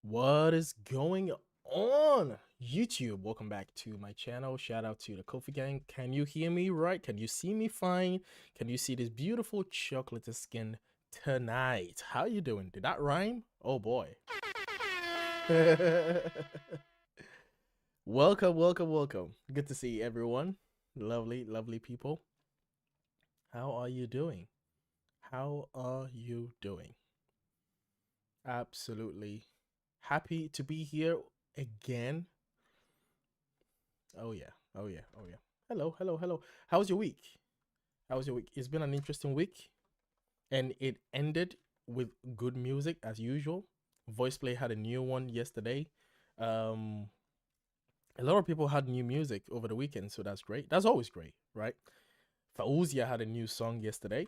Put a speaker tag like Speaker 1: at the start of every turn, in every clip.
Speaker 1: What is going on, YouTube? Welcome back to my channel. Shout out to the Qofy gang. Can you hear me right? Can you see me fine? Can you see this beautiful chocolate skin tonight? How you doing? Did that rhyme? Oh boy. welcome. Good to see everyone. Lovely people. How are you doing? How are you doing? Absolutely happy to be here again. Oh yeah. Oh yeah. Oh yeah. Hello. How was your week? How was your week? It's been an interesting week, and it ended with good music as usual. VoicePlay had a new one yesterday. Um, a lot of people had new music over the weekend, so that's great. That's always great, right? Faouzia had a new song yesterday.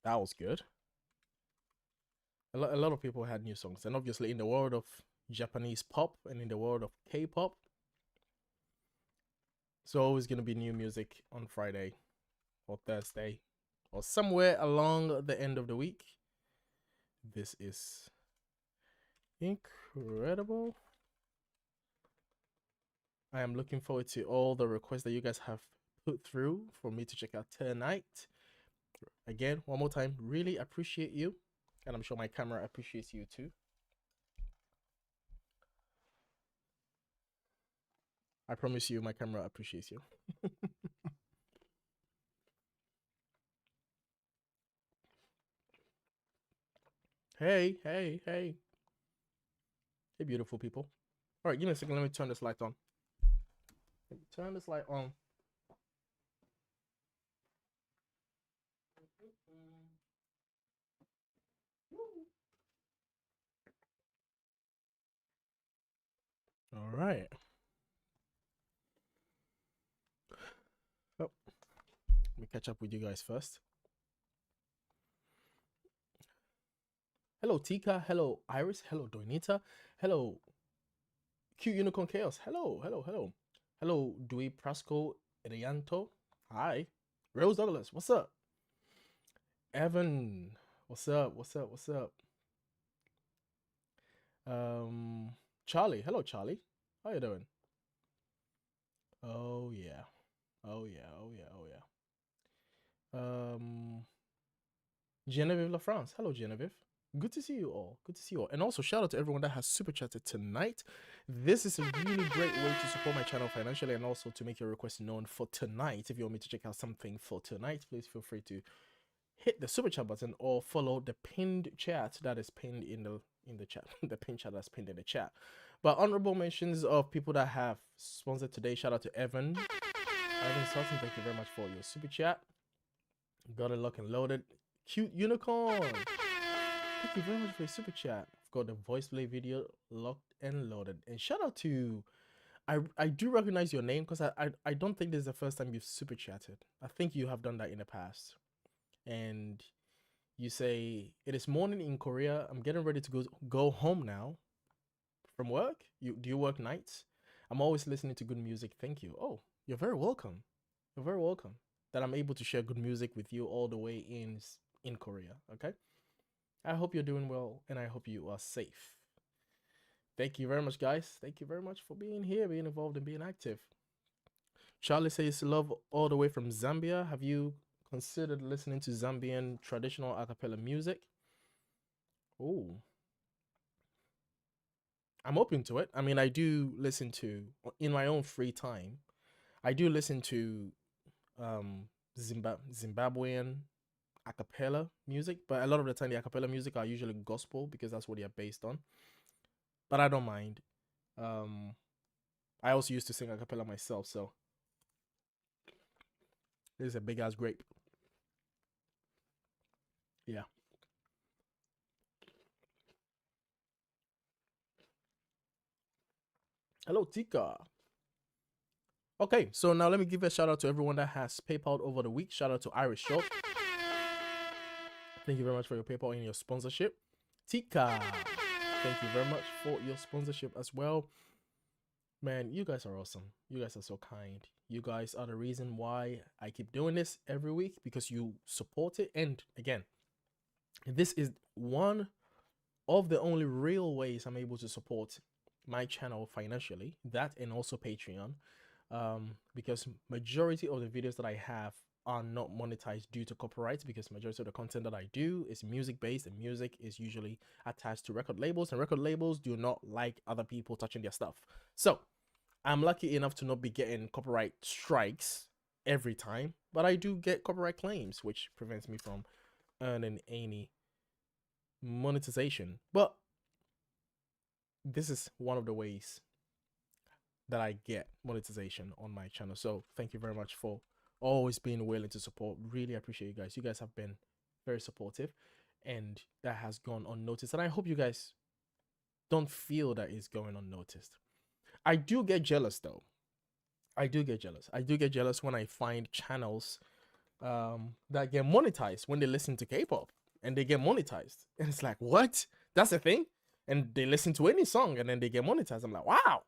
Speaker 1: That was good. A lot of people had new songs, and obviously in the world of Japanese pop and in the world of K-pop, so always gonna be new music on Friday or Thursday or somewhere along the end of the week. This is incredible. I am looking forward to all the requests that you guys have put through for me to check out tonight. Again, one more time, really appreciate you. And I'm sure my camera appreciates you too. I promise you, my camera appreciates you. Hey. Hey, beautiful people. All right, give me a second. Let me turn this light on. Turn this light on. All right. Oh, let me catch up with you guys first. Hello, Tika. Hello, Iris. Hello, Doinita. Hello, Cute Unicorn Chaos. Hello. Hello, Dewey Prasco Edianto. Hi. Rose Douglas. What's up? Evan. What's up? Charlie. Hello, Charlie. How you doing? Oh yeah. Oh yeah. Genevieve LaFrance. Hello, Genevieve. Good to see you all. And also, shout out to everyone that has super chatted tonight. This is a really great way to support my channel financially and also to make your request known for tonight. If you want me to check out something for tonight, please feel free to hit the super chat button or follow the pinned chat that is pinned in the chat. The pinned chat that's pinned in the chat. But honorable mentions of people that have sponsored today. Shout out to Evan. Evan Sultan, thank you very much for your super chat. Got it locked and loaded. Cute Unicorn. Thank you very much for your super chat. I've got the VoicePlay video locked and loaded. And shout out to, I do recognize your name because I don't think this is the first time you've super chatted. I think you have done that in the past. And you say, it is morning in Korea. I'm getting ready to go home now from work. Do you work nights? I'm always listening to good music. Thank you. Oh, you're very welcome. You're very welcome that I'm able to share good music with you all the way in Korea. Okay. I hope you're doing well and I hope you are safe. Thank you very much, guys. Thank you very much for being here, being involved, and being active. Charlie says love all the way from Zambia. Have you considered listening to Zambian traditional acapella music? Oh, I'm open to it. I mean, I do listen to, in my own free time, I do listen to Zimbabwean acapella music, but a lot of the time the acapella music are usually gospel because that's what they are based on. But I don't mind. I also used to sing acapella myself, so this is a big ass grape. Yeah. Hello, Tika. Okay, so now let me give a shout out to everyone that has PayPal over the week. Shout out to Irish Shop. Thank you very much for your PayPal and your sponsorship. Tika, thank you very much for your sponsorship as well. Man, you guys are awesome. You guys are so kind. You guys are the reason why I keep doing this every week because you support it. And again, this is one of the only real ways I'm able to support my channel financially, that and also Patreon, because majority of the videos that I have are not monetized due to copyright, because majority of the content that I do is music based, and music is usually attached to record labels, and record labels do not like other people touching their stuff. So I'm lucky enough to not be getting copyright strikes every time, but I do get copyright claims, which prevents me from earning any monetization. But this is one of the ways that I get monetization on my channel. So thank you very much for always being willing to support. Really appreciate you guys. You guys have been very supportive, and that has gone unnoticed. And I hope you guys don't feel that it's going unnoticed. I do get jealous though. I do get jealous. I do get jealous when I find channels that get monetized when they listen to K-pop, and they get monetized. And it's like, what? That's a thing? And they listen to any song and then they get monetized. I'm like, wow,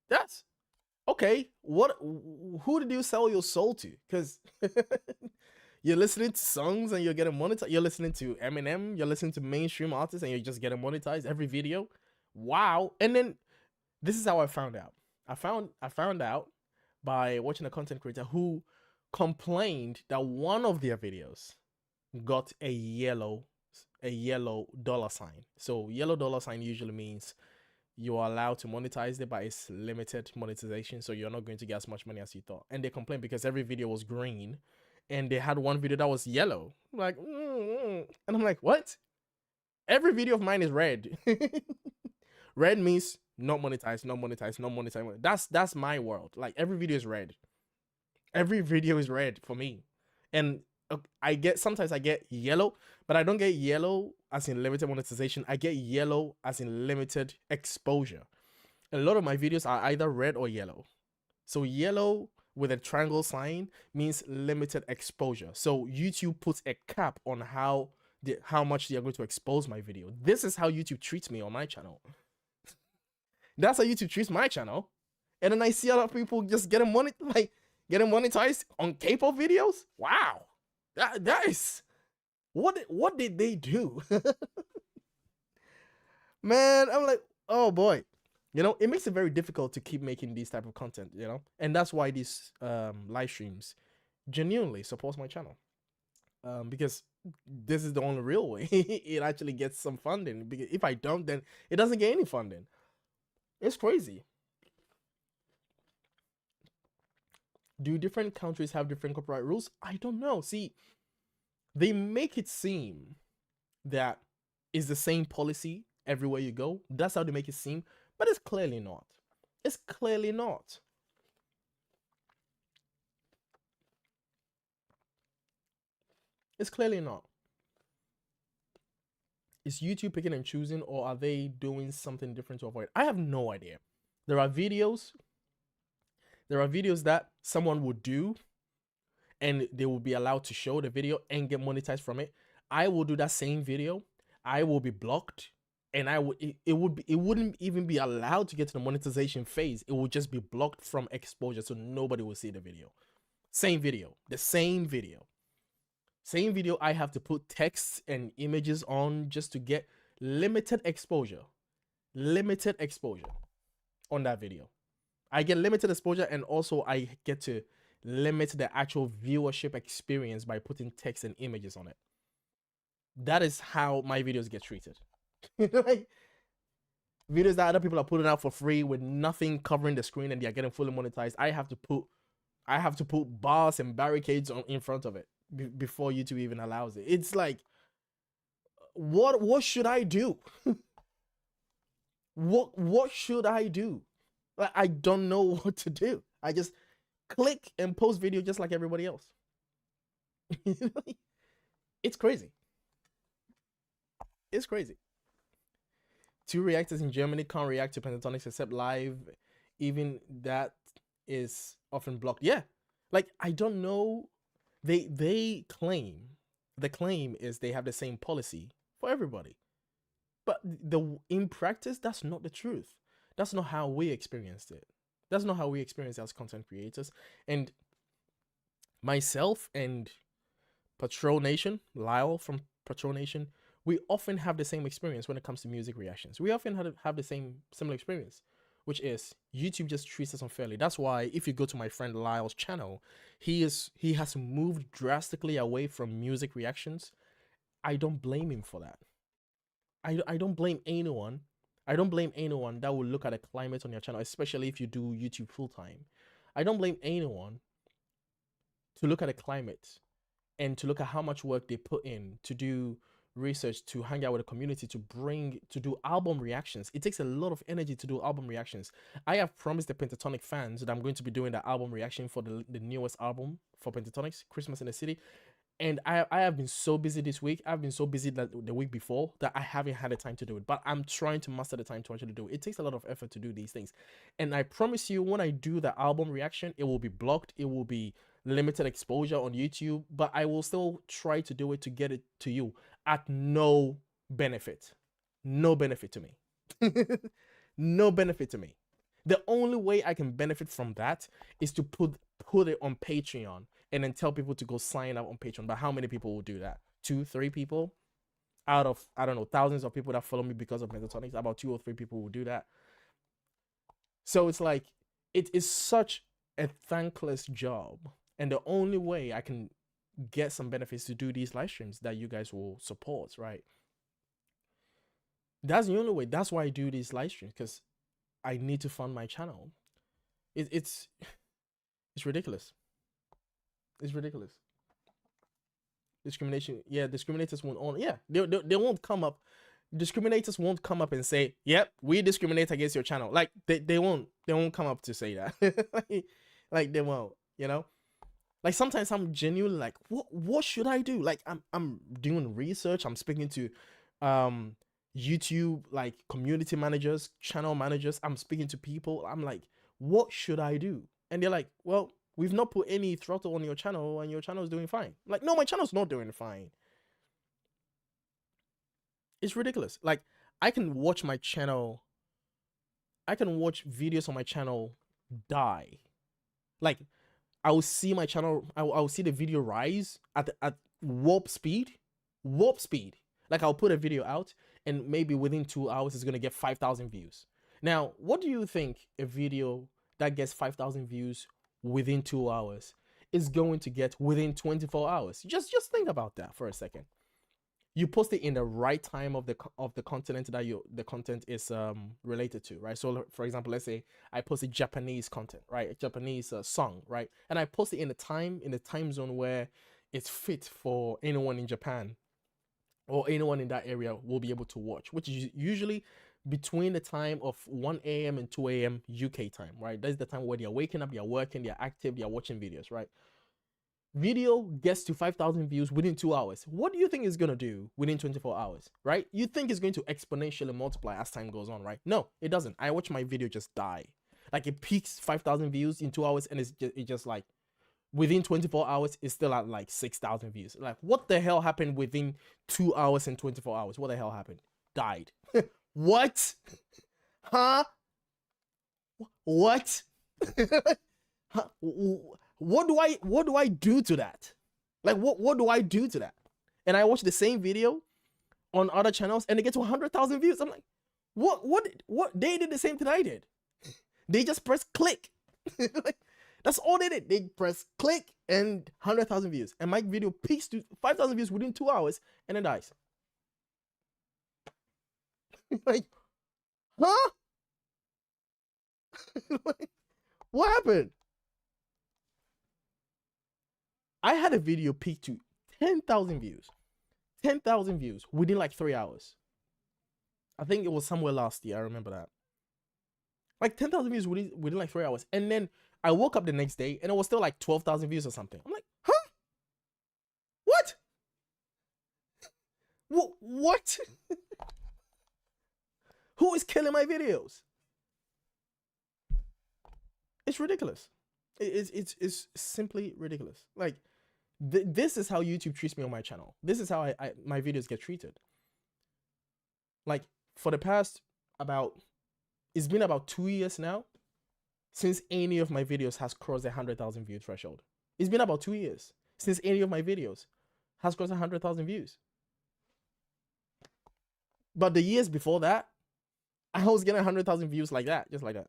Speaker 1: that's okay. What? Who did you sell your soul to? Because you're listening to songs and you're getting monetized. You're listening to Eminem. You're listening to mainstream artists and you're just getting monetized every video. Wow. And then this is how I found out. I found out by watching a content creator who complained that one of their videos got a yellow dollar sign. So yellow dollar sign usually means you are allowed to monetize it, but it's limited monetization, so you're not going to get as much money as you thought. And they complained because every video was green and they had one video that was yellow. I'm like, and I'm like, what? Every video of mine is red. Red means not monetized, not monetized, not monetized. That's my world. Like, every video is red. Every video is red for me. And sometimes I get yellow, but I don't get yellow as in limited monetization. I get yellow as in limited exposure. A lot of my videos are either red or yellow. So yellow with a triangle sign means limited exposure. So YouTube puts a cap on how much they are going to expose my video. This is how YouTube treats me on my channel. That's how YouTube treats my channel. And then I see other people just getting monetized on K-pop videos. Wow. That is, what did they do? Man, I'm like, oh boy. You know, it makes it very difficult to keep making these type of content, you know? And that's why these live streams genuinely supports my channel. Because this is the only real way it actually gets some funding. Because if I don't, then it doesn't get any funding. It's crazy. Do different countries have different copyright rules? I don't know. See, they make it seem that it's the same policy everywhere you go. That's how they make it seem, but it's clearly not. It's clearly not. It's clearly not. Is YouTube picking and choosing, or are they doing something different to avoid? I have no idea. There are videos that someone would do and they will be allowed to show the video and get monetized from it. I will do that same video. I will be blocked, and it wouldn't even be allowed to get to the monetization phase. It would just be blocked from exposure, so nobody will see the video. Same video, the same video. Same video, I have to put text and images on just to get limited exposure. Limited exposure on that video. I get limited exposure, and also I get to limit the actual viewership experience by putting text and images on it. That is how my videos get treated. Like, videos that other people are putting out for free with nothing covering the screen and they are getting fully monetized, I have to put bars and barricades in front of it before YouTube even allows it. It's like, what should I do? What should I do? I don't know what to do. I just click and post video just like everybody else. It's crazy. It's crazy. 2 reactors in Germany can't react to pentatonics except live. Even that is often blocked. Yeah. Like, I don't know. They claim, the claim is they have the same policy for everybody. But in practice, that's not the truth. That's not how we experienced it. That's not how we experience it as content creators. And myself and Patrol Nation, Lyle from Patrol Nation, we often have the same experience when it comes to music reactions. We often have the similar experience, which is YouTube just treats us unfairly. That's why if you go to my friend Lyle's channel, he has moved drastically away from music reactions. I don't blame him for that. I don't blame anyone. I don't blame anyone that will look at a climate on your channel, especially if you do YouTube full time. I don't blame anyone to look at a climate and to look at how much work they put in to do research, to hang out with the community, to do album reactions. It takes a lot of energy to do album reactions. I have promised the Pentatonic fans that I'm going to be doing the album reaction for the newest album for Pentatonics, Christmas in the City. And I have been so busy this week. I've been so busy that the week before that I haven't had the time to do it. But I'm trying to master the time to actually do it. It takes a lot of effort to do these things. And I promise you, when I do the album reaction, it will be blocked. It will be limited exposure on YouTube. But I will still try to do it to get it to you at no benefit. No benefit to me. No benefit to me. The only way I can benefit from that is to put it on Patreon and then tell people to go sign up on Patreon. But how many people will do that? 2, 3 people out of, I don't know, thousands of people that follow me because of Pentatonics. About 2 or 3 people will do that. So it's like, it is such a thankless job. And the only way I can get some benefits to do these live streams that you guys will support, right? That's the only way. That's why I do these live streams, because I need to fund my channel. It's ridiculous. It's ridiculous. Discrimination. Yeah, discriminators won't they won't come up. Discriminators won't come up and say, "Yep, we discriminate against your channel." Like they won't come up to say that. like they won't, you know? Like sometimes I'm genuinely like, what should I do? Like I'm doing research, I'm speaking to YouTube like community managers, channel managers, I'm speaking to people. I'm like, what should I do? And they're like, well, we've not put any throttle on your channel and your channel is doing fine. Like, no, my channel's not doing fine. It's ridiculous. Like, I can watch my channel, I can watch videos on my channel die. Like, I will see my channel, I will see the video rise at warp speed. Like, I'll put a video out and maybe within 2 hours it's gonna get 5,000 views. Now, what do you think a video that gets 5,000 views within 2 hours is going to get within 24 hours? Just think about that for a second. You post it in the right time of the content that the content is related to, right? So for example, let's say I posted Japanese content, right? A Japanese song, right? And I post it in the time zone where it's fit for anyone in Japan or anyone in that area will be able to watch, which is usually between the time of 1 a.m. and 2 a.m. UK time, right? That's the time where they're waking up, they're working, they're active, they're watching videos, right? Video gets to 5,000 views within 2 hours. What do you think it's going to do within 24 hours, right? You think it's going to exponentially multiply as time goes on, right? No, it doesn't. I watch my video just die. Like, it peaks 5,000 views in 2 hours and it's just like within 24 hours, it's still at like 6,000 views. Like, what the hell happened within 2 hours and 24 hours? What the hell happened? Died. What? Huh? What? Huh? What do I do to that? Like, what do I do to that? And I watch the same video on other channels and they get to 100,000 views. I'm like, what? They did the same thing I did. They just press click. Like, that's all they did. They press click and 100,000 views. And my video peaks to 5,000 views within 2 hours and then dies. Like, huh? Like, what happened? I had a video peak to 10,000 views. 10,000 views within like 3 hours. I think it was somewhere last year. I remember that. Like 10,000 views within like 3 hours. And then I woke up the next day and it was still like 12,000 views or something. I'm like, huh? What? What? Who is killing my videos? It's ridiculous. It's simply ridiculous. Like, this is how YouTube treats me on my channel. This is how my videos get treated. Like, for the past it's been about 2 years now since any of my videos has crossed the 100,000 view threshold. It's been about 2 years since any of my videos has crossed 100,000 views. But the years before that, I was getting 100,000 views like that, just like that.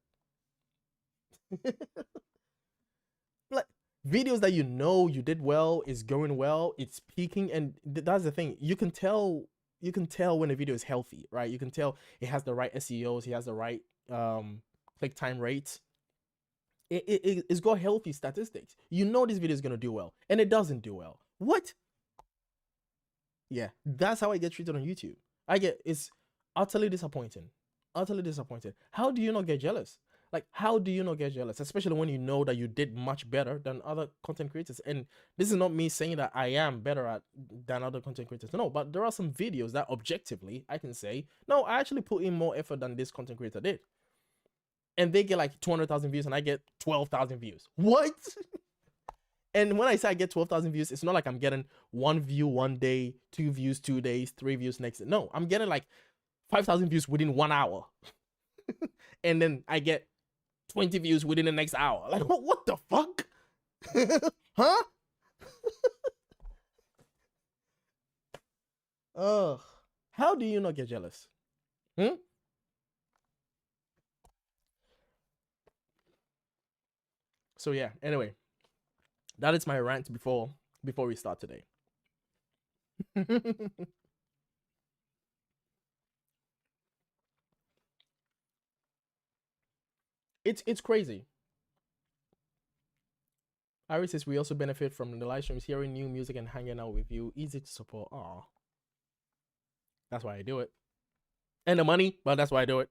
Speaker 1: Like videos that you know you did well, is going well, it's peaking, and that's the thing. You can tell when a video is healthy, right? You can tell it has the right SEOs, it has the right click time rates. It's got healthy statistics. You know this video is gonna do well, and it doesn't do well. What? Yeah, that's how I get treated on YouTube. It's utterly disappointing. Utterly disappointed. How do you not get jealous? Like, how do you not get jealous? Especially when you know that you did much better than other content creators. And this is not me saying that I am better than other content creators. No, but there are some videos that objectively I can say, no, I actually put in more effort than this content creator did. And they get like 200,000 views and I get 12,000 views. What? And when I say I get 12,000 views, it's not like I'm getting 1 view one day, 2 views 2 days, 3 views next day. No, I'm getting like 5,000 views within 1 hour. And then I get 20 views within the next hour. Like, what the fuck? Huh? Ugh. How do you not get jealous? So yeah, anyway. That is my rant before we start today. It's crazy. Iris says we also benefit from the live streams, hearing new music and hanging out with you. Easy to support. Aw. That's why I do it. And the money, but that's why I do it.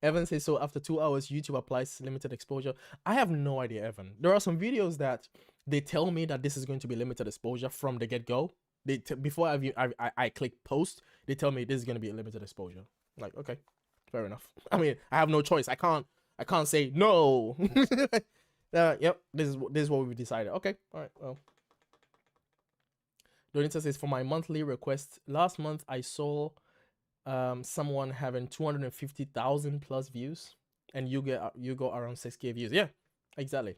Speaker 1: Evan says, so after 2 hours, YouTube applies limited exposure. I have no idea, Evan. There are some videos that they tell me that this is going to be limited exposure from the get-go. Before I click post, they tell me this is going to be a limited exposure. Like, okay, fair enough. I mean, I have no choice. I can't say no. Yep, this is what we decided. Okay, all right. Well, Donita says, for my monthly request, last month I saw someone having 250,000 plus views, and you go around 6K views. Yeah, exactly.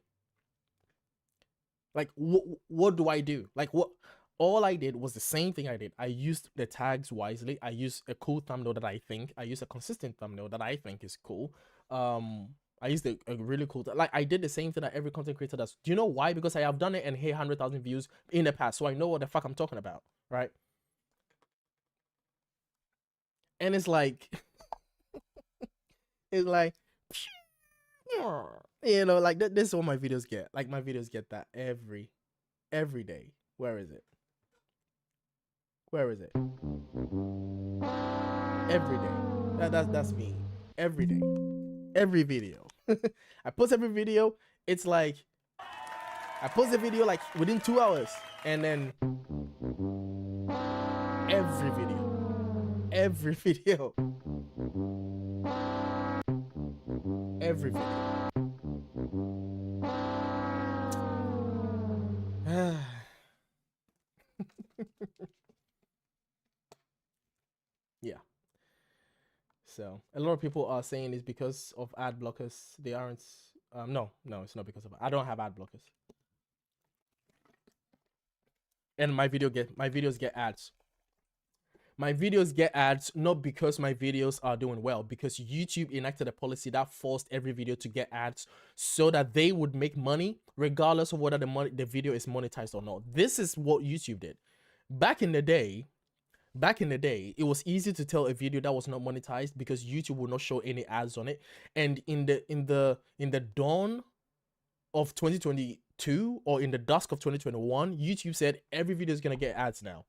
Speaker 1: Like, what do I do? Like, what? All I did was the same thing I did. I used the tags wisely. I used a cool thumbnail that I think. I used a consistent thumbnail that I think is cool. I used a really cool, like, I did the same thing that every content creator does. Do you know why? Because I have done it and hit 100,000 views in the past, so I know what the fuck I'm talking about, right? And it's like, it's like, you know, like this is what my videos get. Like, my videos get that every day. Where is it? Where is it? Every day. That's me. Every day. Every video. I post every video. It's like, I post the video like within 2 hours, and then every video. Every video. Every video. Yeah. So a lot of people are saying it's because of ad blockers. They aren't. No, it's not because of. I don't have ad blockers. And my videos get ads. My videos get ads not because my videos are doing well, because YouTube enacted a policy that forced every video to get ads so that they would make money regardless of whether the video is monetized or not. This is what YouTube did. Back in the day, it was easy to tell a video that was not monetized because YouTube would not show any ads on it. And in the dawn of 2022, or in the dusk of 2021, YouTube said every video is gonna get ads now.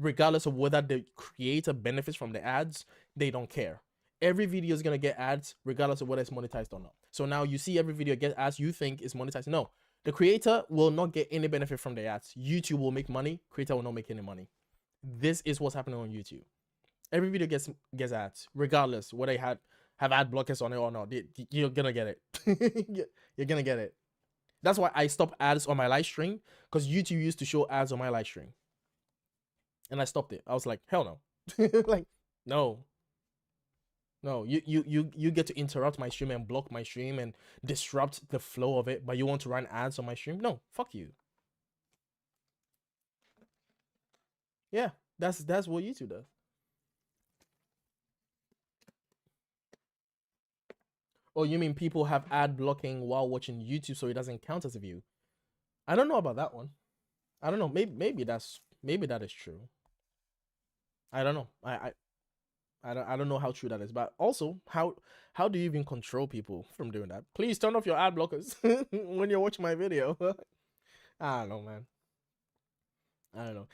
Speaker 1: Regardless of whether the creator benefits from the ads, they don't care. Every video is gonna get ads regardless of whether it's monetized or not. So now you see every video get ads, you think it's monetized. No, the creator will not get any benefit from the ads. YouTube will make money, creator will not make any money. This is what's happening on YouTube. Every video gets ads, regardless whether they have ad blockers on it or not. You're gonna get it. You're gonna get it. That's why I stopped ads on my live stream, because YouTube used to show ads on my live stream. And I stopped it. I was like, hell no. Like, no. You get to interrupt my stream and block my stream and disrupt the flow of it, but you want to run ads on my stream? No, fuck you. Yeah, That's what YouTube does. Oh, you mean people have ad blocking while watching YouTube so it doesn't count as a view? I don't know about that one. I don't know. Maybe that is true. I don't know. I don't know how true that is. But also, how do you even control people from doing that? Please turn off your ad blockers when you're watching my video. I don't know, man. I don't know.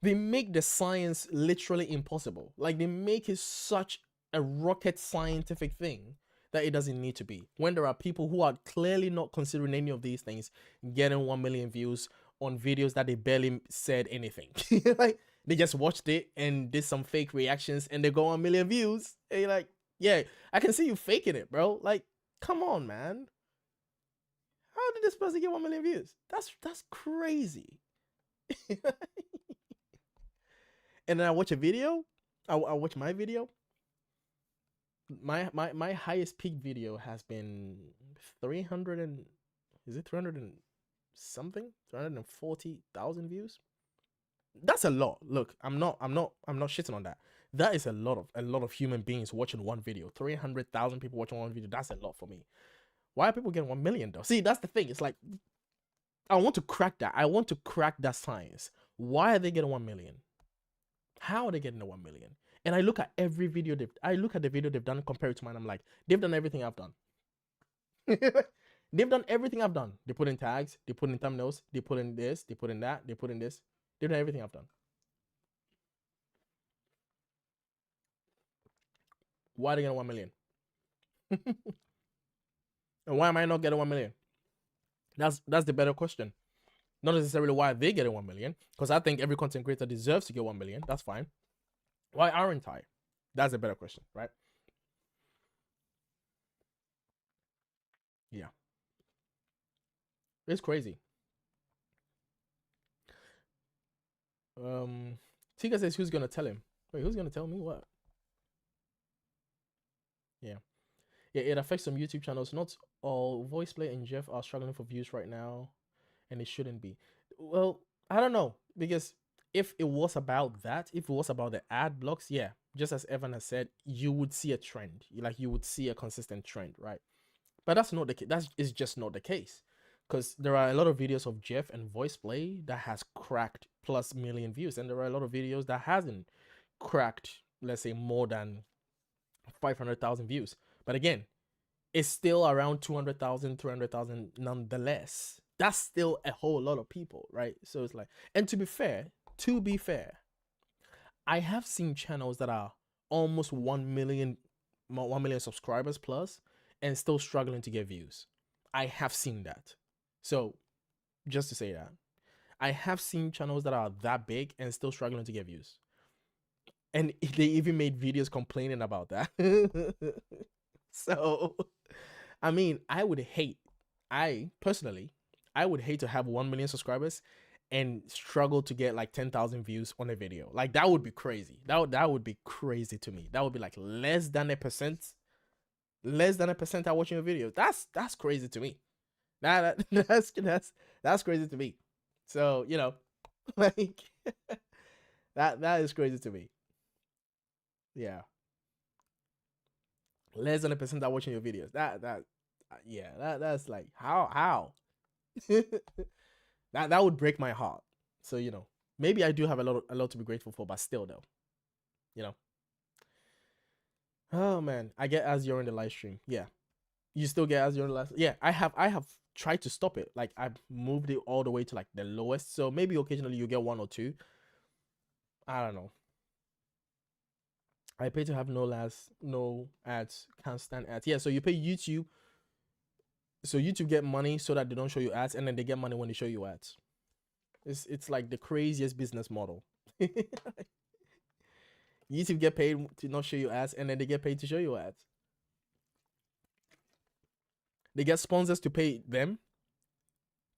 Speaker 1: They make the science literally impossible. Like they make it such a rocket scientific thing that it doesn't need to be. When there are people who are clearly not considering any of these things getting 1 million views on videos that they barely said anything. Like they just watched it and did some fake reactions and they go 1 million views. And you're like, yeah, I can see you faking it, bro. Like, come on, man. How did this person get 1 million views? That's crazy. And then I watch a video. I watch my video. My highest peak video has been 300 and is it 300 and something 340,000 views. That's a lot. Look, I'm not shitting on that. That is a lot of human beings watching one video. 300,000 people watching one video. That's a lot for me. Why are people getting 1 million though? See, that's the thing. It's like I want to crack that. I want to crack that science. Why are they getting 1 million? How are they getting the 1 million? And I look at every video I look at the video they've done compared to mine. I'm like, they've done everything I've done. They've done everything I've done. They put in tags, they put in thumbnails, they put in this, they put in that, they put in this. They've done everything I've done. Why are they getting 1 million? And why am I not getting 1 million? That's the better question. Not necessarily why they getting 1 million, because I think every content creator deserves to get 1 million. That's fine. Why aren't I? That's a better question, right? Yeah. It's crazy. Tika says, who's gonna tell him? Wait, who's gonna tell me what? Yeah. Yeah, it affects some YouTube channels. Not all. VoicePlay and Jeff are struggling for views right now, and it shouldn't be. Well, I don't know, because if it was about that, if it was about the ad blocks, yeah, just as Evan has said, you would see a trend. Like you would see a consistent trend, right? But that's not the case. That is just not the case, because there are a lot of videos of Jeff and VoicePlay that has cracked plus million views, and there are a lot of videos that hasn't cracked, let's say, more than 500,000 views. But again, it's still around 200,000, 300,000 nonetheless. That's still a whole lot of people, right? So it's like, and to be fair, I have seen channels that are almost 1 million subscribers plus and still struggling to get views. I have seen that. So just to say that, I have seen channels that are that big and still struggling to get views. And they even made videos complaining about that. So, I mean, I personally would hate to have 1 million subscribers and struggle to get like 10,000 views on a video. Like that would be crazy. That would be crazy to me. That would be like less than a percent are watching a video. That's crazy to me. That's crazy to me. So, you know, like that is crazy to me. Yeah. Less than a percent are watching your videos. That's like how that would break my heart. So, you know, maybe I do have a lot to be grateful for, but still though, you know. Oh man, I get as you're in the live stream. Yeah. You still get as you're in the live. Yeah, I have tried to stop it. Like I've moved it all the way to like the lowest. So maybe occasionally you get 1 or 2. I don't know. I pay to have no ads, can't stand ads. Yeah, so you pay YouTube. So YouTube get money so that they don't show you ads, and then they get money when they show you ads. It's like the craziest business model. YouTube get paid to not show you ads, and then they get paid to show you ads. They get sponsors to pay them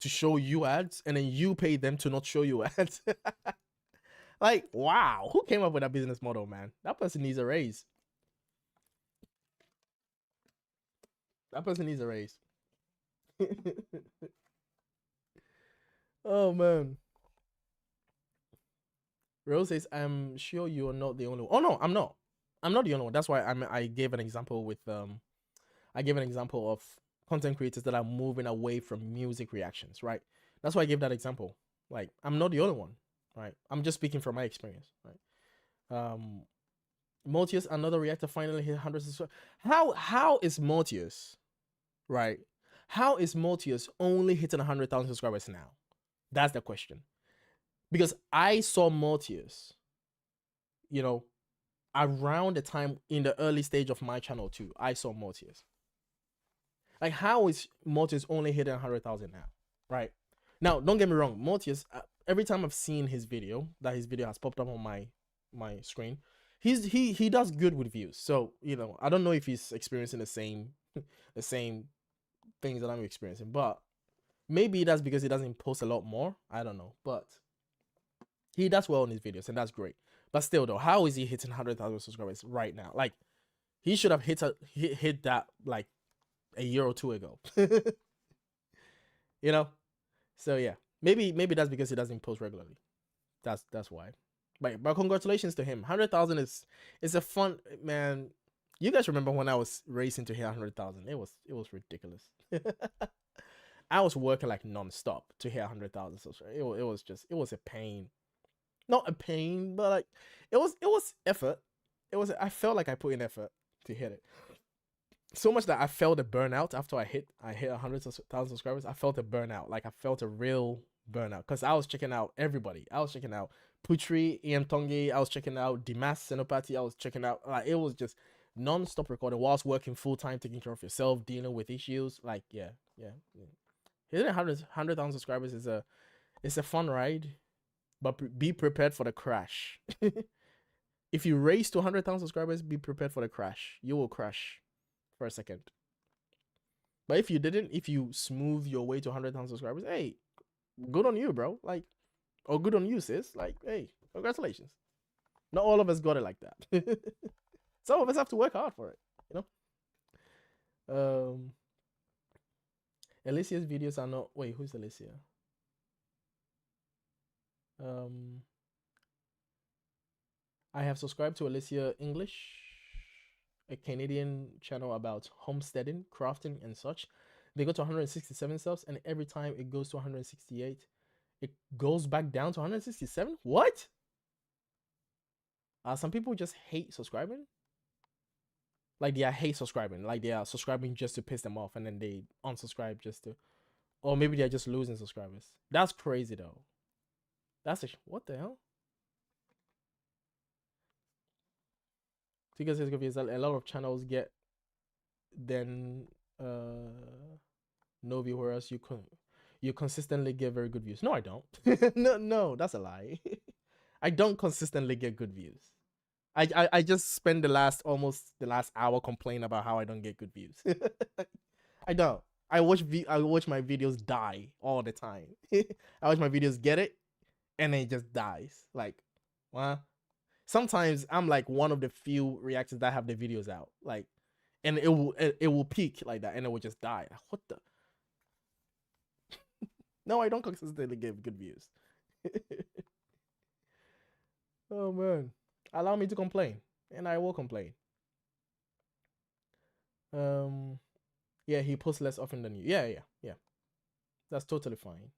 Speaker 1: to show you ads, and then you pay them to not show you ads. Like, wow, who came up with that business model, man? That person needs a raise. That person needs a raise. Oh man. Rose says, I'm sure you're not the only one. Oh no, I'm not. I'm not the only one. That's why I gave an example with I gave an example of content creators that are moving away from music reactions, right? That's why I gave that example. Like, I'm not the only one, right? I'm just speaking from my experience, right? Mortius, another reactor, finally hit hundreds of. How is Mortius, right? How is Mortius only hitting 100,000 subscribers now? That's the question. Because I saw Mortius, you know, around the time in the early stage of my channel too. I saw Mortius. Like, how is Mortius only hitting 100,000 now, right? Now, don't get me wrong, Mortius. Every time I've seen his video, that his video has popped up on my screen, he does good with views. So, you know, I don't know if he's experiencing the same things that I'm experiencing, but maybe that's because he doesn't post a lot more. I don't know, but he does well in his videos, and that's great. But still, though, how is he hitting 100,000 subscribers right now? Like, he should have hit that like a year or two ago. You know. So yeah, maybe that's because he doesn't post regularly. That's why. But congratulations to him. 100,000 is a fun, man. You guys remember when I was racing to hit 100,000? It was ridiculous. I was working like non-stop to hit 100,000 subscribers. It was a pain. Not a pain, but like it was effort. I felt like I put in effort to hit it. So much that I felt a burnout after I hit 100,000 subscribers. I felt a burnout. Like, I felt a real burnout because I was checking out everybody. I was checking out Putri, EM Tongi. I was checking out Dimash Senopati. I was checking out, like, it was just non-stop recording whilst working full-time, taking care of yourself, dealing with issues. Like, yeah. Hitting 100,000 subscribers is a fun ride, but be prepared for the crash. If you race to 100,000 subscribers, be prepared for the crash. You will crash for a second. But if you didn't, if you smooth your way to 100,000 subscribers, hey, good on you, bro. Like, or good on you, sis. Like, hey, congratulations. Not all of us got it like that. Some of us have to work hard for it, you know. Alicia's videos are not. Wait, who's Alicia? I have subscribed to Alicia English, a Canadian channel about homesteading, crafting, and such. They go to 167 subs, and every time it goes to 168, it goes back down to 167. What? Some people just hate subscribing. Like, they hate subscribing. Like, they are subscribing just to piss them off, and then they unsubscribe just to, or maybe they're just losing subscribers. That's crazy though. That's what the hell? Because a lot of channels get then no viewers. You consistently get very good views. No, I don't. no, that's a lie. I don't consistently get good views. I just spend almost the last hour complaining about how I don't get good views. I don't. I watch my videos die all the time. I watch my videos get it, and then it just dies. Like, what? Sometimes I'm like one of the few reactors that have the videos out, like, and it will peak like that, and it will just die. What the? No, I don't consistently get good views. Oh man, allow me to complain, and I will complain. Yeah, he posts less often than you. Yeah. That's totally fine.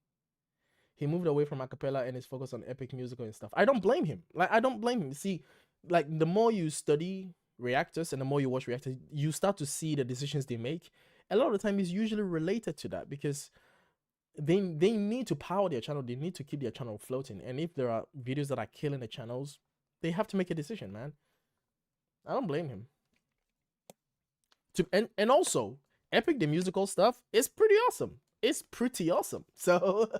Speaker 1: He moved away from acapella and is focused on epic musical and stuff. I don't blame him. Like, I don't blame him. See, like, the more you study reactors and the more you watch reactors, you start to see the decisions they make. A lot of the time is usually related to that, because they need to power their channel. They need to keep their channel floating. And if there are videos that are killing the channels, they have to make a decision, man. I don't blame him. And also, Epic the musical stuff is pretty awesome. It's pretty awesome. So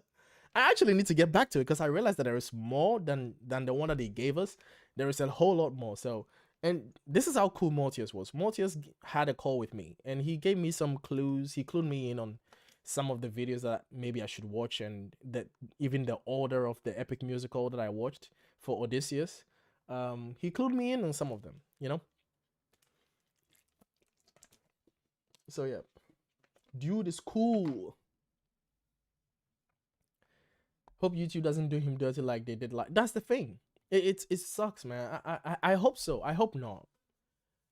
Speaker 1: I actually need to get back to it, because I realized that there is more than the one that they gave us. There is a whole lot more. So, and this is how cool Mortius was. Mortius had a call with me, and he gave me some clues. He clued me in on some of the videos that maybe I should watch, and that even the order of the epic musical that I watched for Odysseus. He clued me in on some of them, you know. So yeah, dude is cool. Hope YouTube doesn't do him dirty like they did. Like, that's the thing. It sucks, man. I hope so. I hope not.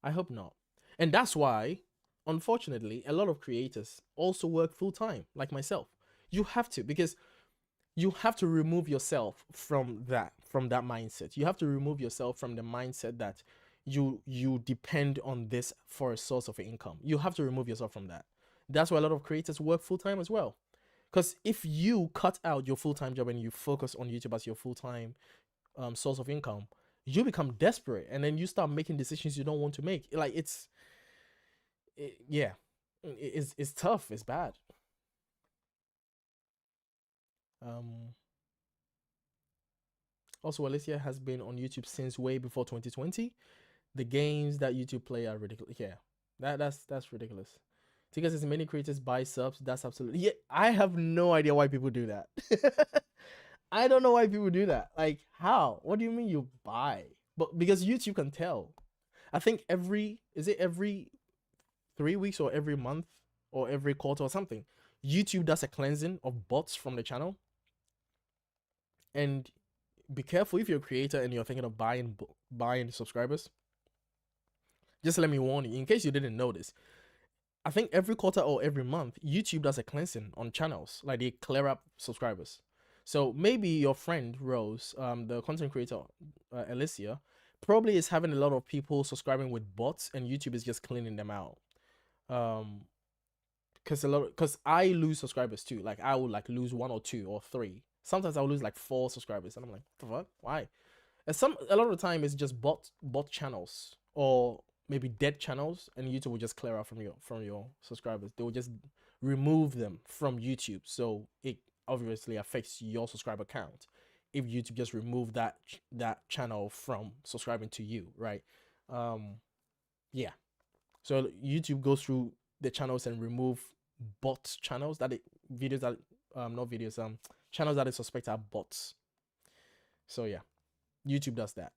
Speaker 1: I hope not. And that's why, unfortunately, a lot of creators also work full time, like myself. You have to, because you have to remove yourself from that mindset. You have to remove yourself from the mindset that you depend on this for a source of income. You have to remove yourself from that. That's why a lot of creators work full time as well. Because if you cut out your full time job and you focus on YouTube as your full time source of income, you become desperate, and then you start making decisions you don't want to make. Like yeah, it's tough. It's bad. Um, Also, Alicia has been on YouTube since way before 2020. The games that YouTube play are ridiculous. Yeah, that's ridiculous. Because as many creators buy subs, that's absolutely, yeah. I have no idea why people do that. I don't know why people do that. Like, how? What do you mean you buy? But because YouTube can tell. I think every 3 weeks or every month or every quarter or something, YouTube does a cleansing of bots from the channel. And be careful if you're a creator and you're thinking of buying subscribers. Just let me warn you, in case you didn't notice. I think every quarter or every month, YouTube does a cleansing on channels. Like, they clear up subscribers. So maybe your friend Rose, the content creator Alicia, probably is having a lot of people subscribing with bots, and YouTube is just cleaning them out. Because I lose subscribers too. Like, I would like lose 1 or 2 or 3. Sometimes I'll lose like 4 subscribers, and I'm like, what the fuck? Why? And a lot of the time it's just bot channels, or maybe dead channels, and YouTube will just clear out from your subscribers. They will just remove them from YouTube, so it obviously affects your subscriber count if YouTube just remove that channel from subscribing to you, right? Yeah. So YouTube goes through the channels and remove bot channels channels that they suspect are bots. So yeah, YouTube does that.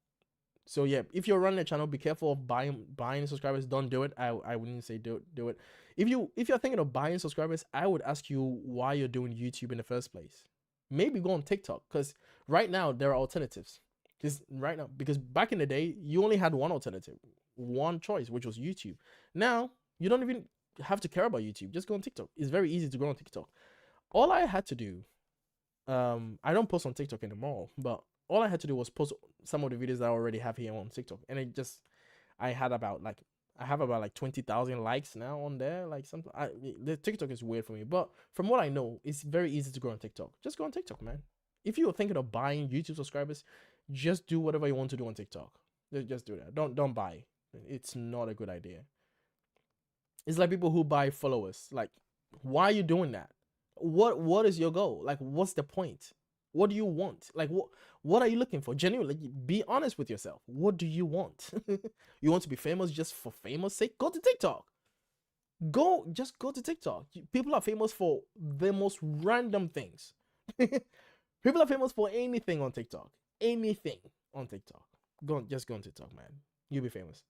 Speaker 1: So yeah, if you're running a channel, be careful of buying subscribers. Don't do it. I wouldn't say do it. If you're thinking of buying subscribers, I would ask you why you're doing YouTube in the first place. Maybe go on TikTok, because right now there are alternatives. Because back in the day, you only had one alternative, one choice, which was YouTube. Now you don't even have to care about YouTube. Just go on TikTok. It's very easy to go on TikTok. All I had to do, I don't post on TikTok anymore, but all I had to do was post some of the videos that I already have here on TikTok, and I have about like 20,000 likes now on there. Like, the TikTok is weird for me, but from what I know, it's very easy to go on TikTok. Just go on TikTok, man. If you're thinking of buying YouTube subscribers, just do whatever you want to do on TikTok. Just do that. Don't buy. It's not a good idea. It's like people who buy followers. Like, why are you doing that? What is your goal? Like, what's the point? What do you want? Like, what are you looking for? Genuinely, be honest with yourself. What do you want? You want to be famous just for famous sake? Go to TikTok. Just go to TikTok. People are famous for the most random things. People are famous for anything on TikTok. Anything on TikTok. Just go on TikTok, man. You'll be famous.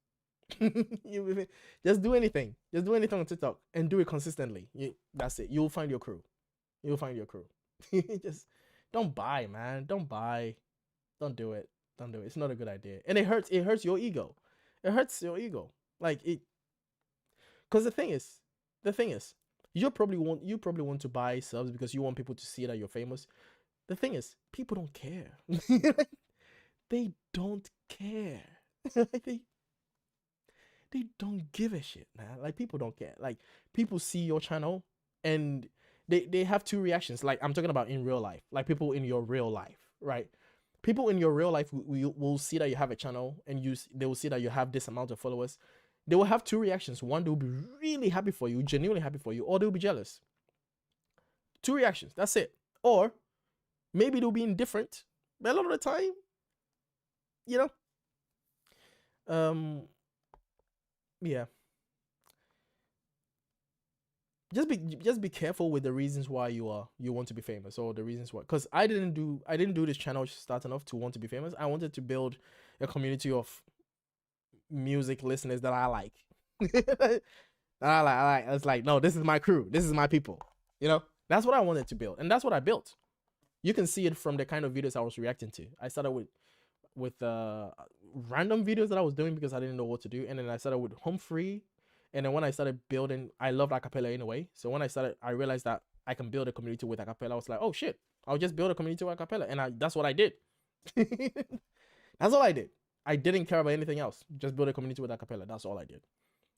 Speaker 1: Just do anything. Just do anything on TikTok and do it consistently. That's it. You'll find your crew. Just don't buy, man. Don't buy. Don't do it. It's not a good idea. And it hurts your ego. Like, it, because the thing is, you probably want to buy subs because you want people to see that you're famous. The thing is, people don't care. They don't care. They don't give a shit, man. Like, people don't care. Like, people see your channel and they have 2 reactions. Like, I'm talking about in real life. Like, people in your real life, right? People in your real life will see that you have a channel, and they will see that you have this amount of followers. They will have 2 reactions. One, they'll be really happy for you, genuinely happy for you, or they'll be jealous. 2 reactions. That's it. Or maybe they'll be indifferent. But a lot of the time, yeah. Just be careful with the reasons why you want to be famous, or the reasons why. Because I didn't do this channel starting off to want to be famous. I wanted to build a community of music listeners that I like. I like. It's like, no, this is my crew. This is my people. That's what I wanted to build, and that's what I built. You can see it from the kind of videos I was reacting to. I started with random videos that I was doing because I didn't know what to do, and then I started with home free, and then when I started building, I loved Acapella anyway. So when I realized that I can build a community with Acapella. I was like, oh shit, I'll just build a community with Acapella, and that's what I did. That's all I did. I didn't care about anything else. Just build a community with Acapella. That's all I did.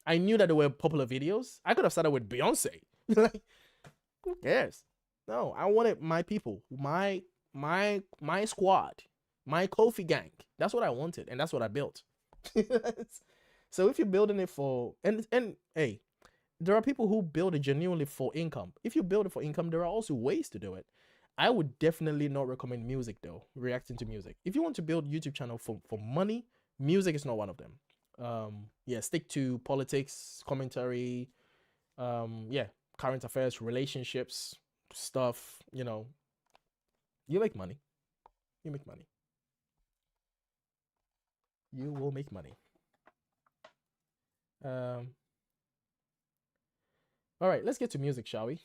Speaker 1: I knew that there were popular videos. I could have started with Beyonce. Like, who cares? No, I wanted my people, my squad, my Qofy gang. That's what I wanted, and that's what I built. So if you're building it for and hey, there are people who build it genuinely for income. If you build it for income, there are also ways to do it. I would definitely not recommend music though, reacting to music. If you want to build YouTube channel for money, music is not one of them. Yeah, stick to politics, commentary, yeah, current affairs, relationships, stuff, you know. You make money. You make money. You will make money. All right, let's get to music, shall we?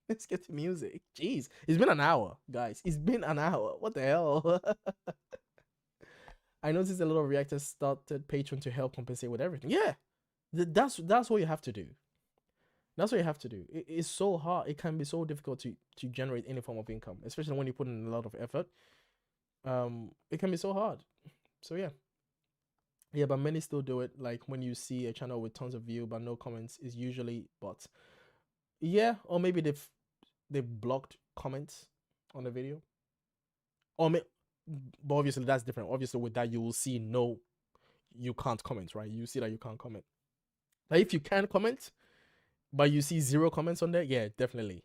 Speaker 1: Let's get to music. Jeez, it's been an hour, guys. It's been an hour. What the hell? I noticed a lot of reactors started Patreon to help compensate with everything. Yeah, that's what you have to do. That's what you have to do. It's so hard. It can be so difficult to generate any form of income, especially when you put in a lot of effort. It can be so hard. So yeah. Yeah, but many still do it. Like when you see a channel with tons of view but no comments, is usually bots. Yeah, or maybe they've blocked comments on the video. Or but obviously that's different. Obviously with that you will see no, you can't comment, right? You see that you can't comment. But if you can comment, but you see 0 comments on there, yeah, definitely.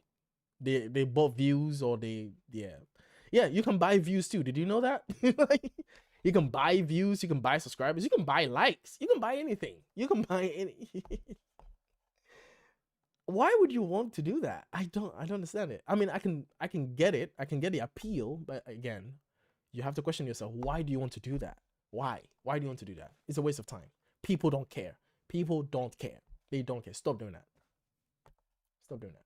Speaker 1: They bought views, or yeah, you can buy views too. Did you know that? Like, you can buy views, you can buy subscribers, you can buy likes, you can buy anything. You can buy any. Why would you want to do that? I don't understand it. I mean, I can get it. I can get the appeal, but again, you have to question yourself. Why do you want to do that? Why do you want to do that? It's a waste of time. People don't care. People don't care. They don't care. Stop doing that. Stop doing that.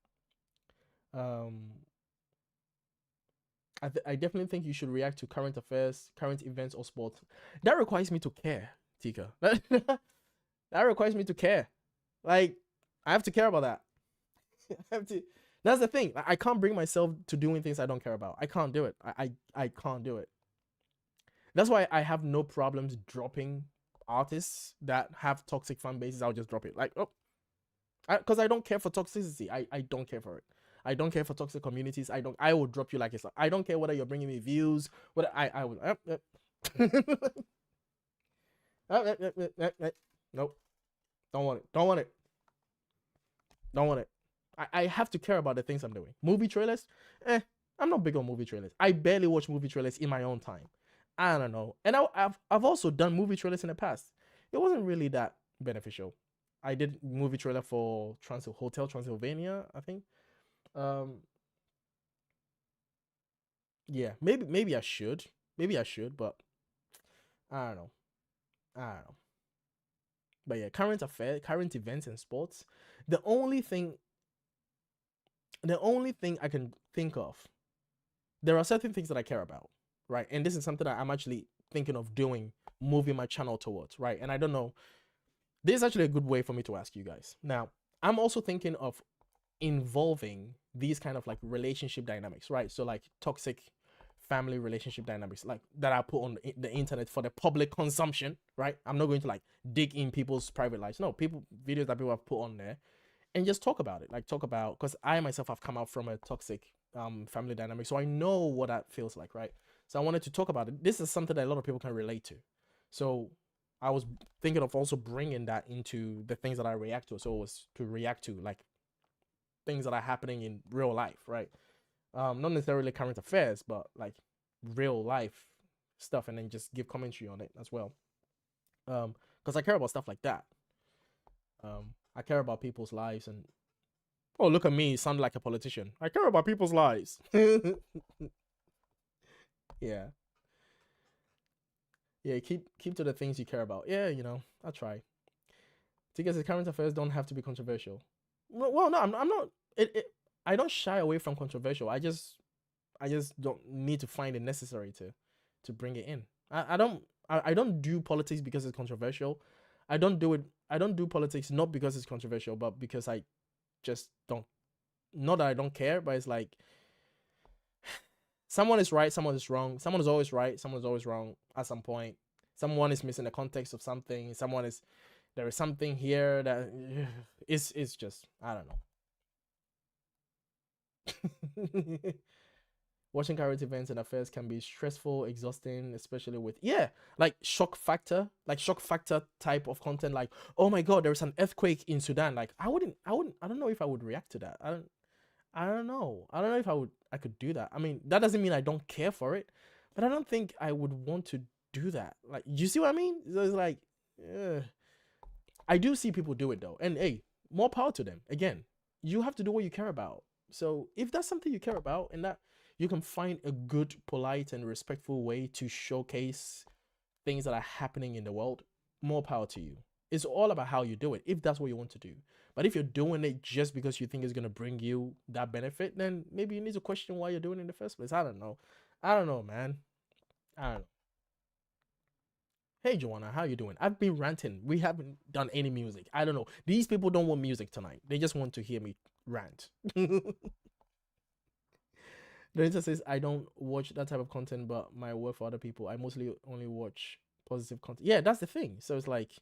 Speaker 1: I definitely think you should react to current affairs, current events, or sports. That requires me to care, Tika. That requires me to care. Like, I have to care about that. I have to. That's the thing. I can't bring myself to doing things I don't care about. I can't do it. I can't do it. That's why I have no problems dropping artists that have toxic fan bases. I'll just drop it. Like, oh, because I don't care for toxicity. I don't care for it. I don't care for toxic communities. I will drop you like it's. I don't care whether you're bringing me views. Whether I will. Nope. Don't want it. Don't want it. Don't want it. I have to care about the things I'm doing. Movie trailers? I'm not big on movie trailers. I barely watch movie trailers in my own time. I don't know. And I've also done movie trailers in the past. It wasn't really that beneficial. I did movie trailer for Hotel Transylvania, I think. Yeah, maybe I should. Maybe I should, but I don't know. But yeah, current affairs, current events and sports. The only thing I can think of, there are certain things that I care about, right? And this is something that I'm actually thinking of doing, moving my channel towards, right? And I don't know. This is actually a good way for me to ask you guys. Now, I'm also thinking of involving these kind of like relationship dynamics, right? So like toxic family relationship dynamics, like that I put on the internet for the public consumption, right? I'm not going to like dig in people's private lives. No, videos that people have put on there, and just talk about it. Like talk about, because I myself have come out from a toxic family dynamic, so I know what that feels like, right? So I wanted to talk about it. This is something that a lot of people can relate to. So I was thinking of also bringing that into the things that I react to. So it was to react to like things that are happening in real life, right? Not necessarily current affairs, but like real life stuff, and then just give commentary on it as well. Because I care about stuff like that. I care about people's lives, and oh, look at me, sound like a politician. I care about people's lives. Yeah. Yeah, keep to the things you care about. Yeah, you know, I'll try. Because the current affairs don't have to be controversial. Well, no, I'm not. I don't shy away from controversial. I just don't need to find it necessary to. to bring it in. I don't do politics because it's controversial. I don't do it. I don't do politics not because it's controversial, but because I just don't. Not that I don't care, but it's like someone is right, someone is wrong. Someone is always right, someone is always wrong at some point. Someone is missing the context of something. Someone is there is something here that it's just I don't know. Watching character events and affairs can be stressful, exhausting, especially with like shock factor type of content. Like, oh my god, there's an earthquake in Sudan. Like, I don't know if I would react to that. I don't know. I don't know if I could do that. I mean, that doesn't mean I don't care for it, but I don't think I would want to do that. Like, you see what I mean? So it's like, I do see people do it though, and hey, more power to them. Again, you have to do what you care about. So if that's something you care about, and that you can find a good, polite, and respectful way to showcase things that are happening in the world, more power to you. It's all about how you do it, if that's what you want to do. But if you're doing it just because you think it's going to bring you that benefit, then maybe you need to question why you're doing it in the first place. I don't know. I don't know, man. I don't know. Hey, Joanna, how you doing? I've been ranting. We haven't done any music. I don't know. These people don't want music tonight. They just want to hear me rant. Dorita says, I don't watch that type of content, but my work for other people. I mostly only watch positive content. Yeah, that's the thing. So it's like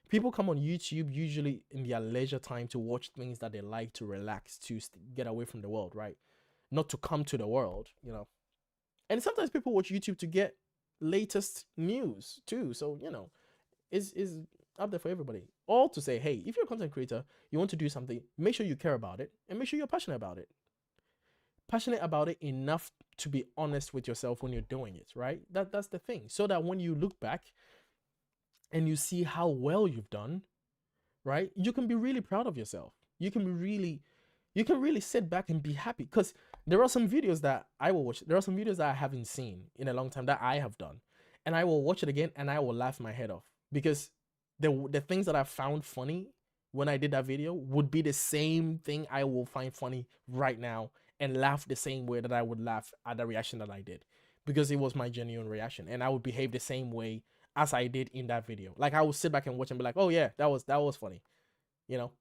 Speaker 1: people come on YouTube usually in their leisure time to watch things that they like to relax, to get away from the world, right? Not to come to the world, you know. And sometimes people watch YouTube to get latest news too. So, you know, is up there for everybody. All to say, hey, if you're a content creator, you want to do something, make sure you care about it and make sure you're passionate about it. Passionate about it enough to be honest with yourself when you're doing it, right? That's the thing. So that when you look back and you see how well you've done, right? You can be really proud of yourself. You can really sit back and be happy, because there are some videos that I will watch. There are some videos that I haven't seen in a long time that I have done, and I will watch it again and I will laugh my head off, because the things that I found funny when I did that video would be the same thing I will find funny right now and laugh the same way that I would laugh at the reaction that I did, because it was my genuine reaction, and I would behave the same way as I did in that video. Like, I would sit back and watch and be like, oh yeah, that was funny, you know.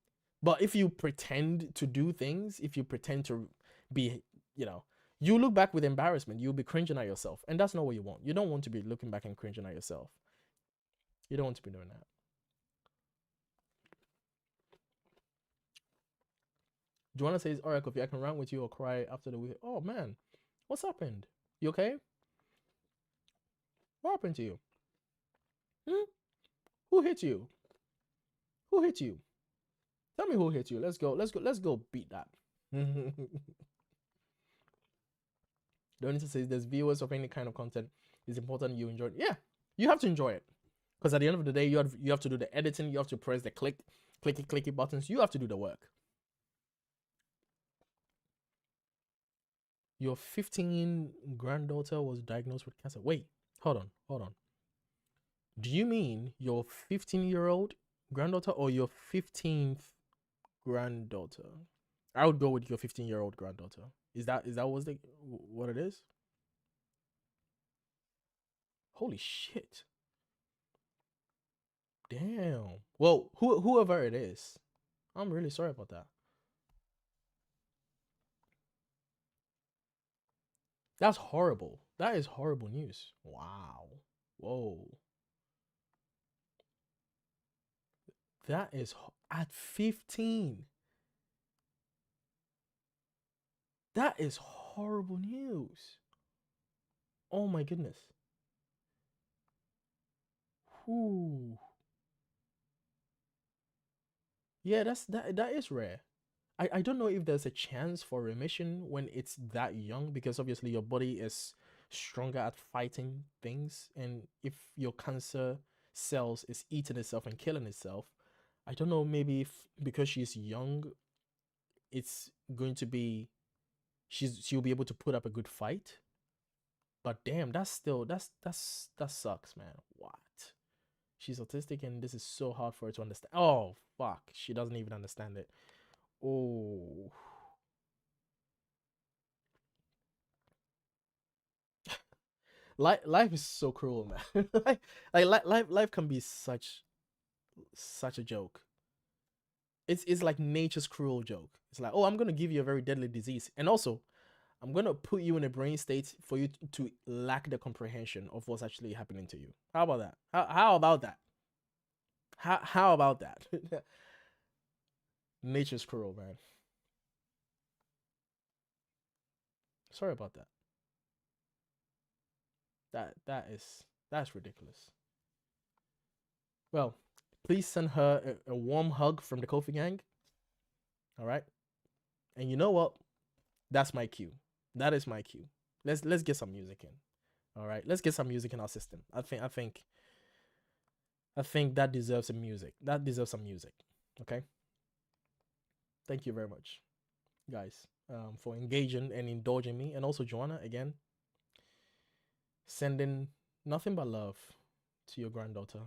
Speaker 1: But if you pretend to do things, if you pretend to be, you know, you look back with embarrassment, you'll be cringing at yourself, and that's not what you want. You don't want to be looking back and cringing at yourself. You don't want to be doing that. Joanna says, all right, Qofy, I can rant with you or cry after the week. Oh man, what's happened? You okay? What happened to you? Hmm? Who hit you? Who hit you? Tell me who hit you. Let's go beat that. Donita says, there's viewers of any kind of content. It's important you enjoy it. Yeah, you have to enjoy it. Because at the end of the day, you have to do the editing, you have to press the clicky buttons, you have to do the work. Your 15 granddaughter was diagnosed with cancer. Wait, hold on. Do you mean your 15-year-old granddaughter or your 15th granddaughter? I would go with your 15-year-old granddaughter. Is that what it is? Holy shit. Damn. Well, whoever it is, I'm really sorry about that. That's horrible. That is horrible news. Wow. Whoa. That is at 15. That is horrible news. Oh my goodness. Whew. Yeah, that is rare. I don't know if there's a chance for remission when it's that young, because obviously your body is stronger at fighting things, and if your cancer cells is eating itself and killing itself, I don't know, maybe if because she's young, it's going to be she'll be able to put up a good fight. But damn, that's still that sucks, man. What? She's autistic and this is so hard for her to understand. Oh fuck, she doesn't even understand it. Oh. life is so cruel, man. Life can be such a joke. It's like nature's cruel joke. It's like, oh, I'm gonna give you a very deadly disease, and also I'm gonna put you in a brain state for you to lack the comprehension of what's actually happening to you. How about that? How about that? How about that? Nature's cruel, man. Sorry about that. That's ridiculous. Well, please send her a warm hug from the Qofy gang. All right. And you know what? That's my cue. That is my cue. Let's get some music in. All right. Let's get some music in our system. I think that deserves some music. That deserves some music. Okay. Thank you very much, guys, for engaging and indulging me, and also Joanna again. Sending nothing but love to your granddaughter.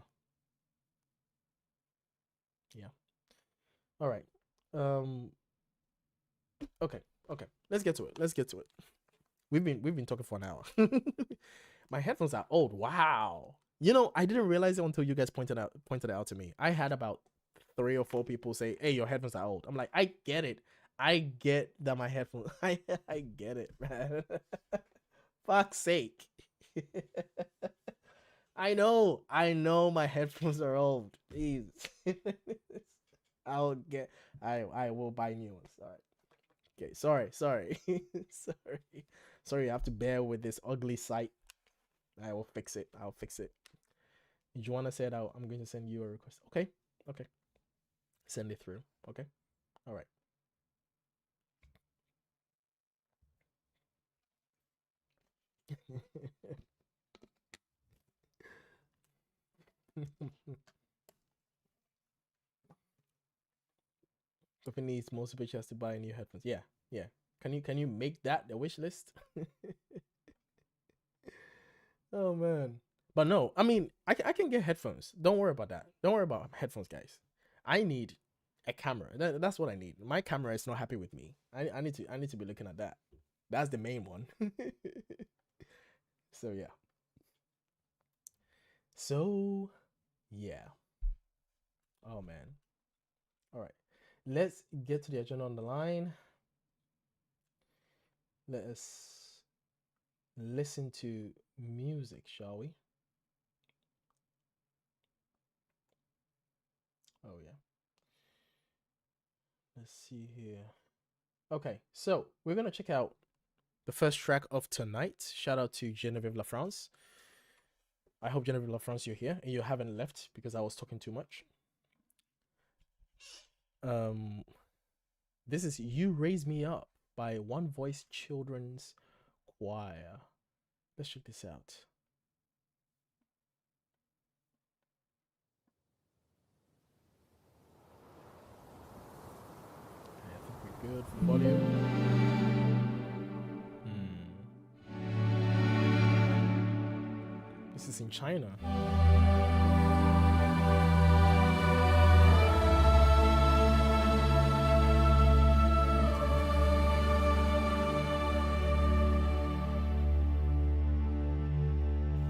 Speaker 1: Yeah. All right. Okay. Let's get to it. We've been talking for an hour. My headphones are old. Wow. You know, I didn't realize it until you guys pointed it out to me. I had about 3 or 4 people say, "Hey, your headphones are old." I'm like, I get it. I get that my headphones. I get it, man. Fuck's sake. I know my headphones are old. Please. I will buy new ones. All right. Okay, sorry. Sorry. You have to bear with this ugly sight. I will fix it. I'll fix it. Joanna said I'm going to send you a request. Okay. Send it through. Okay. All right. Qofy needs more super chats to buy new headphones. Yeah. Can you make that the wish list? Oh man. But no, I mean, I can get headphones. Don't worry about that. Don't worry about headphones, guys. I need a camera. That's what I need. My camera is not happy with me. I need to be looking at that. That's the main one. So yeah. Oh man. All right. Let's get to the agenda on the line. Let us listen to music, shall we? Oh yeah. Let's see here. Okay, so we're gonna check out the first track of tonight. Shout out to Genevieve La France. I hope Genevieve La France you're here and you haven't left because I was talking too much. This is You Raise Me Up by One Voice Children's Choir. Let's check this out. Okay, I think we're good for volume. This is in China.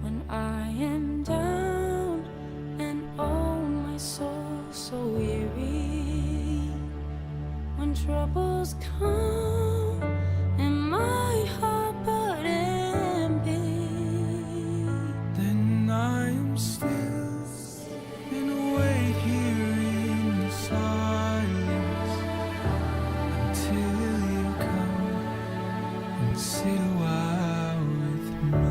Speaker 2: When I am down and oh my soul so weary, when troubles come and my heart but empty, then I am still and wait here in the silence until you come and sit a while with me.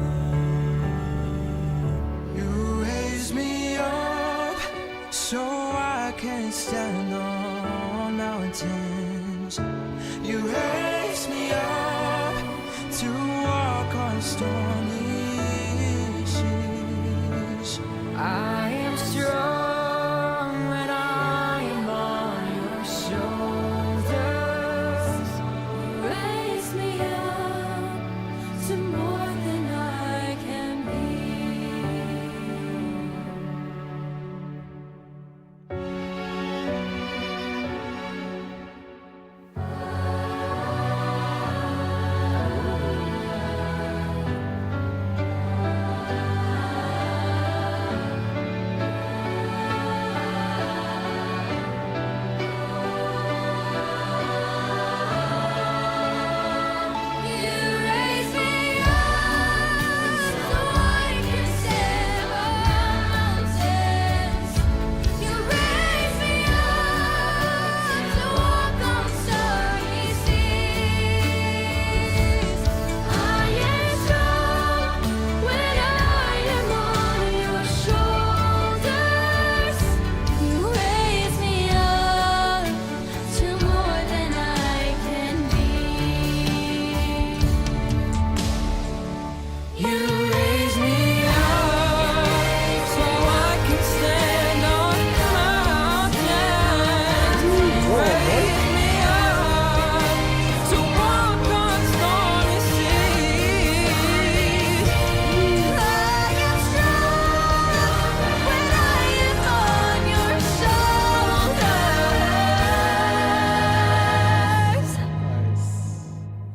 Speaker 2: You raise me up so I can stand on mountains. You raise me up to walk on stormy seas. I am strong when I am on your shoulders. You raise me up to more than I can be. You raise me up so I can stand on mountains. Raise me up to walk on stormy seas. I am strong when I am on your shoulders.
Speaker 1: Nice.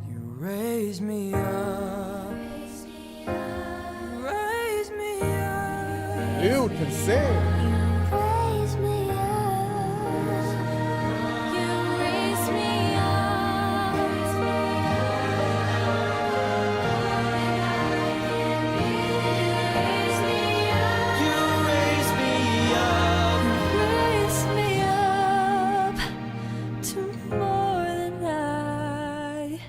Speaker 2: You raise me up. Raise me up.
Speaker 1: Dude can sing.
Speaker 2: Raise me up. You raise me up to more than I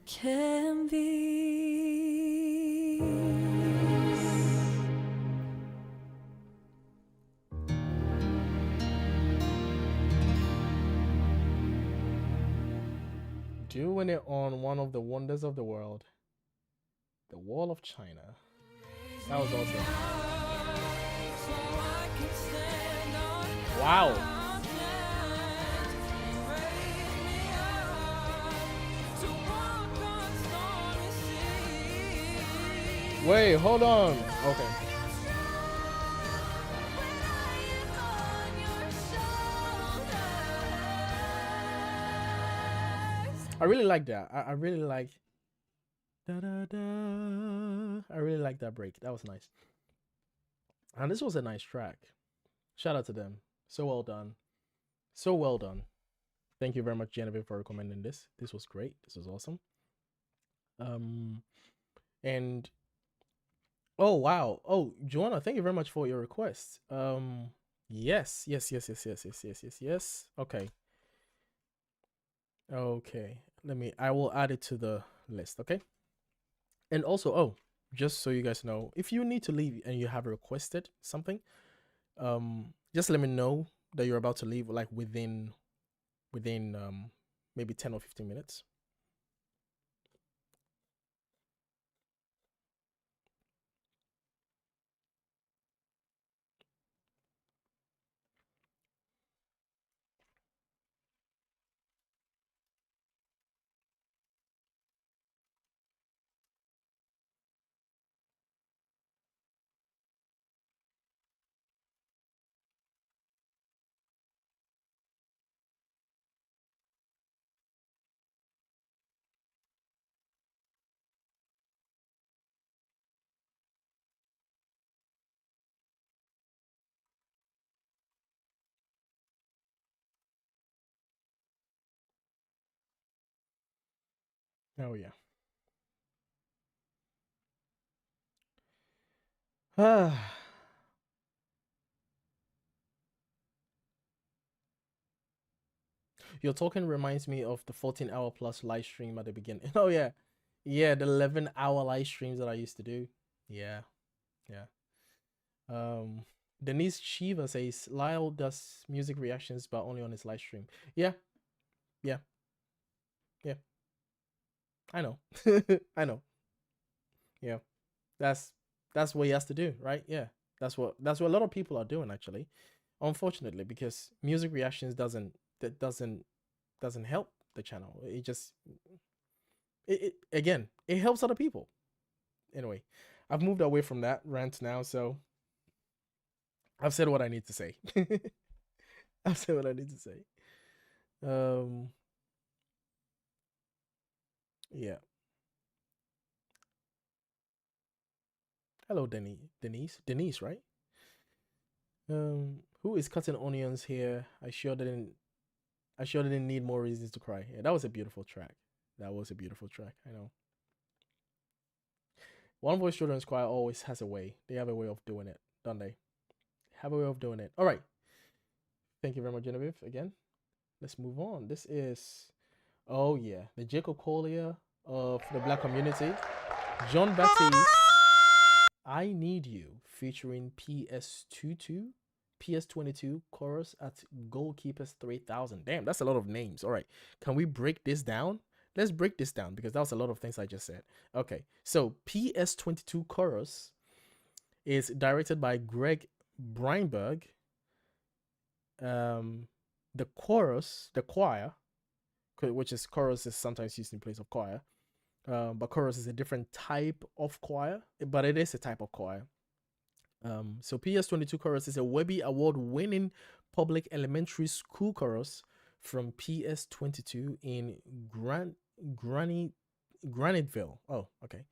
Speaker 2: can be.
Speaker 1: Doing it on one of the wonders of the world, the Wall of China. That was awesome. Wow. Wait, hold on. Okay. I really like that. I really like. Da, da, da. I really like that break. That was nice. And this was a nice track. Shout out to them. So well done. So well done. Thank you very much, Genevieve, for recommending this. This was great. This was awesome. And oh wow. Oh, Joanna, thank you very much for your request. Yes. Okay. Okay. I will add it to the list, okay? And also, oh, just so you guys know, if you need to leave and you have requested something, just let me know that you're about to leave, like within maybe 10 or 15 minutes. Oh yeah. Your talking reminds me of the 14-hour plus live stream at the beginning. Oh yeah. Yeah, the 11-hour live streams that I used to do. Yeah. Denise Shiva says Lyle does music reactions but only on his live stream. Yeah. I know. I know. Yeah. That's what he has to do, right? Yeah. That's what a lot of people are doing actually. Unfortunately, because music reactions doesn't help the channel. It just again, it helps other people. Anyway, I've moved away from that rant now, so I've said what I need to say. I've said what I need to say. Yeah. Hello, Denise, right? Who is cutting onions here? I sure didn't need more reasons to cry. Yeah, that was a beautiful track. I know. One Voice Children's Choir always has a way. They have a way of doing it, don't they? Have a way of doing it. All right. Thank you very much, Genevieve. Again, let's move on. This is, oh yeah, the Jacob Collier of the Black community, John Batiste. I Need You, featuring PS22 chorus at Goalkeepers 3000. Damn, that's a lot of names. All right, can we break this down? let's break this down because that was a lot of things I just said. Okay, so PS22 Chorus is directed by Greg Breinberg. The choir, which is chorus is sometimes used in place of choir, but chorus is a different type of choir, but it is a type of choir. So PS22 Chorus is a Webby Award-winning public elementary school chorus from PS22 in Graniteville. Oh, okay.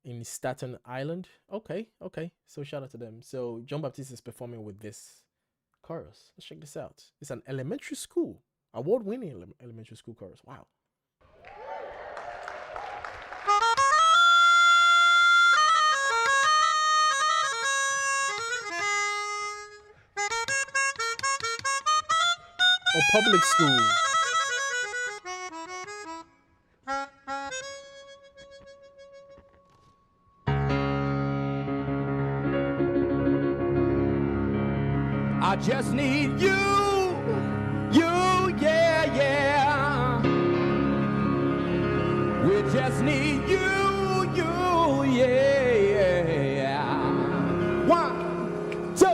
Speaker 1: In Staten Island. Okay. So shout out to them. So John Baptiste is performing with this chorus. Let's check this out. It's an elementary school, award-winning elementary school chorus. Wow. Or public school.
Speaker 3: I just need you, yeah. We just need you, yeah. 1, 2,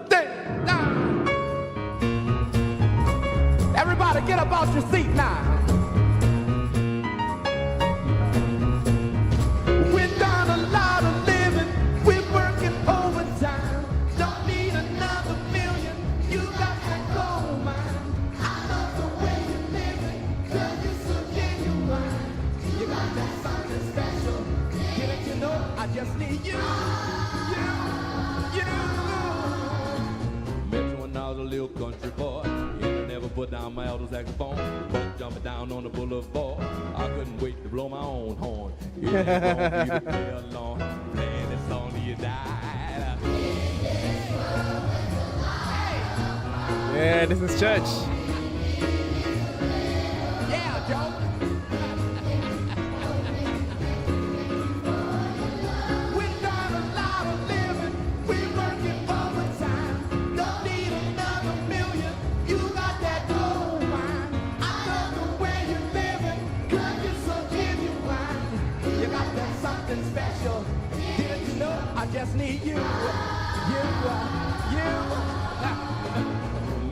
Speaker 3: 3, now. Everybody get up off your seat now. We've done a lot of living, we're working overtime. Don't need another million, you got that gold mine. I love the way you're living, girl, you're so genuine. You got that something special, didn't you know? I just need you. Met you when I was a little country boy. Never put down my alto saxophone, but jumping down on the boulevard. I couldn't wait to blow my own horn. It ain't gonna be to play along, playing this song till you die.
Speaker 1: Yeah, this is church.
Speaker 3: Yeah, Joe. We've done a lot of living, we're working overtime. Don't need another million. You got that gold mine. I love the way you're living, girl, you're so genuine. You got that something special. Didn't you know? I just need you.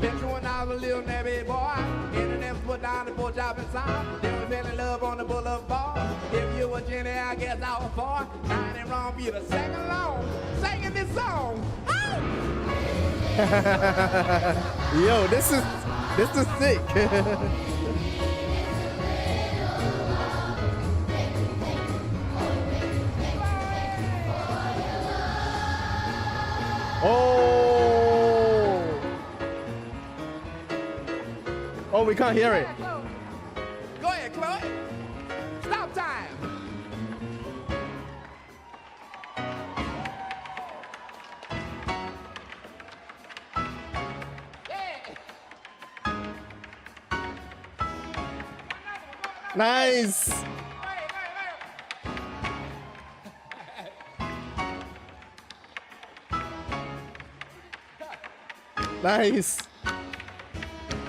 Speaker 3: Met you when I was a little nabby boy. Internet put down the poor job inside. Then we fell in love on the boulevard. If you were Jenny, I guess I was for. Ain't it wrong for you to sing along, singing this song.
Speaker 1: Yo, this is sick. Oh, we can't hear it.
Speaker 3: Go ahead, Chloe. Stop time.
Speaker 1: Nice. Nice.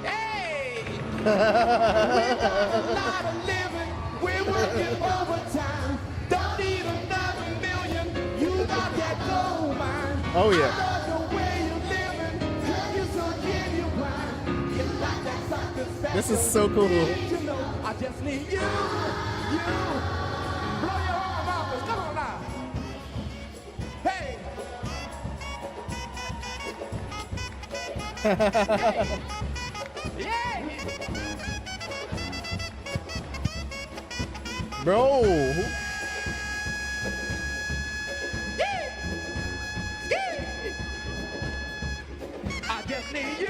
Speaker 3: Hey! We've done a lot of living, we're working overtime. Don't need another million, you got that gold mine.
Speaker 1: Oh, yeah.
Speaker 3: I love the way you're living, girl, you're so genuine. You got that something special.
Speaker 1: This is so cool.
Speaker 3: You know, I just need you. Blow your arm off us, come on now. Hey! Yeah!
Speaker 1: Bro.
Speaker 3: I just need you.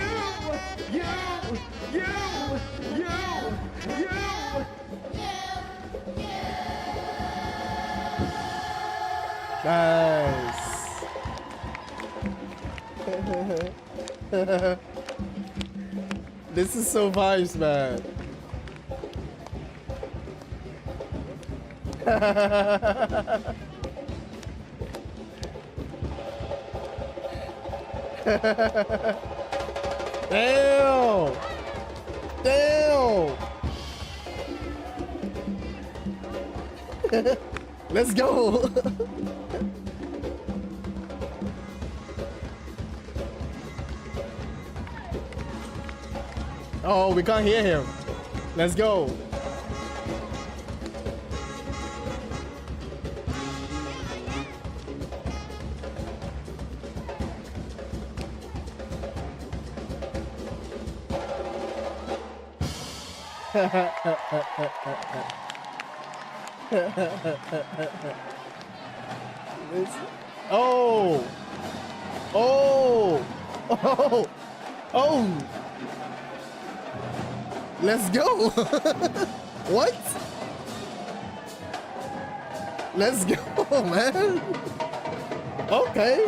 Speaker 1: Nice. This is so vibes, man. Damn. Let's go. Oh, we can't hear him. Let's go. Oh, oh, oh, oh. Let's go. What? Let's go, man. Okay.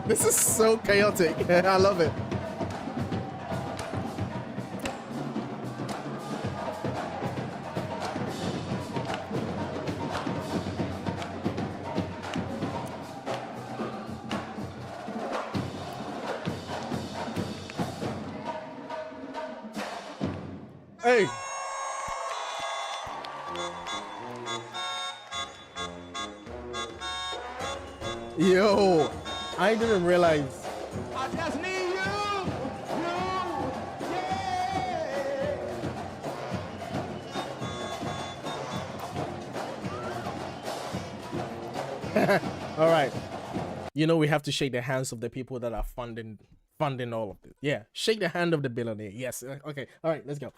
Speaker 1: This is so chaotic. I love it. Hey. Yo, I didn't realize.
Speaker 3: I just need you. Yeah.
Speaker 1: All right. You know we have to shake the hands of the people that are funding all of this. Yeah, shake the hand of the billionaire. Yes. Okay. All right. Let's go.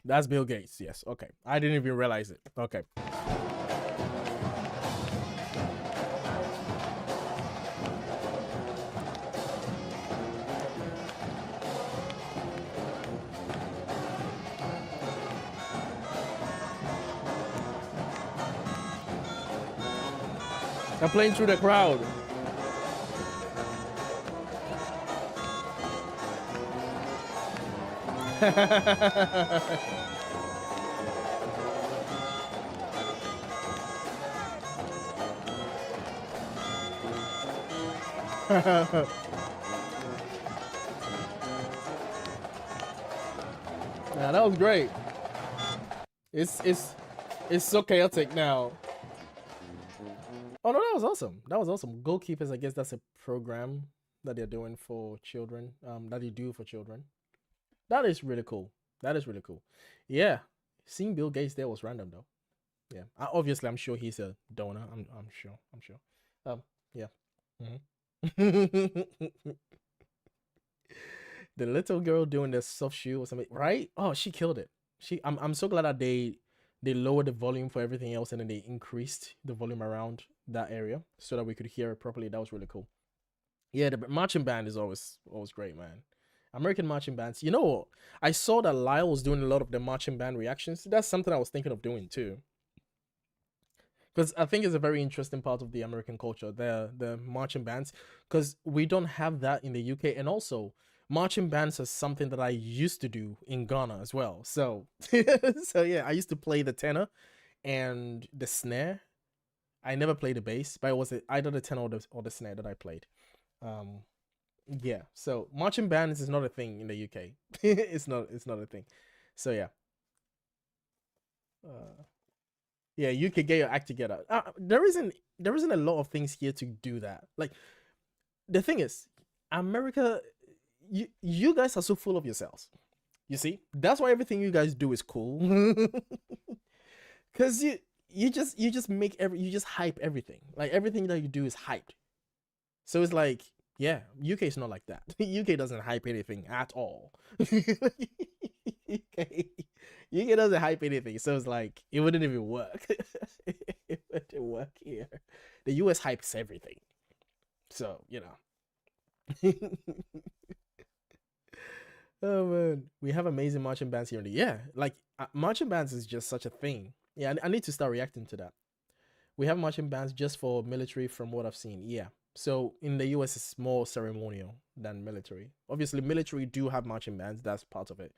Speaker 1: That's Bill Gates. Yes. Okay. I didn't even realize it. Okay. I'm playing through the crowd. Yeah, that was great. It's so chaotic now. Oh no, that was awesome. That was awesome. Goalkeepers, I guess that's a program that they're doing for children. That they do for children. That is really cool. That is really cool. Yeah, seeing Bill Gates there was random though. Yeah, obviously I'm sure he's a donor. I'm sure. I'm sure. Yeah. The little girl doing the soft shoe or something, right? Oh, she killed it. I'm so glad that they lowered the volume for everything else and then they increased the volume around that area so that we could hear it properly. That was really cool. Yeah, the marching band is always great, man. American marching bands. You know, I saw that Lyle was doing a lot of the marching band reactions. That's something I was thinking of doing too. Because I think it's a very interesting part of the American culture, the marching bands, because we don't have that in the UK, and also marching bands is something that I used to do in Ghana as well. So, so yeah, I used to play the tenor and the snare. I never played the bass, but it was either the tenor or the snare that I played. Yeah. So marching bands is not a thing in the UK. It's not a thing. So yeah. Yeah, you could get your act together. There isn't a lot of things here to do that. Like, the thing is, America, you guys are so full of yourselves. You see, that's why everything you guys do is cool. Cause you just hype everything. Like everything that you do is hyped. So it's like, yeah, UK is not like that. UK doesn't hype anything at all. UK doesn't hype anything, so it's like it wouldn't even work. It wouldn't work here. The US hypes everything, so you know. Oh man, we have amazing marching bands here. Yeah, like marching bands is just such a thing. Yeah, I need to start reacting to that. We have marching bands just for military, from what I've seen. Yeah, So in the US, it's more ceremonial than military. Obviously, military do have marching bands. That's part of it.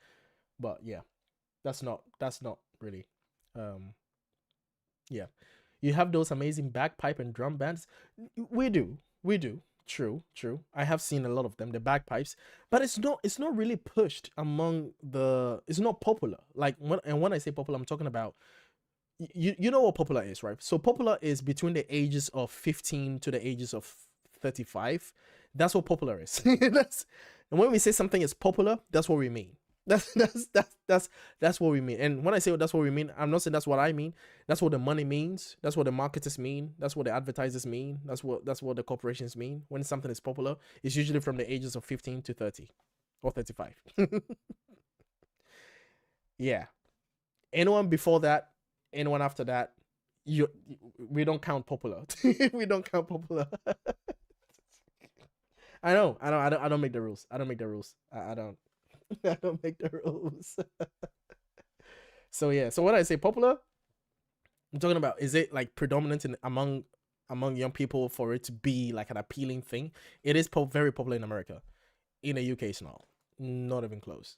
Speaker 1: But yeah, that's not really. Yeah, you have those amazing bagpipe and drum bands. We do. True. I have seen a lot of them, the bagpipes, but it's not really pushed among the. It's not popular. Like when I say popular, I'm talking about. You know what popular is, right? So popular is between the ages of 15 to the ages of 35. That's what popular is. And when we say something is popular, that's what we mean. That's what we mean. And when I say that's what we mean, I'm not saying that's what I mean. That's what the money means. That's what the marketers mean. That's what the advertisers mean. That's what the corporations mean. When something is popular, it's usually from the ages of 15 to 30 or 35. Yeah. Anyone before that, anyone after that, we don't count popular. We don't count popular. I don't make the rules. I don't. I don't make the rules. So yeah. So when I say popular, I'm talking about, is it like predominant among young people for it to be like an appealing thing? It is very popular in America. In the UK, it's not even close.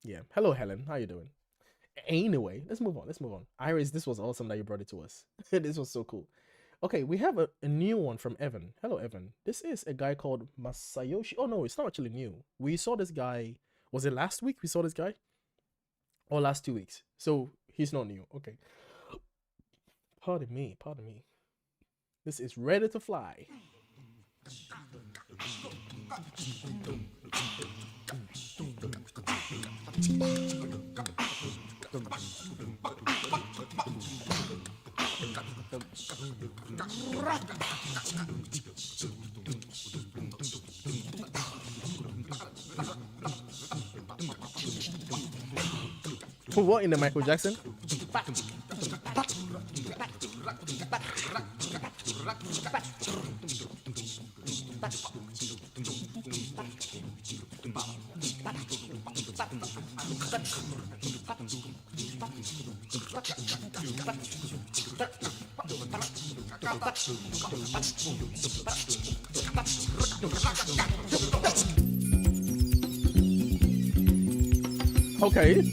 Speaker 1: Yeah. Hello, Helen. How you doing? Anyway, let's move on. Iris, this was awesome that you brought it to us. This was so cool. Okay, we have a new one from Evan. Hello, Evan. This is a guy called Masayoshi. Oh, no, it's not actually new. We saw this guy. Was it last week we saw this guy? Or last 2 weeks? So he's not new. Okay. Pardon me. This is Ready to Fly. What in the Michael Jackson? Okay.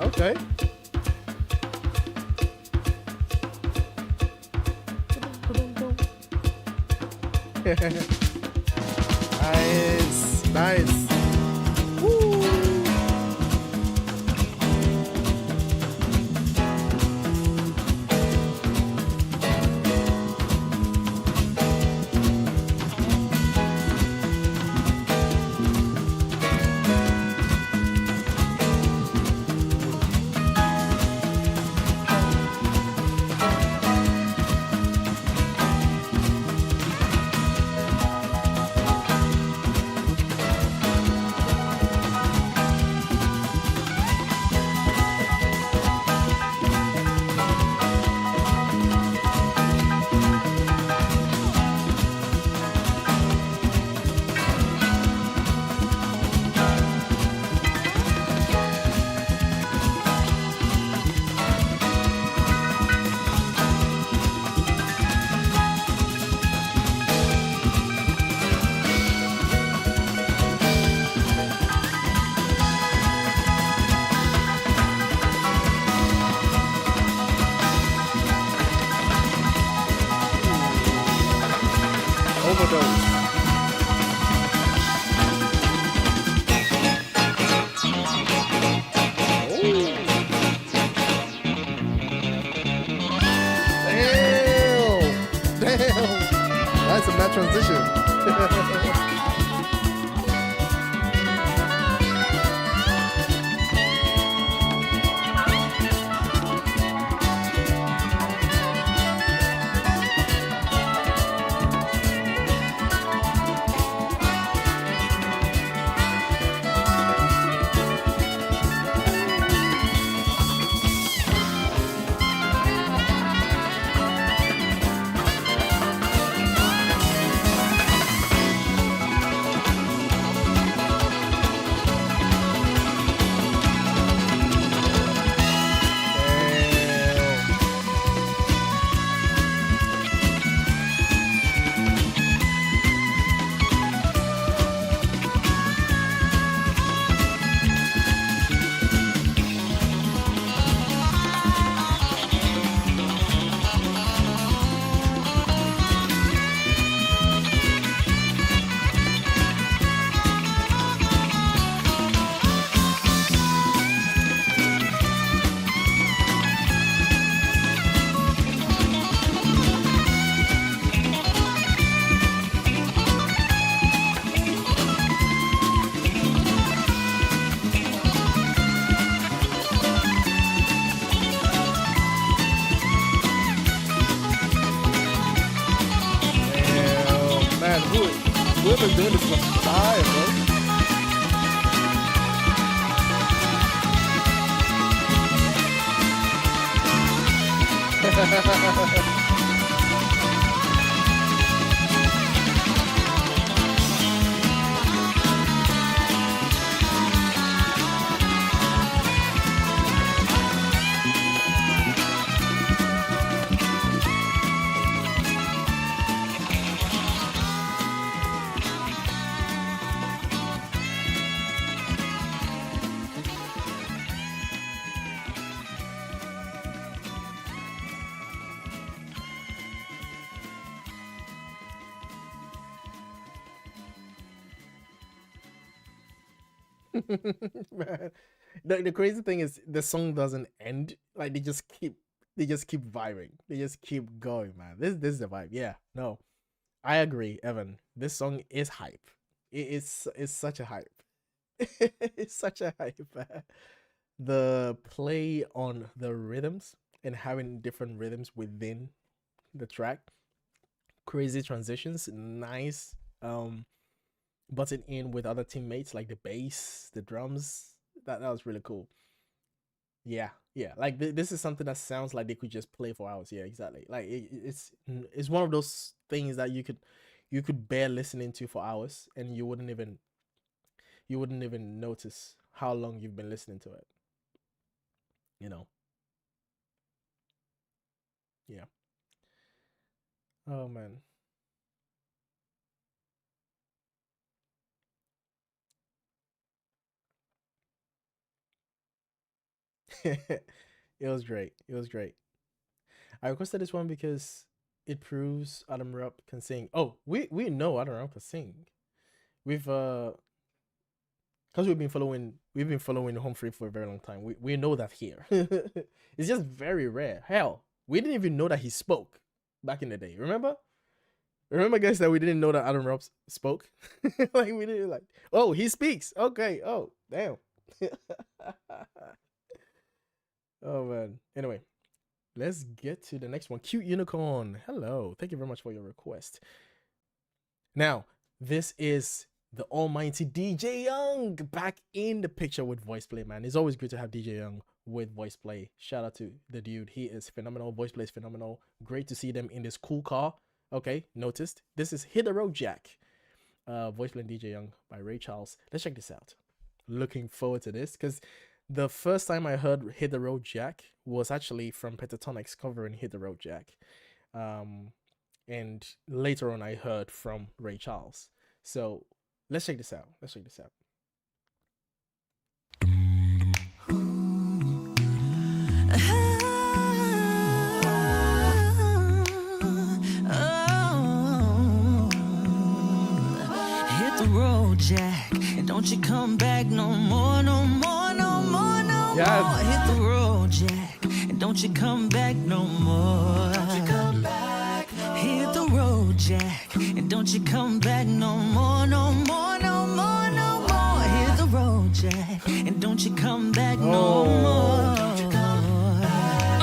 Speaker 1: Okay. Nice. Woo. doing this for time, bro. Man, the crazy thing is the song doesn't end. Like they just keep vibing. They just keep going, man. This is the vibe. Yeah, no, I agree, Evan. This song is hype. It's such a hype. It's such a hype. Man. The play on the rhythms and having different rhythms within the track, crazy transitions, nice. Button in with other teammates like the bass, the drums. That was really cool. Yeah, yeah. Like this is something that sounds like they could just play for hours. Yeah, exactly. Like it's one of those things that you could bear listening to for hours and you wouldn't even notice how long you've been listening to it. You know. Yeah. Oh man. It was great. It was great. I requested this one because it proves Adam Rupp can sing. Oh, we know Adam Rupp can sing. We've because we've been following Humphrey for a very long time. We know that here. It's just very rare. Hell, we didn't even know that he spoke back in the day. Remember? Remember, guys, that we didn't know that Adam Rupp spoke. Like we didn't like. Oh, he speaks. Okay. Oh, damn. Oh man. Anyway, let's get to the next one. Cute Unicorn. Hello. Thank you very much for your request. Now, this is the almighty DJ Young back in the picture with VoicePlay, man. It's always good to have DJ Young with VoicePlay. Shout out to the dude. He is phenomenal. VoicePlay is phenomenal. Great to see them in this cool car. Okay, noticed. This is Hit the Road Jack. VoicePlay and DJ Young by Ray Charles. Let's check this out. Looking forward to this because the first time I heard Hit the Road Jack was actually from Pentatonix covering Hit the Road Jack. And later on I heard from Ray Charles. So let's check this out. Let's check this out.
Speaker 4: Hit the road, Jack, and don't you come back no more, no more, no more, no more. Hit the road, Jack, and don't you come back no more. Don't you come back no more. Hit the road, Jack, and don't you come back no more, no more, no more, no more. Hit the road, Jack, and don't you come back no more. Don't you come back.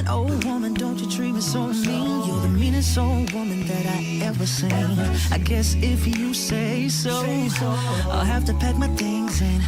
Speaker 4: Oh woman, don't you treat me so mean. You're the meanest old woman that I ever seen. I guess if you say so, I'll have to pack my things and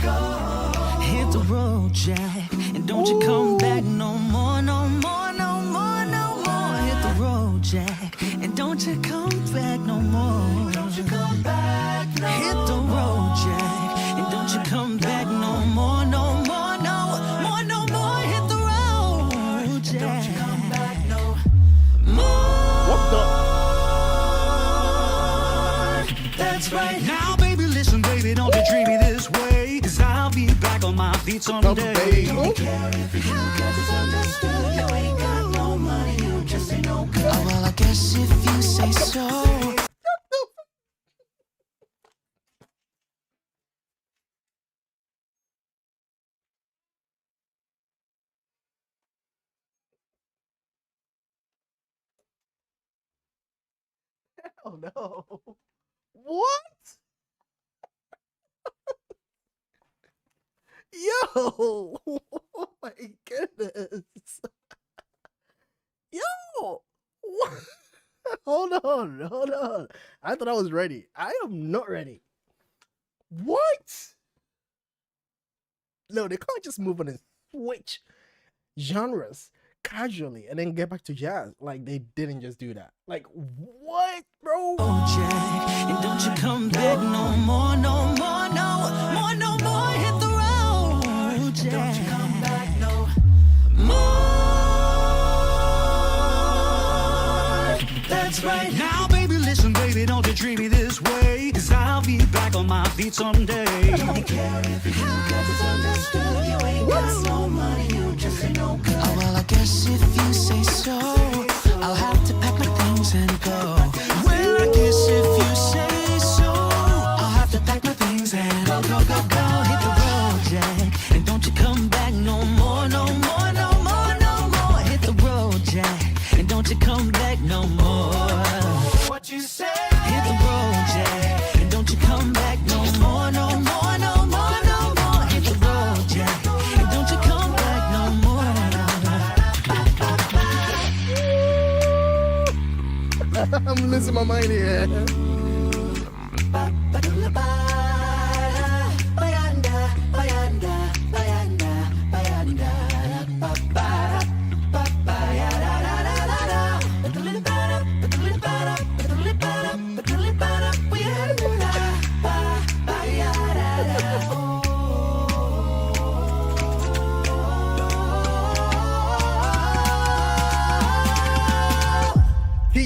Speaker 4: hit the road, Jack, and don't you come back no more, no more, no more, no more. Hit the road, Jack, and don't you come back no more. Don't you come back no more. Hit the road, Jack, and don't you come back no more, no more, no more, no more. Hit the road, Jack. Don't you come back no more.
Speaker 1: What the?
Speaker 4: That's right. Now, baby, listen, baby, don't you treat me this way, 'cause I'll be back on my feet someday. Don't care if you cause it's understood. You ain't got no money, you just ain't no good. Oh, well, I guess if you say so.
Speaker 1: Oh no. What? Yo! Oh my goodness! Yo! What? Hold on. I thought I was ready. I am not ready. What? No, they can't just move on and switch genres casually and then get back to jazz. Like, they didn't just do that. Like, what, bro?
Speaker 4: Oh, Jack, and don't you come back no more, no more, no more, no more. Hit the road, Jack. Don't you come back no more. That's right. Now, baby, listen, baby, don't you treat me this way. 'Cause I'll be back on my feet someday. I don't care if you got misunderstood. You ain't got no money, you just ain't no good. Oh, well, I guess if you say so, I'll have to pack my things and go. Well, I guess if you say so, I'll have to pack my things and go, go, go, go. Hit the road, Jack, and don't you come back no more, no more, no more, no more. Hit the road, Jack, and don't you come back no more. What you say? Hit the road, Jack, and don't you come back no more, no more, no more, no more. Hit the road, Jack, and don't you come back no more.
Speaker 1: I'm losing my mind here.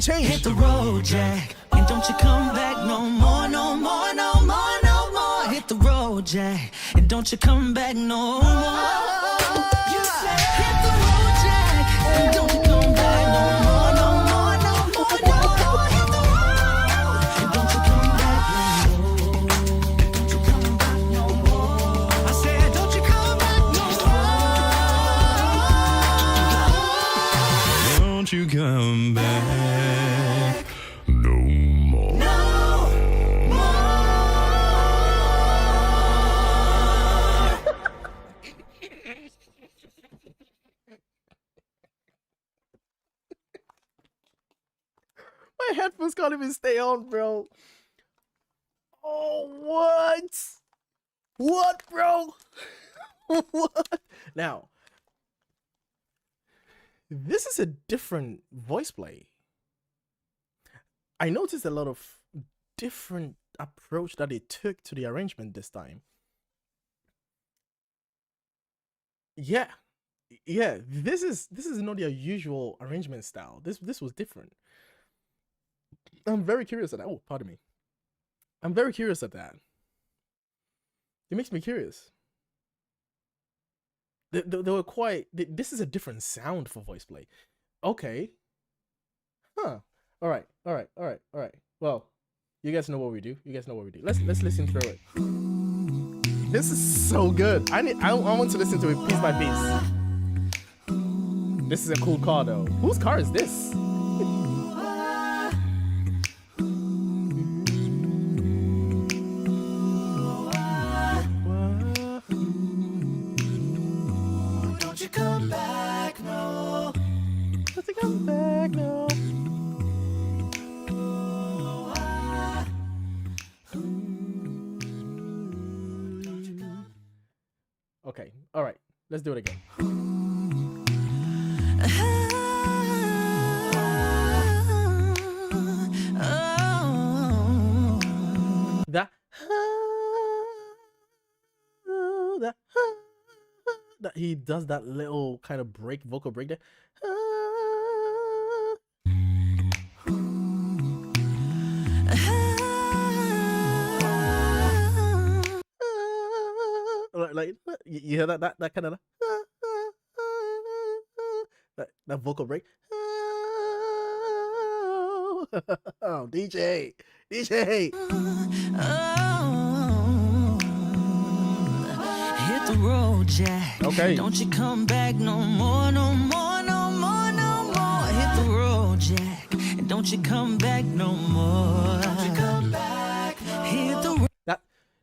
Speaker 4: Hit the road, Jack, and don't you come back no more, no more, no more, no more. Hit the road, Jack, and don't you come back no more. You say, hit the road, Jack, and don't you come back no more, no more, no more, no more. Hit the road, and don't you come back no more. Don't you come back no more. I said, don't you come back no more. Don't you come back.
Speaker 1: My headphones can't even stay on, bro. Oh, what? What, bro? What? Now, this is a different voice play. I noticed a lot of different approach that they took to the arrangement this time. Yeah. This is not their usual arrangement style. This was different. I'm very curious at that. Oh, pardon me. I'm very curious at that. It makes me curious. They were quite. This is a different sound for voice play. Okay. Huh. All right. Well, you guys know what we do. Let's listen through it. This is so good. I want to listen to it piece by piece. This is a cool car though. Whose car is this?
Speaker 4: Don't you come back, no.
Speaker 1: Don't you come back, no. Okay, all right, let's do it again. That he does that little kind of vocal break there. Like you hear that kind of that vocal break. Oh, DJ.
Speaker 4: Hit the road, Jack.
Speaker 1: Okay.
Speaker 4: Don't you come back no more, no more, no more, no more. Hit the road, Jack, and don't you come back no more. Don't you come back no. Hit the road.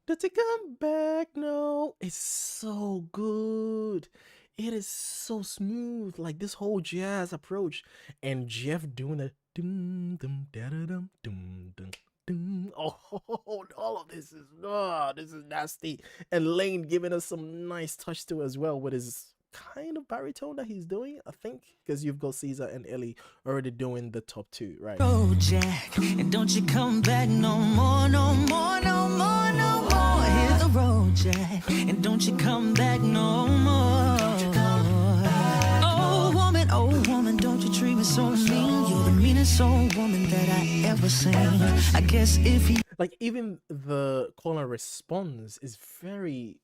Speaker 1: Don't you come back no. It's so good. It is so smooth, like this whole jazz approach, and Jeff doing the dum dum da da dum dum dum dum. Oh, all of this is nasty. And Lane giving us some nice touch to it as well with his kind of baritone that he's doing, I think, because you've got Caesar and Ellie already doing the top two, right?
Speaker 4: Oh, Jack, and don't you come back no more, no more, no more, no more. Hit the road, Jack, and don't you come back no more. Oh woman, don't you treat me so mean. You're the meanest old woman that I ever seen. I guess if he
Speaker 1: Like, even the call and response is very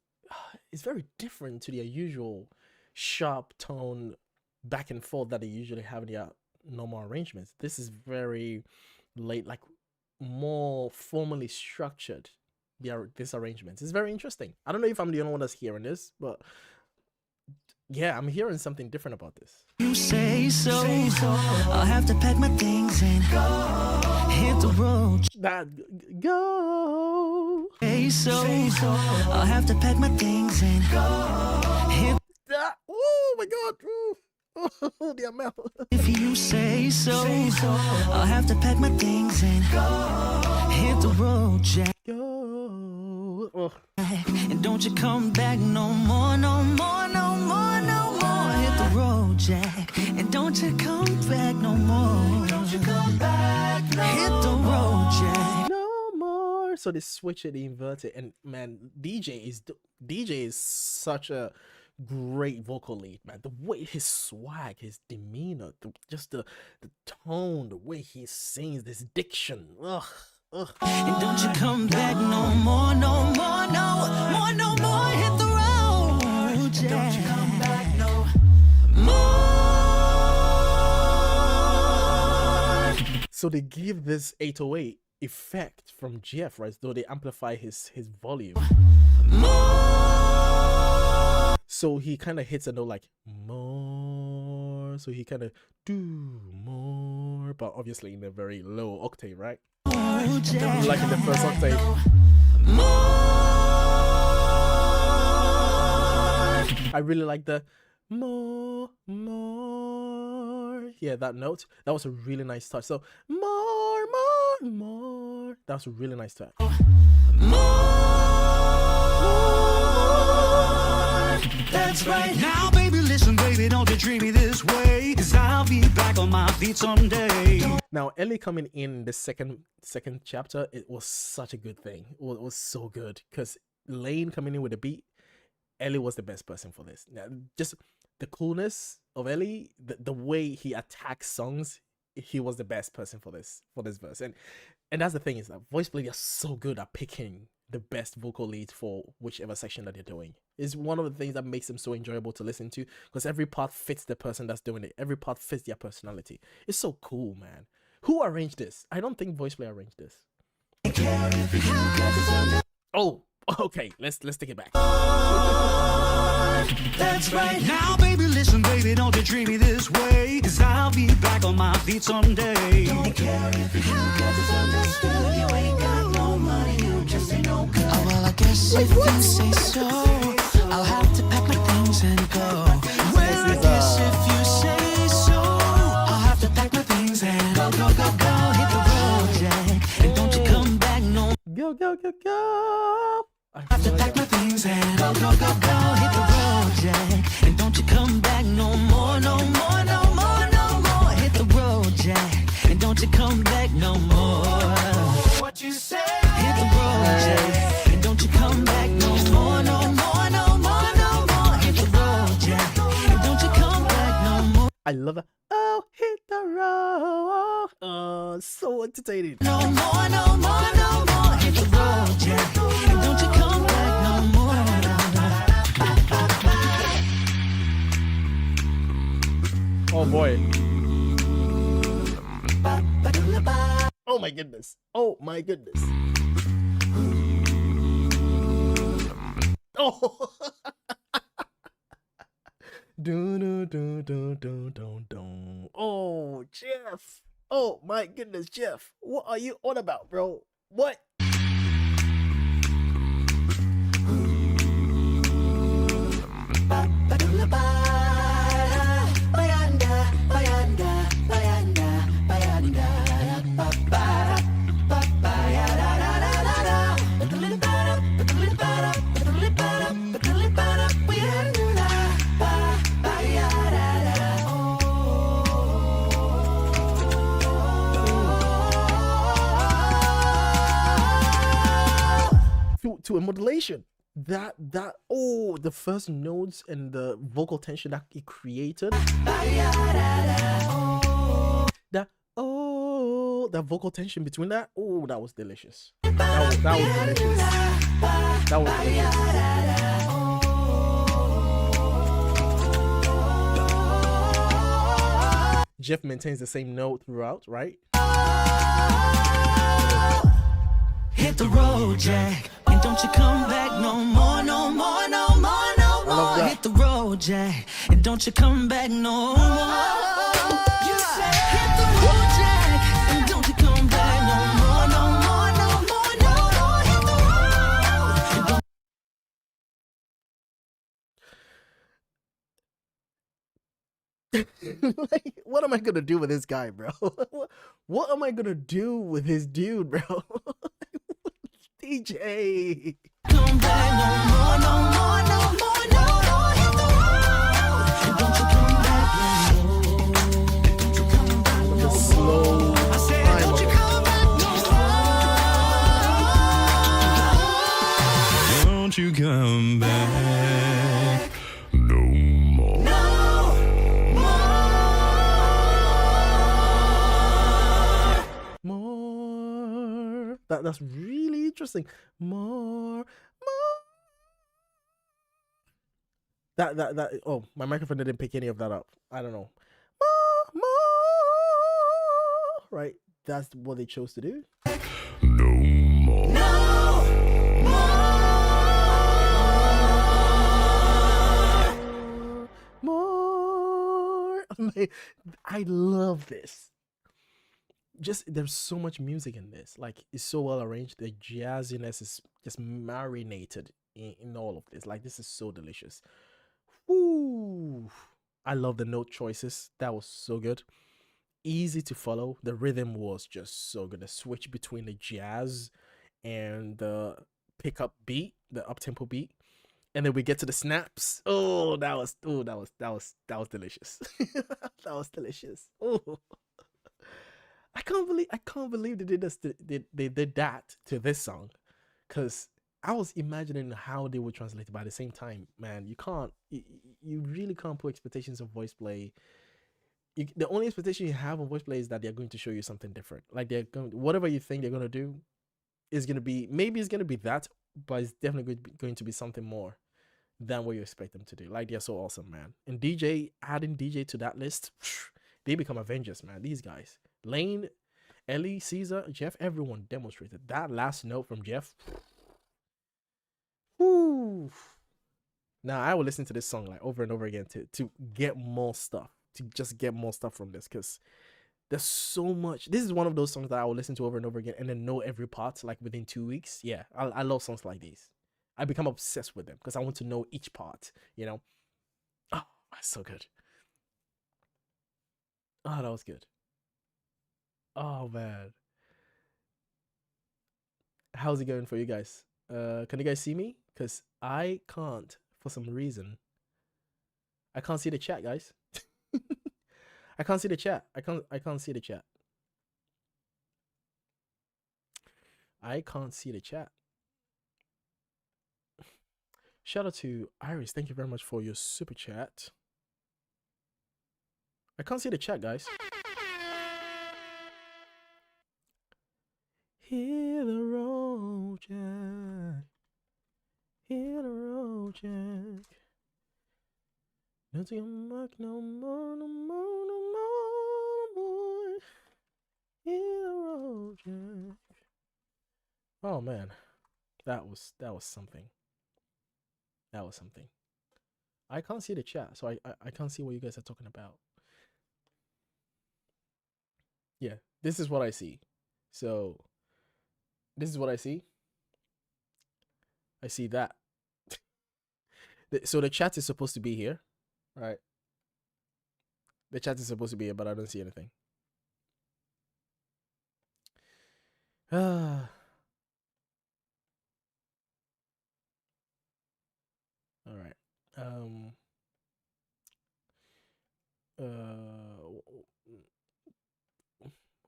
Speaker 1: different to their usual sharp tone back and forth that they usually have in their normal arrangements. This is very late, like more formally structured. This arrangement is very interesting. I don't know if I'm the only one that's hearing this, but yeah, I'm hearing something different about this.
Speaker 4: you say so, I'll have to pack my things and hit the road.
Speaker 1: That go.
Speaker 4: Say so, I'll have to pack my things and hit.
Speaker 1: That, oh my god. Ooh. Oh, the amount.
Speaker 4: If you say so, I'll have to pack my things and hit the road, Jack.
Speaker 1: Go. Oh.
Speaker 4: And don't you come back no more, no more, no more, no more. Hit the road, Jack. And don't you come back no more. Don't you come back no more. Hit the road, Jack.
Speaker 1: No more. So they switch it, they invert it, and man, DJ is such a great vocal lead, man. The way his swag, his demeanor, just the tone, the way he sings, this diction. Ugh.
Speaker 4: And don't you come back no more, no more, no more, no more. Hit the road, Jack. Don't you come back no more.
Speaker 1: So they give this 808 effect from Jeff, right? Though they amplify his volume. So he kind of hits a note like more. So he kind of do more, but obviously in a very low octave, right? Like in the first octave. I really like the more. Yeah, that note. That was a really nice touch. So more. That was a really nice touch.
Speaker 4: That's right. Now, baby, listen, baby, don't you treat me this way, 'cause I'll be back on my feet someday.
Speaker 1: Now, Ellie coming in the second chapter, it was such a good thing. It was so good because Lane coming in with the beat, Ellie was the best person for this. Now, just the coolness of Ellie, the way he attacks songs, he was the best person for this verse. And that's the thing, is that VoicePlay are so good at picking the best vocal leads for whichever section that they're doing. It's one of the things that makes them so enjoyable to listen to, because every part fits the person that's doing it. Every part fits their personality. It's so cool, man. Who arranged this? I don't think VoicePlay arranged this. Oh, okay. Let's take it back.
Speaker 4: That's right. Now, baby, listen, baby, don't you treat me this way, 'cause I'll be back on my feet someday. Don't care if you get understood. You ain't got no money, you just ain't no good. Oh, well, I guess if you say so, I'll have to pack my things and go. Well, I guess if you say so, I'll have to pack my things and go. Hit the road, Jack, and don't you come back no.
Speaker 1: Go.
Speaker 4: I have to pack my things and go. Hit the road, Jack, and don't you come back no more, no more, no more, no more. Hit the road, Jack, and don't you come back no more. What you say? Hit the road, Jack, and don't you come back no more, no more, no more, no more. Hit the road, Jack, and don't you come back no more.
Speaker 1: I love it. Oh, hit the road. So entertaining.
Speaker 4: No more, no more, no more. Hit the road, Jack, and don't you come back no more.
Speaker 1: Oh boy. Oh my goodness. Oh my goodness. Oh. Do. Oh, Jeff. Oh my goodness, Jeff. What are you on about, bro? What?
Speaker 4: Ba-ba-da-la-ba.
Speaker 1: to a modulation. That oh, the first notes and the vocal tension that it created. That oh, that vocal tension between that. Oh, that was delicious. That was delicious. That was delicious. Jeff maintains the same note throughout, right?
Speaker 4: Hit the road, Jack, and don't you come back no more, no more, no more, no more. Hit the road, Jack, and don't you come back no more. You said hit the road, Jack, and don't you come back no more, no more, no more, no more. Hit the road.
Speaker 1: Like, what am I gonna do with this guy, bro? What am I gonna do with his dude, bro? DJ.
Speaker 4: Come back no more, no more, no more, no more. Hit the road. And don't you come back no more. Don't you come back no more.
Speaker 1: Slow.
Speaker 4: I said, don't you come back no more. Don't you come back no more.
Speaker 1: More. That's really interesting. More. That oh, my microphone didn't pick any of that up. I don't know. More. Right? That's what they chose to do.
Speaker 4: No more.
Speaker 1: More. I love this. Just there's so much music in this. Like, it's so well arranged. The jazziness is just marinated in all of this. Like, this is so delicious. Ooh, I love the note choices. That was so good. Easy to follow. The rhythm was just so good. The switch between the jazz and the pickup beat, the up-tempo beat. And then we get to the snaps. Oh, that was delicious. That was delicious. Oh, I can't believe they did this. They did that to this song, because I was imagining how they would translate it. But at the same time, man, you really can't put expectations of VoicePlay. The only expectation you have on VoicePlay is that they're going to show you something different. Like, whatever you think they're going to do is going to be, maybe it's going to be that, but it's definitely going to be something more than what you expect them to do. Like, they're so awesome, man. And adding DJ to that list, they become Avengers, man. These guys, Lainey, Ellie, Caesar, Jeff, everyone demonstrated that last note from Jeff. Woo. Now I will listen to this song like over and over again to get more stuff, to just get more stuff from this, because there's so much. This is one of those songs that I will listen to over and over again and then know every part like within 2 weeks. Yeah, I love songs like these. I become obsessed with them because I want to know each part, you know. Oh, that's so good. Oh, that was good. Oh, man. How's it going for you guys? Can you guys see me? Because I can't, for some reason. I can't see the chat, guys. I can't see the chat. I can't see the chat. I can't see the chat. Shout out to Iris. Thank you very much for your super chat. I can't see the chat, guys. Hit the road, Jack. Hit the road, Jack. Don't take a mark no more, no more, no more, no more. Hit the road, Jack. Oh man, that was something. That was something. I can't see the chat, so I can't see what you guys are talking about. Yeah, this is what I see. So this is what I see. I see that. So the chat is supposed to be here, right? The chat is supposed to be here, but I don't see anything. All right.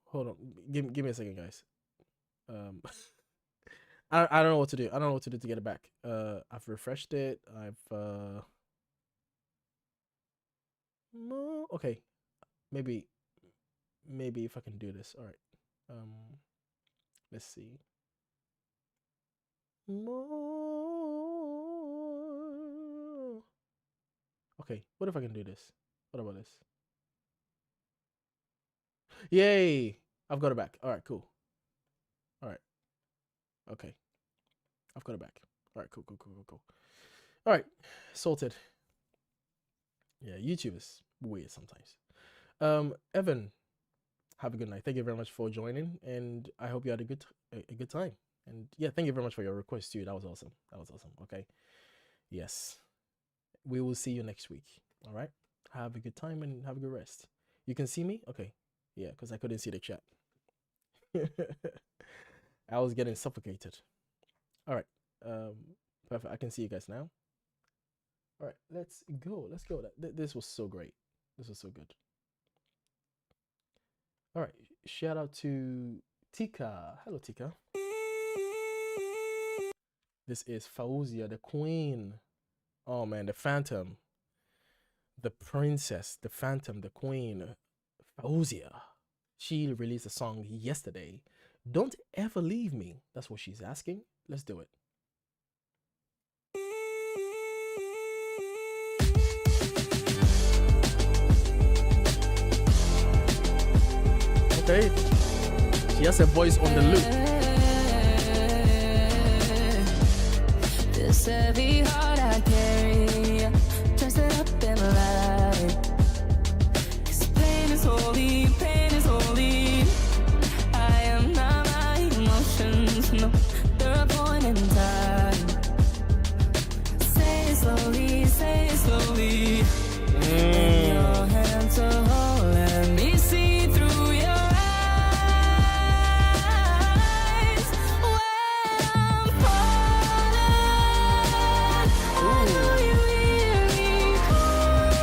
Speaker 1: Hold on. Give me a second, guys. I don't know what to do. I don't know what to do to get it back. I've refreshed it. Okay. Maybe if I can do this. All right. Let's see. More. Okay. What if I can do this? What about this? Yay! I've got it back. All right, cool. All right. Okay. I've got it back. All right, cool. All right, sorted. Yeah, YouTube is weird sometimes. Evan, have a good night. Thank you very much for joining, and I hope you had a good time. And yeah, thank you very much for your request too. That was awesome. Okay. Yes. We will see you next week. All right. Have a good time and have a good rest. You can see me? Okay. Yeah, because I couldn't see the chat. I was getting suffocated. All right. Perfect. I can see you guys now. All right, let's go. This was so great. This was so good. All right. Shout out to Tika. Hello, Tika. This is Faouzia, the queen. Oh man, the phantom. The princess, the phantom, the queen. Faouzia. She released a song yesterday. Don't ever leave me. That's what she's asking. Let's do it. Okay. She has a voice on the loop.
Speaker 2: This heavy heart I carry, dress it up in light. 'Cause pain is holy, I am not my emotions, no, they're a point in time. Say it slowly, in your hands to hold, let me see through your eyes. When I'm falling, I know you hear me calling.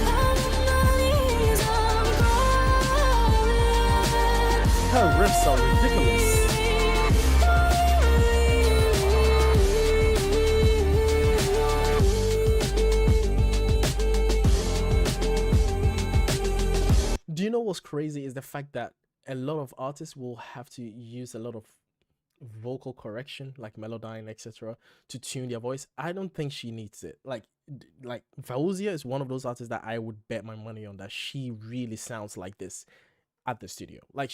Speaker 2: On my knees I'm crawling.
Speaker 1: Her riffs are ridiculous. Do you know what's crazy is the fact that a lot of artists will have to use a lot of vocal correction, like Melodyne, etc., to tune their voice. I don't think she needs it. Like Faouzia is one of those artists that I would bet my money on that she really sounds like this at the studio. Like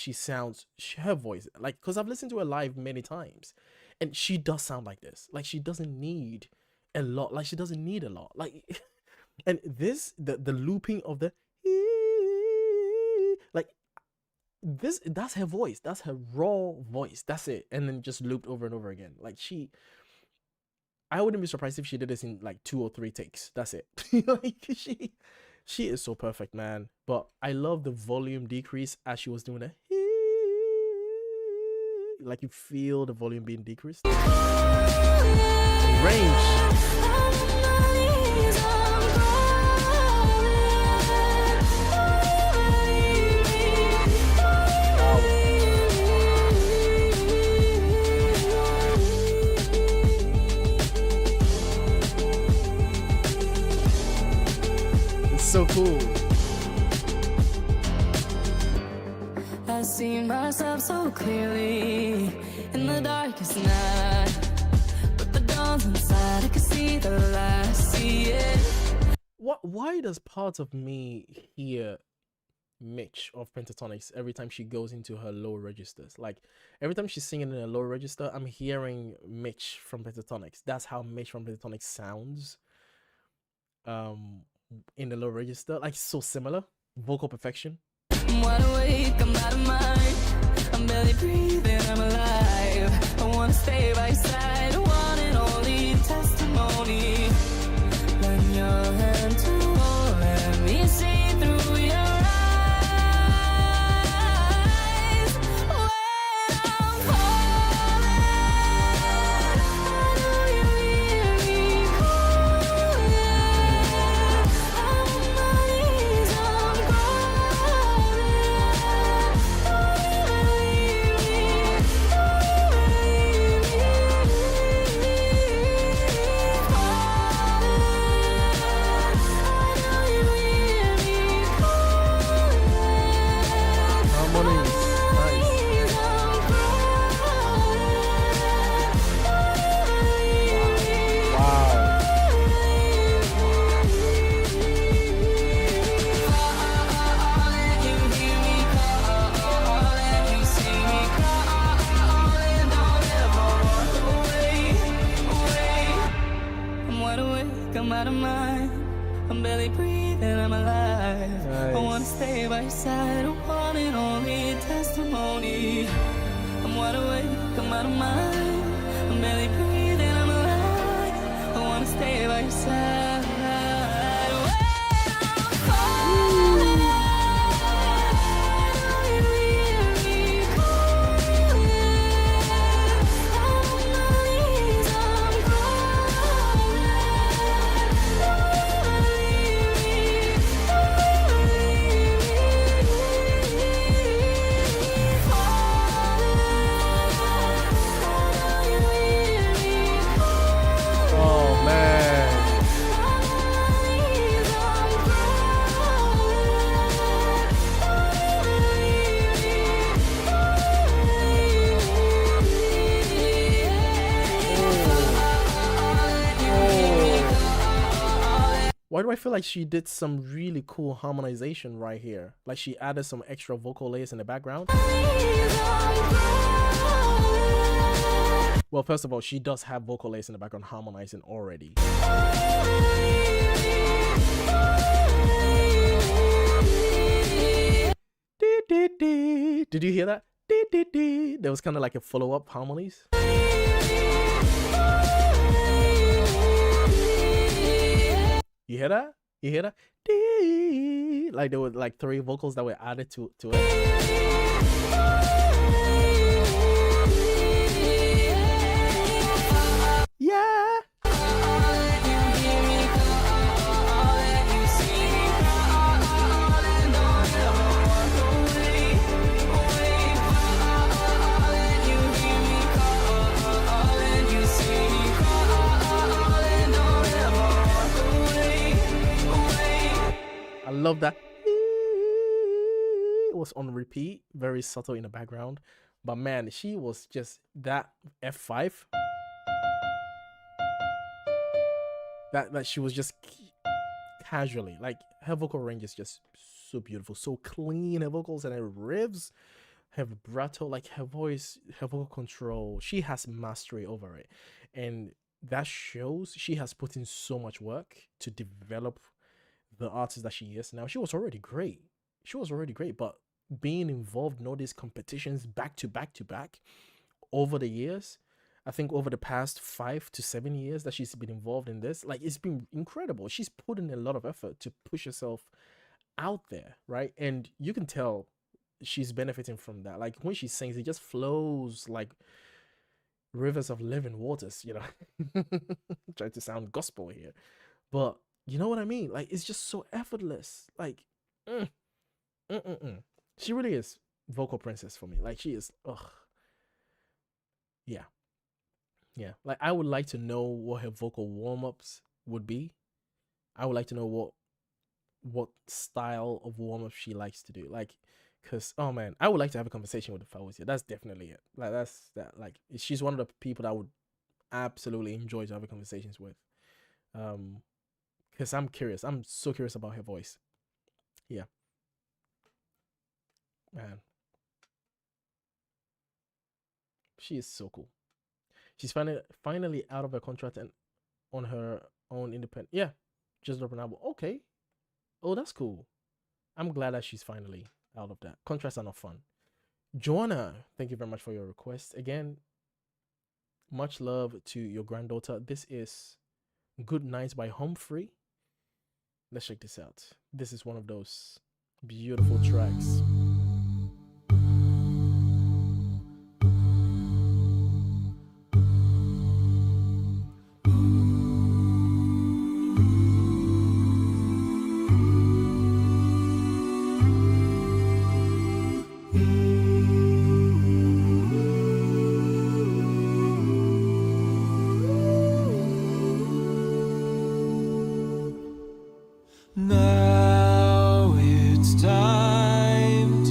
Speaker 1: her voice, like, because I've listened to her live many times, and she does sound like this. Like she doesn't need a lot. Like and this the looping of the like this, that's her voice, that's her raw voice, that's it, and then just looped over and over again. Like I wouldn't be surprised if she did this in like 2 or 3 takes. That's it. Like she is so perfect, man. But I love the volume decrease as she was doing it. Like you feel the volume being decreased. Range. So cool.
Speaker 2: I see myself so clearly in the darkest night, but the dawn's inside. I can see the light, see it.
Speaker 1: Why does part of me hear Mitch of Pentatonics every time she goes into her low registers? Like every time she's singing in a low register, I'm hearing Mitch from Pentatonics. That's how Mitch from Pentatonics sounds. In the low register, like so similar, vocal perfection.
Speaker 2: I'm wide awake, I'm out of mind. I'm barely breathing, I'm alive. I wanna stay by your side, one and only testimony. Lend your hand to hold, let me see through your eyes. When I'm falling, I know you hear me calling. On my knees I'm crawling. out of mind. I'm barely breathing, I'm alive. I wanna stay by your side, one and only testimony. I'm wide awake, I'm out of mind. I'm barely breathing, I'm alive. I wanna stay by your side.
Speaker 1: Why do I feel like she did some really cool harmonization right here? Like she added some extra vocal layers in the background. Well, first of all, she does have vocal layers in the background harmonizing already. Did you hear that? There was kind of like a follow-up harmonies. You hear that? You hear that? Like there were like 3 vocals that were added to it. Yeah. I love that. It was on repeat, very subtle in the background, but man, she was just that F5. That she was just casually, like her vocal range is just so beautiful, so clean. Her vocals and her ribs, her vibrato, like her voice, her vocal control. She has mastery over it, and that shows she has put in so much work to develop the artist that she is now. She was already great. But being involved in all these competitions back to back over the years, I think over the past 5 to 7 years that she's been involved in this, like it's been incredible. She's put in a lot of effort to push herself out there, right? And you can tell she's benefiting from that. Like when she sings, it just flows like rivers of living waters, you know. Trying to sound gospel here, but you know what I mean? Like it's just so effortless. Like she really is vocal princess for me. Like she is. Yeah. Like I would like to know what her vocal warm-ups would be. I would like to know what style of warm-up she likes to do. Like, cause oh man, I would like to have a conversation with the Faouzia. That's definitely it. Like that's that. Like she's one of the people that I would absolutely enjoy to have conversations with. Because I'm curious. I'm so curious about her voice. Yeah. Man. She is so cool. She's finally out of her contract and on her own independent. Yeah. Just dropped an album. Okay. Oh, that's cool. I'm glad that she's finally out of that. Contracts are not fun. Joanna, thank you very much for your request. Again, much love to your granddaughter. This is Good Nights by Humphrey. Let's check this out. This is one of those beautiful tracks.
Speaker 3: Now it's time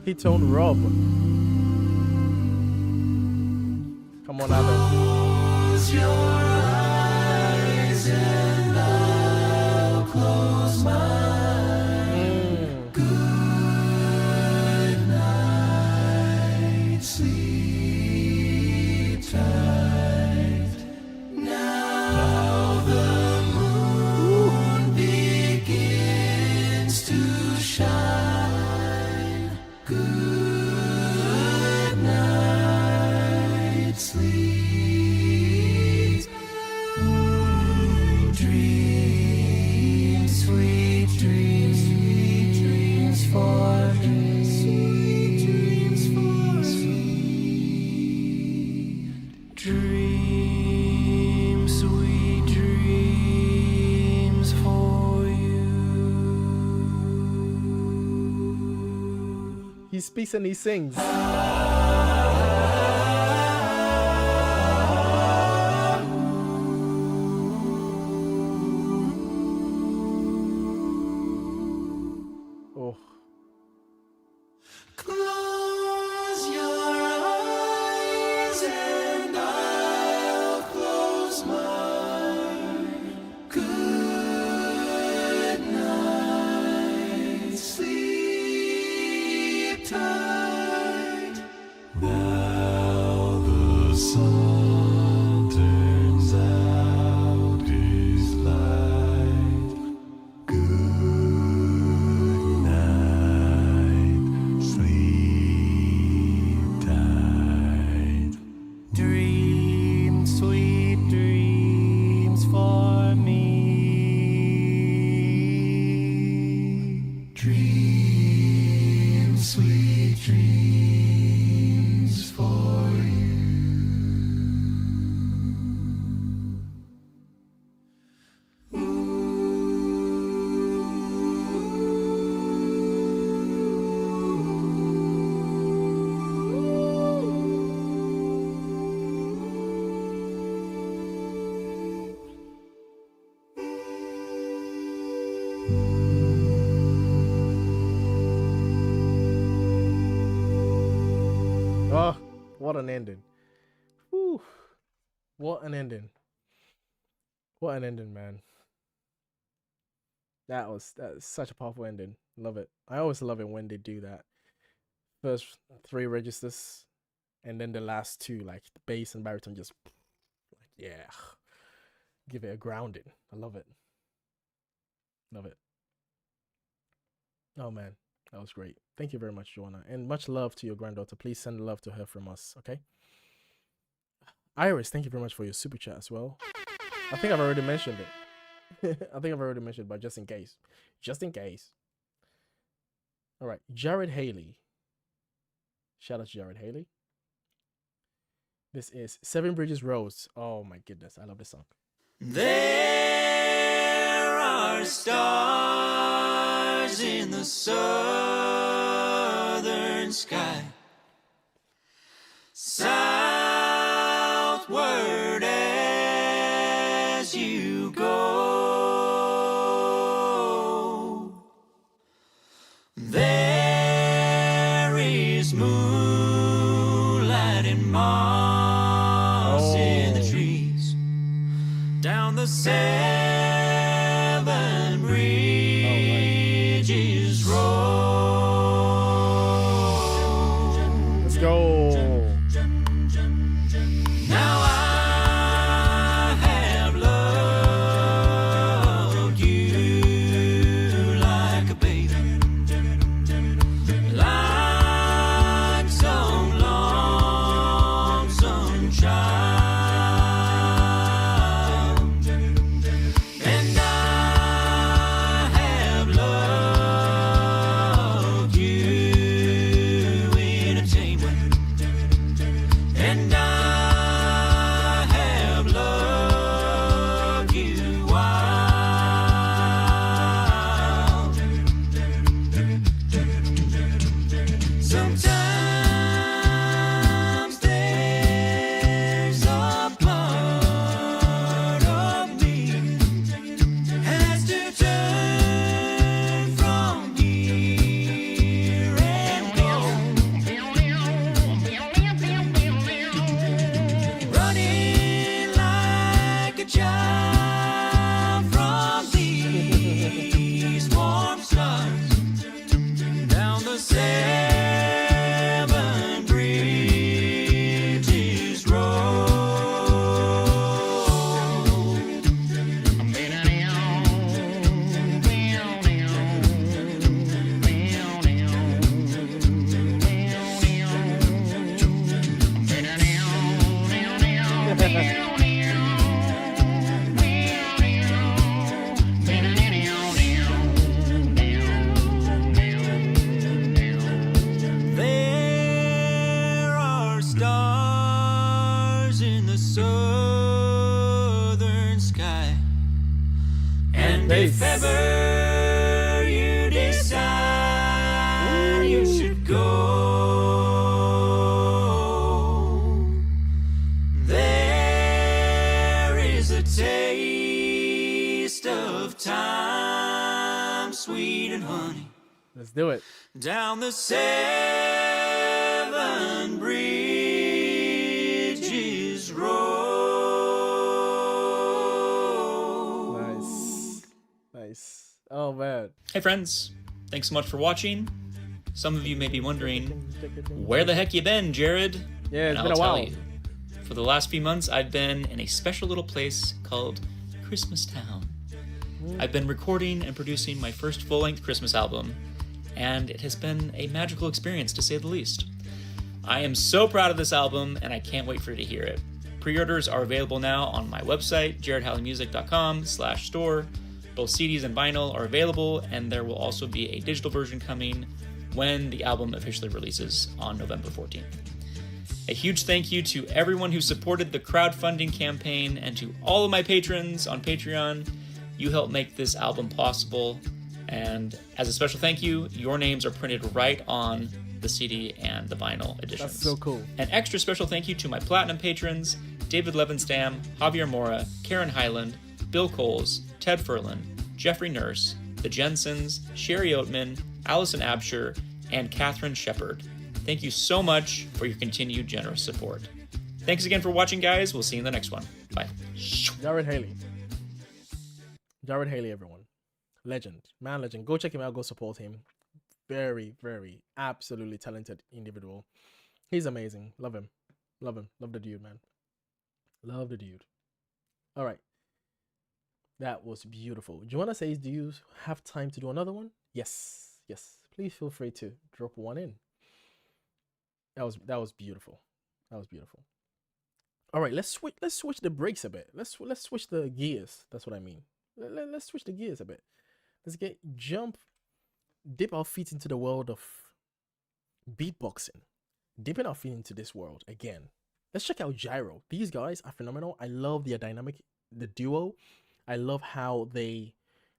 Speaker 1: Hitone Rob. Come on, Adam.
Speaker 3: Close your eyes and I'll close mine. Good night, sleep tight. Now the moon begins to shine. Good night, sleep. Dreams, sweet dreams, sweet dreams for me. Sweet dreams for sweet dreams, sweet dreams for you.
Speaker 1: He speaks and he sings. Oh,
Speaker 3: Close your eyes and I'll close mine. Good night, sleep tight. Now the sun turns out his light. Good night, sleep tight. Dream sweet dreams for me. Dream sweet dreams for you.
Speaker 1: oh, what an ending. Whew. What an ending. What an ending, man. That was such a powerful ending. Love it. I always love it when they do that. First 3 registers and then the last 2, like the bass and baritone, just like, yeah, give it a grounding. I love it. Love it. Oh man, that was great. Thank you very much, Joanna, and much love to your granddaughter. Please send love to her from us, okay? Iris, thank you very much for your super chat as well. I think I've already mentioned it. I think I've already mentioned, but just in case. Just in case. All right. Jared Haley. Shout out to Jared Haley. This is 7 Bridges Roads. Oh my goodness. I love this song.
Speaker 4: There are stars in the southern sky, southward as you go. There is moonlight and moss in the trees down the 7 Bridges Road.
Speaker 1: Let's go.
Speaker 4: Now I have loved you like a baby, like some lonesome child, and I have loved you in a tame way, and I have loved you wild. Sometimes there's a part of me has to turn from here and go. There are stars in the southern sky, and if ever you decide you should go, there is a taste of time, sweet and honey,
Speaker 1: Let's do it.
Speaker 4: down the seven bridges road.
Speaker 1: Nice. Nice. Oh, man.
Speaker 5: Hey friends, thanks so much for watching. Some of you may be wondering, where the heck you been, Jared?
Speaker 1: Yeah, it's
Speaker 5: And
Speaker 1: been a
Speaker 5: I'll
Speaker 1: while.
Speaker 5: tell you. For the last few months, I've been in a special little place called Christmas Town. I've been recording and producing my first full-length Christmas album, and it has been a magical experience to say the least. I am so proud of this album, and I can't wait for you to hear it. Pre-orders are available now on my website, jaredhalleymusic.com/store. Both CDs and vinyl are available, and there will also be a digital version coming when the album officially releases on November 14th. A huge thank you to everyone who supported the crowdfunding campaign and to all of my patrons on Patreon. You helped make this album possible, and as a special thank you, your names are printed right on the CD and the vinyl editions.
Speaker 1: That's so cool.
Speaker 5: An extra special thank you to my platinum patrons, David Levenstam, Javier Mora, Karen Highland, Bill Coles, Ted Furlan, Jeffrey Nurse, the Jensens, Sherry Oatman, Allison Absher, and Catherine Shepard. Thank you so much for your continued generous support. Thanks again for watching, guys. We'll see you in the next one. Bye.
Speaker 1: Jared Halley. Jared Halley, everyone. Legend. Man, legend. Go check him out. Go support him. Very, very, absolutely talented individual. He's amazing. Love him. Love him. Love the dude, man. Love the dude. All right. That was beautiful. Do you want to say, do you have time to do another one? Yes. Yes. Please feel free to drop one in. That was beautiful. That was beautiful. All right, let's switch the brakes a bit. Let's switch the gears. That's what I mean. Let's switch the gears a bit. Let's dip our feet into the world of beatboxing. Dipping our feet into this world again. Let's check out Jairo. These guys are phenomenal. I love their dynamic, the duo. I love how they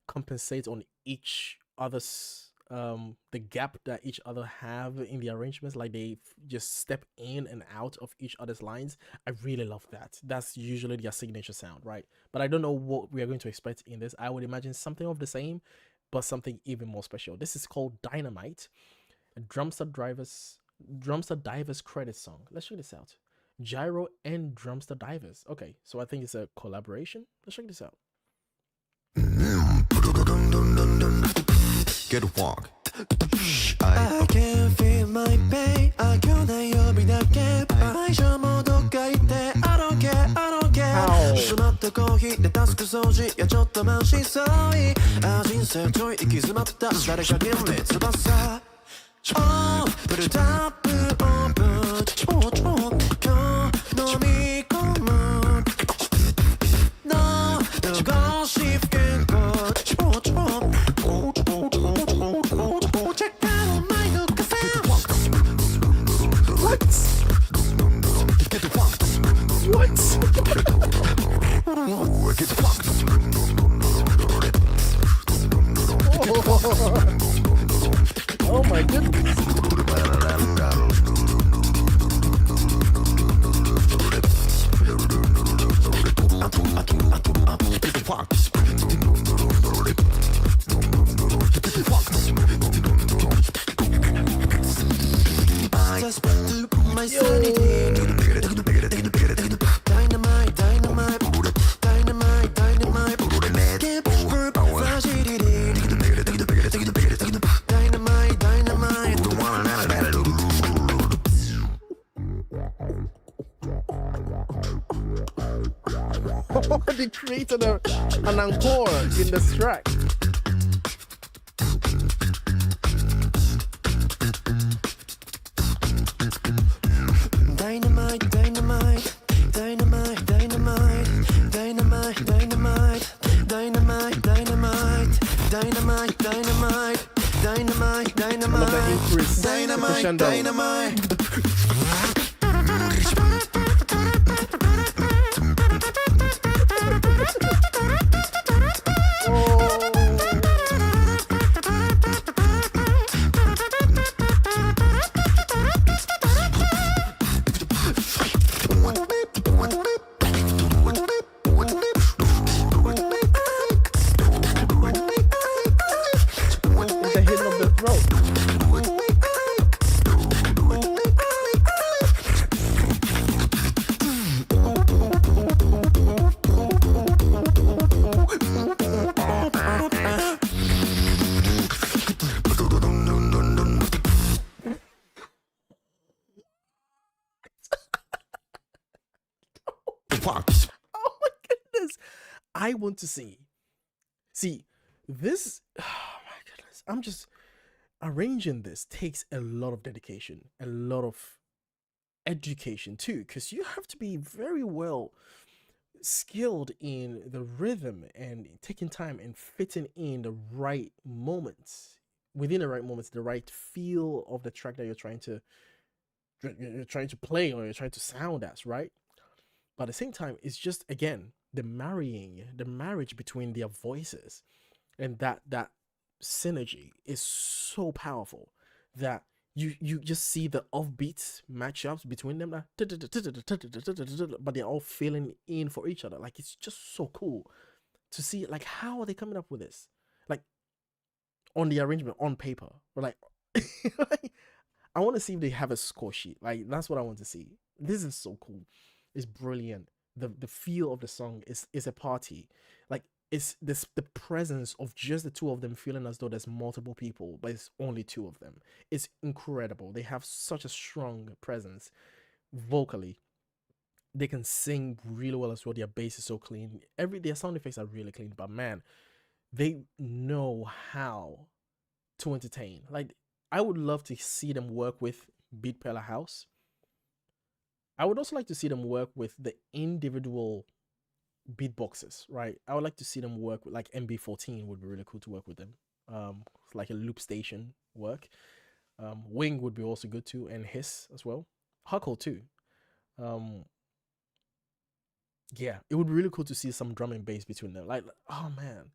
Speaker 1: compensate on each other's the gap that each other have in the arrangements. Like they just step in and out of each other's lines. I really love that. That's usually their signature sound, right? But I don't know what we are going to expect in this. I would imagine something of the same, but something even more special. This is called Dynamite, a Dumpster Divers credit song. Let's check this out. Jairo and Dumpster Divers. Okay, so I think it's a collaboration. Let's check this out.
Speaker 6: Get a walk.
Speaker 3: I can feel my pain. I can't help it. I don't care.
Speaker 1: Ow.
Speaker 3: しまったコーヒーでタスク掃除やちょっと満身創痍人生ちょい行き詰まった誰か現名翼フルタップオープン今日飲み込む No 少し不健康チェッカーの前のカフェ
Speaker 1: What? Oh my goodness.
Speaker 3: Just to my sanity. Dynamite. Can't prove fragility. Dynamite.
Speaker 1: They created an encore in this track.
Speaker 3: Dynamite.
Speaker 1: Chris,
Speaker 3: Dynamite,
Speaker 1: crescendo.
Speaker 3: dynamite.
Speaker 1: The hitting of the throat. Oh my goodness. I want to see this. Oh my goodness. I'm just arranging this takes a lot of dedication, a lot of education too, because you have to be very well skilled in the rhythm and taking time and fitting in the right moments, within the right moments, the right feel of the track that you're trying to play or you're trying to sound as, right? But at the same time, it's just, again, the marriage between their voices, and that synergy is so powerful that you just see the offbeats matchups between them, but they're all filling in for each other. Like, it's just so cool to see, like, how are they coming up with this? Like, on the arrangement, on paper, or like, I want to see if they have a score sheet. Like, that's what I want to see. This is so cool. It's brilliant. The feel of the song is a party. Like, it's this, the presence of just the two of them feeling as though there's multiple people, but it's only two of them. It's incredible. They have such a strong presence vocally. They can sing really well as well. Their bass is so clean. Their sound effects are really clean, but man, they know how to entertain. Like, I would love to see them work with Beatpella House. I would also like to see them work with the individual beatboxes, right? I would like to see them work with, like, MB14 would be really cool to work with them. Like a loop station work. Wing would be also good too, and Hiss as well. Huckle too. Yeah, it would be really cool to see some drum and bass between them. Like, oh man,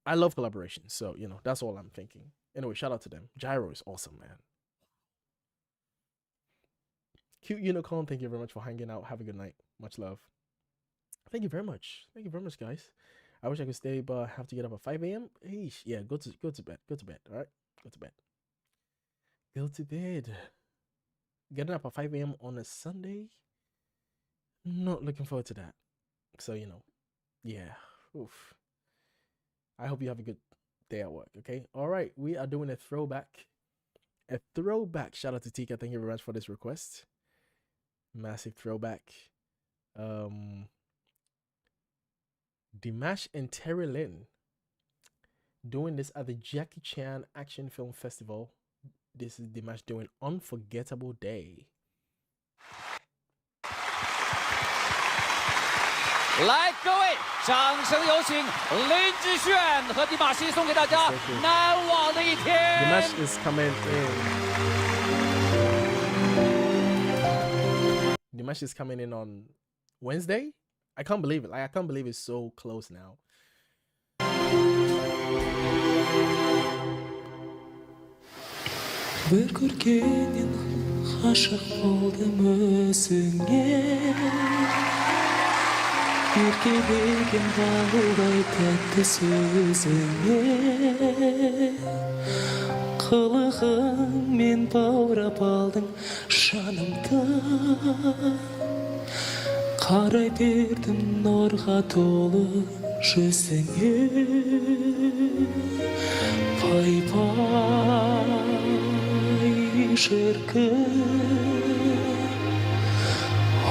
Speaker 1: I love collaboration. So, you know, that's all I'm thinking. Anyway, shout out to them. Jairo is awesome, man. Cute Unicorn, thank you very much for hanging out. Have a good night. Much love. Thank you very much. Thank you very much, guys. I wish I could stay, but I have to get up at 5 a.m. Eesh. Yeah, go to bed. Go to bed. All right, go to bed. Go to bed. Getting up at 5 a.m. on a Sunday. Not looking forward to that. So, you know, yeah. Oof. I hope you have a good day at work. Okay. All right. We are doing a throwback. A throwback. Shout out to Tika. Thank you very much for this request. Massive throwback. Dimash and Terry Lynn doing this at the Jackie Chan Action Film Festival. This is Dimash doing Unforgettable Day.
Speaker 6: 来，各位，掌声有请林志炫和迪玛希送给大家难忘的一天。
Speaker 1: Dimash is coming in. Dimash is coming in on Wednesday. I can't believe it. Like, I can't believe it's so close now.
Speaker 7: Bir көргеннен ғашық болдым өзіңе еркелеген балдай тәтті сөзіңе қылығыңмен баурап алдың жанымды қарай бердім нұрға толы жүзіңе пай şarkı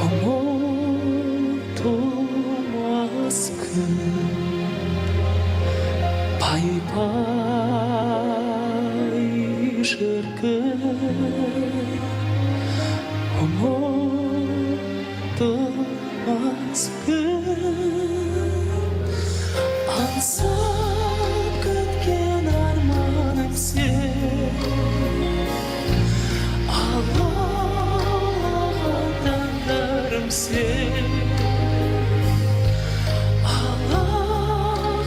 Speaker 7: unutulmaz gün pay pay şarkı unutulmaz gün ansam kütken armanım sen 밤새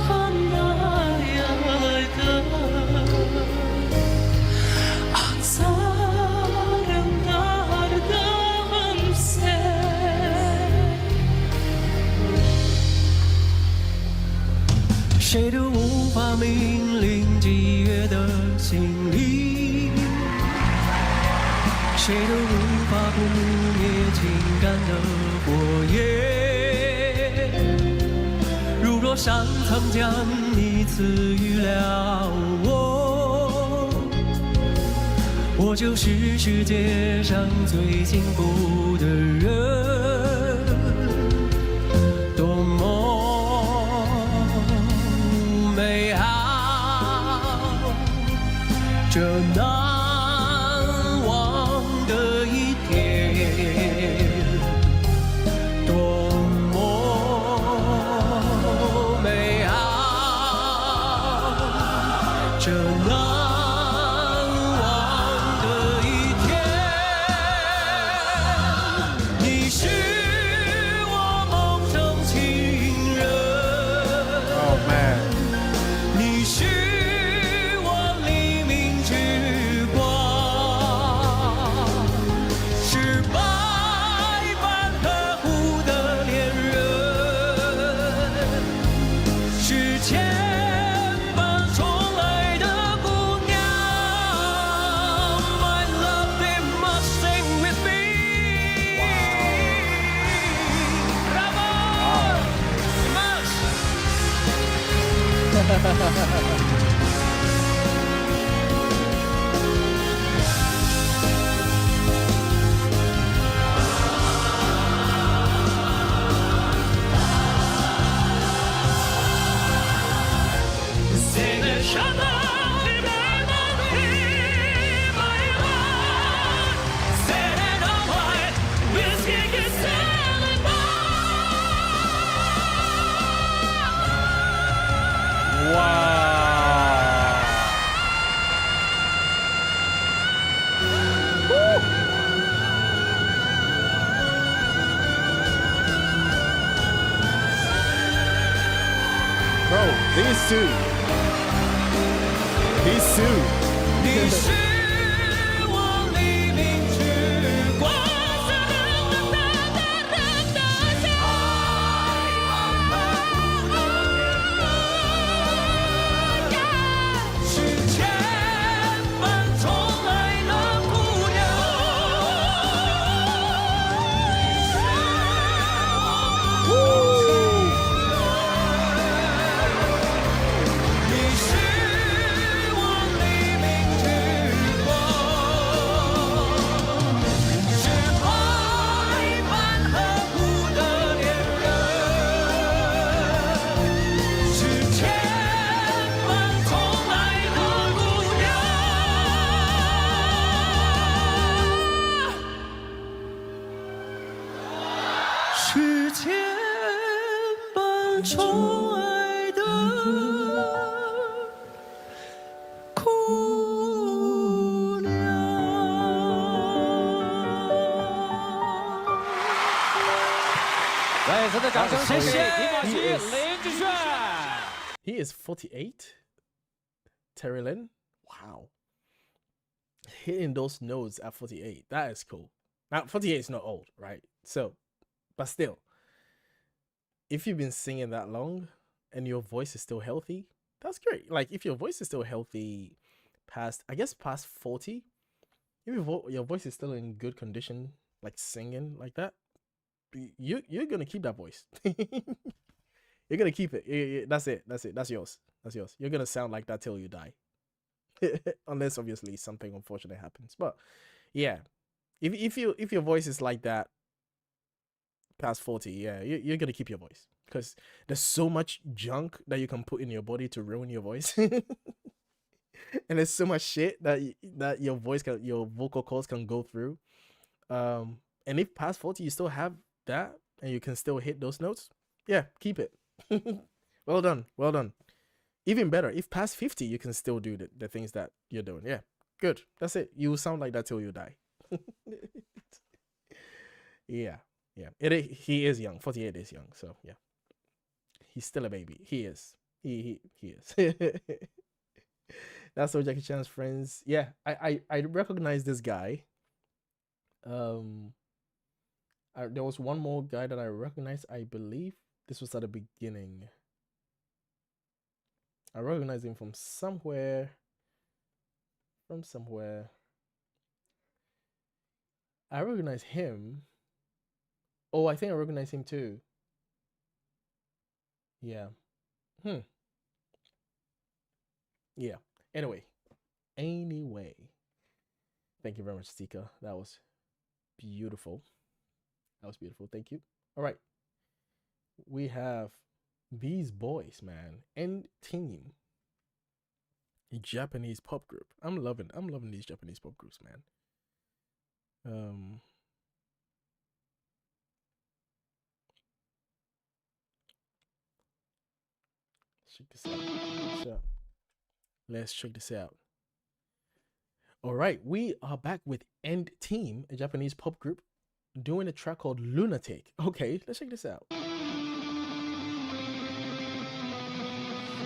Speaker 7: 하나야 할까 항상 나를 밤새谁都无法命令激越的心灵，谁都无法扑灭情感的火焰。如若上苍将你赐予了我，我就是世界上最幸福的人。多么美好，这难忘的一天，多么美好，这难忘的一天。你是我梦中情人。
Speaker 1: Oh man.
Speaker 7: 你是我黎明之光，是百般呵护的恋人，是千般宠爱的姑娘。My love, they must sing with me. Bravo, Dimash. C'est le chemin de ma vie, my love. C'est le white whiskey que c'est le
Speaker 1: Wow. Bro, these two. These two.
Speaker 7: 你是我黎明之光，是千般宠爱的姑娘。你是我黎明之光，是百般呵护的恋人，是千般宠爱的姑娘，是千般宠爱的姑娘。
Speaker 6: 再次的掌声，谢谢迪马西林志炫。
Speaker 1: He is 48. Terry Lynn. Wow. Hitting those notes at 48. That is cool. Now, 48 is not old, right? So, but still, if you've been singing that long and your voice is still healthy, that's great. Like, if your voice is still healthy past 40, if your voice is still in good condition, like singing like that, you're going to keep that voice. You're going to keep it. That's it. That's yours. You're going to sound like that till you die. Unless, obviously, something unfortunate happens. But, yeah. If your voice is like that past 40, yeah, you're going to keep your voice. Because there's so much junk that you can put in your body to ruin your voice. And there's so much shit that your vocal cords can go through. And if past 40 you still have that and you can still hit those notes, yeah, keep it. Well done. Even better, if past 50 you can still do the things that you're doing. Yeah, good. That's it. You will sound like that till you die. Yeah. He is young. 48 is young. So yeah, he's still a baby. He is. He is. That's all Jackie Chan's friends. Yeah, I recognize this guy. There was one more guy that I recognized. I believe this was at the beginning. I recognized him from somewhere. I recognize him. Oh, I think I recognize him too. Yeah. Yeah. Anyway. Thank you very much, Stika. That was beautiful. Thank you. All right. We have these boys, man. End Team. A Japanese pop group. I'm loving these Japanese pop groups, man. Check this out. Let's check this out. All right, we are back with End Team, a Japanese pop group, doing a track called Lunatic. Okay, let's check this out.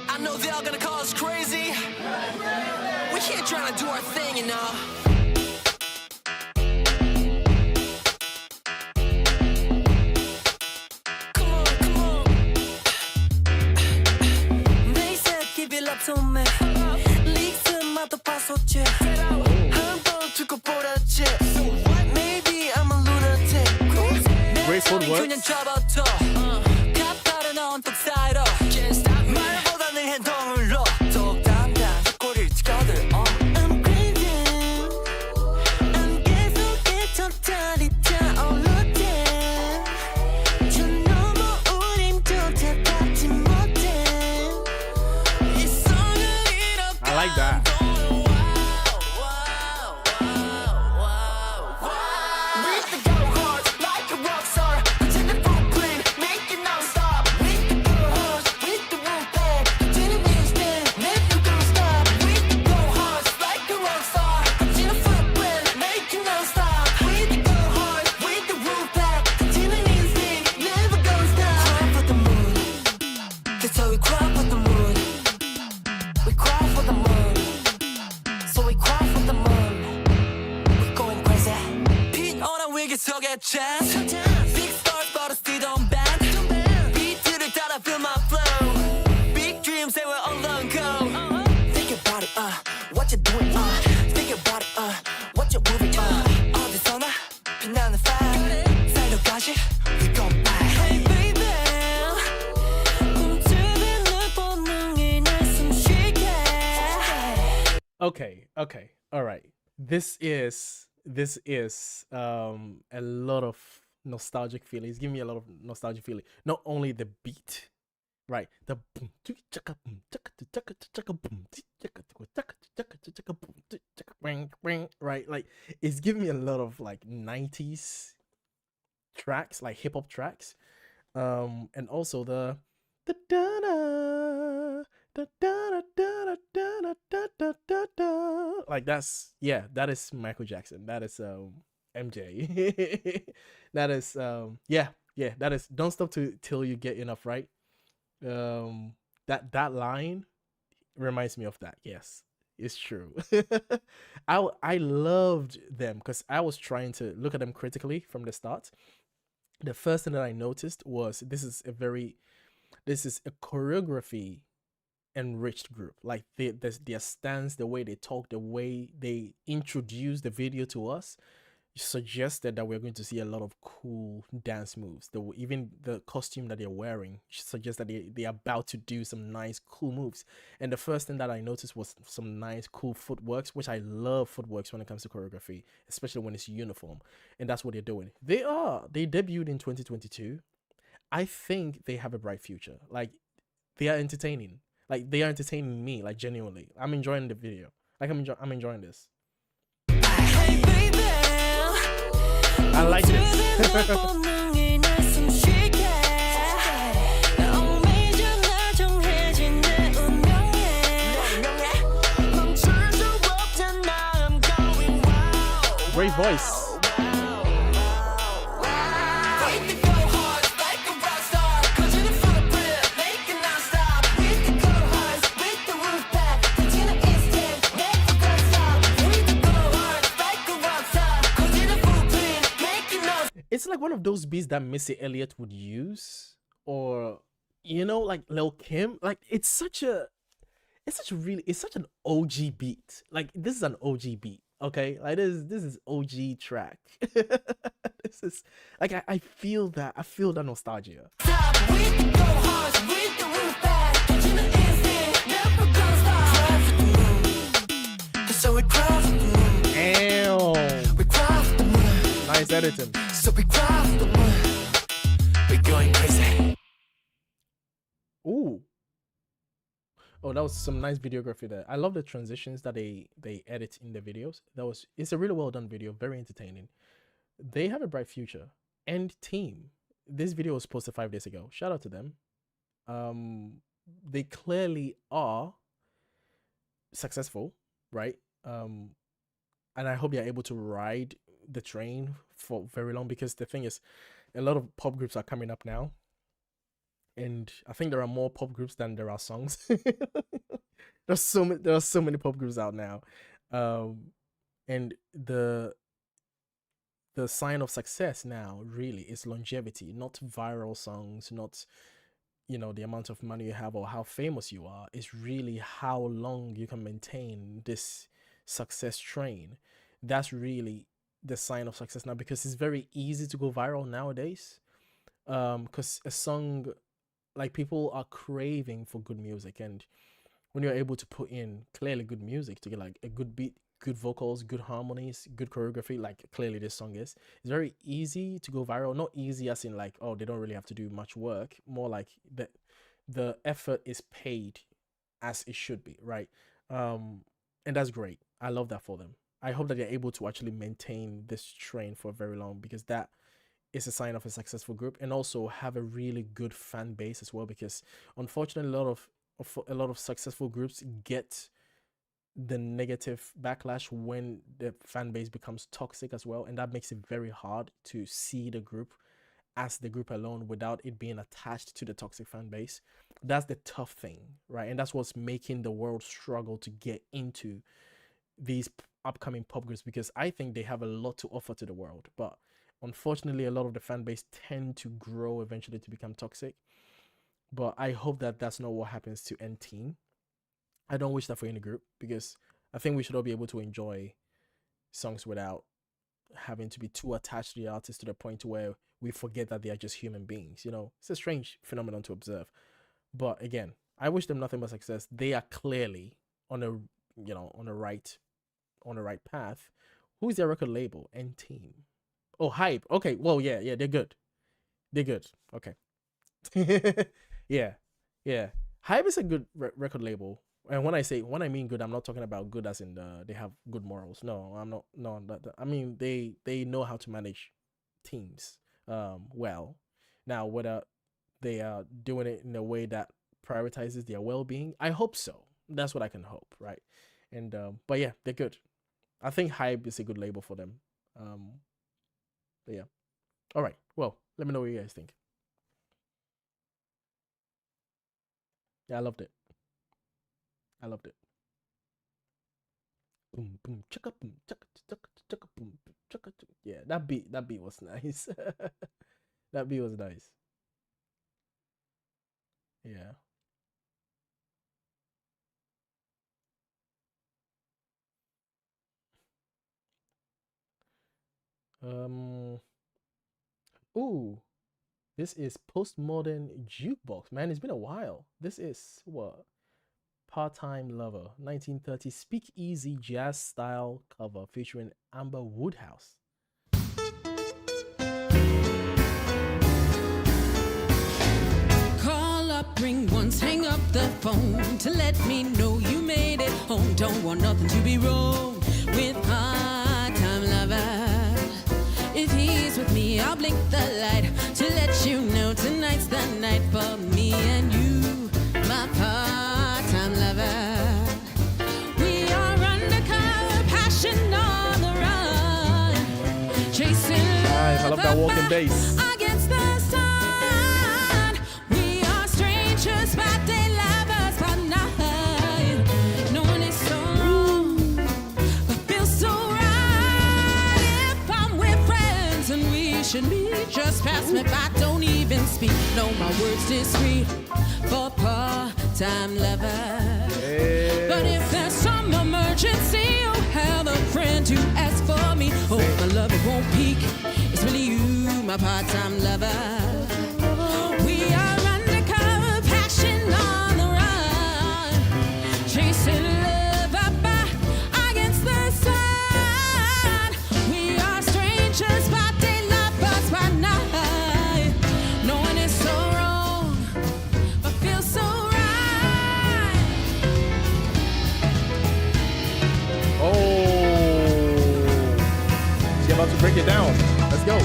Speaker 8: I know they're all gonna call us crazy. We're here trying to do our thing, you know. Come on. They said give it up to me. Leaks in my passoche. 한번 두고 보라지. Maybe I'm a lunatic.
Speaker 1: Great footwork.
Speaker 8: 그냥 접어둬. Cappella on the side. Can't stop me. 행동으로 또 담당 꼬리를 찍어들 I'm craving I'm 계속해 totally 타오르대 저 너무 우림조차 닿지 못해 이 손을 잃어가
Speaker 1: I like that.
Speaker 8: Chance. Big stars but I still don't bend. Beat를 따라 feel my flow. Big dreams they will all go. Think about it, what you doing, think about it, what you moving, 어디서나 빛나는 fire. 살려가시, we gon' buy. Hey baby, 꿈틀린 내 본능이 날 숨쉬게.
Speaker 1: Okay, all right. This is a lot of nostalgic feelings. Give me a lot of nostalgic feeling. Not only the beat, right? The boom, right? Like it's giving me a lot of like 90s tracks, like hip hop tracks. And also the like that is Michael Jackson. That is MJ. That is that is Don't Stop Till You Get Enough, right? That line reminds me of that. Yes, it's true. I loved them because I was trying to look at them critically from the start. The first thing that I noticed was this is a choreography enriched group. Like their stance, the way they talk, the way they introduce the video to us suggested that we're going to see a lot of cool dance moves. Even the costume that they're wearing suggests that they're about to do some nice cool moves. And the first thing that I noticed was some nice cool footworks, which I love footworks when it comes to choreography, especially when it's uniform. And that's what they're doing. They debuted in 2022. I think they have a bright future. Like they are entertaining. Like they are entertaining me, like genuinely. I'm enjoying the video. Like I'm enjoying this.
Speaker 8: Hey baby,
Speaker 1: I like this. Great voice. one of those beats that Missy Elliott would use, or like Lil Kim. Like it's such an OG beat. Like this is an OG beat. Okay, like this is OG track. This is like I feel that nostalgia. Nice editing.
Speaker 8: So we cross the moon. We're going crazy.
Speaker 1: Ooh. Oh, that was some nice videography there. I love the transitions that they edit in the videos. It's a really well done video, very entertaining. They have a bright future. And team. This video was posted 5 days ago. Shout out to them. They clearly are successful, right? And I hope they're able to ride the train for very long, because the thing is, a lot of pop groups are coming up now, and I think there are more pop groups than there are songs. There are so many pop groups out now, and the sign of success now really is longevity, not viral songs, not the amount of money you have or how famous you are. It's really how long you can maintain this success train. That's really the sign of success now, because it's very easy to go viral nowadays, because a song, like, people are craving for good music, and when you're able to put in clearly good music to get like a good beat, good vocals, good harmonies, good choreography, like clearly this song is, it's very easy to go viral. Not easy as in like, oh, they don't really have to do much work, more like the effort is paid as it should be, right? And that's great. I love that for them. I hope that they're able to actually maintain this train for very long, because that is a sign of a successful group, and also have a really good fan base as well, because unfortunately a lot of successful groups get the negative backlash when the fan base becomes toxic as well, and that makes it very hard to see the group as the group alone without it being attached to the toxic fan base. That's the tough thing, right? And that's what's making the world struggle to get into these upcoming pop groups, because I think they have a lot to offer to the world, but unfortunately a lot of the fan base tend to grow eventually to become toxic. But I hope that that's not what happens to N-Team. I don't wish that for any group, because I think we should all be able to enjoy songs without having to be too attached to the artist to the point where we forget that they are just human beings. It's a strange phenomenon to observe. But again, I wish them nothing but success. They are clearly on a on the right path. Who's their record label? N-Team. Oh, Hype. Okay, well, yeah, they're good. Okay. yeah. Hype is a good record label. And when I mean good, I'm not talking about good as in they have good morals. No, I'm not. No, I mean they know how to manage teams well. Now, whether they are doing it in a way that prioritizes their well-being, I hope so. That's what I can hope, right? And but yeah, they're good. I think Hype is a good label for them. But yeah. All right. Well, let me know what you guys think. Yeah, I loved it. Boom, boom, chaka, boom, chaka, chaka, chaka, boom, chaka, chaka. Yeah, that beat was nice. That beat was nice. Yeah. Ooh, this is Postmodern Jukebox. Man, it's been a while. This is what? Part-Time Lover, 1930 Speakeasy jazz style cover featuring Amber Woodhouse.
Speaker 4: Call up, ring once, hang up the phone to let me know you made it home. Don't want nothing to be wrong with part-time lover. If he's with me, I'll blink the light to let you know tonight's the night for me and you, my part-time lover. We are undercover, passion on the run, chasing
Speaker 1: Nice, I love that walking bass.
Speaker 4: against the sun. We are strangers, but they lovers by night. No one is so wrong, but feels so right. If I'm with friends and we should be just
Speaker 2: pass me by, don't even speak. No, my words discreet for part-time lover. But if there's some emergency, you'll have a friend to ask for me. Oh, my lover won't peak. It's really you, my part-time lover. We are undercover, passion on the run, chasing love up against the sun. We are strangers by day, lovers by night. Knowing it's so wrong, but feels so right.
Speaker 1: Oh, she's about to break it down. Let's go.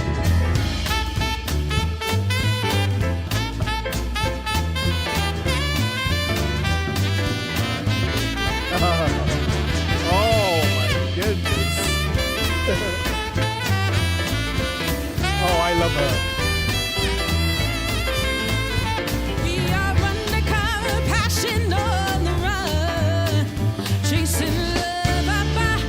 Speaker 1: Oh my goodness. Oh, I love her.
Speaker 2: We are undercover, passion on the run, chasing love up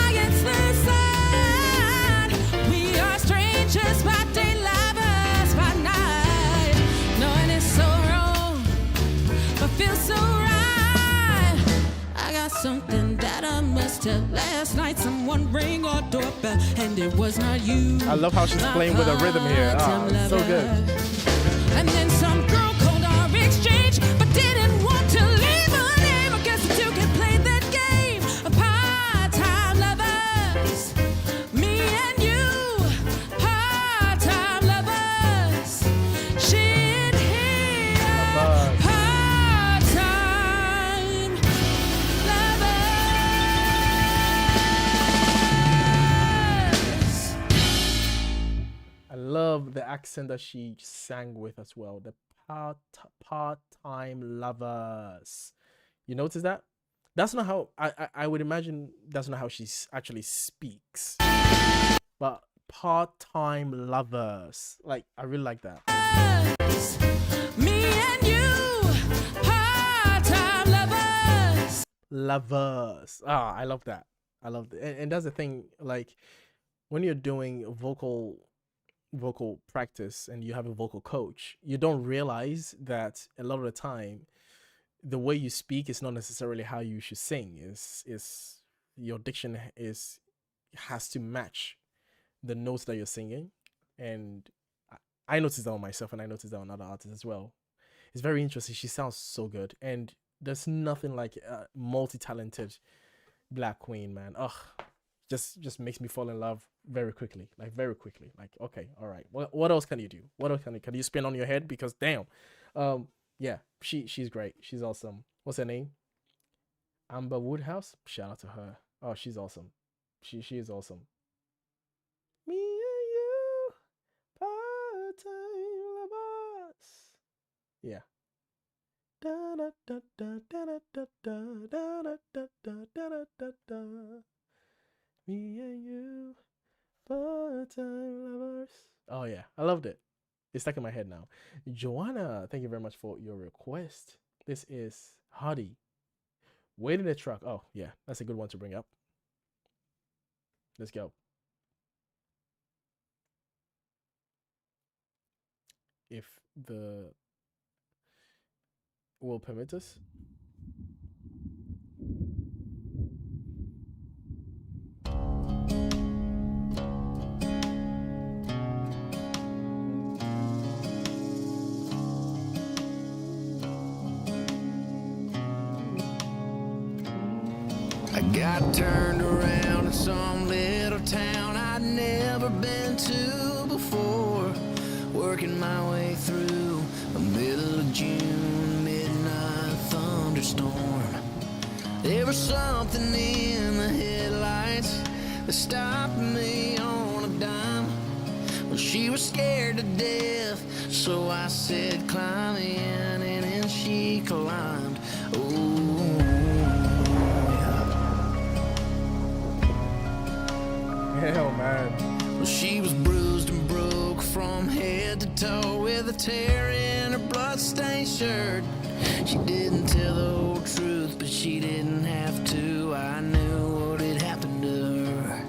Speaker 2: against the sun. We are strangers by day, lovers by night. Knowing it's so wrong, but feels so right. I got something that I must tell. Last night someone rang our doorbell and it was not you.
Speaker 1: I love how she's playing with a rhythm here. Ah, it's so good.
Speaker 2: And then some girl called our exchange, but didn't want to leave her name. I guess the two can play that game of part-time lovers. Me and you, part-time lovers. She and he,
Speaker 1: Lovers.
Speaker 2: part-time lovers.
Speaker 1: I love the accent that she sang with as well. The part-time lovers. You notice that? That's not how I would imagine. That's not how she actually speaks. But part-time lovers. Like, I really like that.
Speaker 2: Me and you, part-time lovers.
Speaker 1: Lovers. Ah, I love that. I love that. And that's the thing. Like, when you're doing vocal practice and you have a vocal coach, you don't realize that a lot of the time the way you speak is not necessarily how you should sing. Is your diction has to match the notes that you're singing. And I noticed that on myself, and I noticed that on other artists as well. It's very interesting. She sounds so good, and there's nothing like a multi-talented black queen, man. Ugh, just makes me fall in love very quickly. Like, okay, all right. What else can you do? What else can you spin on your head? Because damn, yeah, she's great. She's awesome. What's her name? Amber Woodhouse. Shout out to her. Oh, she's awesome. She is awesome. Me and you, part-time lovers. Yeah. Da da da da da da da da da da da da. Me and you, part-time lovers. Oh yeah, I loved it. It's stuck in my head now. Joanna, thank you very much for your request. This is Halley. Wait in the truck. Oh yeah, that's a good one to bring up. Let's go. If the will permit us.
Speaker 8: I got turned around in some little town I'd never been to before, working my way through a middle of June midnight thunderstorm. There was something in the headlights that stopped me on a dime. Well, she was scared to death, so I said climb in, and then she climbed.
Speaker 1: Hell, man.
Speaker 8: Well, she was bruised and broke from head to toe, with a tear in her bloodstained shirt. She didn't tell the whole truth, but she didn't have to. I knew what had happened to her.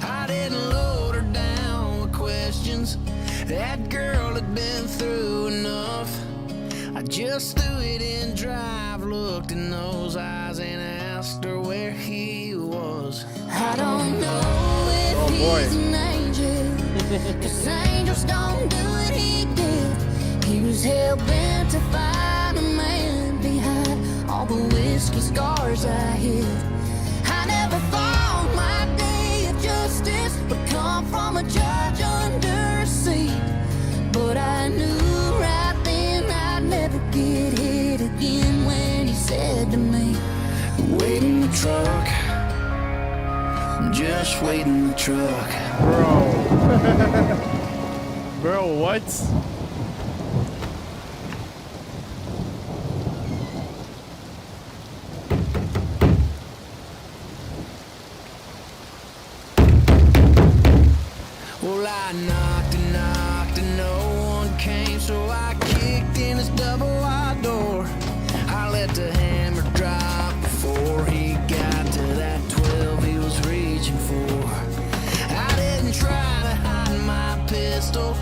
Speaker 8: I didn't load her down with questions. That girl had been through enough. I just threw it in drive, looked in those eyes and asked her where he was.
Speaker 2: I don't know if he's an angel, 'cause angels don't do what he did. He was hell-bent to find a man behind all the whiskey scars I hid. I never thought my day of justice would come from a judge under a seat, but I knew right then I'd never get hit again when he said to me,
Speaker 8: wait in the truck, just wait in the truck.
Speaker 1: Bro. Bro, what?
Speaker 8: Well, I knocked and no one came, so I kicked in his double-wide door. I let the hammer drop before he got to that 12 he was reaching for. I didn't try to hide my pistol,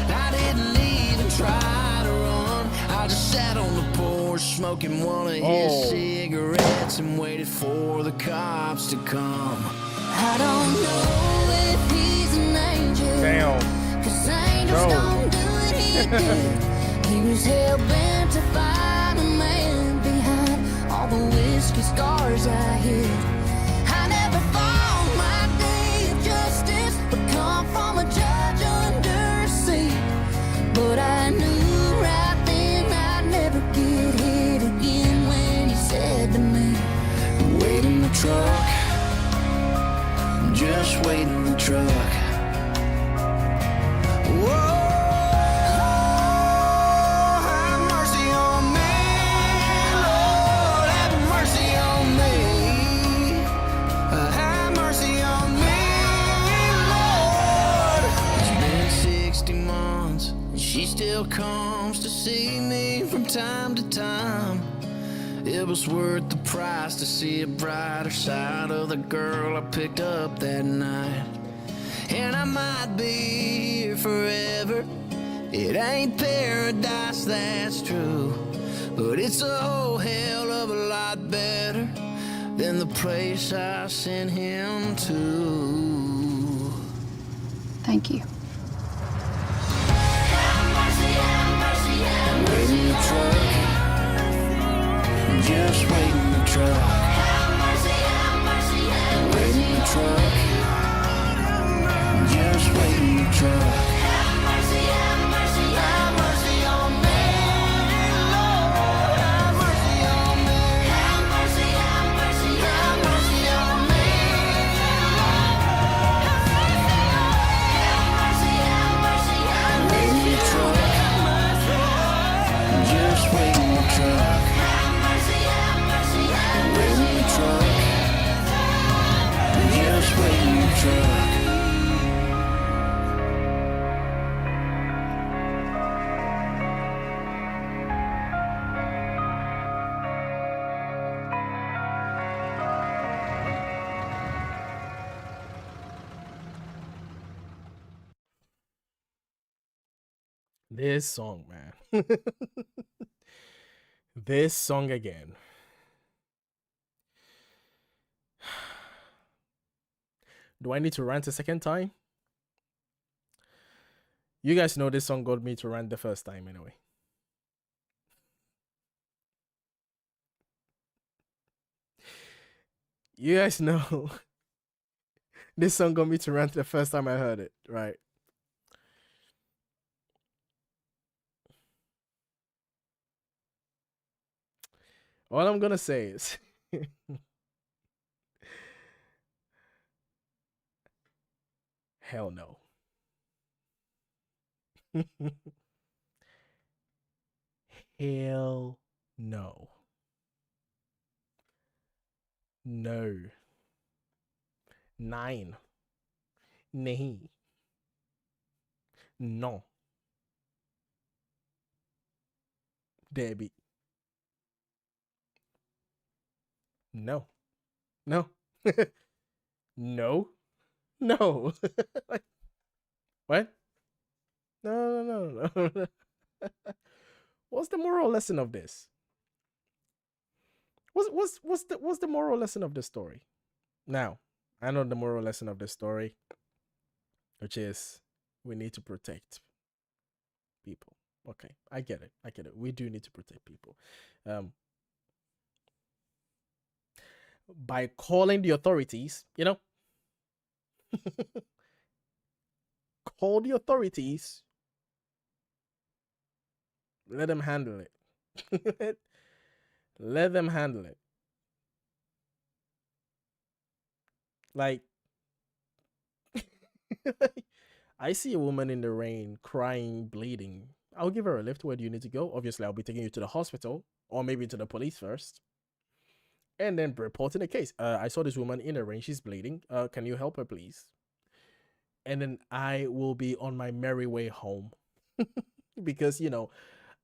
Speaker 8: I didn't even try to run. I just sat on the porch smoking one of his cigarettes and waited for the cops to come.
Speaker 2: I don't know if he's an angel.
Speaker 1: Damn.
Speaker 2: 'Cause angels don't do what he did. He was hell-bent to find a man behind all the whiskey scars I hid. I never thought my day of justice would come from a judge under a seat, but I knew right then I'd never get hit again when he said to me,
Speaker 8: wait in the truck, just wait in the truck. Whoa, have mercy on me, Lord, have mercy on me. Have mercy on me, Lord. It's been 60 months, and she still comes to see me from time to time. It was worth the price to see a brighter side of the girl I picked up that night. And I might be here forever. It ain't paradise, that's true, but it's a whole hell of a lot better than the place I sent him to.
Speaker 9: Thank you.
Speaker 8: Wait in the truck, just wait in the truck. Wait in the truck, just wait in the truck. Have mercy on me, Lord, have mercy on me. Have mercy on me, wait in the truck, just wait in the truck. Wait in the truck, just wait in the truck.
Speaker 1: This song, man. This song again. Do I need to rant a second time? You guys know this song got me to rant the first time anyway. You guys know this song got me to rant the first time I heard it, right? All I'm gonna say is hell no. Hell no. No. 9. Nahi. No. Debbie. No. No. No. No. Like, what? No. What's the moral lesson of this? What's the moral lesson of this story? Now, I know the moral lesson of this story, which is we need to protect people. Okay, I get it. We do need to protect people. By calling the authorities, call the authorities. Let them handle it. Let them handle it. Like, I see a woman in the rain, crying, bleeding. I'll give her a lift. Where do you need to go? Obviously, I'll be taking you to the hospital or maybe to the police first. And then reporting the case. I saw this woman in the rain. She's bleeding. Can you help her, please? And then I will be on my merry way home. Because,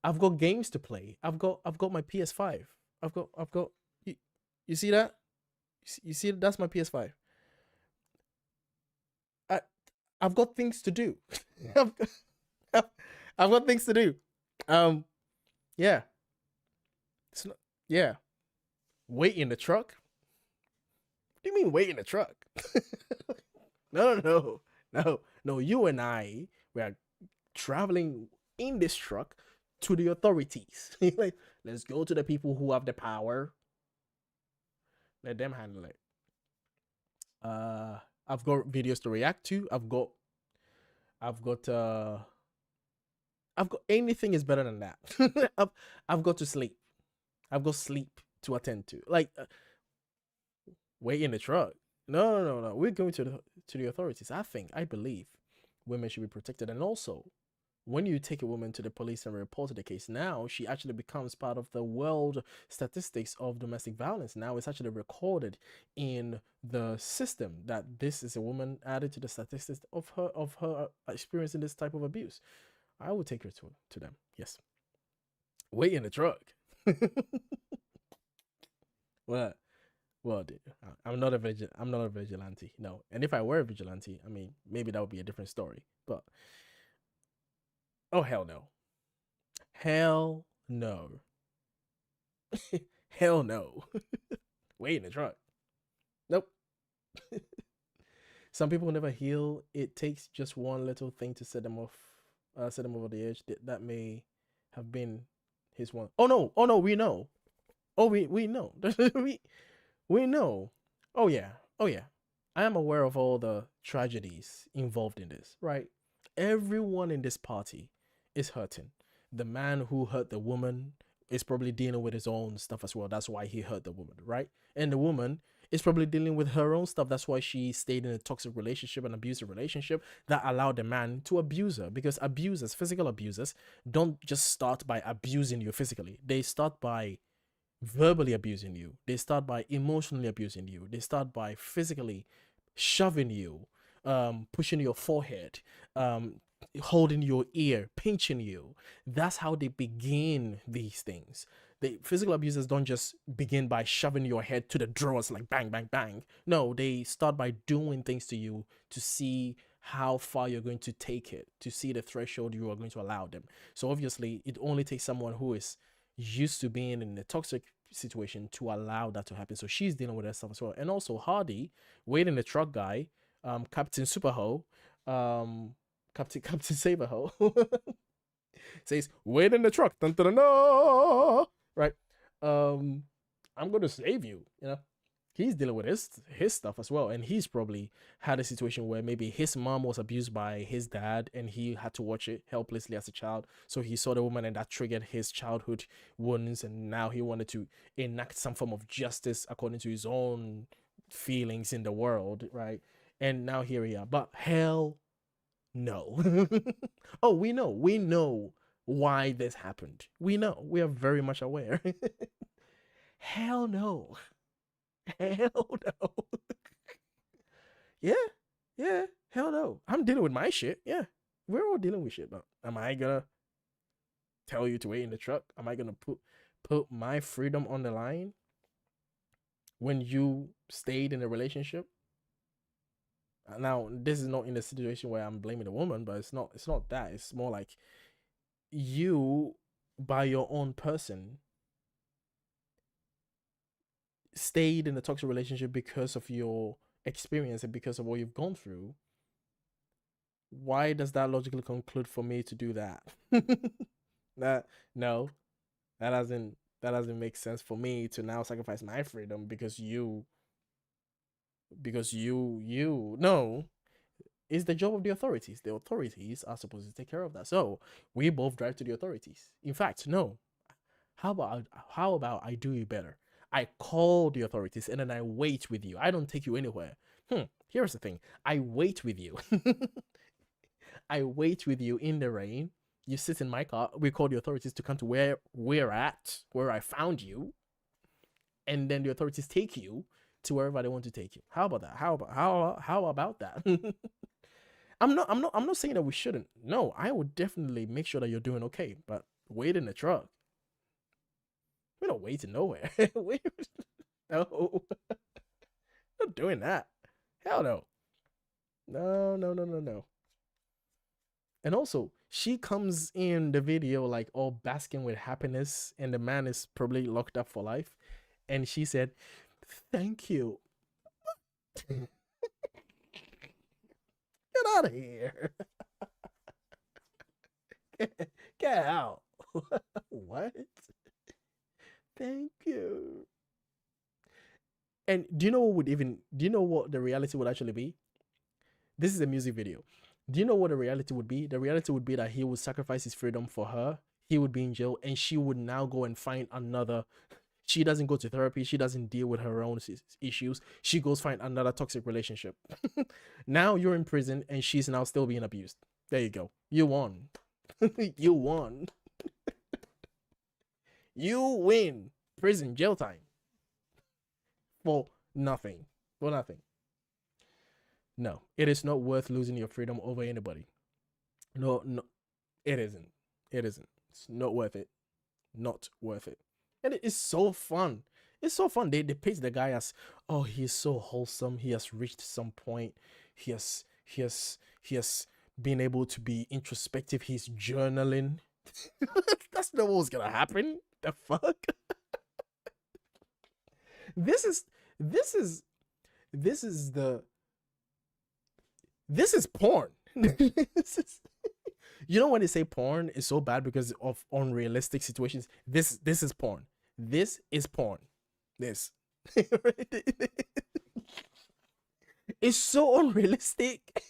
Speaker 1: I've got games to play. I've got my PS5. I've got you see that? You see that's my PS5. I've got things to do. I've got things to do. Yeah. Yeah. Wait in the truck? What do you mean wait in the truck? No. You and I, we are traveling in this truck to the authorities. Like, let's go to the people who have the power. Let them handle it. I've got videos to react to. I've got anything is better than that. I've got to sleep. I've got sleep to attend to. Like, wait in the truck. No. We're going to the authorities. I believe women should be protected. And also, when you take a woman to the police and report the case, now she actually becomes part of the world statistics of domestic violence. Now it's actually recorded in the system that this is a woman added to the statistics of her experiencing this type of abuse. I will take her to them. Yes. Wait in the truck. Well, dude, I'm not a vigilante. No. And if I were a vigilante, I mean, maybe that would be a different story. But oh, hell no. Hell no. Hell no. Wait in the truck. Nope. Some people never heal. It takes just one little thing to set them over the edge. That may have been his one. Oh no, we know. Oh, we know. we know. Oh yeah. I am aware of all the tragedies involved in this, right? Everyone in this party is hurting. The man who hurt the woman is probably dealing with his own stuff as well. That's why he hurt the woman, right? And the woman is probably dealing with her own stuff. That's why she stayed in a toxic relationship, an abusive relationship that allowed the man to abuse her. Because abusers, physical abusers, don't just start by abusing you physically. They start by verbally abusing you. They start by emotionally abusing you. They start by physically shoving you, pushing your forehead, holding your ear, pinching you. That's how they begin these things. The physical abusers don't just begin by shoving your head to the drawers like bang, bang, bang. No, they start by doing things to you to see how far you're going to take it, to see the threshold you are going to allow them. So obviously, it only takes someone who is used to being in a toxic situation to allow that to happen. So she's dealing with that stuff as well. And also Hardy, waiting the truck guy, Captain Superho, Captain Saberho says, wait in the truck. Dun, dun, dun, dun. Right. I'm going to save you. He's dealing with his stuff as well. And he's probably had a situation where maybe his mom was abused by his dad and he had to watch it helplessly as a child. So he saw the woman and that triggered his childhood wounds. And now he wanted to enact some form of justice according to his own feelings in the world. Right. And now here we are. But hell no. Oh, we know why this happened. We know. We are very much aware. Hell no. Hell no. Yeah. Hell no. I'm dealing with my shit. Yeah. We're all dealing with shit. But am I gonna tell you to wait in the truck? Am I gonna put my freedom on the line when you stayed in a relationship? Now, this is not in a situation where I'm blaming the woman, but it's not that. It's more like you, by your own person, stayed in a toxic relationship because of your experience and because of what you've gone through. Why does that logically conclude for me to do that? No, that doesn't make sense for me to now sacrifice my freedom because you no. It's the job of the authorities. The authorities are supposed to take care of that. So we both drive to the authorities. In fact, no. How about I do you better? I call the authorities and then I wait with you. I don't take you anywhere. Here's the thing. I wait with you. I wait with you in the rain. You sit in my car. We call the authorities to come to where we're at, where I found you. And then the authorities take you to wherever they want to take you. How about that? How about that? I'm not saying that we shouldn't. No, I would definitely make sure that you're doing okay, but wait in the truck. We don't wait nowhere. No. Not doing that. Hell no. No. And also, she comes in the video like all basking with happiness, and the man is probably locked up for life. And she said, "Thank you." Get out of here. Get out. What? Thank you. And do you know what the reality would actually be? This is a music video. Do you know what the reality would be? The reality would be that he would sacrifice his freedom for her. He would be in jail, and she would now go and find another. She doesn't go to therapy. She doesn't deal with her own issues. She goes find another toxic relationship. Now you're in prison, and she's now still being abused. There you go. You won. You won. You win. Prison, jail time. For nothing. For nothing. No, it is not worth losing your freedom over anybody. No, it isn't. It isn't. It's not worth it. Not worth it. And it is so fun. It's so fun. They paint the guy as, oh, he's so wholesome. He has reached some point. He has been able to be introspective. He's journaling. That's not what's gonna happen. The fuck? This is porn. You know when they say porn is so bad because of unrealistic situations? This is porn. This is porn. This. It's so unrealistic.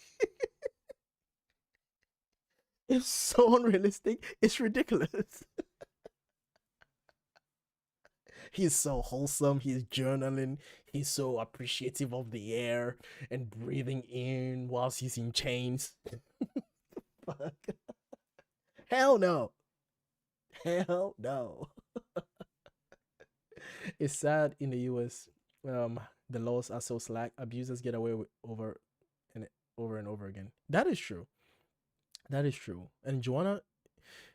Speaker 1: It's so unrealistic. It's ridiculous. He's so wholesome. He's journaling. He's so appreciative of the air and breathing in whilst he's in chains. Fuck. Hell no. Hell no. It's sad in the US. The laws are so slack. Abusers get away with over and over again. That is true. That is true. And Joanna,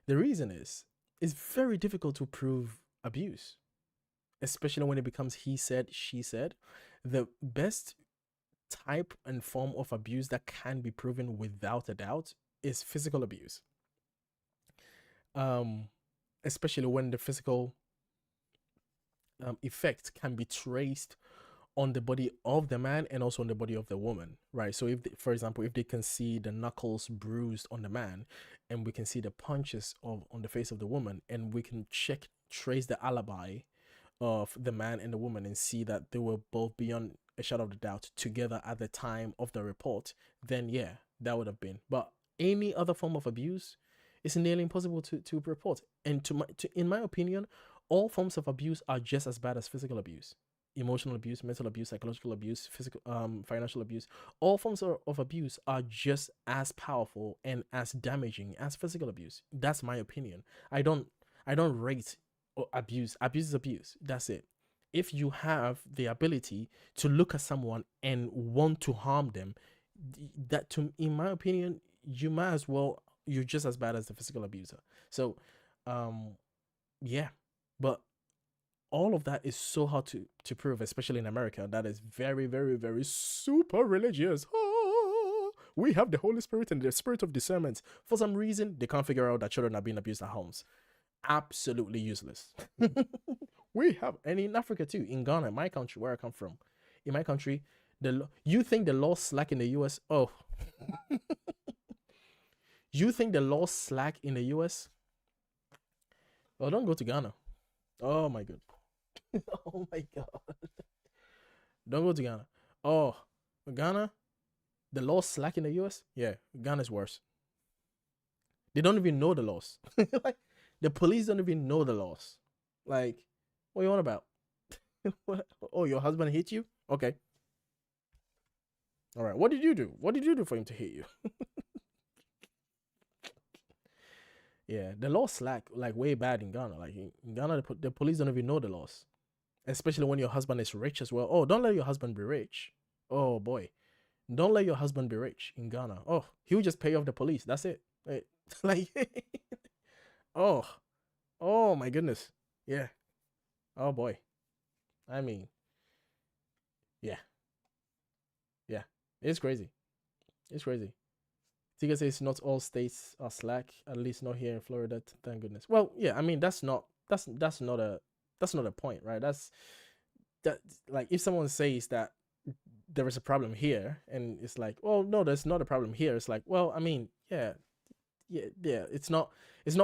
Speaker 1: the reason is it's very difficult to prove abuse, especially when it becomes he said, she said. The best type and form of abuse that can be proven without a doubt is physical abuse. Especially when the physical effect can be traced on the body of the man and also on the body of the woman, right? So if for example, if they can see the knuckles bruised on the man and we can see the punches on the face of the woman, and we can trace the alibi of the man and the woman and see that they were both beyond a shadow of the doubt together at the time of the report, then yeah, that would have been. But any other form of abuse is nearly impossible to report. And in my opinion, all forms of abuse are just as bad as physical abuse. Emotional abuse, mental abuse, psychological abuse, physical, financial abuse. All forms of abuse are just as powerful and as damaging as physical abuse. That's my opinion. I don't rate abuse. Abuse is abuse. That's it. If you have the ability to look at someone and want to harm them, in my opinion, you might as well. You're just as bad as the physical abuser. So, yeah, but all of that is so hard to prove, especially in America. That is very, very, very super religious. We have the Holy Spirit and the spirit of discernment. For some reason, they can't figure out that children are being abused at homes. Absolutely useless. We have, and in Africa too, in Ghana, my country, where I come from, in my country, you think the law slack in the US? Oh, you think the law slack in the US? Oh, don't go to Ghana. Oh my god. Oh my god. Don't go to Ghana. Oh, Ghana, the law slack in the US? Yeah, Ghana's worse. They don't even know the laws. Like, the police don't even know the laws. Like, what are you on about? What? Oh, your husband hit you? Okay. All right. What did you do? What did you do for him to hit you? Yeah, the law slack like way bad in Ghana. Like in Ghana, the police don't even know the laws, especially when your husband is rich as well. Oh, don't let your husband be rich. Oh boy, don't let your husband be rich in Ghana. Oh, he'll just pay off the police. That's it. Like, oh my goodness. Yeah. Oh boy. I mean, yeah. It's crazy. It's crazy. Tika says not all states are slack, at least not here in Florida. Thank goodness. Well, yeah, I mean that's not a point, right? That's like if someone says that there is a problem here, and it's like, well, no, there's not a problem here. It's like, well, I mean, yeah. It's not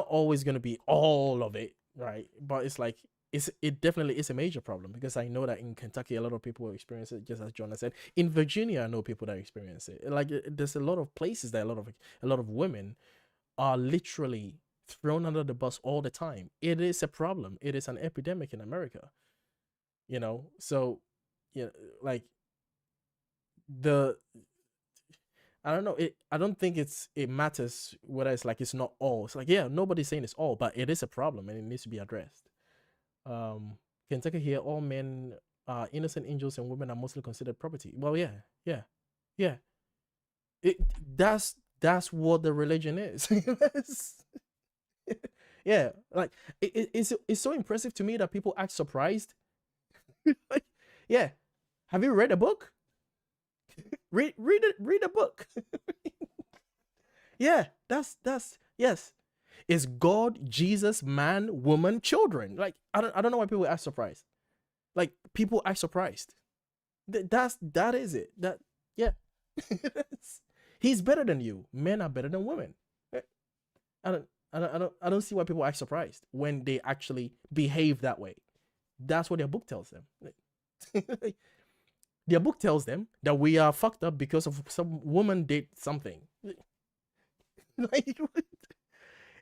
Speaker 1: always gonna be all of it, right? But it's like it definitely is a major problem, because I know that in Kentucky a lot of people experience it, just as Jonah said. In Virginia, I know people that experience it. Like there's a lot of places that a lot of women are literally thrown under the bus all the time. It is a problem. It is an epidemic in America. You know, so like I don't know. I don't think it matters whether it's like it's not all. It's like, yeah, nobody's saying it's all, but it is a problem and it needs to be addressed. Kentucky here, all men are innocent angels and women are mostly considered property. Well, yeah. That's what the religion is. Yeah, like it's so impressive to me that people act surprised. Like, yeah, have you read a book? read a book. Yeah, that's yes. It's God, Jesus, man, woman, children. Like I don't know why people act surprised. Like people act surprised. That is it. That yeah. He's better than you. Men are better than women. I don't see why people act surprised when they actually behave that way. That's what their book tells them. Their book tells them that we are fucked up because of some woman did something. Like,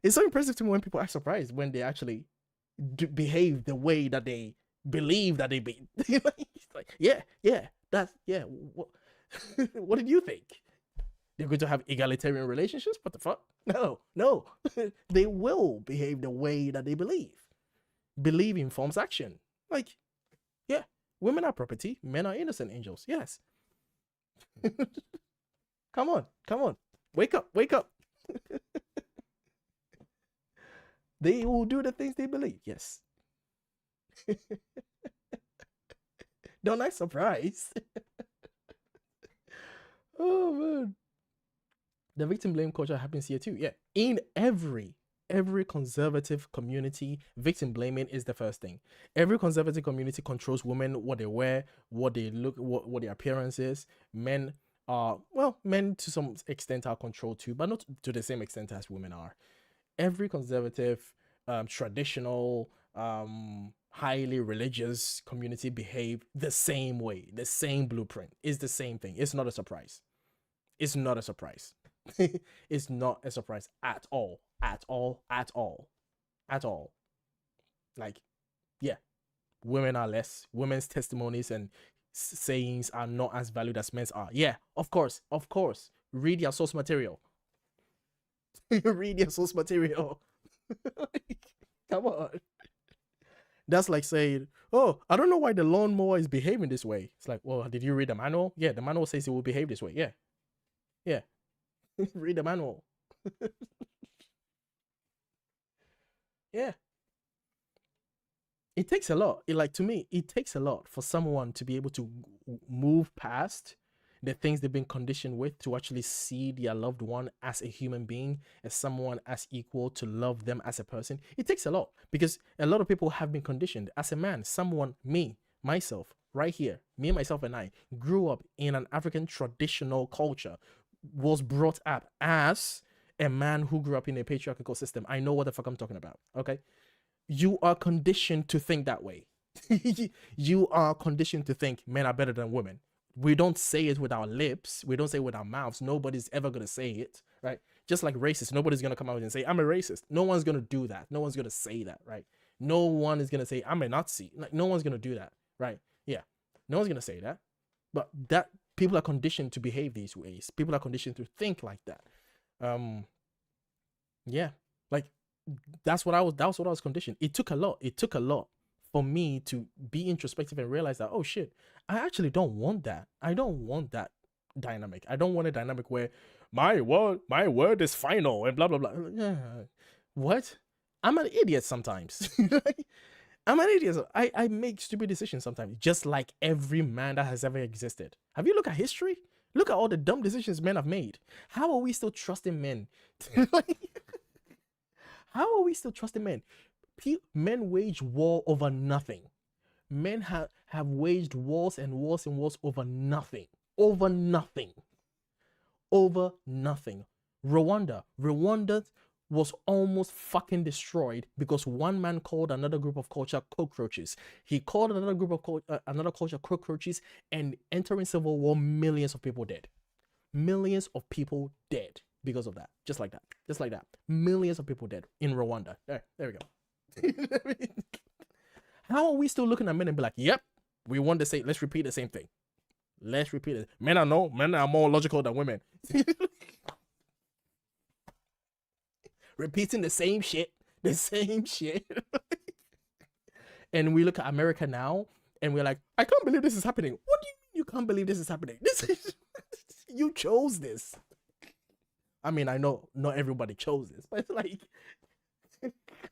Speaker 1: it's so impressive to me when people act surprised when they actually behave the way that they believe that they be. Like, that's what did you think? They're going to have egalitarian relationships? What the fuck? No. They will behave the way that they believe. Believe informs action. Like, yeah, women are property, men are innocent angels. Yes. Come on. Wake up. They will do the things they believe. Yes. Don't act surprised. Oh man. The victim blame culture happens here too. Yeah. In every conservative community, victim blaming is the first thing. Every conservative community controls women, what they wear, what they look, what their appearance is. Men to some extent are controlled too, but not to the same extent as women are. Every conservative, traditional, highly religious community behave the same way. The same blueprint is the same thing. It's not a surprise. It's not a surprise. It's not a surprise at all. Like, yeah, women are less. Women's testimonies and sayings are not as valued as men's are. Yeah, of course. Read your source material. Read your source material. Come on. That's like saying, oh, I don't know why the lawnmower is behaving this way. It's like, well, did you read the manual? Yeah, the manual says it will behave this way. Yeah. Read the manual. Yeah. It takes a lot. To me, it takes a lot for someone to be able to move past the things they've been conditioned with to actually see their loved one as a human being, as someone as equal, to love them as a person. It takes a lot, because a lot of people have been conditioned. As a man, someone, me, myself, right here, me, myself, and I grew up in an African traditional culture, was brought up as a man who grew up in a patriarchal system. I know what the fuck I'm talking about, okay? You are conditioned to think that way. You are conditioned to think men are better than women. We don't say it with our lips. We don't say it with our mouths. Nobody's ever going to say it, right? Just like racist. Nobody's going to come out and say, I'm a racist. No one's going to do that. No one's going to say that, right? No one is going to say, I'm a Nazi. Like, no one's going to do that, right? Yeah. No one's going to say that. But that people are conditioned to behave these ways. People are conditioned to think like that. Yeah. Like, that's what I was conditioned. It took a lot for me to be introspective and realize that, oh shit, I actually don't want that. I don't want that dynamic. I don't want a dynamic where my word is final and blah blah blah. Yeah. What? I'm an idiot sometimes. I'm an idiot. I make stupid decisions sometimes, just like every man that has ever existed. Have you looked at history? Look at all the dumb decisions men have made. How are we still trusting men? How are we still trusting men? Men wage war over nothing. Men have waged wars and wars and wars over nothing. Over nothing. Over nothing. Rwanda was almost fucking destroyed because one man called another group of culture cockroaches. He called another group of another culture cockroaches, and entering civil war, millions of people dead. Millions of people dead because of that. Just like that. Just like that. Millions of people dead in Rwanda. There we go. How are we still looking at men and be like, yep, we want to say, let's repeat the same thing. Let's repeat it. Men are more logical than women. Repeating the same shit. And we look at America now and we're like, I can't believe this is happening. What do you mean you can't believe this is happening? This is you chose this. I mean, I know not everybody chose this, but it's like,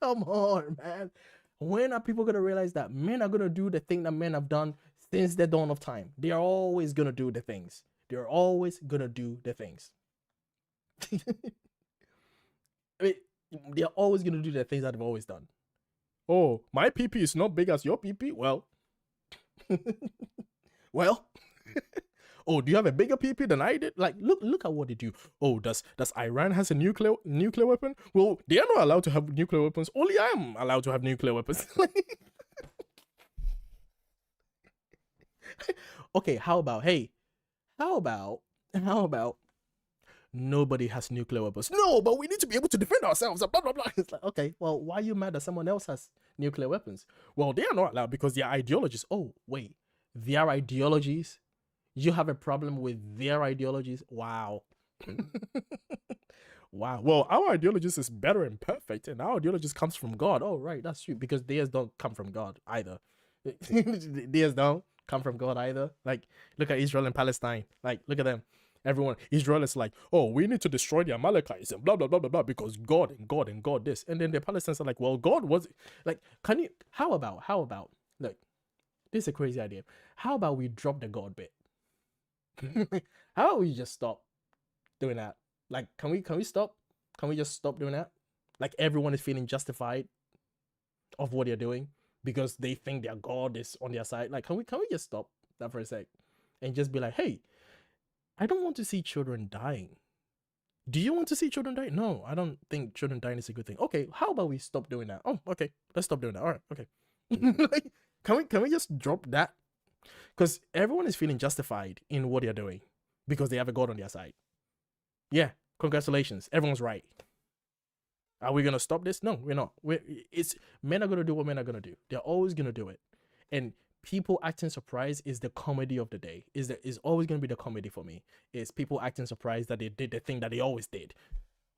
Speaker 1: come on, man. When are people gonna realize that men are gonna do the thing that men have done since the dawn of time? They are always gonna do the things. They're always gonna do the things. I mean, they're always gonna do the things that they've always done. Oh, my PP is not big as your PP. Well, well. Oh, do you have a bigger PP than I did? Like, look at what they do. Oh, does Iran has a nuclear weapon? Well, they are not allowed to have nuclear weapons. Only I am allowed to have nuclear weapons. Okay, how about nobody has nuclear weapons? No, but we need to be able to defend ourselves. Blah blah blah. It's like, okay, well, why are you mad that someone else has nuclear weapons? Well, they are not allowed because their ideologies. Oh, wait, their ideologies. You have a problem with their ideologies? Wow. Wow. Well, our ideologies is better and perfect, and our ideologies comes from God. Oh, right, that's true, because theirs don't come from God either. Theirs don't come from God either. Like, look at Israel and Palestine. Like, look at them. Everyone, Israel is like, oh, we need to destroy the Amalekites and blah, blah, blah, blah, blah, because God and God and God this. And then the Palestinians are like, well, God was, like, how about, look, this is a crazy idea. How about we drop the God bit? How about we just stop doing that? Like, can we stop? Can we just stop doing that? Like, everyone is feeling justified of what they're doing because they think their God is on their side. Like, can we just stop that for a sec and just be like, hey, I don't want to see children dying. Do you want to see children die? No, I don't think children dying is a good thing. Okay, how about we stop doing that? Oh, okay, let's stop doing that. All right, okay. Like, can we just drop that? Because everyone is feeling justified in what they're doing because they have a God on their side. Yeah, congratulations. Everyone's right. Are we going to stop this? No, we're not. Men are going to do what men are going to do. They're always going to do it. And people acting surprised is the comedy of the day. Is always going to be the comedy for me. Is people acting surprised that they did the thing that they always did.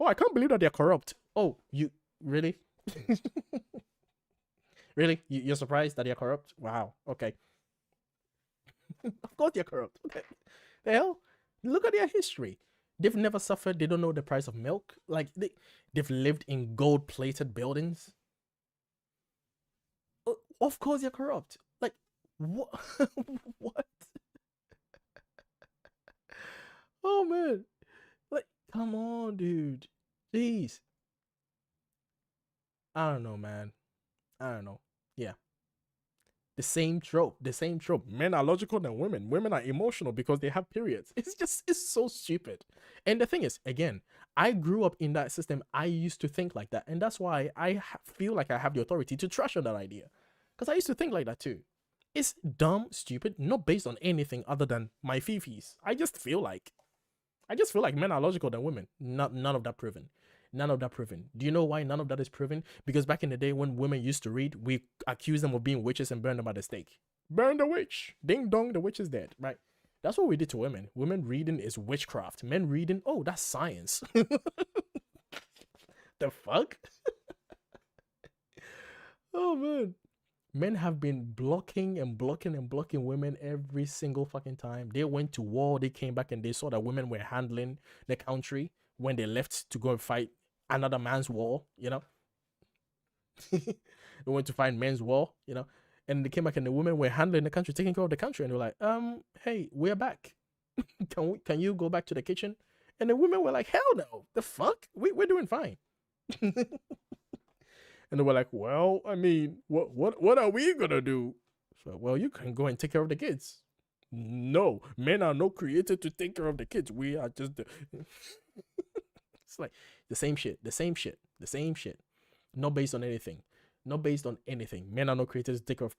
Speaker 1: Oh, I can't believe that they're corrupt. Oh, you really? Really? You're surprised that they're corrupt? Wow. Okay. Of course they're corrupt. Okay. The hell? Look at their history. They've never suffered. They don't know the price of milk. Like, they've lived in gold-plated buildings. Of course they're corrupt. Like, what? What? Oh man, like, come on, dude. Jeez. I don't know, man. I don't know. Yeah. The same trope. The same trope. Men are logical than women. Women are emotional because they have periods. It's so stupid. And the thing is, again, I grew up in that system. I used to think like that. And that's why I feel like I have the authority to trash on that idea. Because I used to think like that too. It's dumb, stupid, not based on anything other than my fifis. I just feel like men are logical than women. None of that proven. None of that proven. Do you know why none of that is proven? Because back in the day when women used to read, we accused them of being witches and burned them at the stake. Burn the witch. Ding dong, the witch is dead. Right? That's what we did to women. Women reading is witchcraft. Men reading, oh, that's science. The fuck? Oh man. Men have been blocking and blocking and blocking women every single fucking time. They went to war, they came back and they saw that women were handling the country when they left to go and fight another man's war, you know. They went to fight men's war, you know, and they came back and the women were handling the country, taking care of the country, and they're like, hey, we're back. Can you go back to the kitchen? And the women were like, hell no, the fuck? We're doing fine. And they were like, well, I mean, what are we gonna do? So, well, you can go and take care of the kids. No, men are not created to take care of the kids. We are just the it's like the same shit. Not based on anything. Not based on anything. Men are not created to take care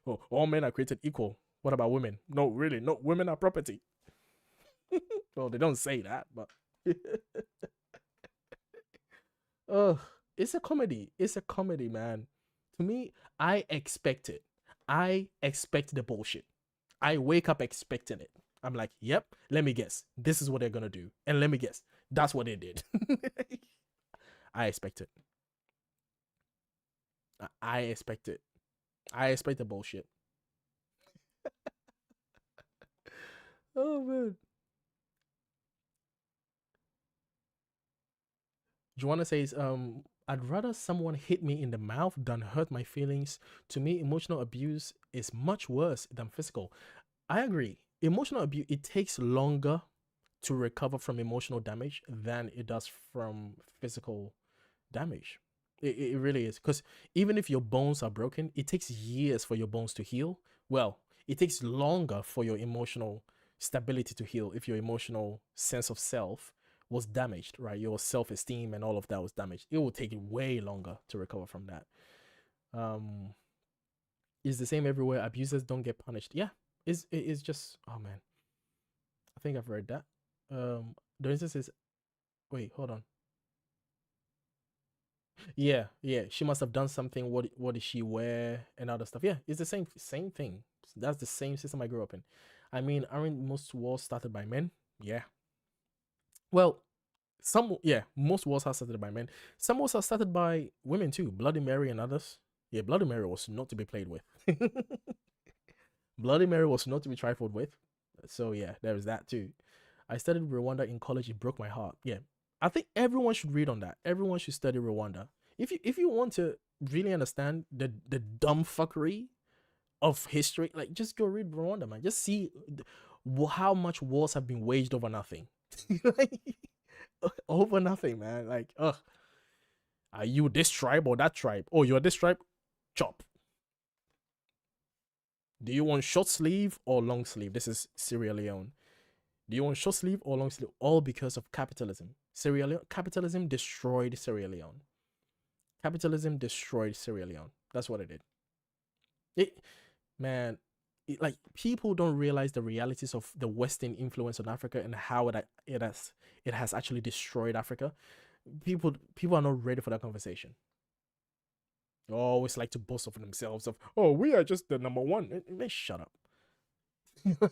Speaker 1: of all men are created equal. What about women? No, really, no, women are property. Well, they don't say that, but it's a comedy. It's a comedy, man. To me, I expect it. I expect the bullshit. I wake up expecting it. I'm like, yep, let me guess. This is what they're gonna do. And let me guess. That's what they did. I expect it. I expect it. I expect the bullshit. Oh man. Joanna says, I'd rather someone hit me in the mouth than hurt my feelings. To me, emotional abuse is much worse than physical. I agree. Emotional abuse, it takes longer to recover from emotional damage than it does from physical damage. It really is. Because even if your bones are broken, it takes years for your bones to heal. Well, it takes longer for your emotional stability to heal if your emotional sense of self was damaged, right? Your self-esteem and all of that was damaged. It will take way longer to recover from that. It's the same everywhere. Abusers don't get punished. Yeah, it's just, oh man, I think I've read that. The instance is, wait, hold on. Yeah, she must have done something. What did she wear and other stuff? Yeah, it's the same thing. That's the same system I grew up in. I mean, aren't most wars started by men? Yeah. Well, most wars are started by men. Some wars are started by women too. Bloody Mary and others. Yeah, Bloody Mary was not to be played with. Bloody Mary was not to be trifled with. So yeah, there is that too. I studied Rwanda in college. It broke my heart. Yeah, I think everyone should read on that. Everyone should study Rwanda. If you want to really understand the dumb fuckery of history, like, just go read Rwanda, man. Just see how much wars have been waged over nothing. Like, over nothing, man. Like, are you this tribe or that tribe? Oh, you're this tribe? Chop. Do you want short sleeve or long sleeve? This is Sierra Leone. Do you want short sleeve or long sleeve? All because of capitalism. Capitalism destroyed Sierra Leone. Capitalism destroyed Sierra Leone. That's what it did. Like, people don't realize the realities of the Western influence on Africa and how it has actually destroyed Africa. People are not ready for that conversation. They always like to boast of themselves of, oh, we are just the number one. Man, shut up. just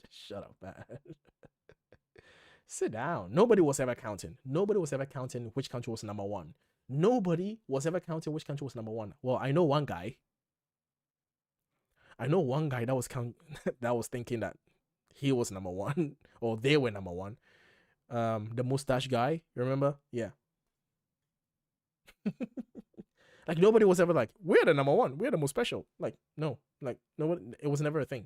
Speaker 1: shut up, man. Sit down. Nobody was ever counting. Nobody was ever counting which country was number one. Nobody was ever counting which country was number one. Well, I know one guy that was thinking that he was number one or they were number one. The mustache guy, you remember? Yeah. Like, nobody was ever like, we're the number one, we're the most special. Like, no, nobody, it was never a thing.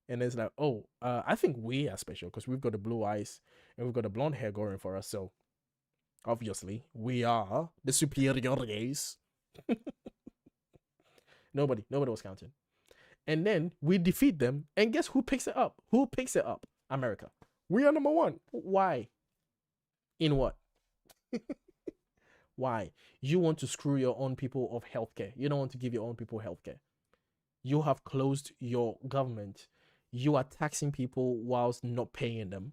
Speaker 1: And it's like, oh, I think we are special because we've got the blue eyes and we've got the blonde hair going for us. So obviously we are the superior race. Nobody was counting. And then we defeat them, and guess who picks it up? Who picks it up? America. We are number one. Why? In what? Why? You want to screw your own people of healthcare. You don't want to give your own people healthcare. You have closed your government. You are taxing people whilst not paying them.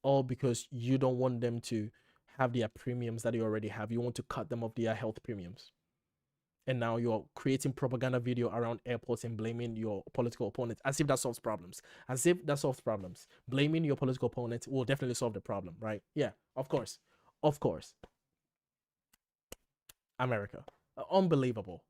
Speaker 1: All because you don't want them to have their premiums that they already have. You want to cut them off their health premiums. And now you're creating propaganda video around airports and blaming your political opponents as if that solves problems. As if that solves problems. Blaming your political opponent will definitely solve the problem, right? Yeah, of course. Of course. America. Unbelievable.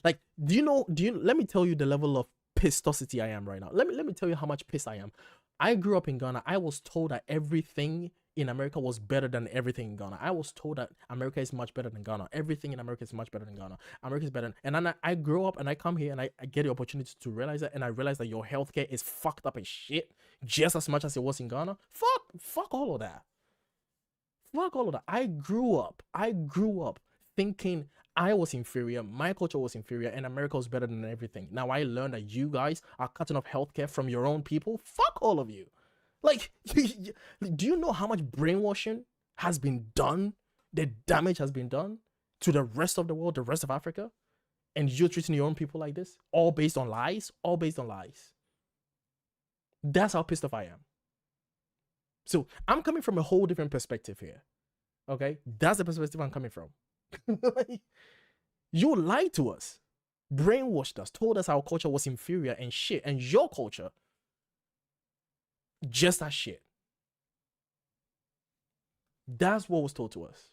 Speaker 1: Like, let me tell you the level of pistosity I am right now. Let me tell you how much pissed I am. I grew up in Ghana. I was told that everything in America was better than everything in Ghana. I was told that America is much better than Ghana. Everything in America is much better than Ghana. America is better. And then I grow up and I come here and I get the opportunity to realize that, and I realize that your healthcare is fucked up as shit just as much as it was in Ghana. Fuck all of that. Fuck all of that. I grew up thinking I was inferior, my culture was inferior, and America was better than everything. Now I learned that you guys are cutting off healthcare from your own people. Fuck all of you. Like, do you know how much brainwashing has been done? The damage has been done to the rest of the world, the rest of Africa? And you're treating your own people like this? All based on lies? All based on lies. That's how pissed off I am. So I'm coming from a whole different perspective here. Okay? That's the perspective I'm coming from. Like, you lied to us, brainwashed us, told us our culture was inferior and shit, and your culture just as shit. That's what was told to us.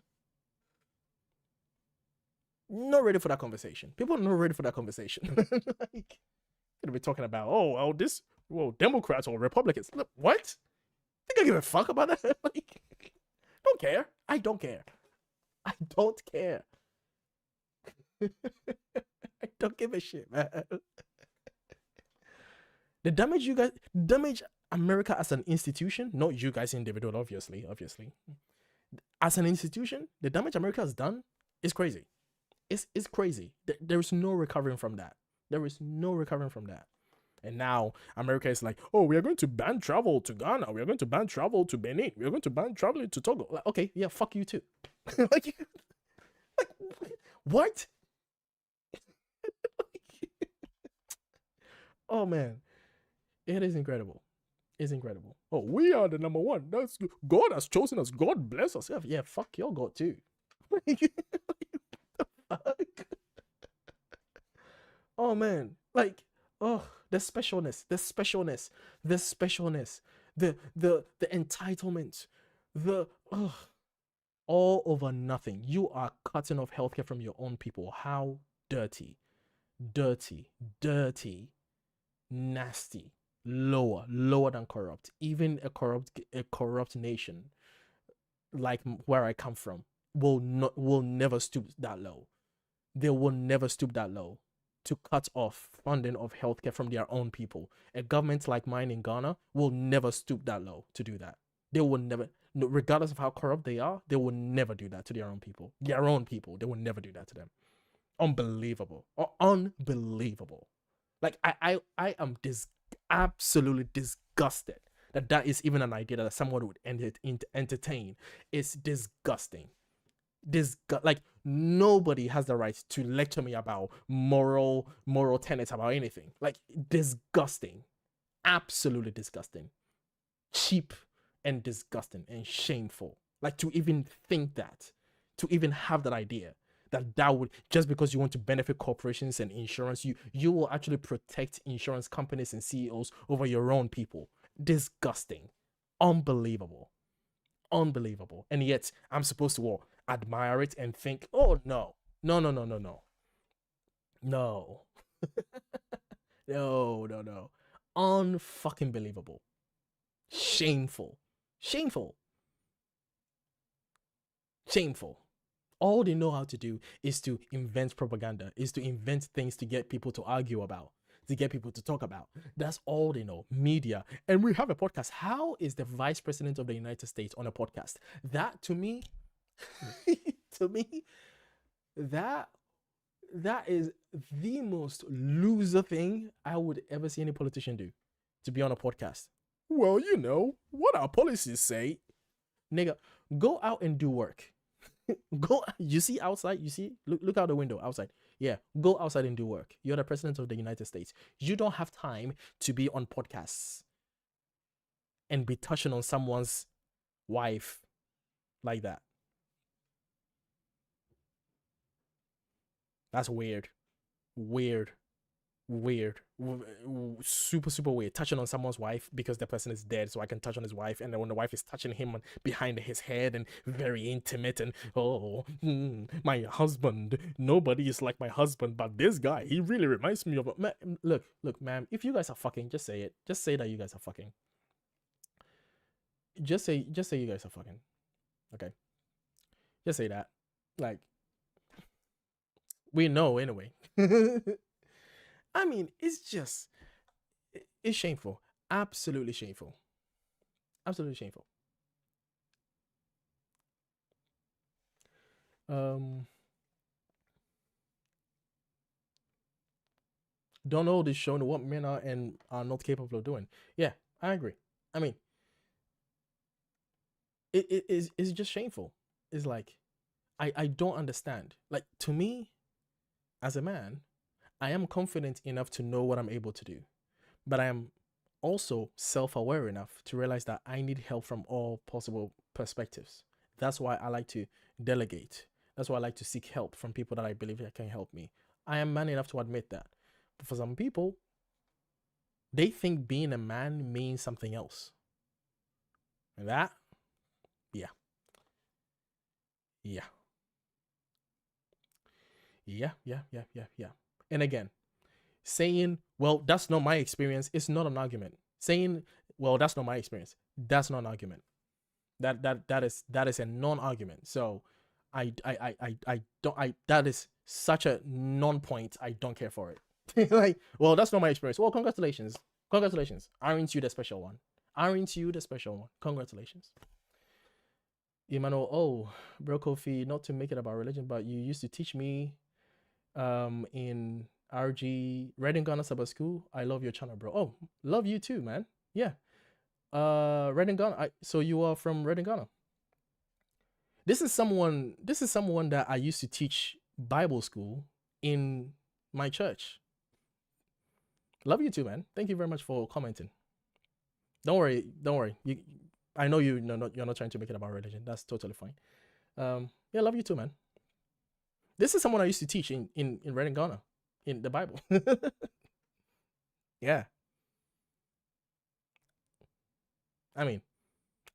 Speaker 1: Not ready for that conversation. People are not ready for that conversation. Like, gonna be talking about, Democrats or Republicans. Look, what? Think I give a fuck about that? Like, don't care. I don't care. I don't care. I don't give a shit, man. The damage damage America as an institution, not you guys individual, obviously. As an institution, the damage America has done is crazy. It's crazy. There is no recovering from that. There is no recovering from that. And now America is like, oh, we are going to ban travel to Ghana. We are going to ban travel to Benin. We are going to ban traveling to Togo. Like, okay, yeah, fuck you too. like, what? Oh man, it is incredible. It's incredible. Oh, we are the number one. That's God has chosen us. God bless us. Yeah, fuck your God too. What the fuck? Oh man, like, oh, the specialness, the entitlement, all over nothing. You are cutting off healthcare from your own people. How dirty, nasty, lower than corrupt. Even a corrupt nation like where I come from will never stoop that low. They will never stoop that low to cut off funding of healthcare from their own people. A government like mine in Ghana will never stoop that low to do that. They will never, regardless of how corrupt they are, they will never do that to their own people. Their own people, they will never do that to them. Unbelievable. Unbelievable. Like, I am absolutely disgusted that is even an idea that someone would entertain. It's disgusting. Like, nobody has the right to lecture me about moral tenets about anything. Like, disgusting. Absolutely disgusting. Cheap and disgusting and shameful. Like, to even think that, to even have that idea that would, just because you want to benefit corporations and insurance, you will actually protect insurance companies and CEOs over your own people. Disgusting. Unbelievable. And yet I'm supposed to admire it and think, oh no. No. Unfucking believable. Shameful. All they know how to do is to invent propaganda, is to invent things to get people to argue about, to get people to talk about. That's all they know, media. And we have a podcast. How is the vice president of the United States on a podcast? That to me, to me, that is the most loser thing I would ever see any politician do, to be on a podcast. Well, you know what our policies say. Nigga, go out and do work. Go, you see outside, you see, look out the window outside. Yeah, go outside and do work. You're the president of the United States. You don't have time to be on podcasts and be touching on someone's wife like that. That's weird. Super weird. Touching on someone's wife because the person is dead, so I can touch on his wife, and then when the wife is touching him behind his head and very intimate, and my husband, nobody is like my husband, but this guy, he really reminds me of look, ma'am, if you guys are fucking, just say it. Just say that you guys are fucking. Just say you guys are fucking. Okay, just say that. Like, we know anyway. I mean, it's shameful. Absolutely shameful. Absolutely shameful. Don't know this showing what men are and are not capable of doing. Yeah, I agree. I mean, it's just shameful. It's like, I don't understand. Like, to me, as a man, I am confident enough to know what I'm able to do, but I am also self-aware enough to realize that I need help from all possible perspectives. That's why I like to delegate. That's why I like to seek help from people that I believe that can help me. I am man enough to admit that. But for some people, they think being a man means something else. And that, yeah. And again, saying, well, that's not my experience, it's not an argument. Saying, well, that's not my experience, that's not an argument. That is a non-argument. So that is such a non-point. I don't care for it. Like, well, that's not my experience. Well, congratulations. Aren't you the special one? Congratulations. Emmanuel, oh, bro, Qofy, not to make it about religion, but you used to teach me in RG Reading Ghana Sabbath School. I love your channel, bro. Oh, love you too, man. Yeah. Reading Ghana. So you are from Reading Ghana. This is someone that I used to teach Bible school in my church. Love you too, man. Thank you very much for commenting. Don't worry. I know you're not trying to make it about religion. That's totally fine. Yeah, love you too, man. This is someone I used to teach in Reading Ghana, in the Bible. Yeah. I mean,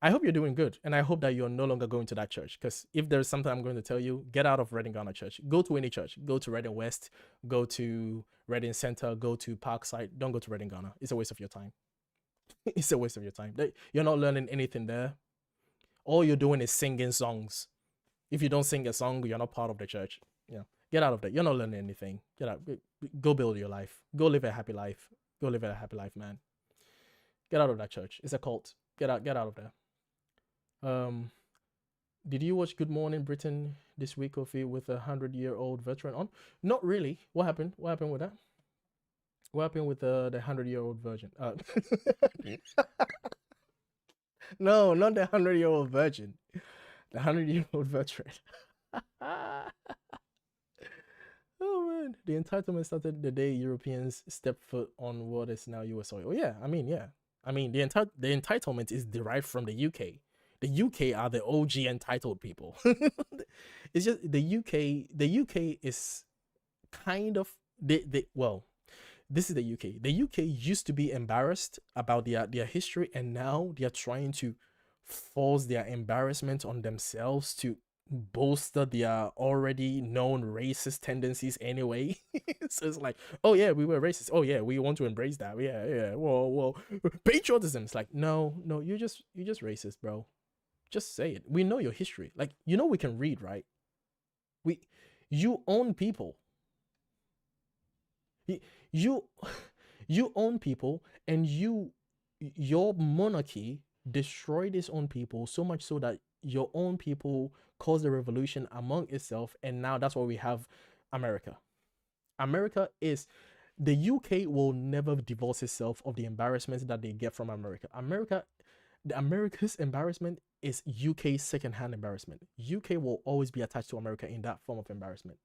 Speaker 1: I hope you're doing good, and I hope that you're no longer going to that church, because if there's something I'm going to tell you, get out of Reading Ghana Church. Go to any church. Go to Reading West. Go to Reading Center. Go to Parkside. Don't go to Reading Ghana. It's a waste of your time. It's a waste of your time. You're not learning anything there. All you're doing is singing songs. If you don't sing a song, you're not part of the church. Yeah, get out of there. You're not learning anything. Get out. Go build your life. Go live a happy life. Go live a happy life, man. Get out of that church. It's a cult. Get out of there. Did you watch Good Morning Britain this week, Qofy, with a 100-year-old veteran on? Not really. What happened? What happened with that? What happened with the 100-year-old virgin? No, not the 100-year-old virgin. The 100-year-old veteran. Oh man, the entitlement started the day Europeans stepped foot on what is now US soil. Oh, yeah, I mean, the entitlement is derived from the UK. The UK are the OG entitled people. It's just the UK. The UK is kind of well, this is the UK. The UK used to be embarrassed about their history, and now they are trying to force their embarrassment on themselves to bolster their already known racist tendencies anyway. So it's like, oh yeah, we were racist. Oh yeah, we want to embrace that. Yeah. Well, patriotism. It's like, no, you're just racist, bro. Just say it. We know your history. Like, you know, we can read, right? You own people. You own people, and your monarchy destroyed its own people so much so that your own people caused a revolution among itself, and now that's why we have America. America is the UK will never divorce itself of the embarrassments that they get from America. America's embarrassment is UK's secondhand embarrassment. UK will always be attached to America in that form of embarrassment.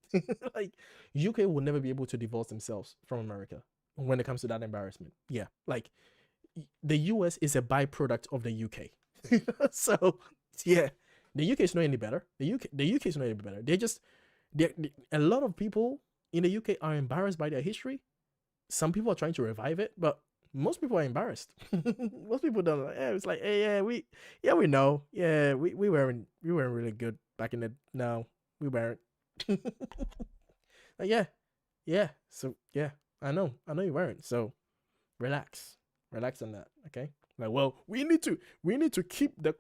Speaker 1: Like UK will never be able to divorce themselves from America when it comes to that embarrassment. Yeah, like the US is a byproduct of the UK. So yeah, the UK is not any better. The UK is not any better. A lot of people in the UK are embarrassed by their history. Some people are trying to revive it, but most people are embarrassed. Most people don't. Yeah, it's like, hey, we know. Yeah, we weren't really good back in the. No, we weren't. Like, yeah. So yeah, I know you weren't. So relax on that. Okay. Like, well, we need to keep the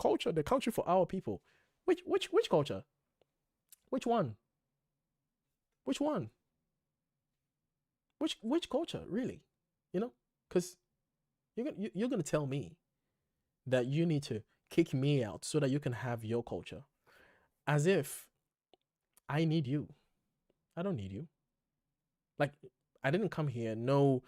Speaker 1: country for our people. Which culture? Which one? Which culture, really? You know, because you're gonna tell me that you need to kick me out so that you can have your culture, as if I need you. I don't need you. Like, I didn't come here. No,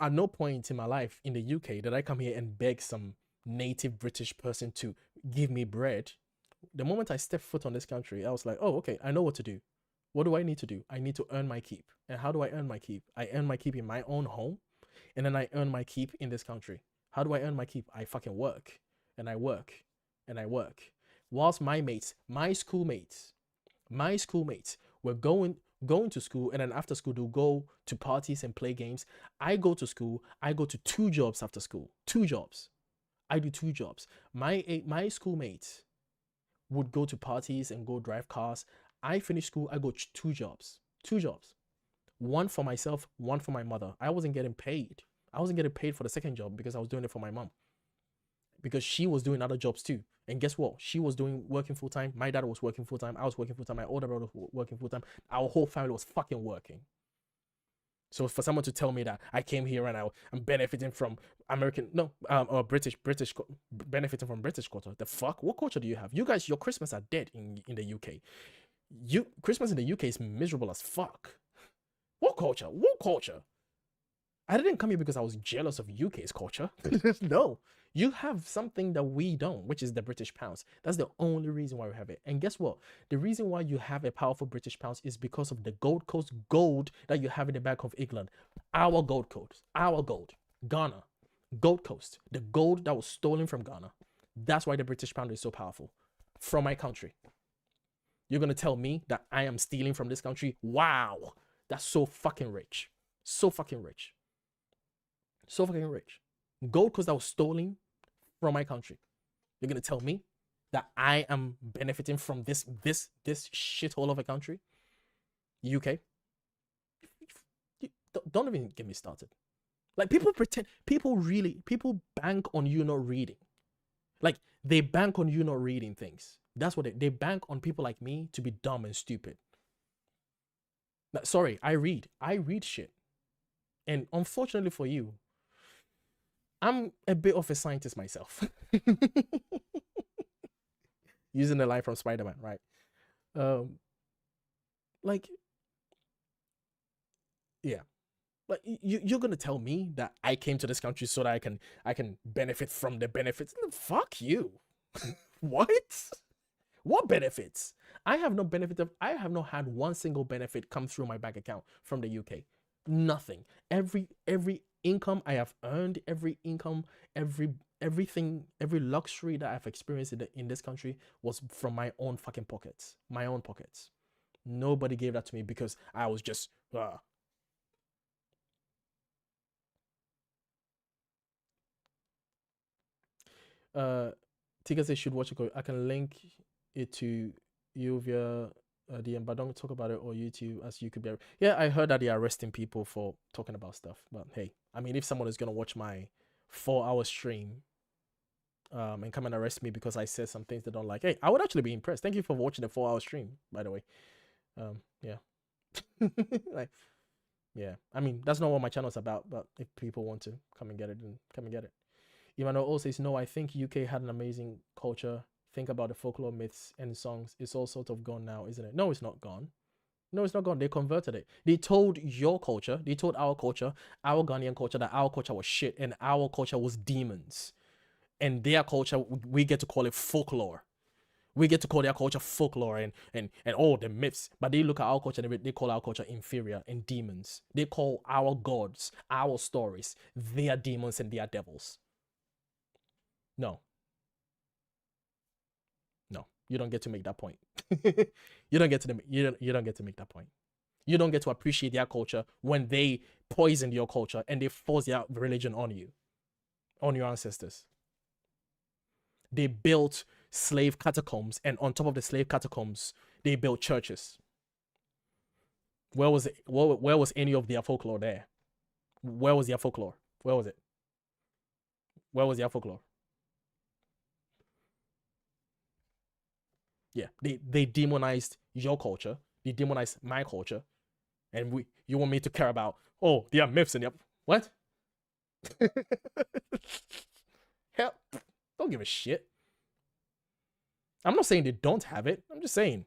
Speaker 1: at no point in my life in the UK did I come here and beg some native British person to give me bread. The moment I stepped foot on this country, I was like, oh, okay, I know what to do. What do I need to do? I need to earn my keep. And how do I earn my keep? I earn my keep in my own home, and then I earn my keep in this country. How do I earn my keep? I fucking work, and I work, and I work. Whilst my schoolmates were going to school, and then after school they'll go to parties and play games. I go to school. I go to 2 jobs after school. 2 jobs. I do 2 jobs. My schoolmates would go to parties and go drive cars. I finish school, I go 2 jobs. 2 jobs. One for myself, one for my mother. I wasn't getting paid. I wasn't getting paid for the second job because I was doing it for my mom. Because she was doing other jobs too. And guess what? She was working full time. My dad was working full time. I was working full time. My older brother was working full time. Our whole family was fucking working. So for someone to tell me that I came here and I'm benefiting from British benefiting from British culture, the fuck? What culture do you have? You guys, your Christmas are dead in the UK. Christmas in the UK is miserable as fuck. What culture? I didn't come here because I was jealous of UK's culture. No, you have something that we don't, which is the British pounds. That's the only reason why we have it. And guess what? The reason why you have a powerful British pounds is because of the Gold Coast gold that you have in the back of England. Our gold coast, our gold, Ghana, Gold Coast, the gold that was stolen from Ghana. That's why the British pound is so powerful. From my country. You're going to tell me that I am stealing from this country? Wow. That's so fucking rich. So fucking rich. So fucking rich. Gold coast that was stolen from my country. You're going to tell me that I am benefiting from this shithole of a country? UK? Don't even get me started. Like, people bank on you not reading. Like, they bank on you not reading things. That's what they bank on people like me to be dumb and stupid. Sorry, I read shit. And unfortunately for you, I'm a bit of a scientist myself. Using the line from Spider-Man, right? Like, yeah. Like, you're gonna tell me that I came to this country so that I can benefit from the benefits? Fuck you. What? What benefits? I have not had one single benefit come through my bank account from the UK. Nothing. Every income I have earned, everything, every luxury that I've experienced in this country was from my own fucking pockets. My own pockets. Nobody gave that to me because I was just Tika says should watch it. I can link it to you via DM, but don't talk about it or YouTube, as you could be. Yeah, I heard that they are arresting people for talking about stuff. But hey, I mean, if someone is gonna watch my 4-hour stream and come and arrest me because I said some things they don't like, hey, I would actually be impressed. Thank you for watching the 4-hour stream, by the way. Yeah. Like, Yeah, I mean, that's not what my channel is about, but if people want to come and get it, then come and get it. Emmanuel also says, no, I think UK had an amazing culture. Think about the folklore myths and songs. It's all sort of gone now, isn't it? No, it's not gone. No, it's not gone. They converted it. They told your culture, they told our culture, our Ghanaian culture, that our culture was shit and our culture was demons. And their culture, we get to call it folklore. We get to call their culture folklore and all the myths. But they look at our culture and they call our culture inferior and demons. They call our gods, our stories, their demons and their devils. No. No, you don't get to make that point. You don't get to make that point. You don't get to appreciate their culture when they poisoned your culture and they forced their religion on you, on your ancestors. They built slave catacombs, and on top of the slave catacombs, they built churches. Where was it? Where was any of their folklore there? Where was their folklore? Where was it? Where was their folklore? Yeah, they demonized your culture. They demonized my culture. And you want me to care about, oh, there are myths in there. What? Hell, don't give a shit. I'm not saying they don't have it. I'm just saying,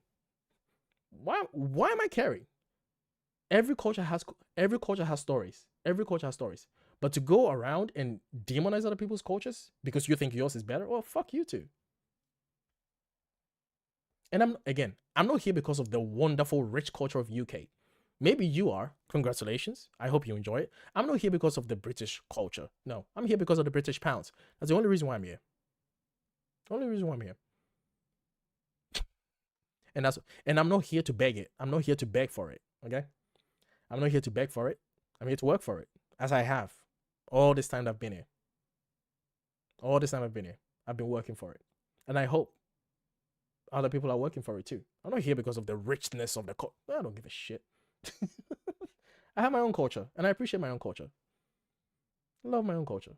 Speaker 1: why am I caring? Every culture has stories. Every culture has stories. But to go around and demonize other people's cultures because you think yours is better, well, fuck you too. And I'm not here because of the wonderful, rich culture of UK. Maybe you are. Congratulations. I hope you enjoy it. I'm not here because of the British culture. No, I'm here because of the British pounds. That's the only reason why I'm here. Only reason why I'm here. And I'm not here to beg it. I'm not here to beg for it. Okay? I'm not here to beg for it. I'm here to work for it. As I have. All this time I've been here. All this time I've been here. I've been working for it. And I hope other people are working for it too. I'm not here because of the richness of the culture. I don't give a shit. I have my own culture and I appreciate my own culture. I love my own culture.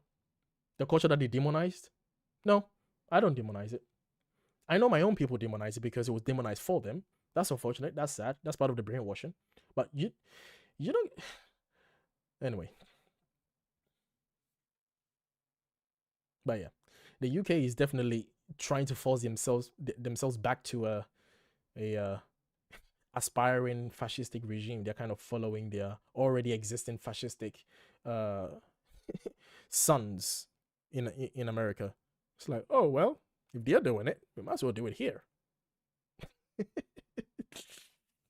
Speaker 1: The culture that they demonized? No, I don't demonize it. I know my own people demonize it because it was demonized for them. That's unfortunate. That's sad. That's part of the brainwashing. But you don't. Anyway. But yeah, the UK is definitely trying to force themselves back to a aspiring fascistic regime. They're kind of following their already existing fascistic sons in America. It's like, oh well, if they're doing it, we might as well do it here.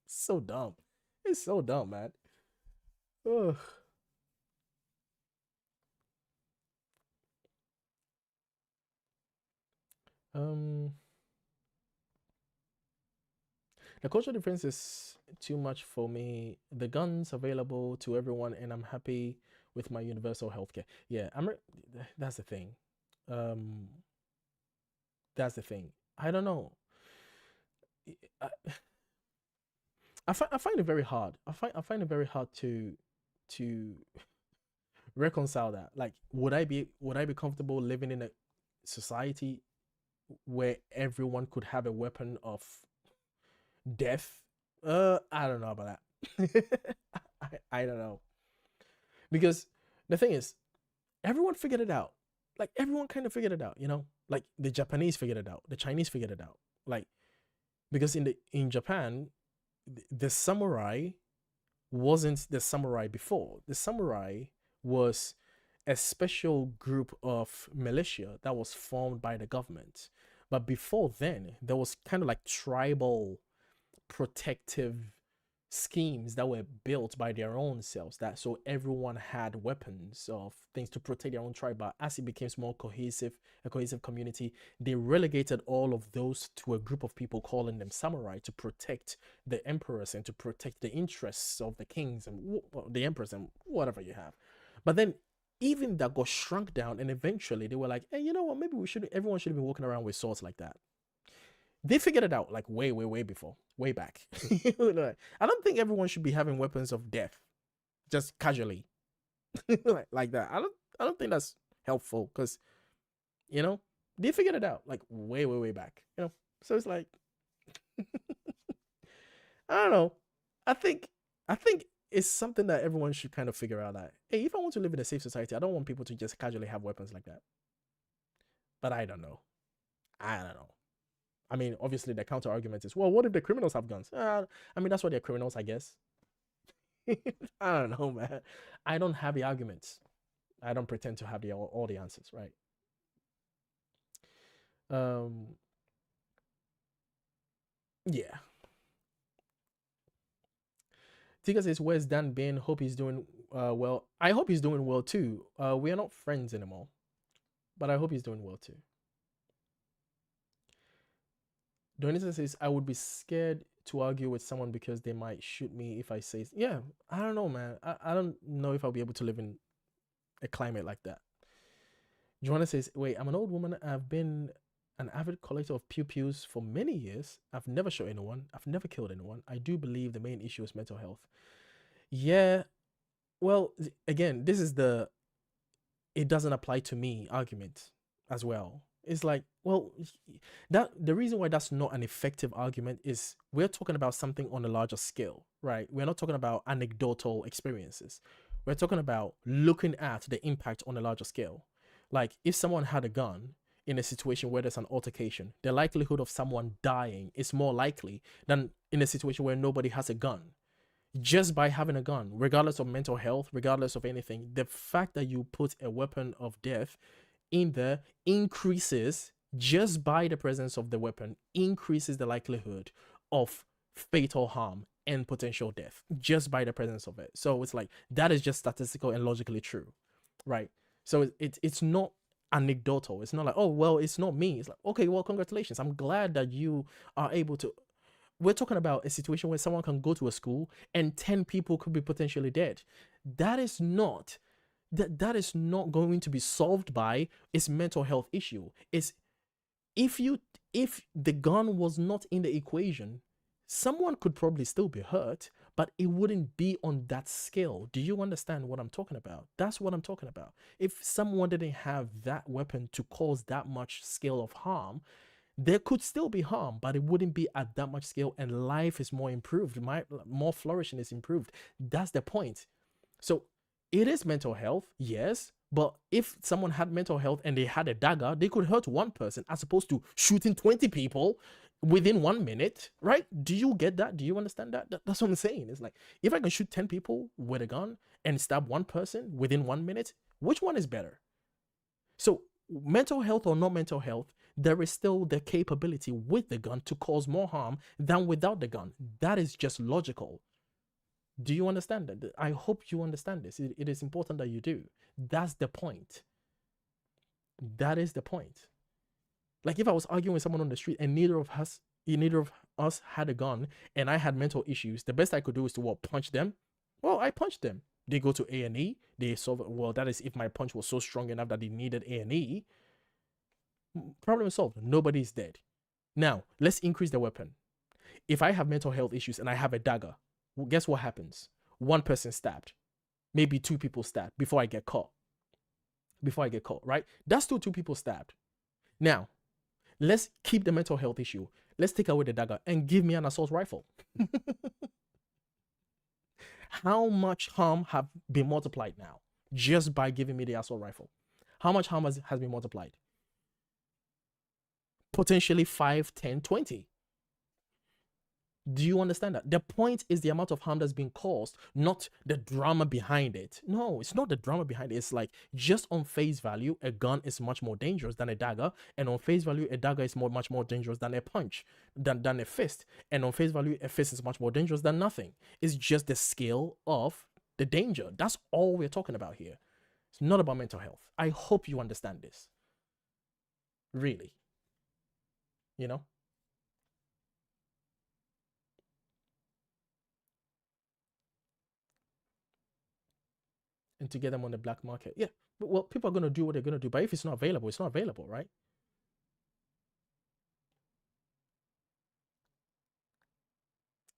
Speaker 1: So dumb. It's so dumb, man. Ugh. The cultural difference is too much for me. The guns available to everyone, and I'm happy with my universal healthcare. Yeah, that's the thing. That's the thing. I don't know. I find it very hard. I find it very hard to reconcile that. Like, would I be comfortable living in a society where everyone could have a weapon of death? I don't know about that. I don't know. Because the thing is, everyone figured it out. Like, everyone kind of figured it out, you know? Like, the Japanese figured it out. The Chinese figured it out. Like, because in Japan, the samurai wasn't the samurai before. The samurai was a special group of militia that was formed by the government. But before then, there was kind of like tribal protective schemes that were built by their own selves, that so everyone had weapons of things to protect their own tribe. But as it became more cohesive, a cohesive community, they relegated all of those to a group of people calling them samurai to protect the emperors and to protect the interests of the kings and the emperors and whatever you have. But then even that got shrunk down, and eventually they were like, hey, you know what, maybe everyone should have been walking around with swords like that. They figured it out like way before, way back. I don't think everyone should be having weapons of death just casually like that. I don't think that's helpful, because, you know, they figured it out like way back, you know. So it's like I don't know. I think it's something that everyone should kind of figure out that, hey, if I want to live in a safe society, I don't want people to just casually have weapons like that. But I don't know. I mean, obviously the counter argument is, well, what if the criminals have guns? I mean, that's why they're criminals, I guess. I don't know, man. I don't have the arguments. I don't pretend to have all the answers, right? Yeah. Tika says, where's Dan been? Hope he's doing well. I hope he's doing well too. We are not friends anymore, but I hope he's doing well too. Donita says, I would be scared to argue with someone because they might shoot me if I say, yeah, I don't know, man. I don't know if I'll be able to live in a climate like that. Joanna says, wait, I'm an old woman. I've been an avid collector of pew-pews for many years. I've never shot anyone. I've never killed anyone. I do believe the main issue is mental health. Yeah, well, again, this is the it doesn't apply to me argument as well. It's like, well, that the reason why that's not an effective argument is we're talking about something on a larger scale, right? We're not talking about anecdotal experiences. We're talking about looking at the impact on a larger scale. Like if someone had a gun in a situation where there's an altercation, the likelihood of someone dying is more likely than in a situation where nobody has a gun. Just by having a gun, regardless of mental health, regardless of anything, the fact that you put a weapon of death in there increases, just by the presence of the weapon, increases the likelihood of fatal harm and potential death just by the presence of it. So it's like, that is just statistical and logically true, right? So it's not anecdotal. It's not like, oh, well, it's not me. It's like, okay, well, congratulations. I'm glad that you are able to. We're talking about a situation where someone can go to a school and 10 people could be potentially dead. That is not going to be solved by its mental health issue. It's if the gun was not in the equation, someone could probably still be hurt, but it wouldn't be on that scale. Do you understand what I'm talking about? That's what I'm talking about. If someone didn't have that weapon to cause that much scale of harm, there could still be harm, but it wouldn't be at that much scale, and life is more improved. More flourishing is improved. That's the point. So it is mental health, yes, but if someone had mental health and they had a dagger, they could hurt one person as opposed to shooting 20 people within 1 minute, right? Do you get that? Do you understand that? That's what I'm saying. It's like, if I can shoot 10 people with a gun and stab one person within 1 minute, which one is better? So mental health or not mental health, there is still the capability with the gun to cause more harm than without the gun. That is just logical. Do you understand that? I hope you understand this. It is important that you do. That's the point. That is the point. Like if I was arguing with someone on the street and neither of us had a gun and I had mental issues, the best I could do is to punch them. Well, I punched them. They go to A&E. They solve it. Well, that is if my punch was so strong enough that they needed A&E. Problem solved. Nobody's dead. Now, let's increase the weapon. If I have mental health issues and I have a dagger, well, guess what happens? One person stabbed. Maybe 2 people stabbed before I get caught. Right? That's still 2 people stabbed. Now, let's keep the mental health issue. Let's take away the dagger and give me an assault rifle. How much harm have been multiplied now just by giving me the assault rifle? How much harm has been multiplied? Potentially 5, 10, 20. Do you understand that? The point is the amount of harm that's been caused, not the drama behind it. No, it's not the drama behind it. It's like, just on face value, a gun is much more dangerous than a dagger. And on face value, a dagger is much more dangerous than a punch, than a fist. And on face value, a fist is much more dangerous than nothing. It's just the scale of the danger. That's all we're talking about here. It's not about mental health. I hope you understand this. Really. You know? And to get them on the black market. Yeah, but, well, people are going to do what they're going to do. But if it's not available, it's not available, right?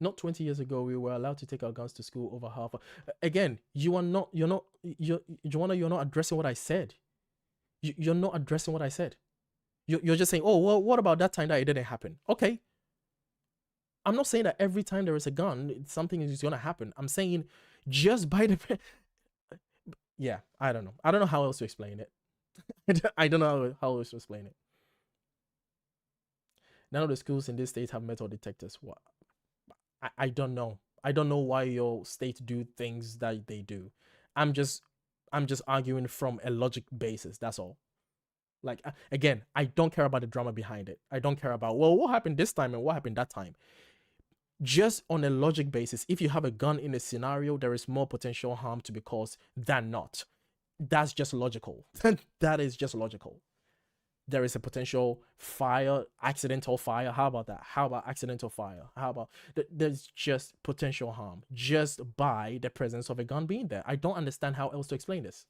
Speaker 1: Not 20 years ago, we were allowed to take our guns to school over half. Again, you're not addressing what I said. You're not addressing what I said. You're just saying, oh, well, what about that time that it didn't happen? Okay. I'm not saying that every time there is a gun, something is going to happen. I'm saying just by the yeah, I don't know. I don't know how else to explain it. I don't know how else to explain it. None of the schools in this state have metal detectors. What? I don't know. I don't know why your state do things that they do. I'm just arguing from a logic basis. That's all. Like, again, I don't care about the drama behind it. I don't care about, well, what happened this time and what happened that time. Just on a logic basis, if you have a gun in a scenario, there is more potential harm to be caused than not. That's just logical. That is just logical. There is a potential fire, accidental fire. How about that? How about accidental fire? How about there's just potential harm just by the presence of a gun being there. I don't understand how else to explain this.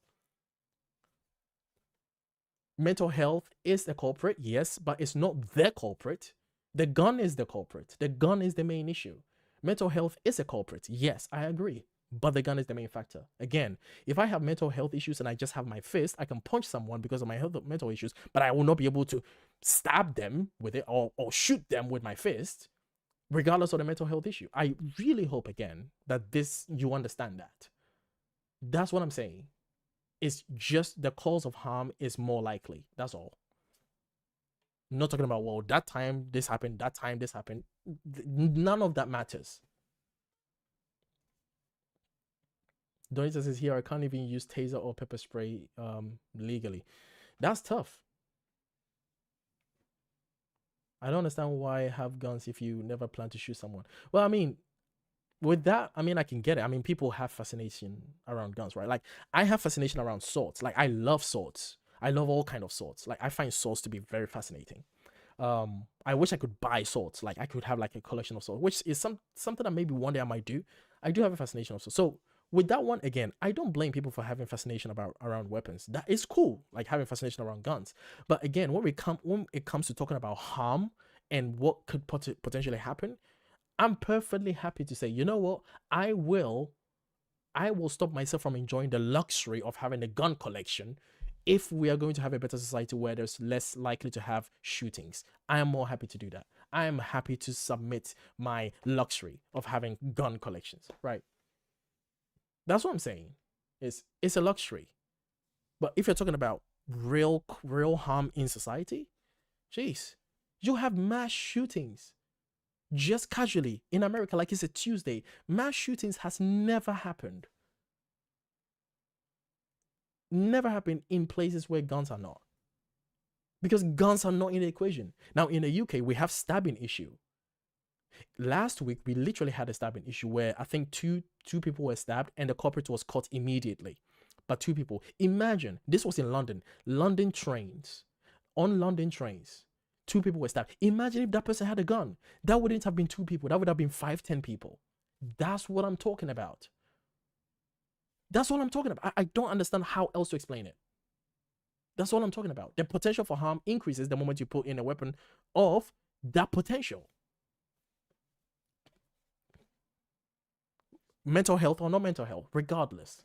Speaker 1: Mental health is the culprit, yes, but it's not the culprit. The gun is the culprit. The gun is the main issue. Mental health is a culprit, yes, I agree, but the gun is the main factor. Again, if I have mental health issues and I just have my fist, I can punch someone because of my mental issues, but I will not be able to stab them with it or shoot them with my fist, regardless of the mental health issue. I really hope, again, that you understand that. That's what I'm saying. It's just the cause of harm is more likely. That's all. I'm not talking about, well, that time this happened, that time this happened. None of that matters. Donita says here, I can't even use taser or pepper spray legally. That's tough. I don't understand why have guns if you never plan to shoot someone. Well, I mean, with that, I mean, I can get it. I mean, people have fascination around guns, right? Like, I have fascination around swords. Like, I love swords. I love all kind of swords. Like, I find swords to be very fascinating. I wish I could buy swords. Like, I could have like a collection of swords, which is something that maybe one day I might do. I do have a fascination of swords. So with that one, again, I don't blame people for having fascination around weapons. That is cool, like having fascination around guns. But again, when it comes to talking about harm and what could potentially happen, I'm perfectly happy to say, you know what, I will stop myself from enjoying the luxury of having a gun collection if we are going to have a better society where there's less likely to have shootings. I am more happy to do that. I am happy to submit my luxury of having gun collections, right? That's what I'm saying. It's a luxury. But if you're talking about real harm in society, jeez, you have mass shootings just casually in America, like it's a Tuesday. Mass shootings has never happened. Never happened in places where guns are not. Because guns are not in the equation. Now in the UK, we have stabbing issue. Last week, we literally had a stabbing issue where I think two people were stabbed and the culprit was caught immediately. But 2 people. Imagine, this was in London. London trains. On London trains, 2 people were stabbed. Imagine if that person had a gun. That wouldn't have been 2 people. That would have been 5, 10 people. That's what I'm talking about. That's all I'm talking about. I don't understand how else to explain it. That's all I'm talking about. The potential for harm increases the moment you put in a weapon of that potential. Mental health or not mental health, regardless.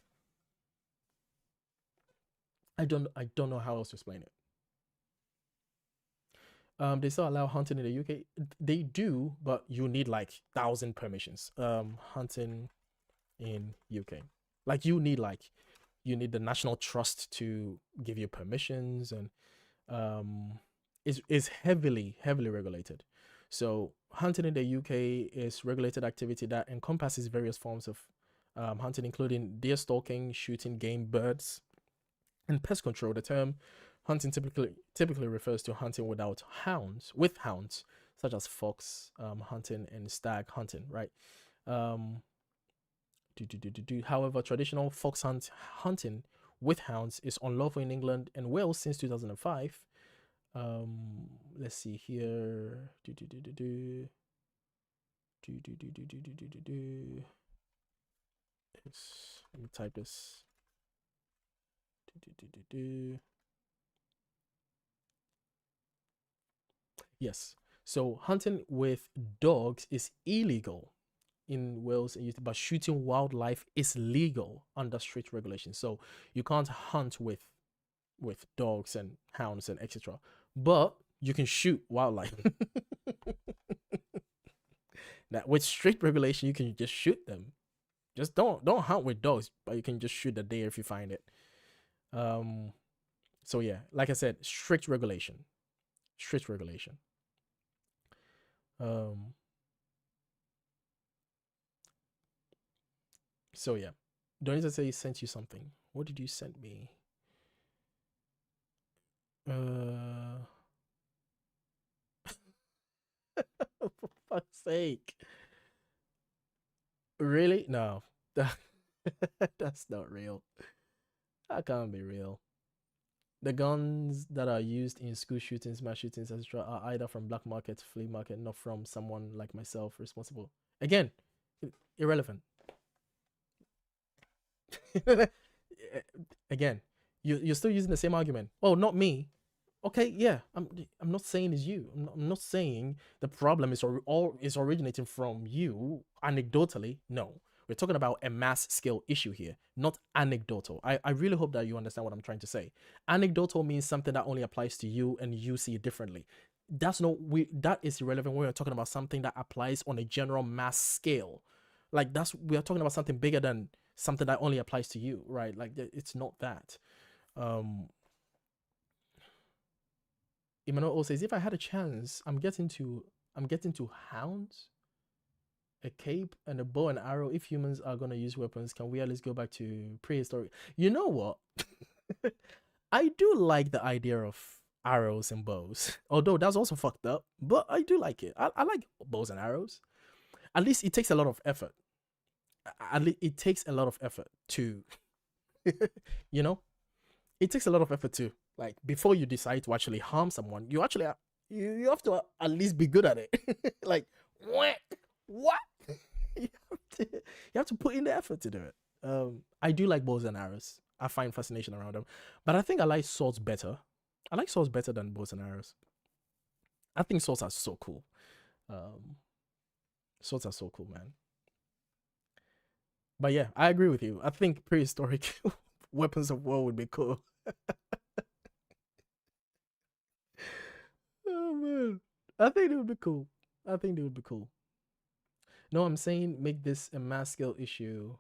Speaker 1: I don't know how else to explain it. They still allow hunting in the UK. They do, but you need like 1,000 permissions. Hunting in UK. Like you need the National Trust to give you permissions, and is heavily regulated. So hunting in the UK is regulated activity that encompasses various forms of hunting, including deer stalking, shooting game birds, and pest control. The term hunting typically refers to hunting with hounds, such as fox hunting and stag hunting, right? However, traditional fox hunting with hounds is unlawful in England and Wales since 2005. Let's see here. Let me type this. Yes. So hunting with dogs is illegal in Wales, but shooting wildlife is legal under strict regulations. So you can't hunt with dogs and hounds and etc. But you can shoot wildlife. Now, with strict regulation, you can just shoot them. Just don't hunt with dogs, but you can just shoot the deer if you find it. So yeah, like I said, strict regulation. Strict regulation. So yeah. Donita say he sent you something. What did you send me? For fuck's sake. Really? No. That's not real. That can't be real. The guns that are used in school shootings, mass shootings, etc., are either from black market, flea market, not from someone like myself responsible. Again, irrelevant. Again, you're still using the same argument. Oh, not me. Okay, yeah, I'm not saying it's you. I'm not saying the problem is originating from you anecdotally. No, we're talking about a mass scale issue here, not anecdotal. I really hope that you understand what I'm trying to say. Anecdotal means something that only applies to you and you see it differently. That is irrelevant when we're talking about something that applies on a general mass scale. Like we are talking about something bigger than something that only applies to you, right? Like it's not that. Emmanuel says, if I had a chance, I'm getting to hounds, a cape, and a bow and arrow. If humans are gonna use weapons, can we at least go back to prehistoric? You know what? I do like the idea of arrows and bows, although that's also fucked up. But I do like it. I like bows and arrows. At least it takes a lot of effort. At least it takes a lot of effort to, you know, it takes a lot of effort to, like, before you decide to actually harm someone, you actually you have to at least be good at it. Like, what? You have to put in the effort to do it. I do like bows and arrows. I find fascination around them, but I think I like swords better. I like swords better than bows and arrows. I think swords are so cool. Swords are so cool, man. But yeah, I agree with you. I think prehistoric weapons of war would be cool. Oh man, I think it would be cool. No, I'm saying make this a mass scale issue.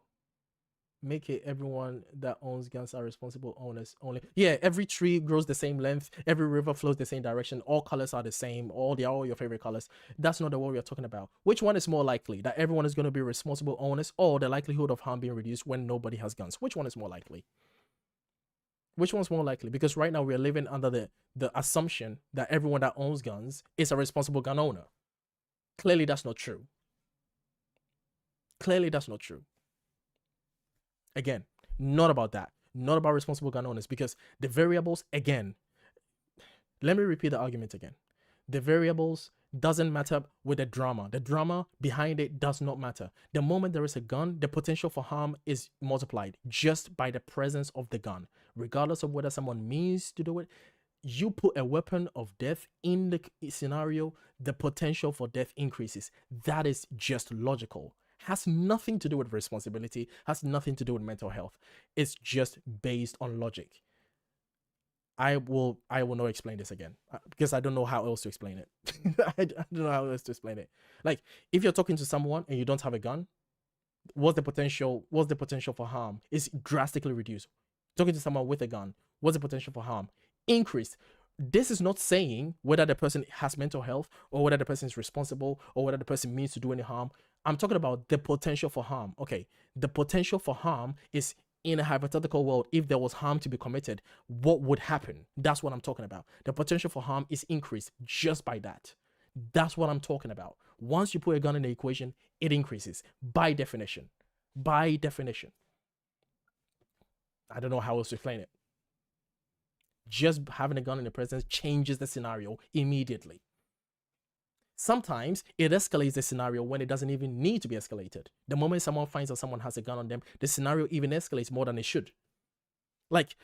Speaker 1: Make it everyone that owns guns are responsible owners only. Yeah, every tree grows the same length. Every river flows the same direction. All colors are the same. All your favorite colors. That's not the what we are talking about. Which one is more likely? That everyone is going to be responsible owners, or the likelihood of harm being reduced when nobody has guns? Which one is more likely? Which one's more likely? Because right now we are living under the assumption that everyone that owns guns is a responsible gun owner. Clearly, that's not true. Again, not about that. Not about responsible gun owners, because the variables, again, let me repeat the argument again. The variables doesn't matter with the drama. The drama behind it does not matter. The moment there is a gun, the potential for harm is multiplied just by the presence of the gun. Regardless of whether someone means to do it, you put a weapon of death in the scenario, the potential for death increases. That is just logical. Has nothing to do with responsibility, has nothing to do with mental health. It's just based on logic. I will not explain this again because I don't know how else to explain it. I don't know how else to explain it. Like, if you're talking to someone and you don't have a gun, what's the potential for harm? Is drastically reduced. Talking to someone with a gun, what's the potential for harm? Increased. This is not saying whether the person has mental health or whether the person is responsible or whether the person means to do any harm. I'm talking about the potential for harm. Okay, the potential for harm is, in a hypothetical world, if there was harm to be committed, what would happen? That's what I'm talking about. The potential for harm is increased just by that. That's what I'm talking about. Once you put a gun in the equation, it increases by definition. By definition. I don't know how else to explain it. Just having a gun in the presence changes the scenario immediately. Sometimes it escalates the scenario when it doesn't even need to be escalated. The moment someone finds that someone has a gun on them, the scenario even escalates more than it should. Like,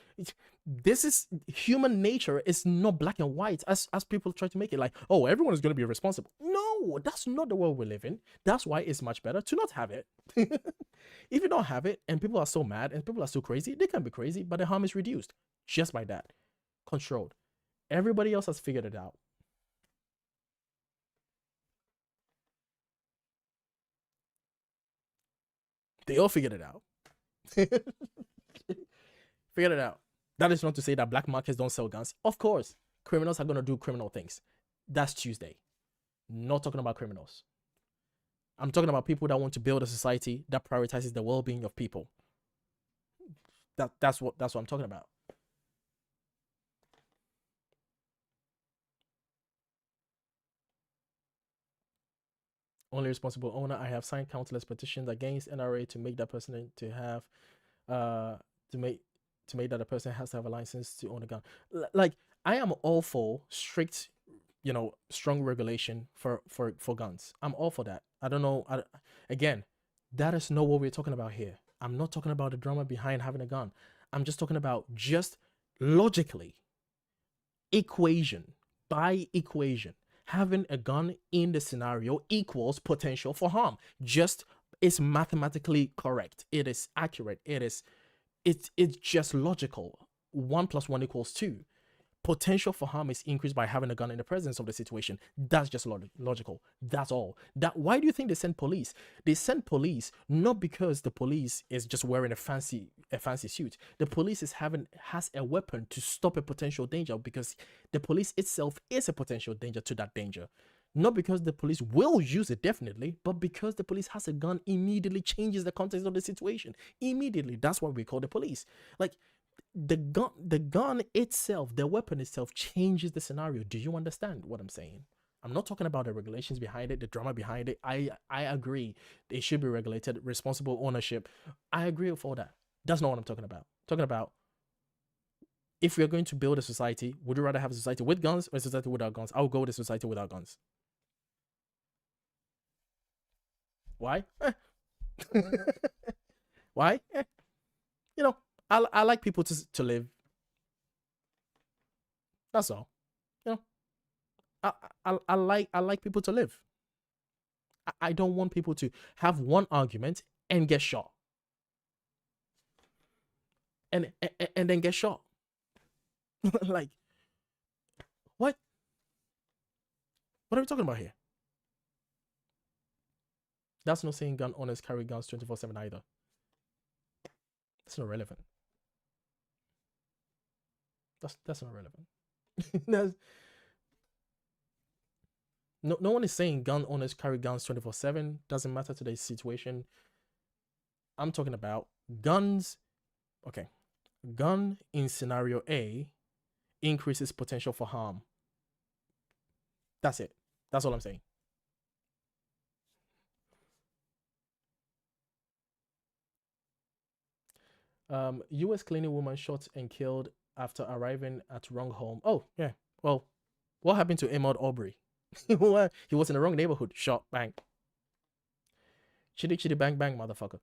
Speaker 1: this is human nature. It's not black and white as people try to make it. Like, oh, everyone is going to be responsible. No, that's not the world we live in. That's why it's much better to not have it. If you don't have it and people are so mad and people are so crazy, they can be crazy, but the harm is reduced just by that. Controlled. Everybody else has figured it out. They all figured it out. Figured it out. That is not to say that black markets don't sell guns. Of course, criminals are going to do criminal things. That's Tuesday. Not talking about criminals. I'm talking about people that want to build a society that prioritizes the well-being of people. That's what I'm talking about. Only responsible owner. I have signed countless petitions against NRA to make that person to have to make that a person has to have a license to own a gun. Like, I am all for strict, strong regulation for guns. I'm all for that. I don't know. Again, that is not what we're talking about here. I'm not talking about the drama behind having a gun. I'm just talking about just logically, equation by equation, having a gun in the scenario equals potential for harm. Just, it's mathematically correct. It is accurate. It's just logical. 1 + 1 = 2. Potential for harm is increased by having a gun in the presence of the situation. That's just logical. That's all. Why do you think they send police? They send police not because the police is just wearing a fancy suit. The police has a weapon to stop a potential danger, because the police itself is a potential danger to that danger. Not because the police will use it, definitely, but because the police has a gun immediately changes the context of the situation. Immediately. That's what we call the police. Like, the gun itself, the weapon itself changes the scenario. Do you understand what I'm saying? I'm not talking about the regulations behind it, the drama behind it. I agree. They should be regulated. Responsible ownership. I agree with all that. That's not what I'm talking about. I'm talking about, if we're going to build a society, would you rather have a society with guns or a society without guns? I'll go with a society without guns. Why? Why? I like people to live. That's all. I like people to live. I don't want people to have one argument and get shot. And then get shot. Like, what? What are we talking about here? That's not saying gun owners carry guns 24/7 either. That's not relevant. That's not relevant. No one is saying gun owners carry guns 24/7. Doesn't matter to the situation. I'm talking about guns. Okay. Gun in scenario A increases potential for harm. That's it. That's all I'm saying. U.S. cleaning woman shot and killed after arriving at wrong home. Oh, yeah. Well, what happened to Ahmaud Aubrey? He was in the wrong neighborhood. Shot, bang. Chitty chitty bang bang, motherfucker.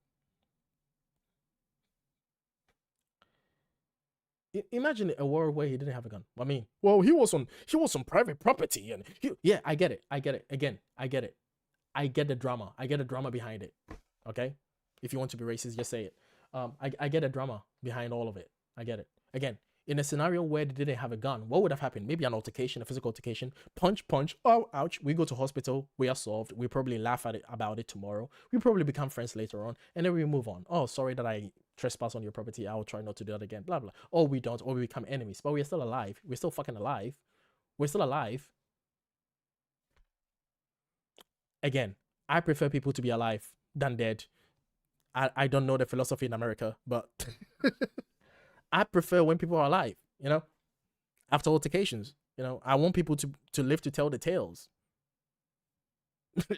Speaker 1: Imagine a world where he didn't have a gun. I mean, well, he was on private property, and yeah, I get it. Again, I get it. I get the drama. I get the drama behind it. Okay, if you want to be racist, just say it. I get the drama behind all of it. I get it. Again, in a scenario where they didn't have a gun, what would have happened? Maybe an altercation, a physical altercation. Punch. Oh, ouch. We go to hospital. We are solved. We probably laugh about it tomorrow. We probably become friends later on, and then we move on. Oh, sorry that I trespass on your property. I will try not to do that again. Blah blah. Or we don't, or we become enemies. But we're still alive. We're still fucking alive. We're still alive. Again, I prefer people to be alive than dead. I don't know the philosophy in America, but I prefer when people are alive, after altercations. I want people to live to tell the tales.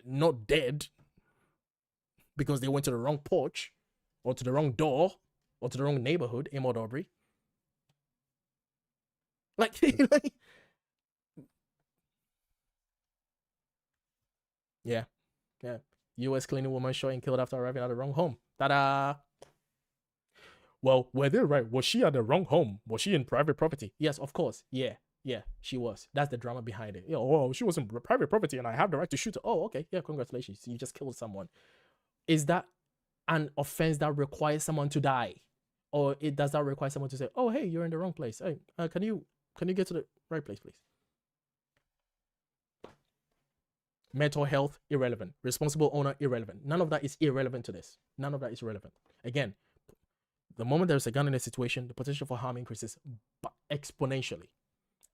Speaker 1: Not dead because they went to the wrong porch or to the wrong door or to the wrong neighborhood, Ahmaud Aubrey. Like yeah. U.S. cleaning woman shot and killed after arriving at the wrong home. Ta-da! Well, were they right? Was she at the wrong home? Was she in private property? Yes, of course. Yeah, she was. That's the drama behind it. Oh, she was in private property and I have the right to shoot her. Oh, okay. Yeah, congratulations. You just killed someone. Is that an offense that requires someone to die? Or does that require someone to say, oh, hey, you're in the wrong place. Hey, can you get to the right place, please? Mental health, irrelevant. Responsible owner, irrelevant. None of that is irrelevant to this. None of that is relevant. Again, the moment there's a gun in a situation, the potential for harm increases exponentially.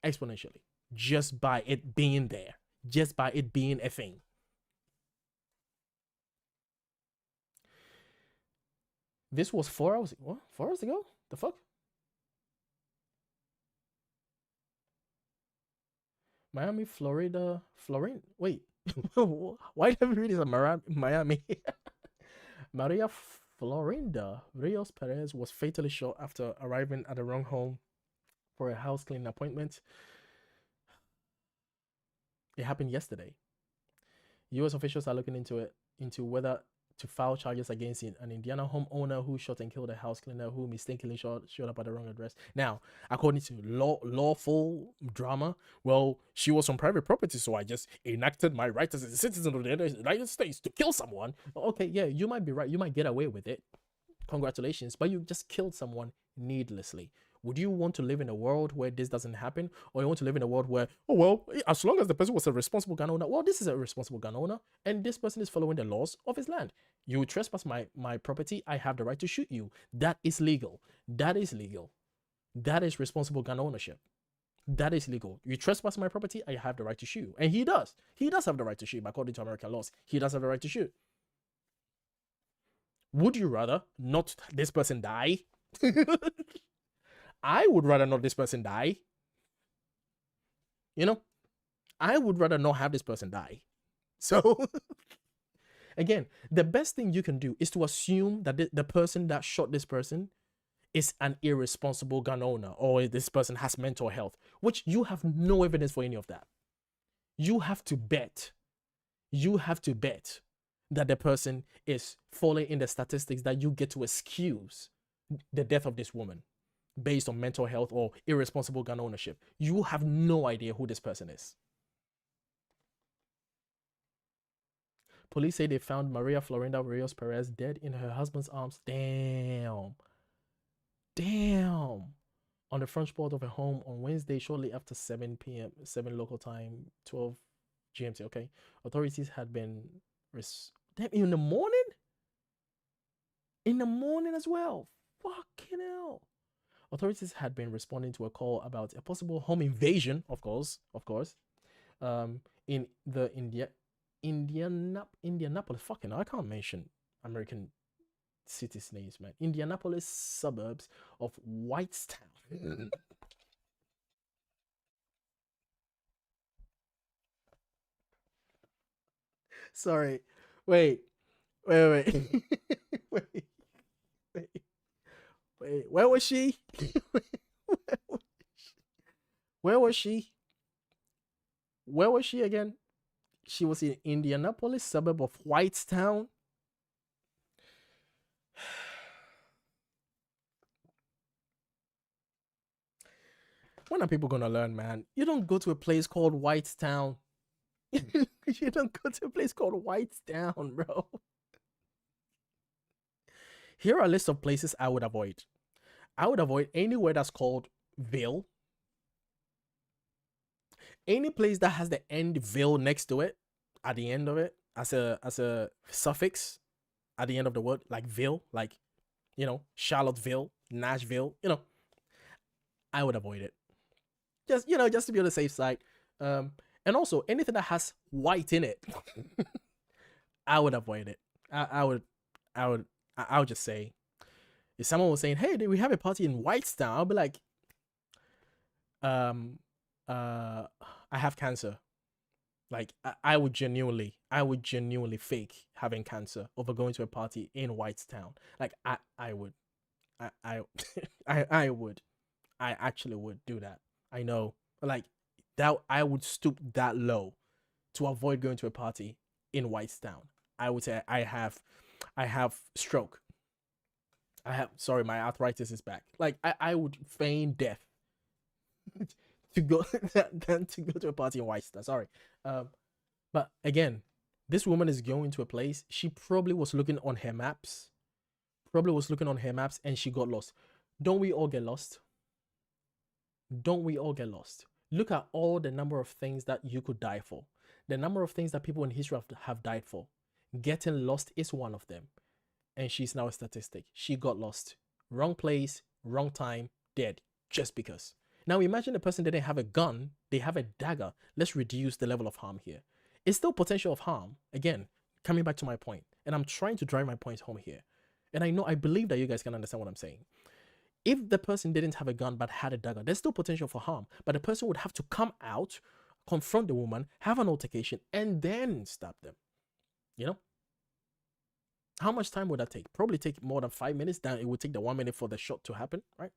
Speaker 1: Exponentially. Just by it being there. Just by it being a thing. This was 4 hours. What? 4 hours ago? The fuck? Miami, Florida, Wait. Why did I read this? Miami. Maria Florinda Rios Perez was fatally shot after arriving at the wrong home for a house cleaning appointment. It happened yesterday. U.S. officials are looking into whether to file charges against an Indiana homeowner who shot and killed a house cleaner who mistakenly showed up at the wrong address. Now, according to lawful drama, well, she was on private property, so I just enacted my right as a citizen of the United States to kill someone. Okay, yeah, you might be right. You might get away with it. Congratulations, but you just killed someone needlessly. Would you want to live in a world where this doesn't happen? Or you want to live in a world where, oh, well, as long as the person was a responsible gun owner, well, this is a responsible gun owner, and this person is following the laws of his land. You trespass my property, I have the right to shoot you. That is legal. That is legal. That is responsible gun ownership. That is legal. You trespass my property, I have the right to shoot you. And he does. He does have the right to shoot, according to American laws. He does have the right to shoot. Would you rather not this person die? I would rather not this person die. You know, I would rather not have this person die. So, again, the best thing you can do is to assume that the person that shot this person is an irresponsible gun owner, or this person has mental health, which you have no evidence for any of that. You have to bet. You have to bet that the person is falling in the statistics that you get to excuse the death of this woman based on mental health or irresponsible gun ownership. You have no idea who this person is. Police say they found Maria Florinda Rios Perez dead in her husband's arms. Damn. On the front porch of her home on Wednesday, shortly after 7 p.m., 7 local time, 12 GMT. Okay. Authorities had been... Damn, in the morning? In the morning as well. Fucking hell. Authorities had been responding to a call about a possible home invasion, of course, in the Indianapolis. Fucking hell, I can't mention American cities' names, man. Indianapolis suburbs of Whitestown. Sorry. Wait. Wait. Where was she? Where was she? Where was she again? She was in Indianapolis, suburb of Whitestown. When are people gonna learn, man? You don't go to a place called Whitestown. You don't go to a place called Whitestown, bro. Here are a list of places I would avoid. I would avoid anywhere that's called Ville. Any place that has the end Ville next to it, at the end of it, as a suffix at the end of the word, like Ville, like, you know, Charlottesville, Nashville, you know, I would avoid it. Just, you know, just to be on the safe side. And also anything that has white in it, I would avoid it. I would just say, if someone was saying, "Hey, we have a party in Whitestown," I'll be like, I have cancer. Like, I would genuinely fake having cancer over going to a party in Whitestown. Like, I would. I would. I actually would do that. I know. Like, that I would stoop that low to avoid going to a party in Whitestown. I would say I have stroke. My arthritis is back. Like, I would feign death to go than to go to a party in Whitestown. Sorry. But again, this woman is going to a place. She probably was looking on her maps. And she got lost. Don't we all get lost? Don't we all get lost? Look at all the number of things that you could die for. The number of things that people in history have died for. Getting lost is one of them. And she's now a statistic. She got lost. Wrong place, wrong time, dead. Just because. Now imagine the person didn't have a gun, they have a dagger. Let's reduce the level of harm here. It's still potential of harm. Again, coming back to my point. And I'm trying to drive my point home here. And I believe that you guys can understand what I'm saying. If the person didn't have a gun but had a dagger, there's still potential for harm. But the person would have to come out, confront the woman, have an altercation, and then stab them. You know? How much time would that take? Probably take more than 5 minutes. Then it would take the 1 minute for the shot to happen, right?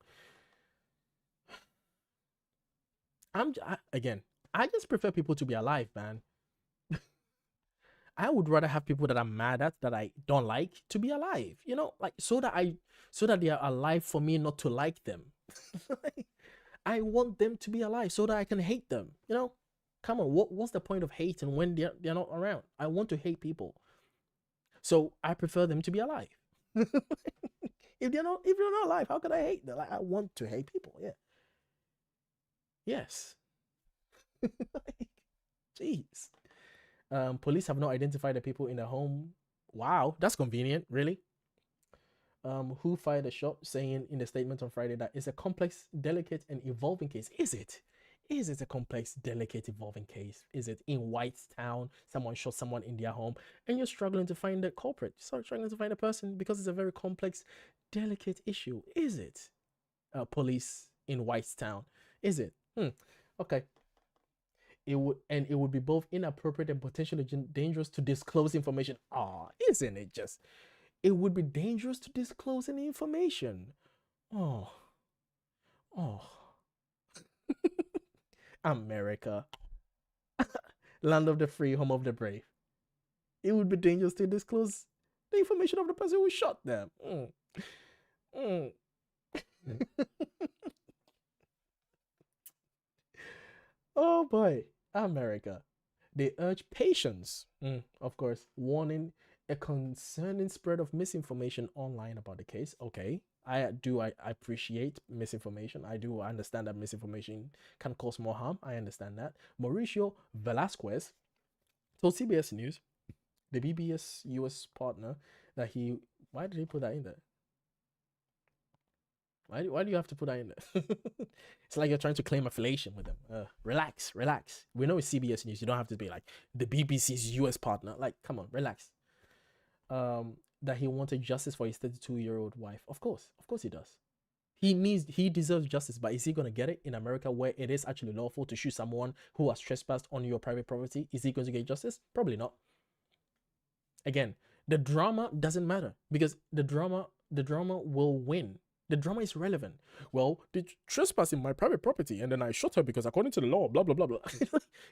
Speaker 1: Again, I just prefer people to be alive, man. I would rather have people that I'm mad at, that I don't like, to be alive, you know, like so that they are alive for me not to like them. I want them to be alive so that I can hate them, you know. Come on, what's the point of hating when they're not around? I want to hate people, so I prefer them to be alive. If they're not alive, how can I hate them? Like, I want to hate people, yeah. Yes. Jeez. Police have not identified the people in the home. Wow, that's convenient, really. Who fired the shot, saying in the statement on Friday that it's a complex, delicate, and evolving case. Is it? Is it a complex, delicate, evolving case? Is it in Whitestown, someone shot someone in their home, and you're struggling to find the culprit? You're struggling to find a person because it's a very complex, delicate issue. Is it? Police in Whitestown. Is it? Okay. It would be both inappropriate and potentially dangerous to disclose information. Isn't it just? It would be dangerous to disclose any information. Oh. America. Land of the free, home of the brave. It would be dangerous to disclose the information of the person who shot them. Oh boy, America. They urge patience. Of course, warning a concerning spread of misinformation online about the case. Okay, I appreciate misinformation. I understand that misinformation can cause more harm. I understand that. Mauricio Velasquez told CBS News, the BBS US partner, that why did he put that in there? Why do you have to put that in there? It's like you're trying to claim affiliation with them. Relax. We know it's CBS News. You don't have to be like the BBC's US partner. Like, come on, relax. That he wanted justice for his 32-year-old wife. Of course he does. He deserves justice, but is he gonna get it in America, where it is actually lawful to shoot someone who has trespassed on your private property? Is he going to get justice? Probably not. Again, the drama doesn't matter, because the drama will win. The drama is relevant. Well, they trespassed in my private property, and then I shot her because according to the law, blah, blah, blah, blah.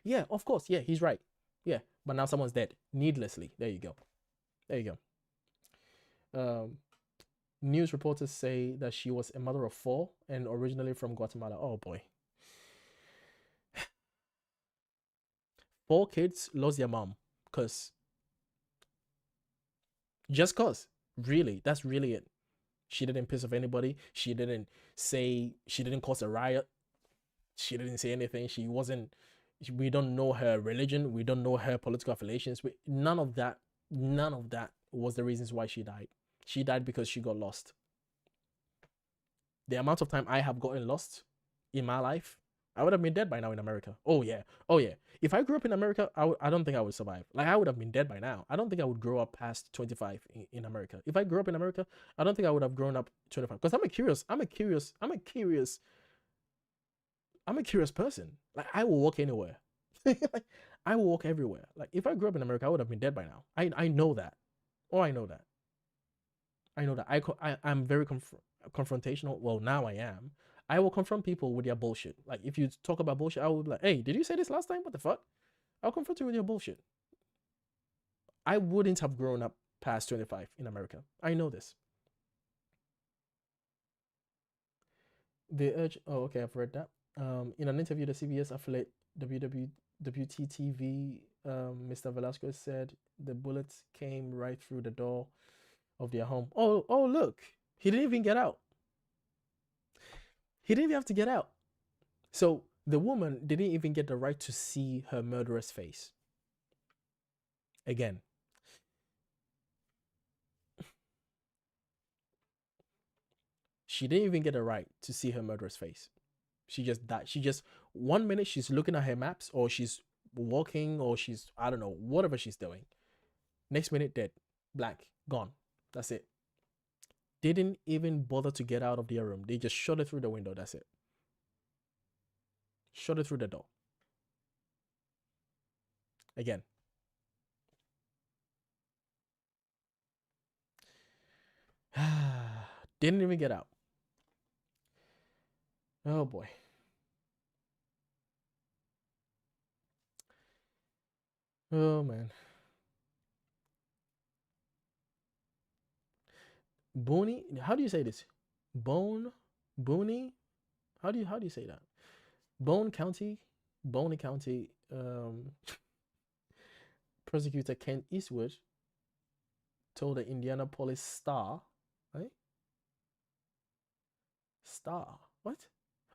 Speaker 1: Yeah, of course. Yeah, he's right. Yeah, but now someone's dead needlessly. There you go. News reporters say that she was a mother of 4 and originally from Guatemala. Oh, boy. 4 kids lost their mom just cause. Really, that's really it. She didn't piss off anybody. She didn't cause a riot. She didn't say anything. We don't know her religion. We don't know her political affiliations. None of that was the reasons why she died. She died because she got lost. The amount of time I have gotten lost in my life, I would have been dead by now in America. Oh yeah. If I grew up in America, I don't think I would survive. Like, I would have been dead by now. I don't think I would grow up past 25 in America. If I grew up in America, I don't think I would have grown up 25. Because I'm a curious person. Like, I will walk anywhere. Like, I will walk everywhere. Like, if I grew up in America, I would have been dead by now. I know that. I know that. I'm very confrontational. Well, now I am. I will confront people with their bullshit. Like, if you talk about bullshit, I would be like, hey, did you say this last time? What the fuck? I'll confront you with your bullshit. I wouldn't have grown up past 25 in America. I know this. They urge... Oh, okay, I've read that. In an interview, the CBS affiliate WTTV, Mr. Velasquez said the bullets came right through the door of their home. Oh, look. He didn't even get out. He didn't even have to get out. So the woman didn't even get the right to see her murderer's face. Again, she didn't even get a right to see her murderer's face. She just died. She just, 1 minute she's looking at her maps, or she's walking, or she's, I don't know, whatever she's doing. Next minute, dead. Black. Gone. That's it. Didn't even bother to get out of their room. They just shot it through the window. That's it. Shot it through the door. Again. Didn't even get out. Oh boy. Oh man. Booney, how do you say this? Booney? How do you say that? Boney County, prosecutor Kent Eastwood told the Indianapolis Star, right? Star, what?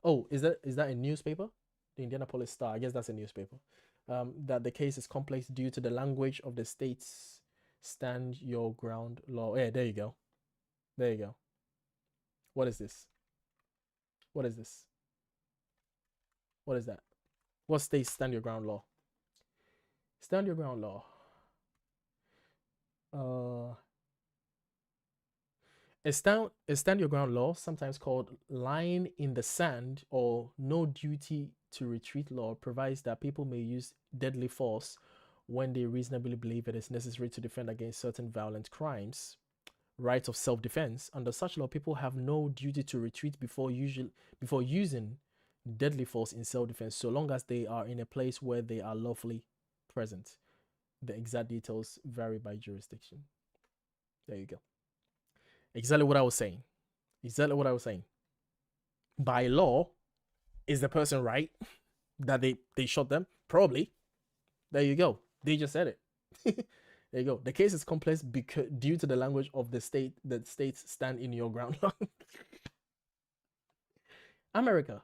Speaker 1: Oh, is that a newspaper? The Indianapolis Star, I guess that's a newspaper. That the case is complex due to the language of the state's stand your ground law. Yeah, there you go. There you go. What is this? What is this? What is that? What state's stand your ground law? Stand your ground law. A stand your ground law, sometimes called line in the sand or no duty to retreat law, provides that people may use deadly force when they reasonably believe it is necessary to defend against certain violent crimes. Rights of self-defense. Under such law, people have no duty to retreat before using deadly force in self-defense, so long as they are in a place where they are lawfully present. The exact details vary by jurisdiction. There you go. Exactly what I was saying. Exactly what I was saying. By law, is the person right that they shot them? Probably. There you go. They just said it. There you go. The case is complex because due to the language of the state, that states stand in your ground. America.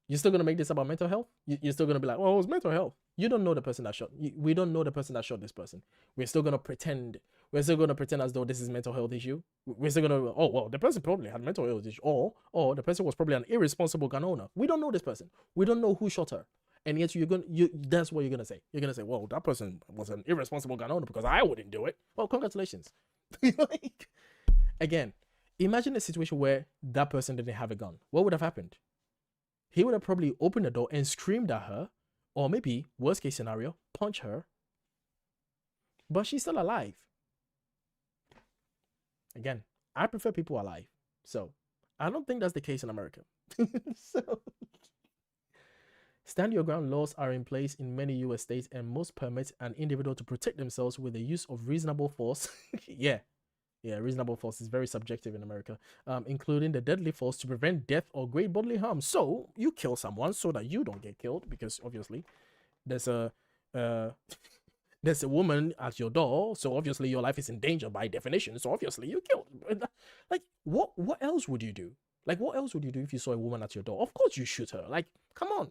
Speaker 1: You're still gonna make this about mental health? You're still gonna be like, oh, it was mental health. You don't know the person that shot. We don't know the person that shot this person. We're still gonna pretend. We're still gonna pretend as though this is a mental health issue. We're still gonna, oh well, the person probably had mental health issue, or the person was probably an irresponsible gun owner. We don't know this person. We don't know who shot her. And yet that's what you're gonna say. You're gonna say, well, that person was an irresponsible gun owner because I wouldn't do it. Well, congratulations. Like, again, imagine a situation where that person didn't have a gun. What would have happened? He would have probably opened the door and screamed at her, or maybe, worst case scenario, punch her. But she's still alive. Again, I prefer people alive. So, I don't think that's the case in America. So, stand your ground laws are in place in many US states, and most permit an individual to protect themselves with the use of reasonable force. Yeah, reasonable force is very subjective in America, including the deadly force to prevent death or great bodily harm. So you kill someone so that you don't get killed, because obviously there's a woman at your door, so obviously your life is in danger by definition. So obviously you killed. Like, what else would you do? Like, what else would you do if you saw a woman at your door? Of course you shoot her. Like, come on,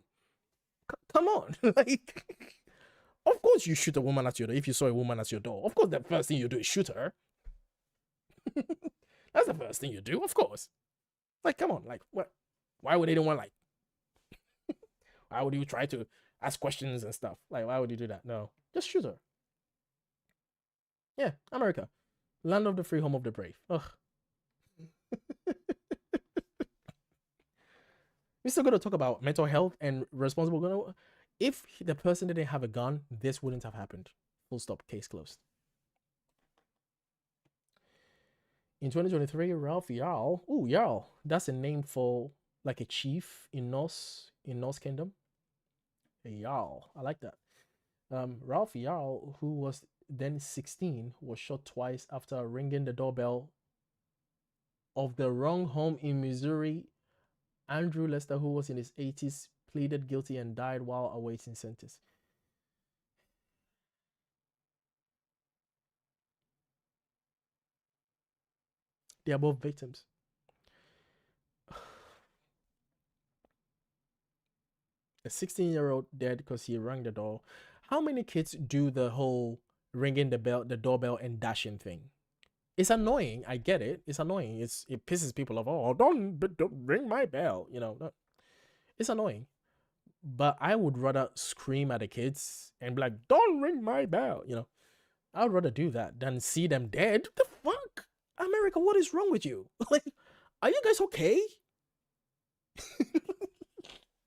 Speaker 1: come on. Like, of course you shoot a woman at your door if you saw a woman at your door. Of course the first thing you do is shoot her. That's the first thing you do, of course. Like, come on, like, what? Why would anyone, like, why would you try to ask questions and stuff? Like, why would you do that? No, just shoot her. Yeah, America, land of the free, home of the brave. Ugh. We're still gonna talk about mental health and responsible gun. If the person didn't have a gun, this wouldn't have happened. Full stop. Case closed. In 2023, Ralph Jarl. Ooh, Jarl. That's a name for like a chief in Norse Kingdom. A Jarl. I like that. Ralph Jarl, who was then 16, was shot twice after ringing the doorbell of the wrong home in Missouri. Andrew Lester, who was in his 80s, pleaded guilty and died while awaiting sentence. They are both victims. A 16-year-old dead because he rang the door. How many kids do the whole ringing the doorbell and dashing thing? It's annoying. I get it. It's annoying. It pisses people off. Oh, don't ring my bell. You know, it's annoying. But I would rather scream at the kids and be like, "Don't ring my bell." You know, I would rather do that than see them dead. What the fuck, America? What is wrong with you? Like, are you guys okay?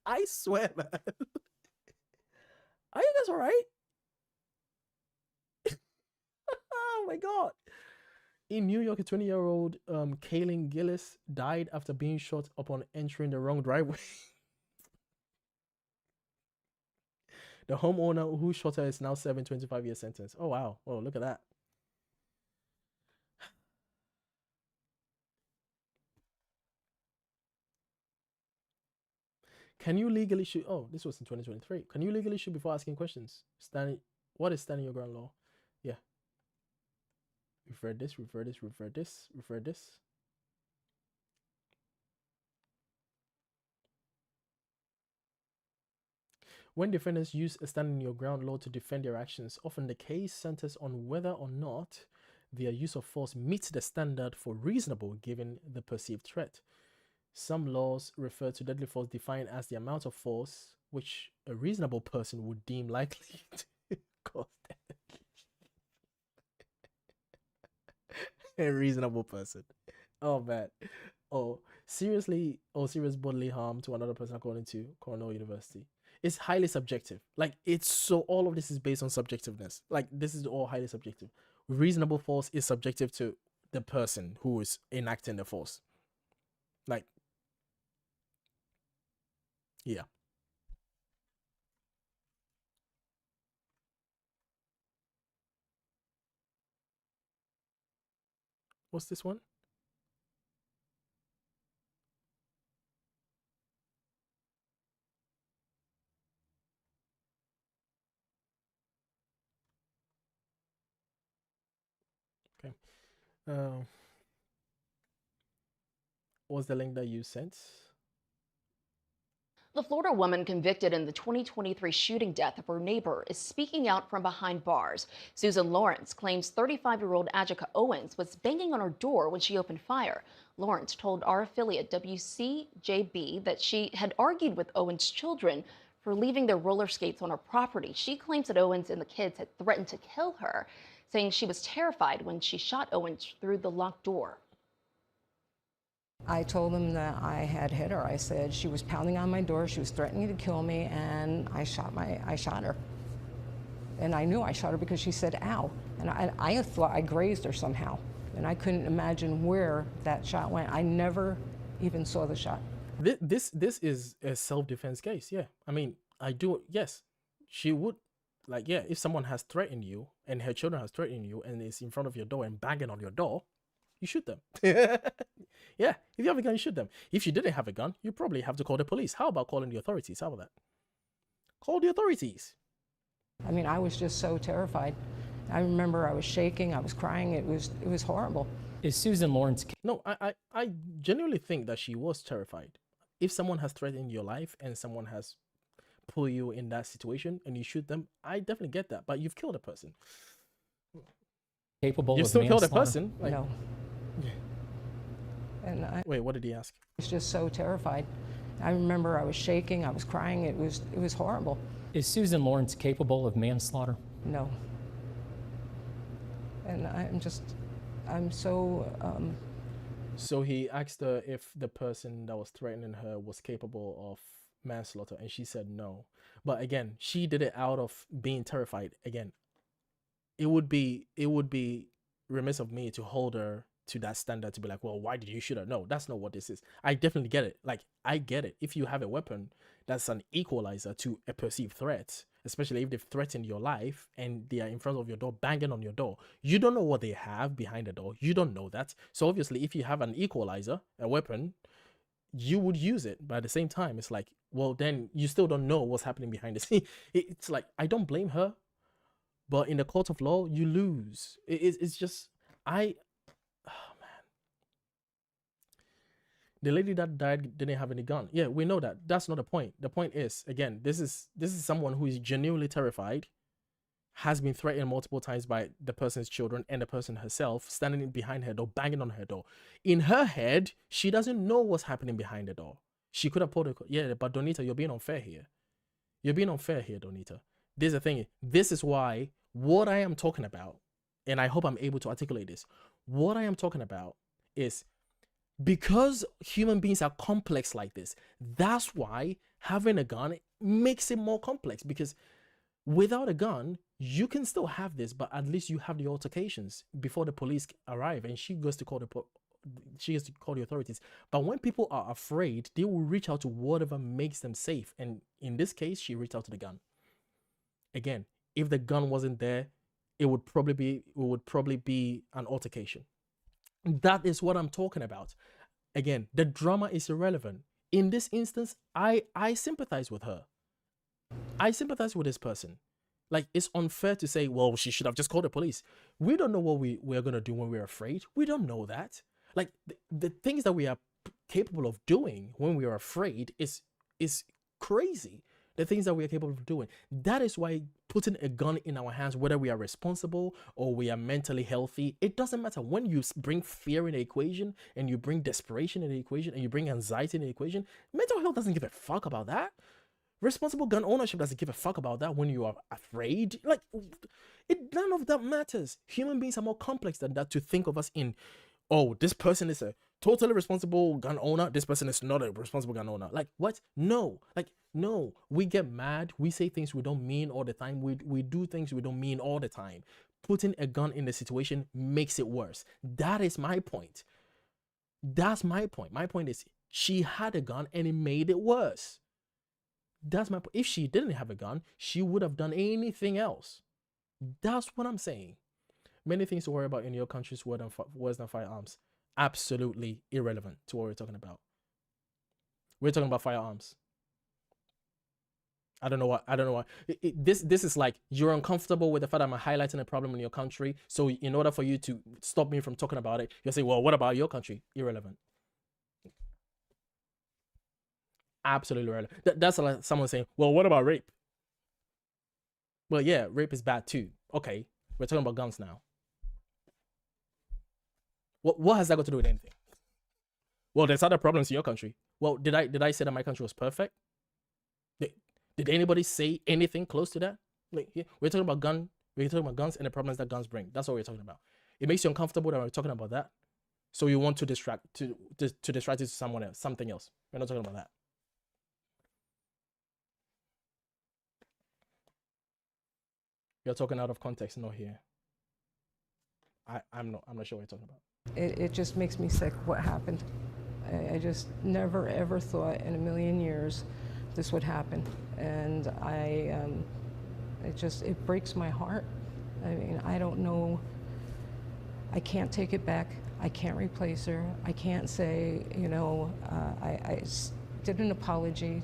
Speaker 1: I swear, man. Are you guys all right? Oh my god. In New York, a 20-year-old Kaylin Gillis died after being shot upon entering the wrong driveway. The homeowner who shot her is now serving 25-year sentence. Oh wow. Oh, look at that. Can you legally shoot? Oh, this was in 2023. Can you legally shoot before asking questions? What is standing your ground law? Yeah. Refer this, refer this, refer this, refer this. When defendants use a standing your ground law to defend their actions, often the case centers on whether or not their use of force meets the standard for reasonable given the perceived threat. Some laws refer to deadly force defined as the amount of force which a reasonable person would deem likely to cause death. A reasonable person. Oh man. Oh, serious bodily harm to another person according to Cornell University. It's highly subjective. Like, it's so all of this is based on subjectiveness. Like, this is all highly subjective. Reasonable force is subjective to the person who is enacting the force. Like, yeah. What's this one? Okay. What's the link that you sent?
Speaker 10: The Florida woman convicted in the 2023 shooting death of her neighbor is speaking out from behind bars. Susan Lawrence claims 35-year-old Ajika Owens was banging on her door when she opened fire. Lawrence told our affiliate WCJB that she had argued with Owens' children for leaving their roller skates on her property. She claims that Owens and the kids had threatened to kill her, saying she was terrified when she shot Owens through the locked door.
Speaker 11: I told him that I had hit her. I said she was pounding on my door, she was threatening to kill me, and I shot her. And I knew I shot her because she said, ow. And I thought I grazed her somehow. And I couldn't imagine where that shot went. I never even saw the shot.
Speaker 1: This is a self-defense case, yeah. I mean, yes. She would, like, yeah, if someone has threatened you and her children has threatened you and is in front of your door and banging on your door, you shoot them. Yeah, if you have a gun, you shoot them. If you didn't have a gun, you probably have to call the police. How about calling the authorities? How about that? Call the authorities.
Speaker 11: I mean, I was just so terrified. I remember I was shaking, I was crying. It was horrible.
Speaker 12: Is Susan Lawrence?
Speaker 1: No, I genuinely think that she was terrified. If someone has threatened your life and someone has put you in that situation and you shoot them, I definitely get that. But you've killed a person.
Speaker 12: Capable
Speaker 1: you
Speaker 12: of
Speaker 1: still killed a
Speaker 12: manslaughter?
Speaker 1: person. Like,
Speaker 11: No. And
Speaker 1: wait, what did he ask?
Speaker 11: I was just so terrified. I remember I was shaking, I was crying. It was horrible.
Speaker 12: Is Susan Lawrence capable of manslaughter?
Speaker 11: No. And I'm so.
Speaker 1: So he asked her if the person that was threatening her was capable of manslaughter, and she said no. But again, she did it out of being terrified. Again, it would be remiss of me to hold her to that standard to be like, well, why did you shoot her? No, that's not what this is. I definitely get it. Like, I get it. If you have a weapon that's an equalizer to a perceived threat, especially if they've threatened your life and they are in front of your door, banging on your door, you don't know what they have behind the door. You don't know that. So obviously, if you have an equalizer, a weapon, you would use it. But at the same time, it's like, well, then you still don't know what's happening behind the scene. It's like, I don't blame her, but in the court of law, you lose. It's just, oh man. The lady that died didn't have any gun. Yeah, we know that. That's not the point. The point is, again, this is someone who is genuinely terrified has been threatened multiple times by the person's children and the person herself standing behind her door, banging on her door. In her head, she doesn't know what's happening behind the door. She could have pulled it. Yeah, but Donita, you're being unfair here. You're being unfair here, Donita. This is the thing. This is why what I am talking about, and I hope I'm able to articulate this. What I am talking about is because human beings are complex like this. That's why having a gun makes it more complex, because without a gun, you can still have this, but at least you have the altercations before the police arrive and she goes to call the authorities. But when people are afraid, they will reach out to whatever makes them safe. And in this case, she reached out to the gun. Again, if the gun wasn't there, it would probably be an altercation. That is what I'm talking about. Again, the drama is irrelevant. In this instance, I sympathize with her. I sympathize with this person. Like, it's unfair to say, well, she should have just called the police. We don't know what we're going to do when we're afraid. We don't know that. Like, the things that we are capable of doing when we are afraid is crazy. The things that we are capable of doing. That is why putting a gun in our hands, whether we are responsible or we are mentally healthy, it doesn't matter. When you bring fear in the equation and you bring desperation in the equation and you bring anxiety in the equation, mental health doesn't give a fuck about that. Responsible gun ownership doesn't give a fuck about that when you are afraid. Like, none of that matters. Human beings are more complex than that to think of us in, oh, this person is a totally responsible gun owner. This person is not a responsible gun owner. Like, what? No. Like, no. We get mad. We say things we don't mean all the time. We do things we don't mean all the time. Putting a gun in the situation makes it worse. That is my point. That's my point. My point is she had a gun and it made it worse. That's my point. If she didn't have a gun, she would have done anything else. That's what I'm saying. Many things to worry about in your country's worse than firearms. Absolutely irrelevant to what we're talking about. We're talking about firearms. I don't know why. This is like, you're uncomfortable with the fact that I'm highlighting a problem in your country. So in order for you to stop me from talking about it, you'll say, well, what about your country? Irrelevant. Absolutely relevant. That's like someone saying, well, what about rape? Well, yeah, rape is bad too. Okay, we're talking about guns now. What has that got to do with anything? Well, there's other problems in your country. Well, did I say that my country was perfect? Did anybody say anything close to that? Like, yeah, we're talking about guns and the problems that guns bring. That's what we're talking about. It makes you uncomfortable that we're talking about that. So you want to distract to distract it to someone else, something else. We're not talking about that. You're talking out of context, not here. I'm not sure what you're talking about.
Speaker 11: It just makes me sick what happened. I just never ever thought in a million years this would happen, and it breaks my heart. I mean, I don't know. I can't take it back. I can't replace her. I can't say, you know, I did an apology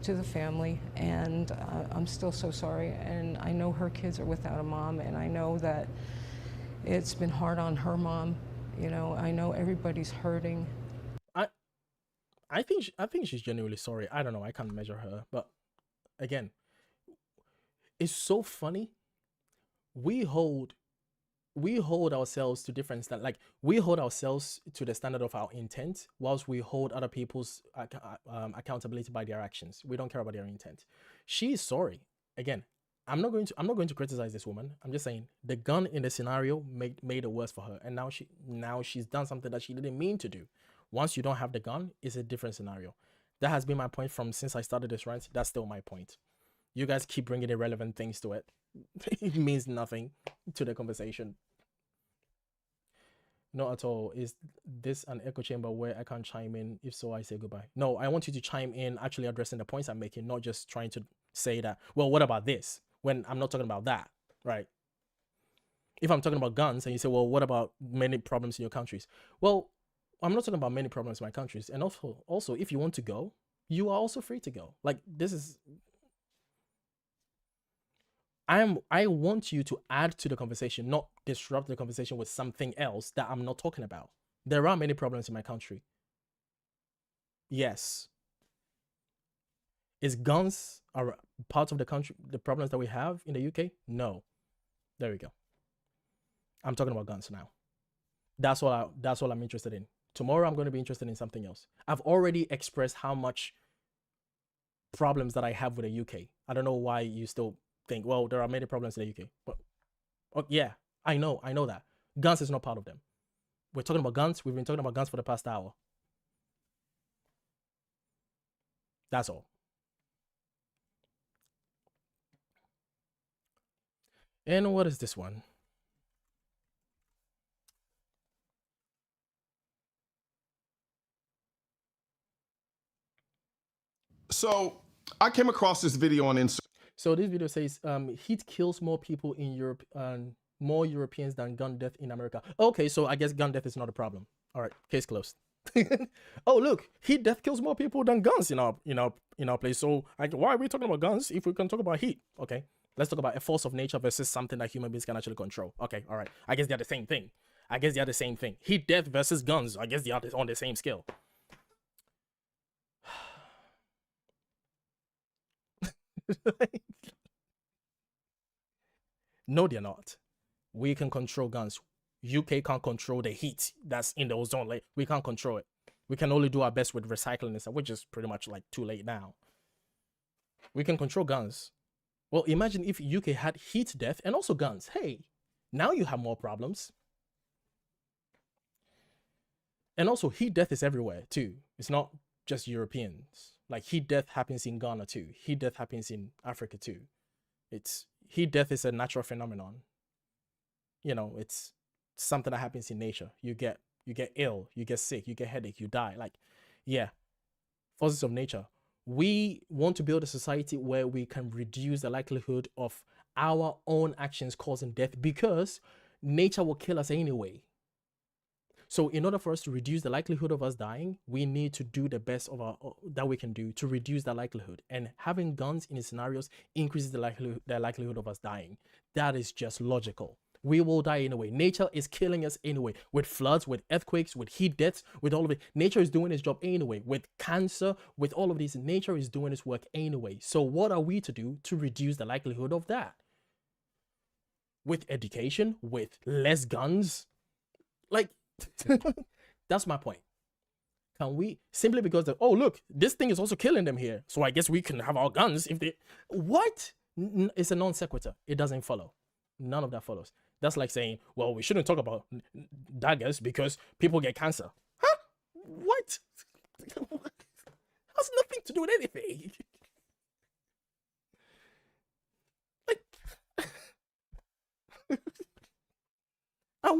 Speaker 11: to the family, and I'm still so sorry. And I know her kids are without a mom, and I know that it's been hard on her mom. You know, I know everybody's hurting.
Speaker 1: I think she's genuinely sorry. I don't know. I can't measure her, but again, it's so funny. We hold ourselves to different standards. Like, we hold ourselves to the standard of our intent, whilst we hold other people's accountability by their actions. We don't care about their intent. She is sorry. Again, I'm not going to criticize this woman. I'm just saying the gun in the scenario made it worse for her, and now she's done something that she didn't mean to do. Once you don't have the gun, it's a different scenario. That has been my point from since I started this rant. That's still my point. You guys keep bringing irrelevant things to it. It means nothing to the conversation. Not at all. Is this an echo chamber where I can't chime in? If so, I say goodbye. No, I want you to chime in actually addressing the points I'm making, not just trying to say that, well, what about this? When I'm not talking about that, right? If I'm talking about guns and you say, well, what about many problems in your countries? Well, I'm not talking about many problems in my countries. And also, if you want to go, you are also free to go. Like, this is... I want you to add to the conversation, not disrupt the conversation with something else that I'm not talking about. There are many problems in my country. Yes. Is guns are part of the country, the problems that we have in the UK? No. There we go. I'm talking about guns now. That's all I'm interested in. Tomorrow I'm going to be interested in something else. I've already expressed how much problems that I have with the UK. I don't know why you still think, well, there are many problems in the UK. But yeah, I know that. Guns is not part of them. We're talking about guns. We've been talking about guns for the past hour. That's all. And what is this one?
Speaker 13: So I came across this video on Instagram.
Speaker 1: So this video says heat kills more people in Europe and more Europeans than gun death in America. Okay, so I guess gun death is not a problem. All right, case closed. Oh look, heat death kills more people than guns in our place. So why are we talking about guns if we can talk about heat? Okay, let's talk about a force of nature versus something that human beings can actually control. Okay, all right. I guess they're the same thing. Heat death versus guns. I guess they are on the same scale. No, they're not. We can control guns. UK can't control the heat that's in the ozone layer. We can't control it. We can only do our best with recycling and stuff, which is pretty much like too late now. We can control guns. Well, imagine if UK had heat death and also guns. Hey, now you have more problems. And also heat death is everywhere too. It's not just Europeans. Like heat death happens in Ghana too. Heat death happens in Africa too. Heat death is a natural phenomenon. You know, it's something that happens in nature. You get ill, you get sick, you get headache, you die. Like, yeah, forces of nature. We want to build a society where we can reduce the likelihood of our own actions causing death because nature will kill us anyway. So in order for us to reduce the likelihood of us dying, we need to do the best that we can do to reduce that likelihood. And having guns in scenarios increases the likelihood of us dying. That is just logical. We will die anyway. Nature is killing us anyway. With floods, with earthquakes, with heat deaths, with all of it. Nature is doing its job anyway. With cancer, with all of these, nature is doing its work anyway. So what are we to do to reduce the likelihood of that? With education, with less guns, like, that's my point. Can we simply because oh look, this thing is also killing them here, so I guess we can have our guns if they what? It's a non sequitur. It doesn't follow. None of that follows. That's like saying, well, we shouldn't talk about daggers because people get cancer. Huh? What? Has nothing to do with anything. Like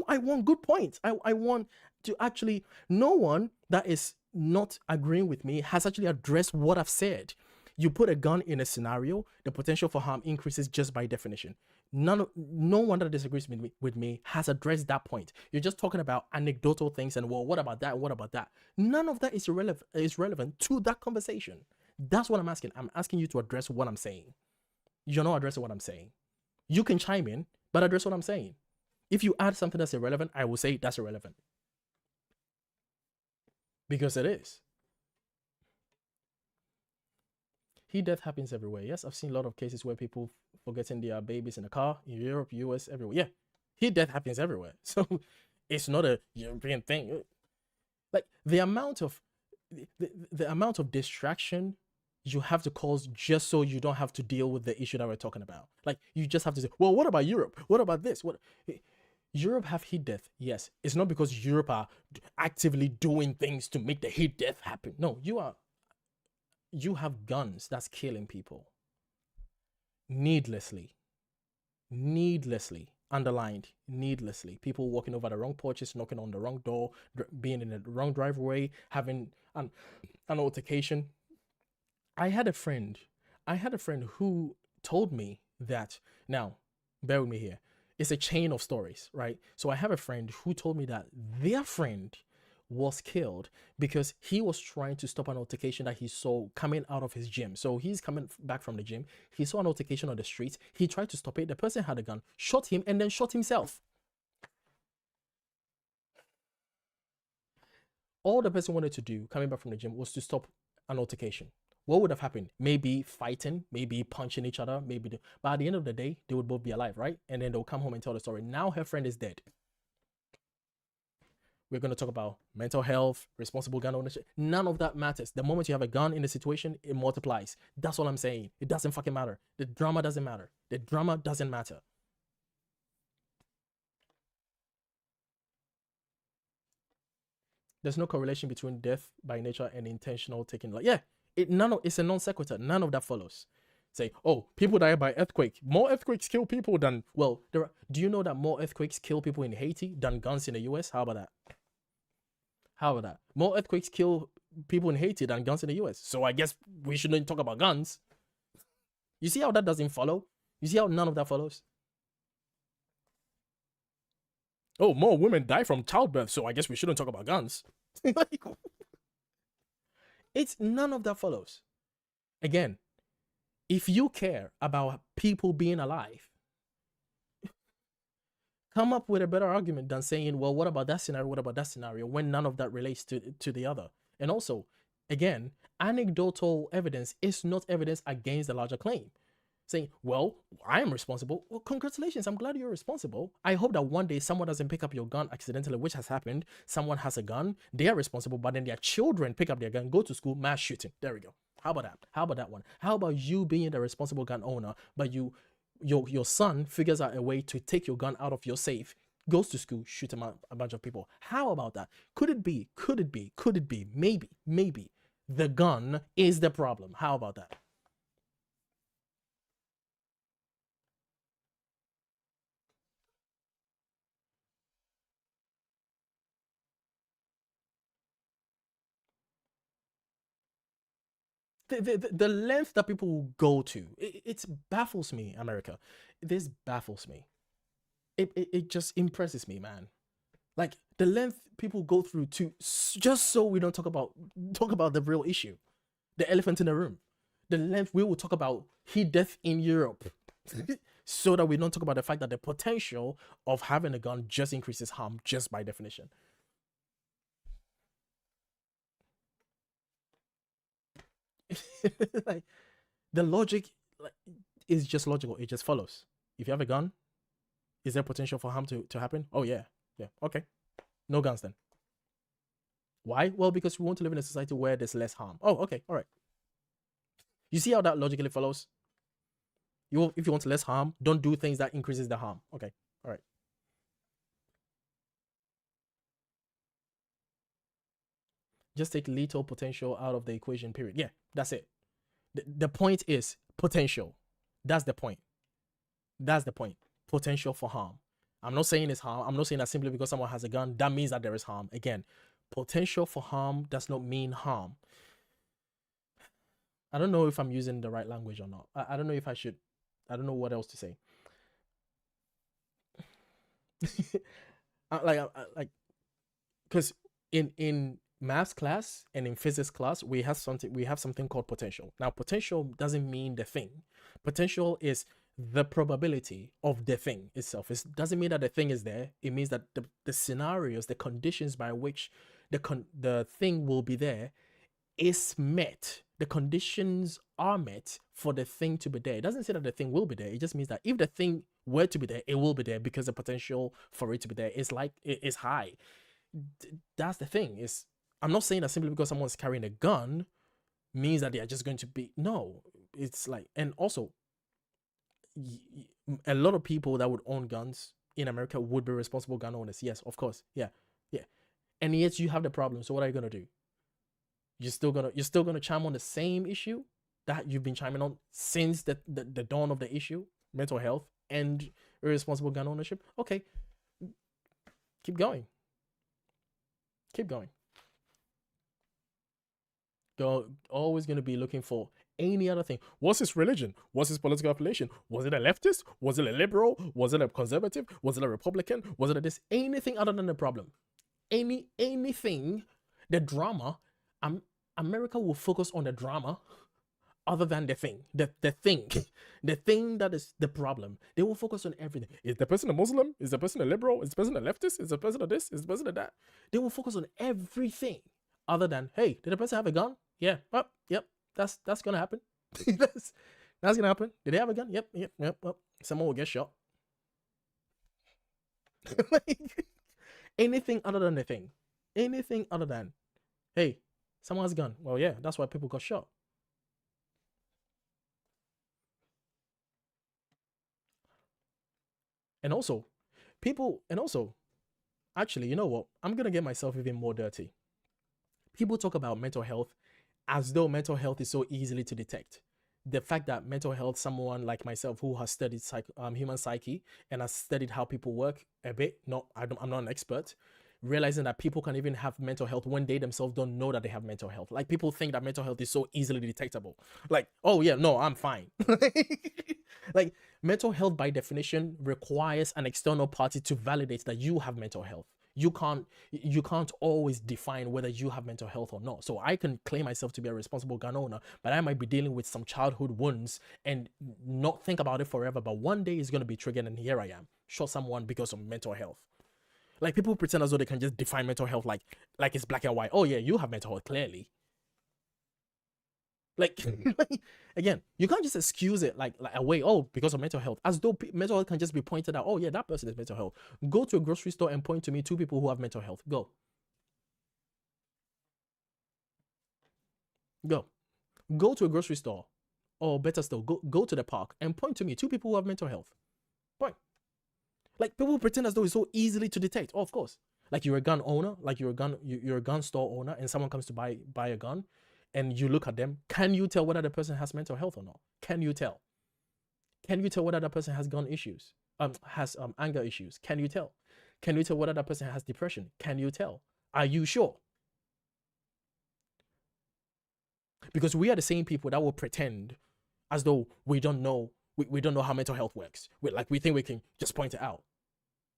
Speaker 1: I want good points. I want to actually, no one that is not agreeing with me has actually addressed what I've said. You put a gun in a scenario, the potential for harm increases just by definition. No one that disagrees with me has addressed that point. You're just talking about anecdotal things and, well, what about that? What about that? None of that is relevant to that conversation. That's what I'm asking. I'm asking you to address what I'm saying. You're not addressing what I'm saying. You can chime in, but address what I'm saying. If you add something that's irrelevant, I will say that's irrelevant. Because it is. Heat death happens everywhere. Yes, I've seen a lot of cases where people forgetting their babies in the car, in Europe, US, everywhere. Yeah, heat death happens everywhere. So it's not a European thing. Like the amount of distraction you have to cause just so you don't have to deal with the issue that we're talking about. Like you just have to say, well, what about Europe? What about this? What? Europe have heat death. Yes, it's not because Europe are actively doing things to make the heat death happen. No, you have guns that's killing people needlessly, underlined, needlessly. People walking over the wrong porches, knocking on the wrong door, being in the wrong driveway, having an altercation. I had a friend who told me that, now bear with me here, it's a chain of stories, right? So I have a friend who told me that their friend was killed because he was trying to stop an altercation that he saw coming out of his gym. So he's coming back from the gym. He saw an altercation on the street. He tried to stop it. The person had a gun, shot him, and then shot himself. All the person wanted to do coming back from the gym was to stop an altercation. what would have happened? Maybe fighting, maybe punching each other, but at the end of the day, they would both be alive, right? And then they'll come home and tell the story. Now her friend is dead. We're going to talk about mental health, responsible gun ownership. None of that matters. The moment you have a gun in the situation, it multiplies. That's all I'm saying. It doesn't fucking matter. The drama doesn't matter. The drama doesn't matter. There's no correlation between death by nature and intentional taking. Like, yeah, it's a non sequitur. None of that follows. Say, oh, people die by earthquake. More earthquakes kill people than, well, do you know that more earthquakes kill people in Haiti than guns in the US? How about that? How about that? More earthquakes kill people in Haiti than guns in the US. So I guess we shouldn't talk about guns. You see how that doesn't follow? You see how none of that follows? Oh, more women die from childbirth, so I guess we shouldn't talk about guns. It's none of that follows. Again, if you care about people being alive, come up with a better argument than saying, well, what about that scenario? What about that scenario? When none of that relates to the other. And also, again, anecdotal evidence is not evidence against the larger claim. Saying, well, I am responsible. Well, congratulations. I'm glad you're responsible. I hope that one day someone doesn't pick up your gun accidentally, which has happened. Someone has a gun. They are responsible, but then their children pick up their gun, go to school, mass shooting. There we go. How about that? How about that one? How about you being the responsible gun owner, but your son figures out a way to take your gun out of your safe, goes to school, shoot a bunch of people? How about that? Could it be? Maybe the gun is the problem. How about that? The length that people will go to, it baffles me, America. This baffles me. It just impresses me, man. Like, the length people go through to just so we don't talk about the real issue, the elephant in the room. The length we will talk about heat death in Europe, so that we don't talk about the fact that the potential of having a gun just increases harm just by definition. Like, the logic is just logical. It just follows. If you have a gun, is there potential for harm to happen? Oh yeah, okay, no guns then. Why? Well, because we want to live in a society where there's less harm. Oh, okay, all right. You see how that logically follows? If you want less harm, don't do things that increases the harm. Okay, all right. Just take lethal potential out of the equation, period. Yeah, that's it. The point is potential. That's the point. That's the point. Potential for harm. I'm not saying it's harm. I'm not saying that simply because someone has a gun, that means that there is harm. Again, potential for harm does not mean harm. I don't know if I'm using the right language or not. I don't know if I should. I don't know what else to say. Because in maths class and in physics class, we have something called potential. Now, potential doesn't mean the thing. Potential is the probability of the thing itself. It doesn't mean that the thing is there. It means that the scenarios, the conditions by which the thing will be there is met. The conditions are met for the thing to be there. It doesn't say that the thing will be there. It just means that if the thing were to be there, it will be there because the potential for it to be there is high. That's the thing. I'm not saying that simply because someone's carrying a gun means that they are just going to be. No, it's like, and also a lot of people that would own guns in America would be responsible gun owners. Yes, of course. Yeah. And yet you have the problem. So what are you gonna do? You're still gonna chime on the same issue that you've been chiming on since the dawn of the issue, mental health and irresponsible gun ownership. Okay, keep going. You're always going to be looking for any other thing. What's his religion? What's his political affiliation? Was it a leftist? Was it a liberal? Was it a conservative? Was it a Republican? Was it a this? Anything other than the problem. Anything, the drama. America will focus on the drama other than the thing. The thing that is the problem. They will focus on everything. Is the person a Muslim? Is the person a liberal? Is the person a leftist? Is the person a this? Is the person a that? They will focus on everything other than, hey, did the person have a gun? Yeah. Oh, yep. That's gonna happen. that's gonna happen. Did they have a gun? Yep. Well, someone will get shot. Like, anything other than the thing. Anything other than, hey, someone has a gun. Well, yeah, that's why people got shot. And also, actually, you know what? I'm gonna get myself even more dirty. People talk about mental health as though mental health is so easily to detect. The fact that mental health, someone like myself who has studied human psyche and has studied how people work a bit, I'm not an expert, realizing that people can even have mental health when they themselves don't know that they have mental health. Like, people think that mental health is so easily detectable. Like, oh yeah, no, I'm fine. Like, mental health by definition requires an external party to validate that you have mental health. You can't always define whether you have mental health or not. So I can claim myself to be a responsible gun owner, but I might be dealing with some childhood wounds and not think about it forever. But one day it's going to be triggered, and here I am, shot someone because of mental health. Like, people pretend as though they can just define mental health like it's black and white. Oh yeah, you have mental health, clearly. Like, again, you can't just excuse it like away, oh, because of mental health, as though mental health can just be pointed out. Oh yeah, that person has mental health. Go to a grocery store and point to me 2 people who have mental health. Go to a grocery store, or better still, go to the park and point to me 2 people who have mental health. Point. Like, people pretend as though it's so easily to detect. Oh, of course. Like, you're a gun owner, like you're a gun store owner, and someone comes to buy a gun, and you look at them. Can you tell whether the person has mental health or not? Can you tell? Can you tell whether that person has gun issues? Has anger issues? Can you tell? Can you tell whether that person has depression? Can you tell? Are you sure? Because we are the same people that will pretend as though we don't know. We don't know how mental health works. We think we can just point it out.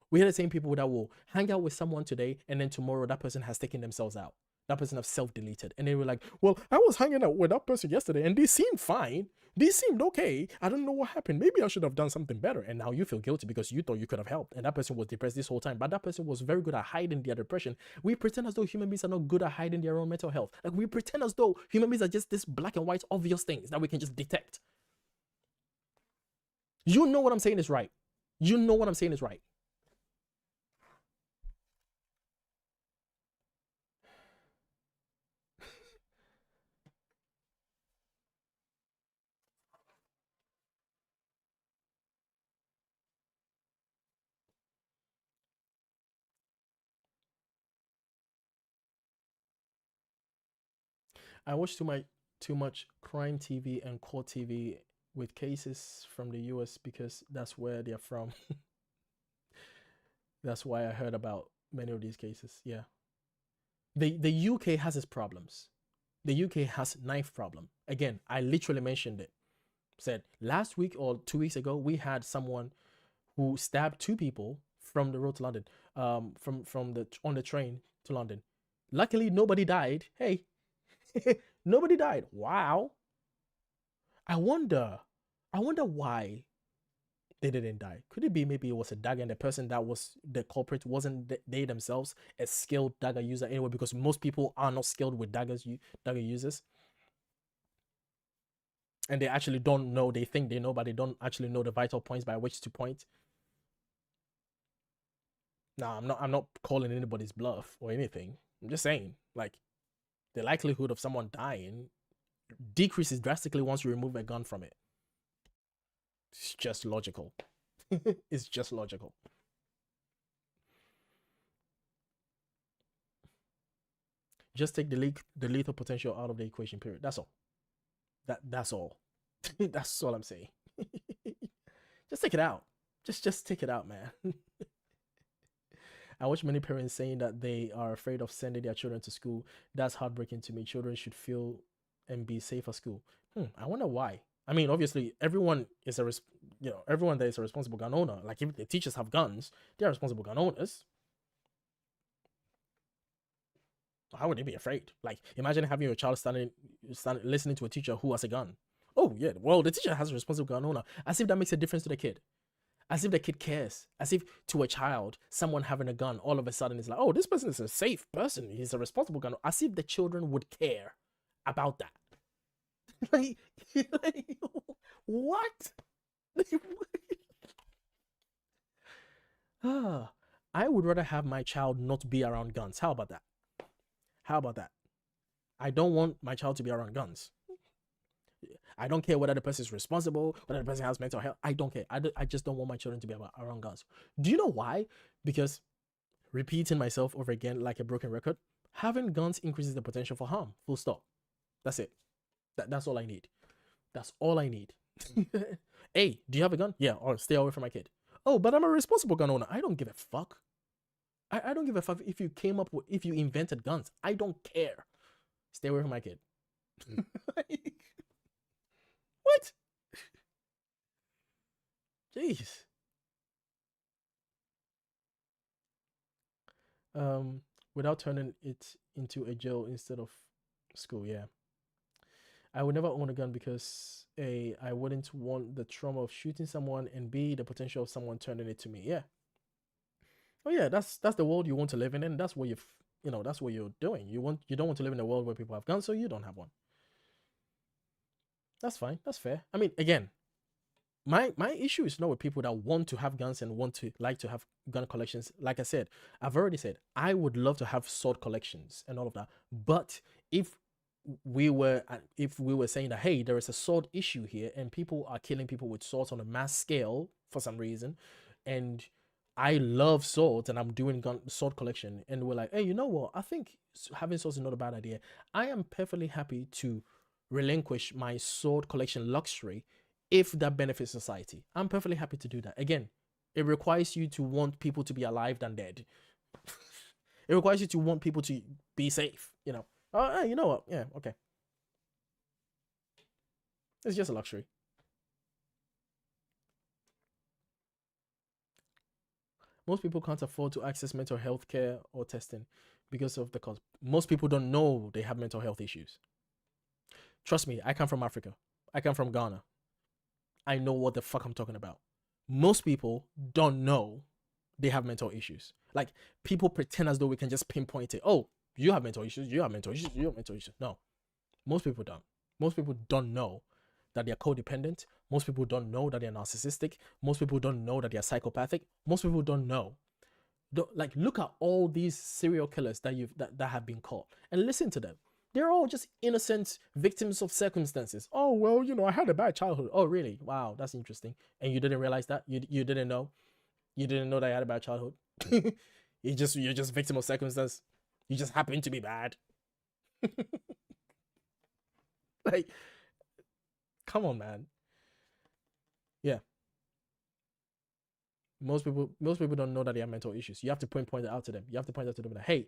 Speaker 1: We are the same people that will hang out with someone today, and then tomorrow that person has taken themselves out. That person have self-deleted. And they were like, well, I was hanging out with that person yesterday and they seemed fine. They seemed okay. I don't know what happened. Maybe I should have done something better. And now you feel guilty because you thought you could have helped. And that person was depressed this whole time. But that person was very good at hiding their depression. We pretend as though human beings are not good at hiding their own mental health. Like, we pretend as though human beings are just this black and white obvious things that we can just detect. You know what I'm saying is right. You know what I'm saying is right. I watch too much crime TV and court TV with cases from the US because that's where they're from. That's why I heard about many of these cases. Yeah. The UK has its problems. The UK has knife problem. Again, I literally mentioned it. Said last week or 2 weeks ago, we had someone who stabbed 2 people from the road to London, on the train to London. Luckily, nobody died. Hey, nobody died. Wow. I wonder why they didn't die. Could it be maybe it was a dagger and the person that was the culprit wasn't they themselves a skilled dagger user anyway? Because most people are not skilled with dagger users. And they actually don't know. They think they know, but they don't actually know the vital points by which to point. Nah, I'm not calling anybody's bluff or anything. I'm just saying, like, the likelihood of someone dying decreases drastically once you remove a gun from it. It's just logical. It's just logical. Just take the lethal potential out of the equation, period. That's all. That's all. That's all I'm saying. Just take it out. Just take it out, man. I watch many parents saying that they are afraid of sending their children to school. That's heartbreaking to me. Children should feel and be safe at school. I wonder why. I mean, obviously, everyone is everyone that is a responsible gun owner. Like, if the teachers have guns, they are responsible gun owners. How would they be afraid? Like, imagine having your child standing listening to a teacher who has a gun. Oh yeah, well, the teacher has a responsible gun owner. As if that makes a difference to the kid. As if the kid cares. As if to a child, someone having a gun all of a sudden is like, oh, this person is a safe person. He's a responsible gun owner. As if the children would care about that. like, like, what? I would rather have my child not be around guns. How about that? How about that? I don't want my child to be around guns. I don't care whether the person is responsible, whether the person has mental health. I don't care. I just don't want my children to be around guns. Do you know why? Because, repeating myself over again like a broken record, having guns increases the potential for harm. Full stop. That's it. That's all I need. That's all I need. Hey, do you have a gun? Yeah, or stay away from my kid. Oh, but I'm a responsible gun owner. I don't give a fuck. I don't give a fuck if you invented guns. I don't care. Stay away from my kid. Like, what? Jeez. Without turning it into a jail instead of school, yeah. I would never own a gun because A, I wouldn't want the trauma of shooting someone, and B, the potential of someone turning it to me. Yeah. Oh yeah, that's the world you want to live in, and that's what that's what you're doing. You don't want to live in a world where people have guns, so you don't have one. That's fine. That's fair. I mean, again, my issue is not with people that want to have guns and want to like to have gun collections. Like I said, I've already said I would love to have sword collections and all of that. But if we were saying that, hey, there is a sword issue here and people are killing people with swords on a mass scale for some reason, and I love swords and I'm doing sword collection, and we're like, hey, you know what? I think having swords is not a bad idea. I am perfectly happy to relinquish my sword collection luxury if that benefits society. I'm perfectly happy to do that. Again, it requires you to want people to be alive than dead. It requires you to want people to be safe, Oh, hey, you know what? Yeah, okay. It's just a luxury. Most people can't afford to access mental health care or testing because of the cost. Most people don't know they have mental health issues. Trust me, I come from Africa. I come from Ghana. I know what the fuck I'm talking about. Most people don't know they have mental issues. Like, people pretend as though we can just pinpoint it. Oh, you have mental issues, you have mental issues, you have mental issues. No, most people don't. Most people don't know that they're codependent. Most people don't know that they're narcissistic. Most people don't know that they're psychopathic. Most people don't know. Like, look at all these serial killers that have been caught and listen to them. They're all just innocent victims of circumstances. Oh, well, I had a bad childhood. Oh, really? Wow, that's interesting. And you didn't realize that? You didn't know? You didn't know that I had a bad childhood? You're just victim of circumstance. You just happen to be bad. Like, come on, man. Yeah. Most people don't know that they have mental issues. You have to point it out to them. You have to point out to them that, hey,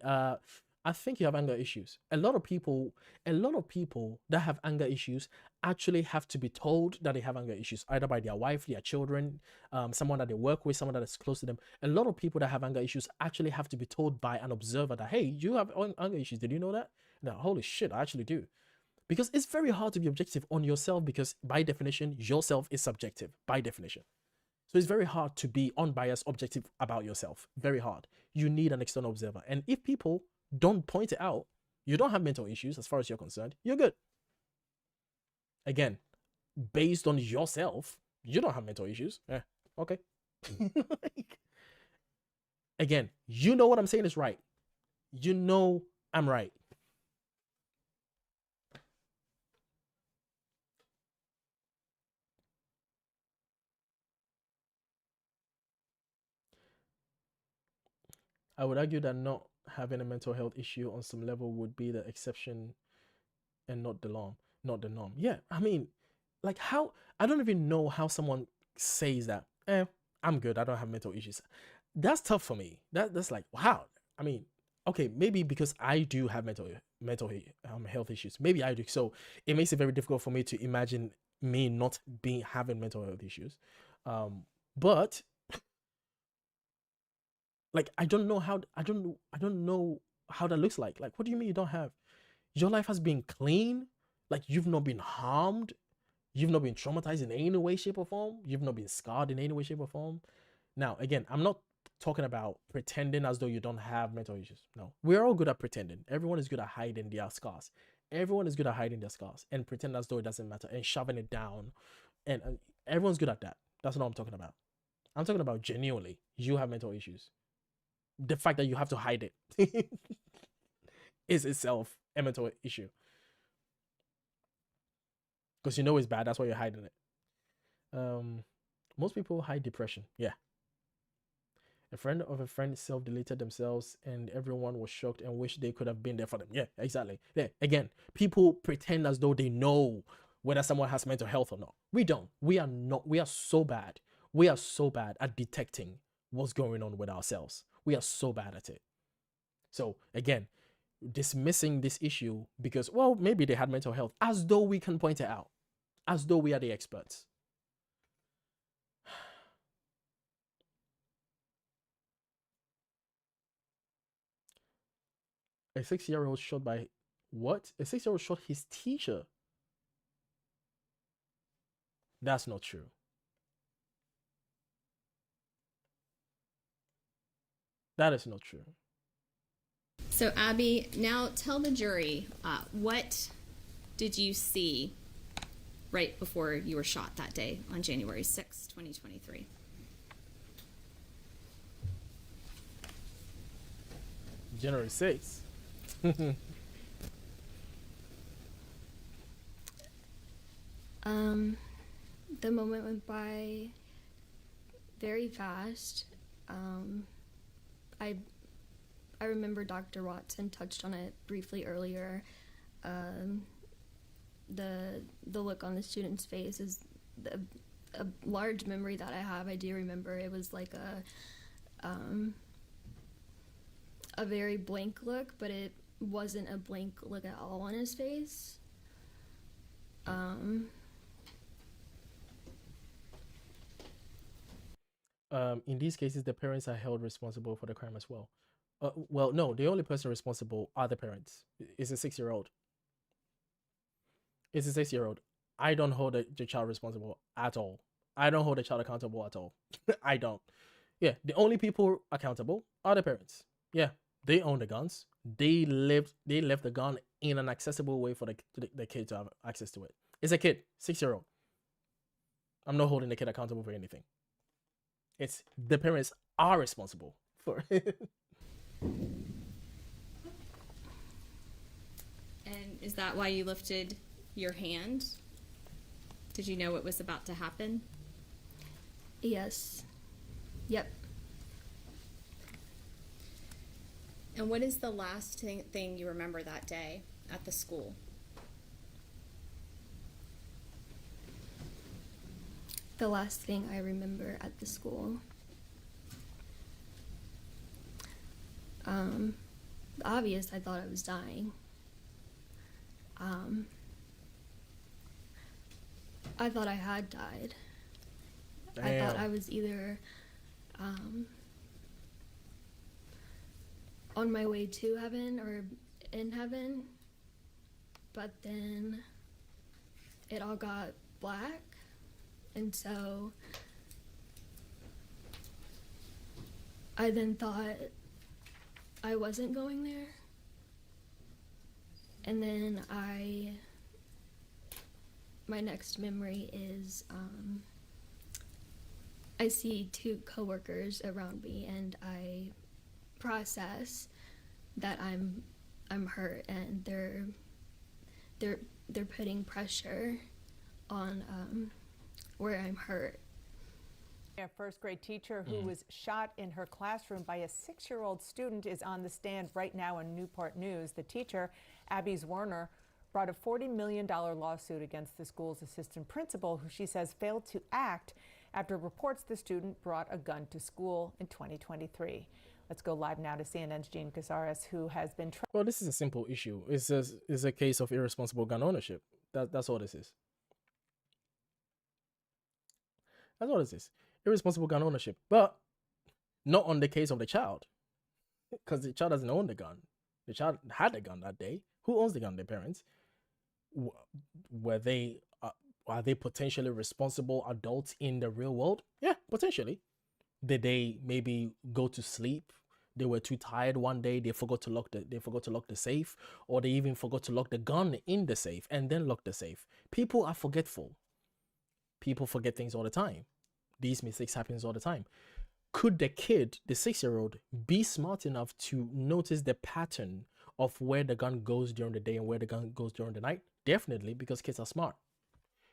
Speaker 1: I think you have anger issues. A lot of people that have anger issues actually have to be told that they have anger issues, either by their wife, their children, someone that they work with, someone that is close to them. A lot of people that have anger issues actually have to be told by an observer that, hey, you have anger issues. Did you know that? No, holy shit, I actually do. Because it's very hard to be objective on yourself, because by definition, yourself is subjective, by definition. So it's very hard to be unbiased, objective about yourself. Very hard. You need an external observer. And if people don't point it out, you don't have mental issues as far as you're concerned, you're good. Again, based on yourself, you don't have mental issues. Yeah, okay. Again, you know what I'm saying is right. You know I'm right. I would argue that not having a mental health issue on some level would be the exception and not the norm. Yeah, I mean, like, how, I don't even know how someone says that, I'm good, I don't have mental issues. That's tough for me. That's like, wow. I mean, okay, maybe because I do have mental health issues. Maybe I do. So it makes it very difficult for me to imagine me not having mental health issues. But like, I don't know how that looks like. Like, what do you mean you don't have? Your life has been clean. Like, you've not been harmed. You've not been traumatized in any way, shape, or form. You've not been scarred in any way, shape, or form. Now, again, I'm not talking about pretending as though you don't have mental issues. No, we're all good at pretending. Everyone is good at hiding their scars. Everyone is good at hiding their scars and pretend as though it doesn't matter and shoving it down. And everyone's good at that. That's not what I'm talking about. I'm talking about genuinely, you have mental issues. The fact that you have to hide it is itself a mental issue. Because you know it's bad, that's why you're hiding it. Most people hide depression. Yeah. A friend of a friend self-deleted themselves and everyone was shocked and wished they could have been there for them. Yeah, exactly. Yeah, again, people pretend as though they know whether someone has mental health or not. We don't. We are not. We are so bad. We are so bad at detecting what's going on with ourselves. We are so bad at it. So again, dismissing this issue because, well, maybe they had mental health, as though we can point it out, as though we are the experts. A 6-year-old shot by what? A 6-year-old shot his teacher. That's not true. That is not true.
Speaker 14: So, Abby, now tell the jury, what did you see right before you were shot that day on January 6, 2023?
Speaker 1: January 6th.
Speaker 14: The moment went by very fast. I remember Dr. Watson touched on it briefly earlier. The look on the student's face is a large memory that I have. I do remember it was like a very blank look, but it wasn't a blank look at all on his face.
Speaker 1: In these cases, the parents are held responsible for the crime as well. Well, no, the only person responsible are the parents. It's a 6-year-old. It's a 6-year-old. I don't hold the child responsible at all. I don't hold the child accountable at all. I don't. Yeah, the only people accountable are the parents. Yeah, they own the guns. They left the gun in an accessible way for the kid to have access to it. It's a kid, 6-year-old. I'm not holding the kid accountable for anything. It's the parents are responsible for it.
Speaker 14: And is that why you lifted your hand? Did you know what was about to happen?
Speaker 15: Yes. Yep.
Speaker 14: And what is the last thing you remember that day at the school?
Speaker 15: The last thing I remember at the school. Obvious, I thought I was dying. I thought I had died.
Speaker 1: Damn.
Speaker 15: I thought I was either on my way to heaven or in heaven, but then it all got black, and so I then thought I wasn't going there, and then my next memory is I see two coworkers around me, and I process that I'm hurt, and they're putting pressure on where I'm hurt.
Speaker 16: A first grade teacher who was shot in her classroom by a 6-year-old student is on the stand right now in Newport News. The teacher, Abby Werner, brought a $40 million lawsuit against the school's assistant principal, who she says failed to act after reports the student brought a gun to school in 2023. Let's go live now to CNN's Jean Casares, who has been...
Speaker 1: Well, this is a simple issue. It's a case of irresponsible gun ownership. That's all this is. That's all this is. Irresponsible gun ownership. But not on the case of the child. Because the child doesn't own the gun. The child had the gun that day. Who owns the gun? Their parents. Are they potentially responsible adults in the real world? Yeah, potentially. Did they maybe go to sleep They were too tired one day. They forgot to lock the safe, or they even forgot to lock the gun in the safe and then lock the safe. People are forgetful. People forget things all the time. These mistakes happen all the time. Could the kid, the 6-year-old, be smart enough to notice the pattern of where the gun goes during the day and where the gun goes during the night? Definitely, because kids are smart.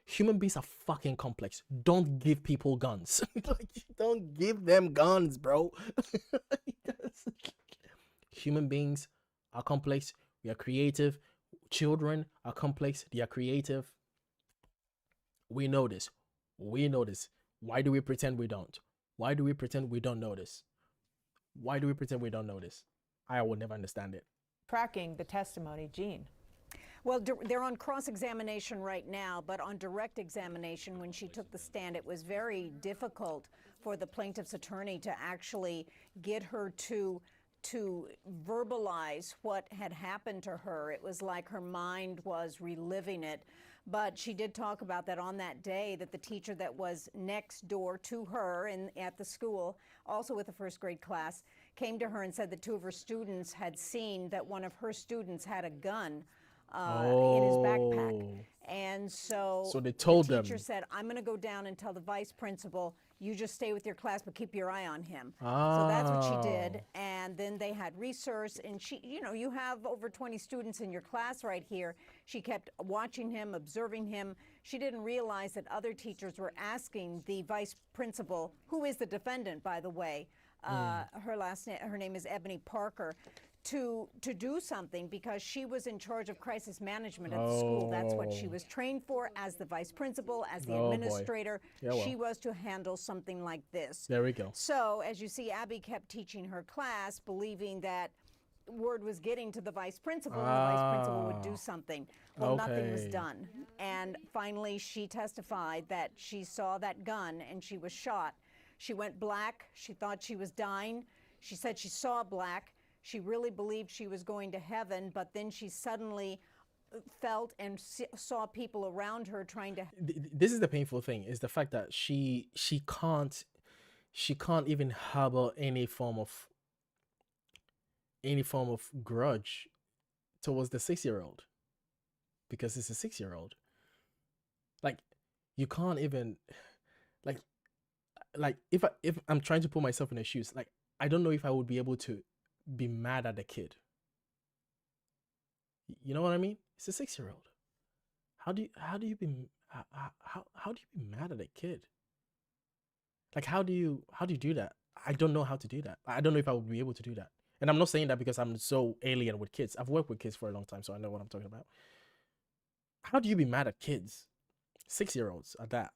Speaker 1: Human beings are fucking complex. Don't give people guns. Like, don't give them guns, bro. Human beings are complex. We are creative. Children are complex. They are creative. We know this. We know this. Why do we pretend we don't? Why do we pretend we don't know this? Why do we pretend we don't know this? I will never understand it.
Speaker 16: Tracking the testimony, Jean.
Speaker 11: Well, they're on cross-examination right now, but on direct examination, when she took the stand, it was very difficult for the plaintiff's attorney to actually get her to verbalize what had happened to her. It was like her mind was reliving it. But she did talk about that on that day, that the teacher that was next door to her at the school, also with the first grade class, came to her and said that 2 of her students had seen that one of her students had a gun in his backpack. And so
Speaker 1: they told
Speaker 11: the teacher
Speaker 1: them.
Speaker 11: said, I'm going to go down and tell the vice principal, you just stay with your class, but keep your eye on him. So that's what she did. And then they had research, and she, you have over 20 students in your class right here. She kept watching him, observing him. She didn't realize that other teachers were asking the vice principal, who is the defendant, by the way, her name is Ebony Parker, to do something, because she was in charge of crisis management at the school. That's what she was trained for, as the vice principal, as the administrator.
Speaker 1: Yeah, well.
Speaker 11: She was to handle something like this.
Speaker 1: There we go.
Speaker 11: So, as you see, Abby kept teaching her class, believing that word was getting to the vice principal, and the vice principal would do something. Well, nothing was done. And finally, she testified that she saw that gun and she was shot. She went black. She thought she was dying. She said she saw black. She really believed she was going to heaven, but then she suddenly felt and saw people around her trying to.
Speaker 1: This is the painful thing, is the fact that she can't even harbor any form of grudge towards the 6-year-old, because it's a 6-year-old. Like, you can't even like if I'm trying to put myself in her shoes, like, I don't know if I would be able to be mad at the kid. You know what I mean? It's a 6-year-old. How do you be mad at a kid? Like, how do you do that? I don't know how to do that. I don't know if I would be able to do that. And I'm not saying that because I'm so alien with kids. I've worked with kids for a long time, so I know what I'm talking about. How do you be mad at kids? 6-year-olds at that.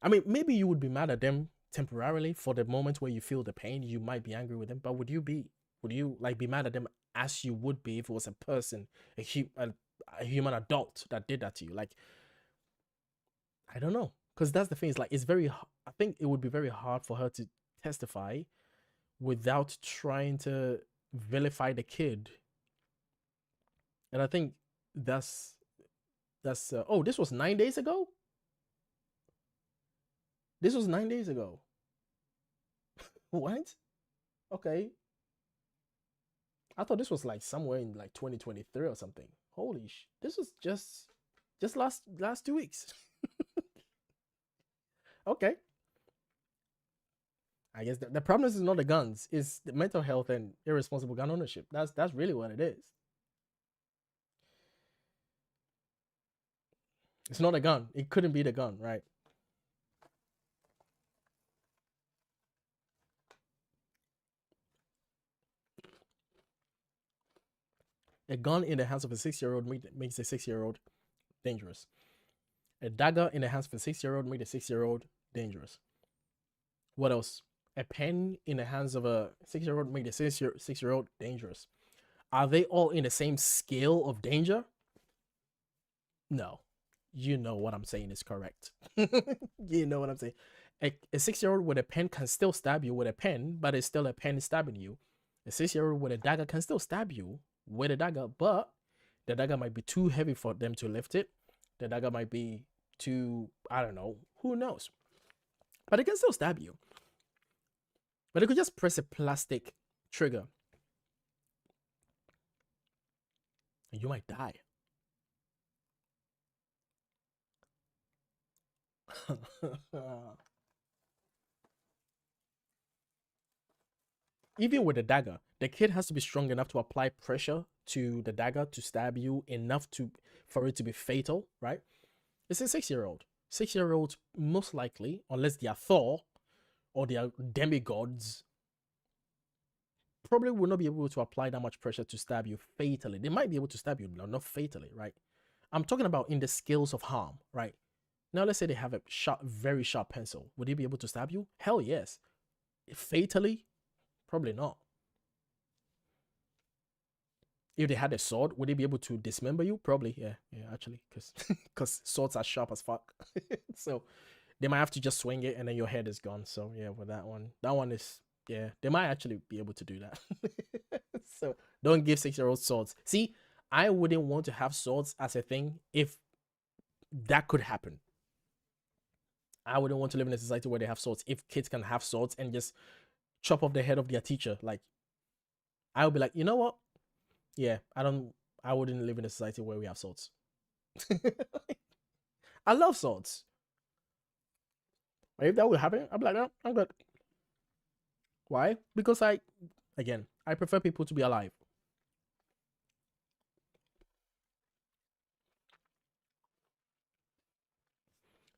Speaker 1: I mean, maybe you would be mad at them temporarily for the moment where you feel the pain. You might be angry with them, but would you be mad at them as you would be if it was a person, a human adult that did that to you? Like, I don't know, because that's the thing. It's like, I think it would be very hard for her to testify without trying to vilify the kid. And I think that's oh, this was 9 days ago? This was 9 days ago. What? Okay. I thought this was like somewhere in like 2023 or something. Holy sh! This was just last 2 weeks. Okay. I guess the problem is not the guns, it's the mental health and irresponsible gun ownership. That's really what it is. It's not a gun. It couldn't be the gun, right? A gun in the hands of a 6-year-old makes a 6-year-old dangerous. A dagger in the hands of a 6-year-old makes a 6-year-old dangerous. What else? A pen in the hands of a 6-year-old makes a 6-year-old dangerous. Are they all in the same scale of danger? No. You know what I'm saying is correct. You know what I'm saying. A 6-year-old with a pen can still stab you with a pen, but it's still a pen stabbing you. A 6-year-old with a dagger can still stab you with a dagger, but the dagger might be too heavy for them to lift it. The dagger might be too, I don't know, who knows. But it can still stab you. But they could just press a plastic trigger. And you might die. Even with the dagger, the kid has to be strong enough to apply pressure to the dagger to stab you enough for it to be fatal, right? It's a 6-year-old. 6-year-olds, most likely, unless they are Thor or they are demigods, probably will not be able to apply that much pressure to stab you fatally. They might be able to stab you, but not fatally, right? I'm talking about in the scales of harm, right? Now, let's say they have a very sharp pencil. Would they be able to stab you? Hell yes. Fatally? Probably not. If they had a sword, would they be able to dismember you? Probably, yeah, actually, because swords are sharp as fuck. So they might have to just swing it and then your head is gone. So yeah, with that one is, yeah, they might actually be able to do that. So don't give 6-year-olds swords. See, I wouldn't want to have swords as a thing if that could happen. I wouldn't want to live in a society where they have swords. If kids can have swords and just chop off the head of their teacher, like, I would be like, you know what? Yeah, I wouldn't live in a society where we have swords. I love swords. If that would happen, I'd be like, no, I'm good. Why? Because I prefer people to be alive.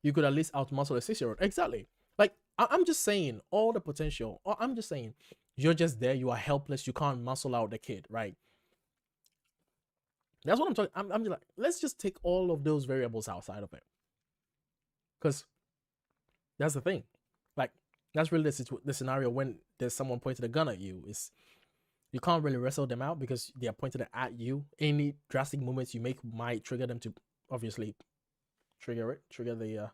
Speaker 1: You could at least outmuscle a 6-year-old. Exactly. Like, I'm just saying all the potential. I'm just saying you're just there. You are helpless. You can't muscle out the kid, right? That's what I'm talking. I'm just like, let's just take all of those variables outside of it, because that's the thing. Like, that's really the scenario when there's someone pointing a gun at you. Is you can't really wrestle them out because they are pointed at you. Any drastic movements you make might trigger them to obviously trigger the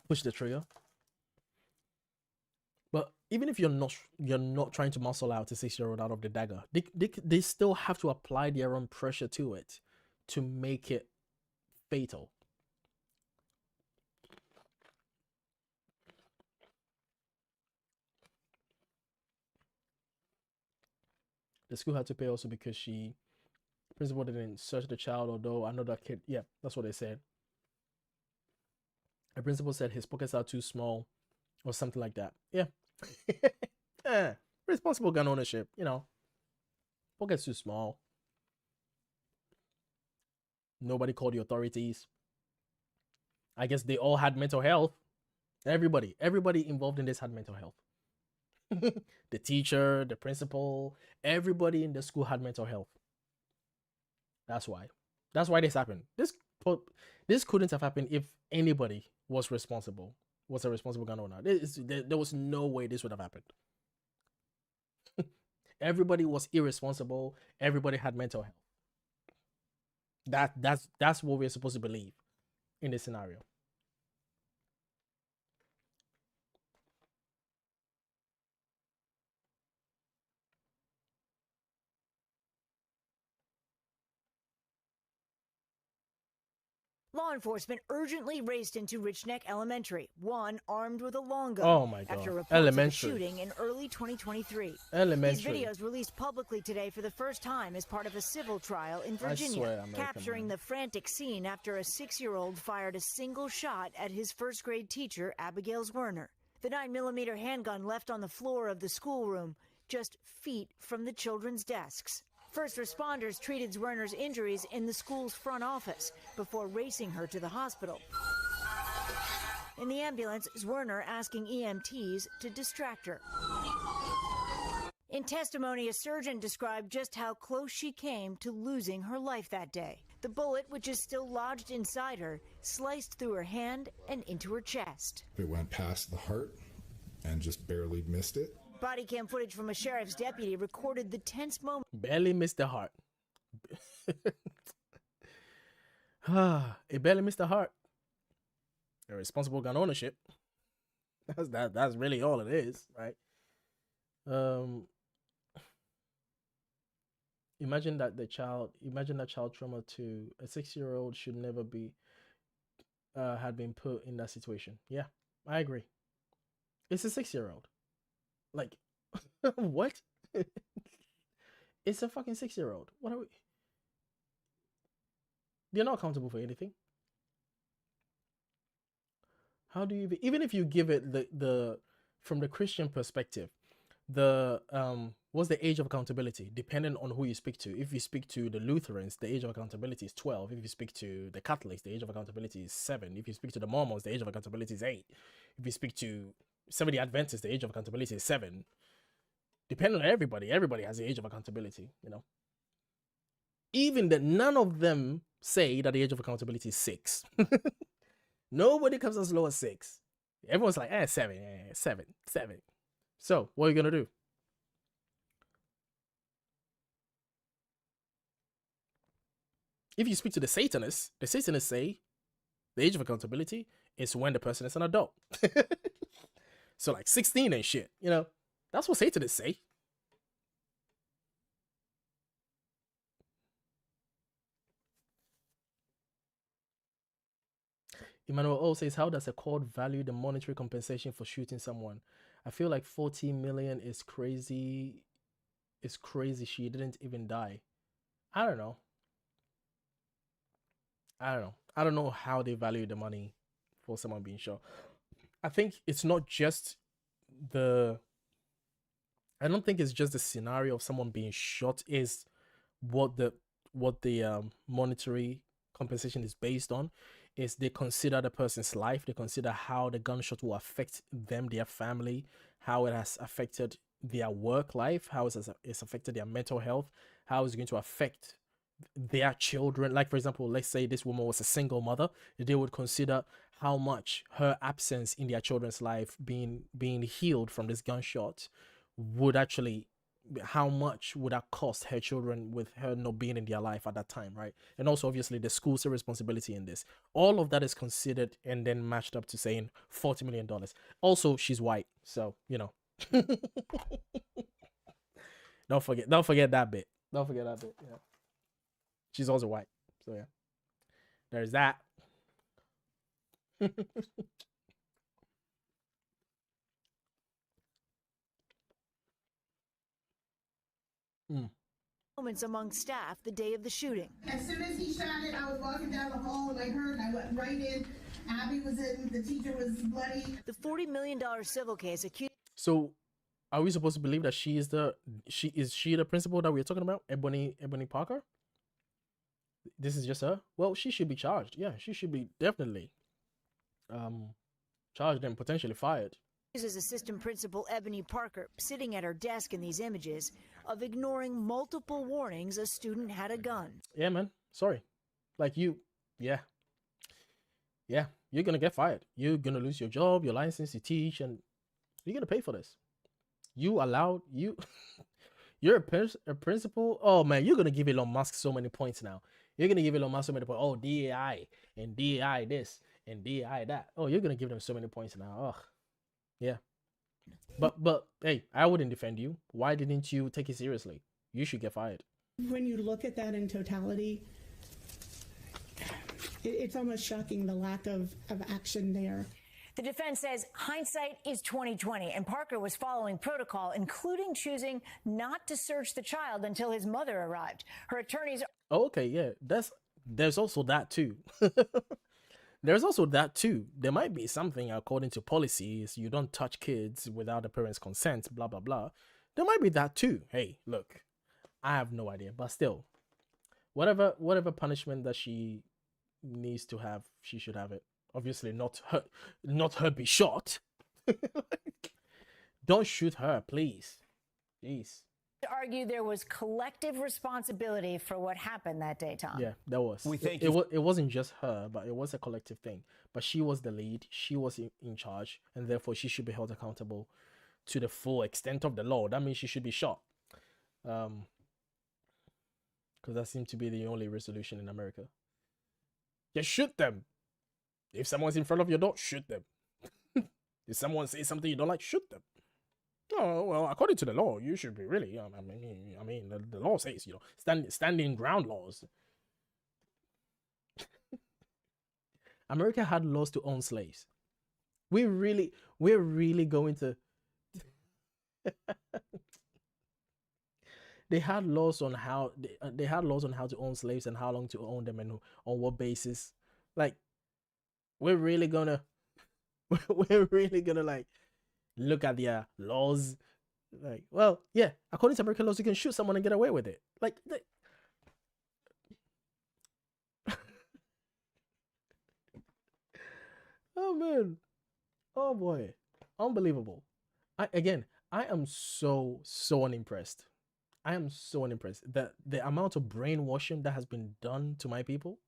Speaker 1: push the trigger. But even if you're not trying to muscle out a 6-year-old out of the dagger, they still have to apply their own pressure to it to make it fatal. The school had to pay also because principal didn't search the child, although I know that kid, yeah, that's what they said. The principal said his pockets are too small or something like that. Yeah. Responsible gun ownership, pockets too small. Nobody called the authorities. I guess they all had mental health. Everybody involved in this had mental health. The teacher, the principal, everybody in the school had mental health. That's why this happened. This couldn't have happened if anybody was a responsible gun owner. There was no way this would have happened. Everybody was irresponsible. Everybody had mental health. That's what we're supposed to believe in this scenario.
Speaker 17: Law enforcement urgently raced into Rich Neck Elementary, one armed with a long gun.
Speaker 1: Oh my God.
Speaker 17: After reports
Speaker 1: Elementary.
Speaker 17: of a shooting in early 2023.
Speaker 1: Elementary.
Speaker 17: These videos released publicly today for the first time as part of a civil trial in
Speaker 1: I
Speaker 17: Virginia,
Speaker 1: swear, American
Speaker 17: capturing
Speaker 1: man.
Speaker 17: the frantic scene after a 6-year-old fired a single shot at his first-grade teacher, Abigail Werner. The 9mm handgun left on the floor of the schoolroom, just feet from the children's desks. First responders treated Werner's injuries in the school's front office before racing her to the hospital. In the ambulance, Werner asking EMTs to distract her. In testimony, a surgeon described just how close she came to losing her life that day. The bullet, which is still lodged inside her, sliced through her hand and into her chest.
Speaker 18: It went past the heart and just barely missed it.
Speaker 17: Body cam footage from a sheriff's deputy recorded the tense moment.
Speaker 1: Barely missed the heart. It barely missed the heart. Irresponsible gun ownership. That's really all it is, right? Imagine that child trauma to a 6-year-old should never be had been put in that situation. Yeah, I agree. It's a 6-year-old. Like, what? It's a fucking 6-year-old. What are we? They're not accountable for anything. How do you even if you give it the from the Christian perspective, the what's the age of accountability depending on who you speak to? If you speak to the Lutherans, the age of accountability is 12. If you speak to the Catholics, the age of accountability is 7. If you speak to the Mormons, the age of accountability is 8. If you speak to Seventh-day Adventists, the age of accountability is 7. Depending on everybody has the age of accountability, you know. Even that none of them say that the age of accountability is 6. Nobody comes as low as 6. Everyone's like, 7, 7. So, what are you going to do? If you speak to the Satanists say the age of accountability is when the person is an adult. So, like 16 and shit, you know? That's what Satanists say. Emmanuel O says, how does a court value the monetary compensation for shooting someone? I feel like 40 million is crazy. It's crazy. She didn't even die. I don't know. I don't know how they value the money for someone being shot. I think it's not just I don't think it's just the scenario of someone being shot is what the monetary compensation is based on. Is they consider the person's life, they consider how the gunshot will affect them, their family, how it has affected their work life, how it's affected their mental health, how it's going to affect their children. Like, for example, let's say this woman was a single mother, they would consider how much her absence in their children's life, being healed from this gunshot, would actually, how much would that cost her children with her not being in their life at that time, right? And also, obviously, the school's responsibility in this. All of that is considered and then matched up to saying $40 million. Also, she's white, so, you know. Don't forget that bit. Don't forget that bit, yeah. She's also white, so yeah. There's that.
Speaker 17: Moments among staff the day of the shooting.
Speaker 3: As soon as he shot it, I was walking down the hall and I heard and I went right in. Abby was in, the teacher was bloody.
Speaker 17: The $40 million civil case accused.
Speaker 1: So, are we supposed to believe that she is the principal that we're talking about, Ebony Parker? This is just her? Well, she should be charged. Yeah, she should be definitely charged and potentially fired.
Speaker 17: Accuses assistant principal Ebony Parker, sitting at her desk in these images, of ignoring multiple warnings a student had a gun.
Speaker 1: Yeah, man. Sorry. Like you're gonna get fired. You're gonna lose your job, your license to teach, and you're gonna pay for this. You're a principal. Oh man, you're gonna give Elon Musk so many points now. You're gonna give Elon Musk so many points. Oh, DAI and DAI this and DAI that. Oh, you're gonna give them so many points now. Ugh. Yeah. But hey, I wouldn't defend you. Why didn't you take it seriously? You should get fired.
Speaker 19: When you look at that in totality, it's almost shocking the lack of action there.
Speaker 17: The defense says hindsight is 20/20, and Parker was following protocol, including choosing not to search the child until his mother arrived. Her attorneys.
Speaker 1: Oh, okay, yeah. There's also that too. There's also that too. There might be something according to policies. You don't touch kids without the parents' consent, blah, blah, blah. There might be that too. Hey, look, I have no idea. But still, whatever punishment that she needs to have, she should have it. Obviously, not her be shot. Don't shoot her, please. Jeez.
Speaker 17: Argue there was collective responsibility for what happened that day, Tom.
Speaker 1: Yeah, there was. It wasn't just her, but it was a collective thing. But she was the lead. She was in charge, and therefore she should be held accountable to the full extent of the law. That means she should be shot. Because that seems to be the only resolution in America. Just shoot them. If someone's in front of your door, shoot them. If someone says something you don't like, shoot them. Oh, well, according to the law, you should be really, I mean, the law says, you know, standing ground laws. America had laws to own slaves. We're really going to, They had laws on how they had laws on how to own slaves and how long to own them and on what basis. Like, we're really gonna like look at their laws. Like, well, yeah, according to American laws, you can shoot someone and get away with it. Like, oh man, oh boy, unbelievable. I am so unimpressed. I am so unimpressed that the amount of brainwashing that has been done to my people,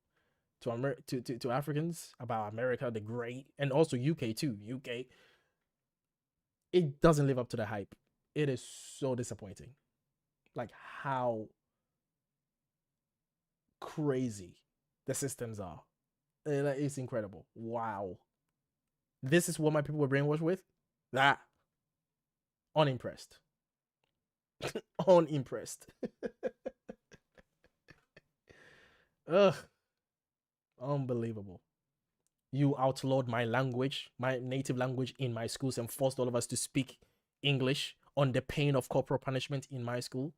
Speaker 1: to Africans about America the Great, and also UK too. UK, it doesn't live up to the hype. It is so disappointing. Like how crazy the systems are. It's incredible. Wow. This is what my people were brainwashed with? That. Unimpressed. Unimpressed. Ugh. Unbelievable. You outlawed my language, my native language in my schools, and forced all of us to speak English on the pain of corporal punishment in my school.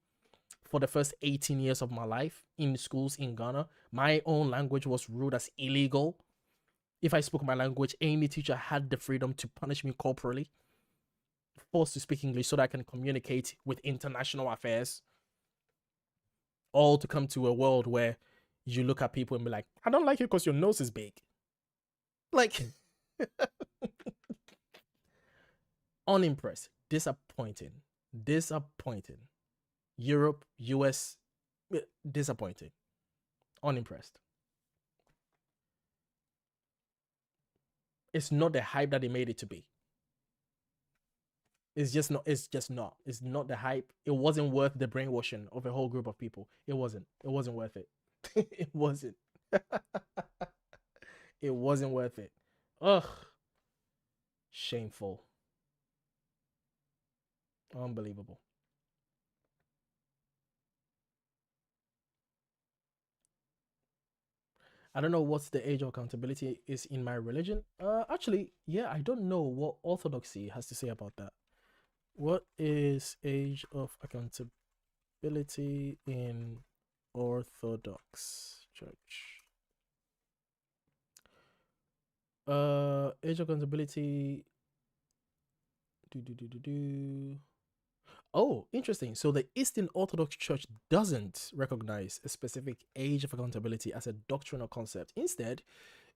Speaker 1: For the first 18 years of my life in schools in Ghana, my own language was ruled as illegal. If I spoke my language, any teacher had the freedom to punish me corporally, forced to speak English so that I can communicate with international affairs. All to come to a world where you look at people and be like, I don't like you because your nose is big. Like, unimpressed, disappointing. Europe, US, disappointing. Unimpressed. It's not the hype that they made it to be. It's not the hype. It wasn't worth the brainwashing of a whole group of people. It wasn't worth it. It wasn't. It wasn't worth it. Ugh. Shameful. Unbelievable. I don't know what's the age of accountability is in my religion. Actually, yeah, I don't know what orthodoxy has to say about that. What is age of accountability in Orthodox Church? Age of accountability. Oh, interesting. So the Eastern Orthodox Church doesn't recognize a specific age of accountability as a doctrinal concept. Instead,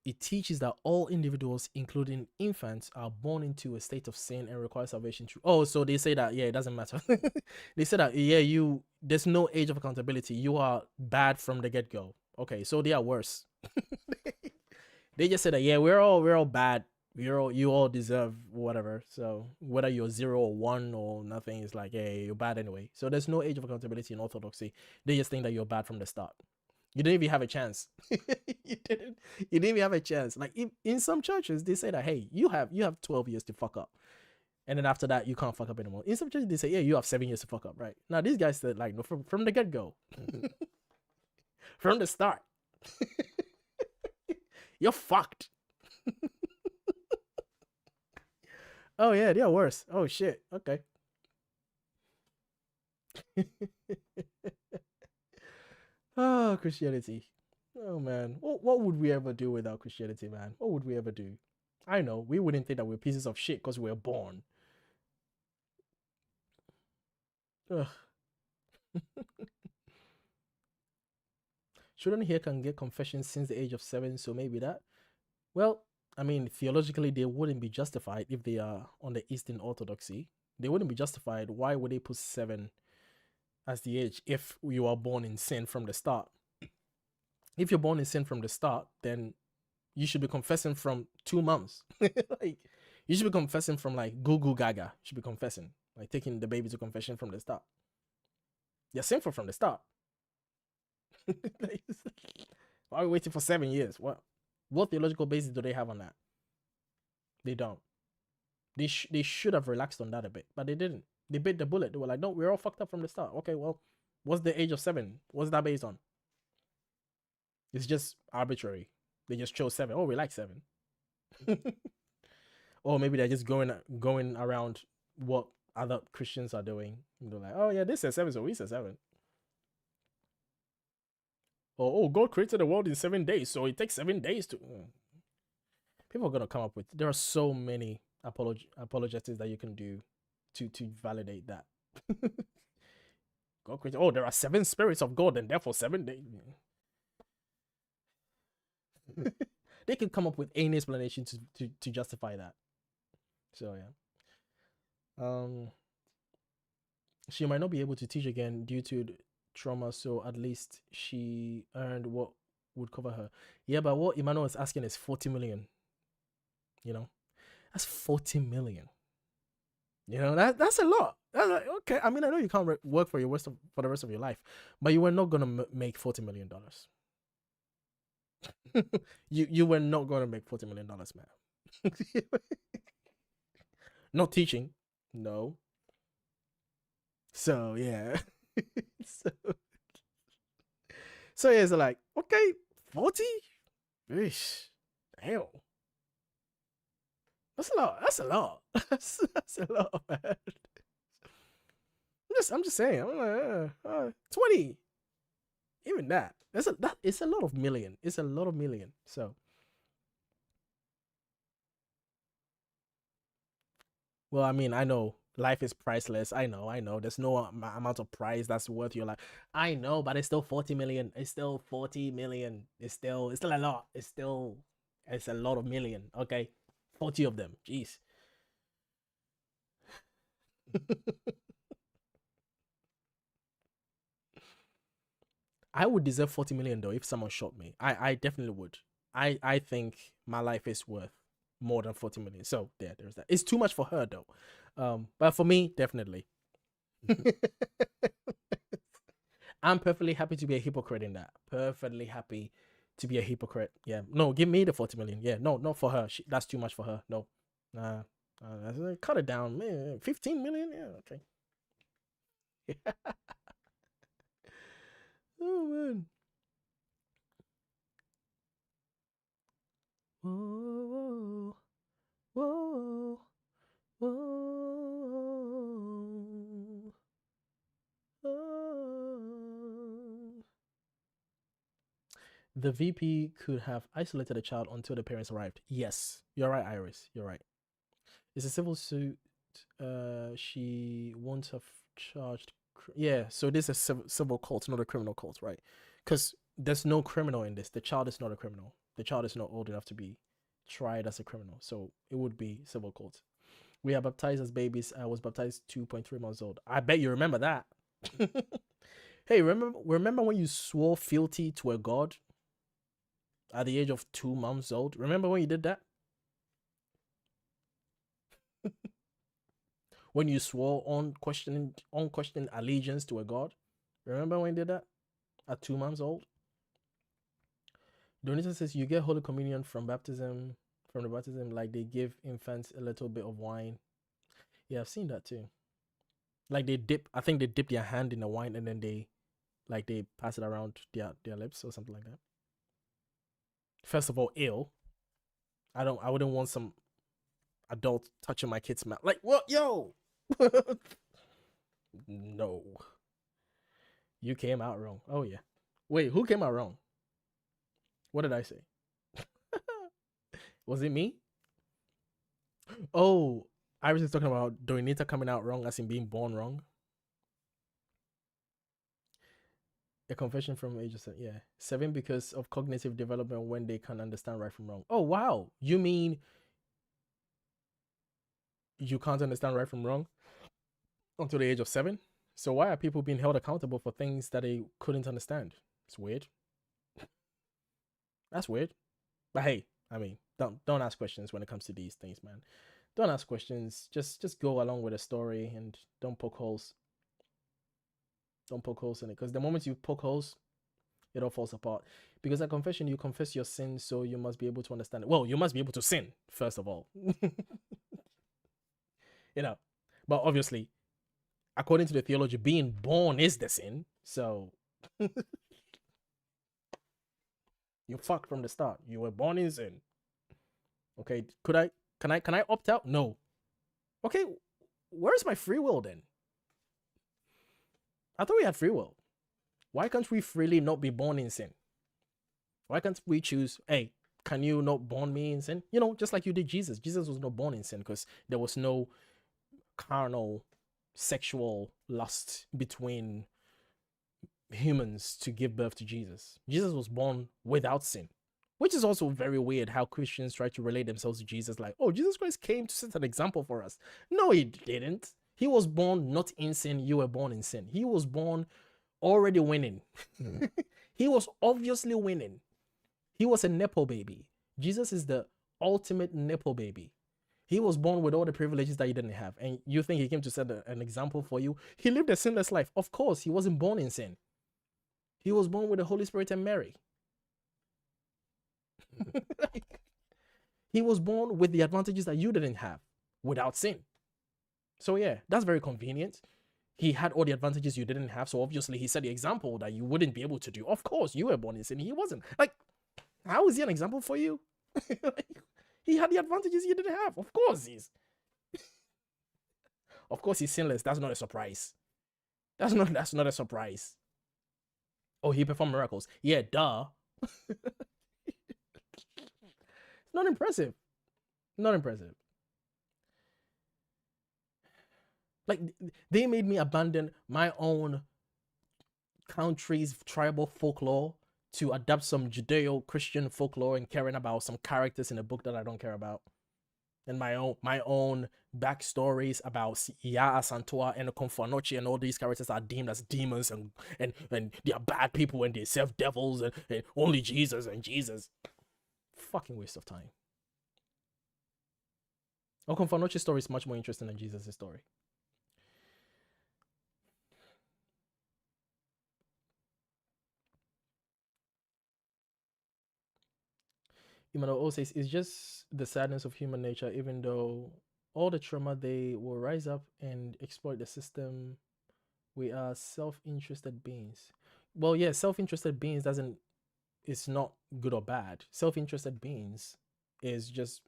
Speaker 1: it teaches that all individuals, including infants, are born into a state of sin and require salvation through. Oh, so they say that, yeah, it doesn't matter. They say that, yeah, there's no age of accountability. You are bad from the get-go. Okay, so they are worse. They just say that, yeah, we're all bad. You all deserve whatever. So whether you're 0 or 1 or nothing, it's like, hey, you're bad anyway. So there's no age of accountability in Orthodoxy. They just think that you're bad from the start. You didn't even have a chance. You didn't even have a chance. Like in some churches, they say that, hey, you have 12 years to fuck up. And then after that, you can't fuck up anymore. In some churches, they say, yeah, you have 7 years to fuck up, right? Now these guys said, like, no, from the get-go. From the start. You're fucked. Oh yeah, they are worse. Oh shit. Okay. Oh, Christianity. Oh man. What would we ever do without Christianity, man? What would we ever do? I know, we wouldn't think that we're pieces of shit because we were born. Ugh. Children here can get confession since the age of 7, so maybe that. Well, I mean, theologically, they wouldn't be justified if they are on the Eastern Orthodoxy. They wouldn't be justified. Why would they put 7 as the age if you are born in sin from the start? If you're born in sin from the start, then you should be confessing from 2 months. Like, you should be confessing from like goo goo gaga. You should be confessing, like taking the baby to confession from the start. You're sinful from the start. Why are we waiting for 7 years? What theological basis do they have on that? They don't. They should have relaxed on that a bit, but they didn't. They bit the bullet. They were like, no, we're all fucked up from the start. Okay, well, what's the age of 7? What's that based on? It's just arbitrary. They just chose 7. Oh, we like 7. Or maybe they're just going around what other Christians are doing. They're like, oh yeah, this says 7, so we say 7. Or, oh, God created the world in 7 days, so it takes 7 days to. People are gonna come up with. There are so many apologetics that you can do to validate that. God created. Oh, there are 7 spirits of God, and therefore 7 days. They can come up with any explanation to justify that. So yeah. She might not be able to teach again due to trauma, so at least she earned what would cover her. Yeah, but what Emmanuel is asking is 40 million. You know, that's 40 million. You know, that's a lot. That's like, okay, I mean, I know you can't work for the rest of your life, but you were not gonna make $40 million. you were not gonna make $40 million, man. Not teaching, no. So yeah. so yeah, it's like, okay, 40? Ish, damn. That's a lot. That's a lot. That's a lot, man. I'm just saying. I'm like, 20. Even that. It's a lot of million. It's a lot of million. So. Well, I mean, I know life is priceless. I know. There's no amount of price that's worth your life. I know, but it's still 40 million. It's still 40 million. It's still a lot. It's a lot of million. Okay. 40 of them. Jeez. I would deserve 40 million though if someone shot me. I definitely would. I think my life is worth more than 40 million. So there's that. It's too much for her though. But for me, definitely. I'm perfectly happy to be a hypocrite in that. Perfectly happy to be a hypocrite. Yeah. No, give me the 40 million. Yeah. No, not for her. That's too much for her. No. Cut it down. Man, 15 million? Yeah, okay. Oh, man. Whoa, whoa, whoa, whoa. The VP could have isolated the child until the parents arrived. Yes, you're right, Iris. You're right. It's a civil suit. She won't have charged. Yeah, so this is a civil court, not a criminal court, right? Because there's no criminal in this. The child is not a criminal. The child is not old enough to be tried as a criminal. So it would be civil court. We are baptized as babies. I was baptized 2.3 months old. I bet you remember that. Hey, remember when you swore fealty to a god at the age of 2 months old? Remember when you did that? When you swore unquestioned allegiance to a god? Remember when you did that? At 2 months old? Donita says you get Holy Communion from the baptism, like they give infants a little bit of wine. Yeah, I've seen that too. Like I think they dip their hand in the wine and then they pass it around their lips or something like that. First of all, ew. I wouldn't want some adult touching my kid's mouth. Like, what? Yo! No. You came out wrong. Oh, yeah. Wait, who came out wrong? What did I say? Was it me? Oh, Iris is talking about Doinita coming out wrong as in being born wrong. A confession from age of 7. Yeah. 7 because of cognitive development when they can understand right from wrong. Oh, wow. You mean you can't understand right from wrong until the age of 7? So why are people being held accountable for things that they couldn't understand? It's weird. That's weird. But hey, I mean, don't ask questions when it comes to these things, man. Don't ask questions. Just go along with the story and don't poke holes. Don't poke holes in it, because the moment you poke holes, it all falls apart. Because at confession, you confess your sin, so you must be able to understand it. Well, you must be able to sin, first of all. You know, but obviously, according to the theology, being born is the sin. So you fucked from the start. You were born in sin. Okay, can I opt out? No. Okay, where's my free will then? I thought we had free will. Why can't we freely not be born in sin? Why can't we choose, hey, can you not born me in sin? You know, just like you did Jesus. Jesus was not born in sin because there was no carnal sexual lust between humans to give birth to Jesus. Jesus was born without sin, which is also very weird how Christians try to relate themselves to Jesus like, oh, Jesus Christ came to set an example for us. No, he didn't. He was born not in sin. You were born in sin. He was born already winning. He was obviously winning. He was a Nepo baby. Jesus is the ultimate Nepo baby. He was born with all the privileges that you didn't have. And you think he came to set an example for you? He lived a sinless life. Of course, he wasn't born in sin. He was born with the Holy Spirit and Mary. He was born with the advantages that you didn't have without sin. So yeah, that's very convenient. He had all the advantages you didn't have. So obviously he set the example that you wouldn't be able to do. Of course, you were born in sin. He wasn't. Like, how is he an example for you? He had the advantages you didn't have. Of course he's. Of course he's sinless. That's not a surprise. That's not a surprise. Oh, he performed miracles. Yeah, duh. It's not impressive. Not impressive. Like, they made me abandon my own country's tribal folklore to adapt some Judeo-Christian folklore and caring about some characters in a book that I don't care about. And my own backstories about Yaa Santua and Konfanochi and all these characters are deemed as demons and they are bad people and they serve devils and only Jesus and Jesus. Fucking waste of time. Konfanochi's story is much more interesting than Jesus' story. Immanuel O says, it's just the sadness of human nature, even though all the trauma, they will rise up and exploit the system. We are self-interested beings. Well, yeah, self-interested beings it's not good or bad. Self-interested beings is just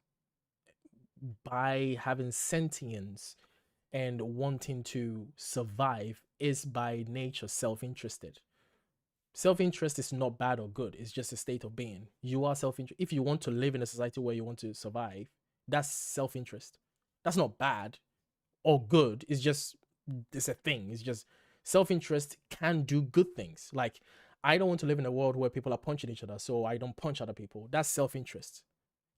Speaker 1: by having sentience and wanting to survive is by nature self-interested. Self-interest is not bad or good. It's just a state of being. You are self-interest. If you want to live in a society where you want to survive, that's self-interest. That's not bad or good. It's a thing. It's just self-interest can do good things. Like, I don't want to live in a world where people are punching each other, so I don't punch other people. That's self-interest.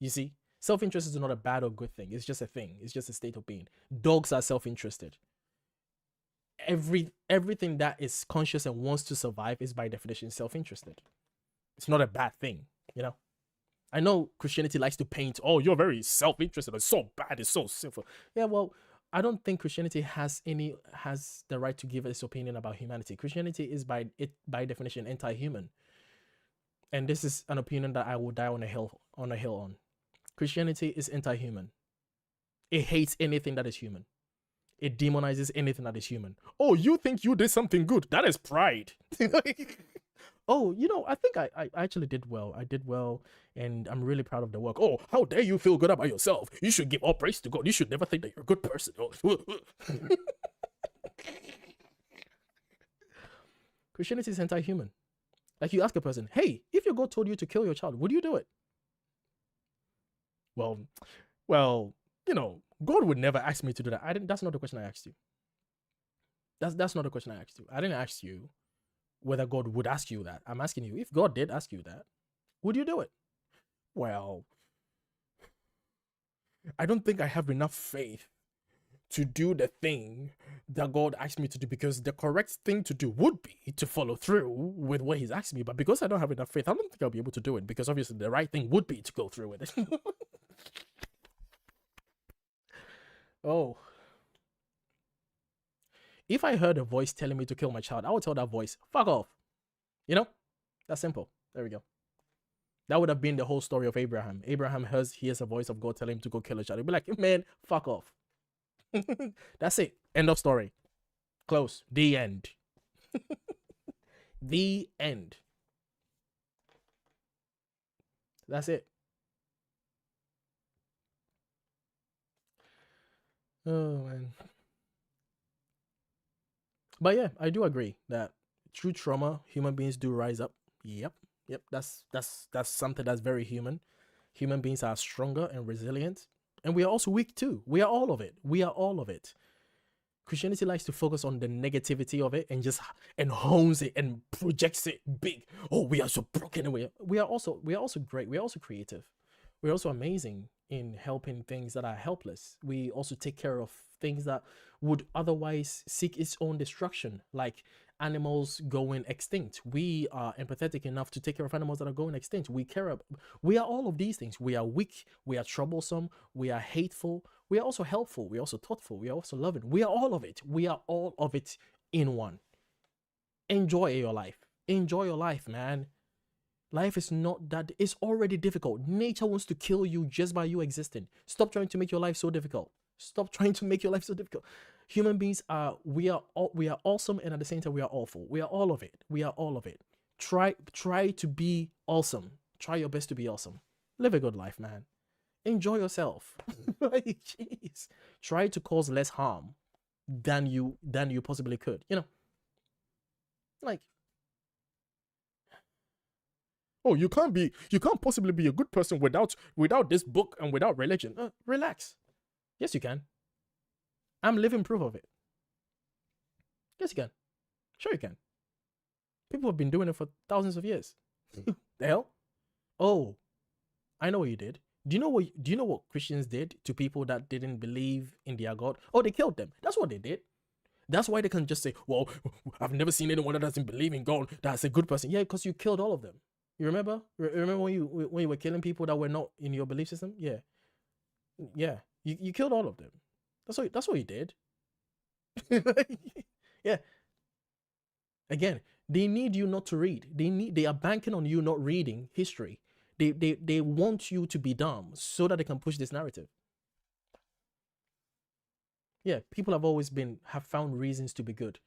Speaker 1: You see? Self-interest is not a bad or good thing. It's just a thing. It's just a state of being. Dogs are self-interested. Everything that is conscious and wants to survive is by definition self-interested. It's not a bad thing, you know. I know Christianity likes to paint, oh, you're very self-interested, it's so bad, it's so sinful. Yeah, well, I don't think Christianity has the right to give its opinion about humanity. Christianity is by definition anti-human, and this is an opinion that I will die on a hill on. Christianity is anti-human. It hates anything that is human. It demonizes anything that is human. Oh, you think you did something good? That is pride. Oh, you know, I think I actually did well. I did well, and I'm really proud of the work. Oh, how dare you feel good about yourself? You should give all praise to God. You should never think that you're a good person. Christianity is anti-human. Like, you ask a person, hey, if your God told you to kill your child, would you do it? Well, you know, God would never ask me to do that. That's not the question I asked you. That's not the question I asked you. I didn't ask you whether God would ask you that. I'm asking you, if God did ask you that, would you do it? Well, I don't think I have enough faith to do the thing that God asked me to do, because the correct thing to do would be to follow through with what he's asked me. But because I don't have enough faith, I don't think I'll be able to do it, because obviously the right thing would be to go through with it. Oh. If I heard a voice telling me to kill my child, I would tell that voice, fuck off. You know? That's simple. There we go. That would have been the whole story of Abraham. Abraham hears a voice of God telling him to go kill a child. He'd be like, man, fuck off. That's it. End of story. Close. The end. The end. That's it. Oh, man. But yeah, I do agree that through trauma, human beings do rise up. Yep. That's something that's very human. Human beings are stronger and resilient, and we are also weak too. We are all of it. Christianity likes to focus on the negativity of it and just hones it and projects it big. Oh, we are so broken, and we are also great. We are also creative. We're also amazing in helping things that are helpless. We also take care of things that would otherwise seek its own destruction, like animals going extinct. We are empathetic enough to take care of animals that are going extinct. We are all of these things. We are weak. We are troublesome. We are hateful. We are also helpful. We are also thoughtful. We are also loving. We are all of it. We are all of it in one. Enjoy your life. Enjoy your life, man. Life is not that, it's already difficult. Nature wants to kill you just by you existing. Stop trying to make your life so difficult. Stop trying to make your life so difficult. Human beings we are awesome, and at the same time we are awful. We are all of it. We are all of it. Try to be awesome. Try your best to be awesome. Live a good life, man. Enjoy yourself. Like, jeez. Try to cause less harm than you possibly could. You know, like, oh, you can't possibly be a good person without this book and without religion. Relax. Yes, you can. I'm living proof of it. Yes, you can. Sure, you can. People have been doing it for thousands of years. The hell? Oh, I know what you did. Do you know what Christians did to people that didn't believe in their God? Oh, they killed them. That's what they did. That's why they can just say, well, I've never seen anyone that doesn't believe in God that's a good person. Yeah, because you killed all of them. You remember? Remember when you were killing people that were not in your belief system? Yeah. Yeah. You killed all of them. That's what you did. Yeah. Again, they need you not to read. They are banking on you not reading history. They want you to be dumb so that they can push this narrative. Yeah, people have found reasons to be good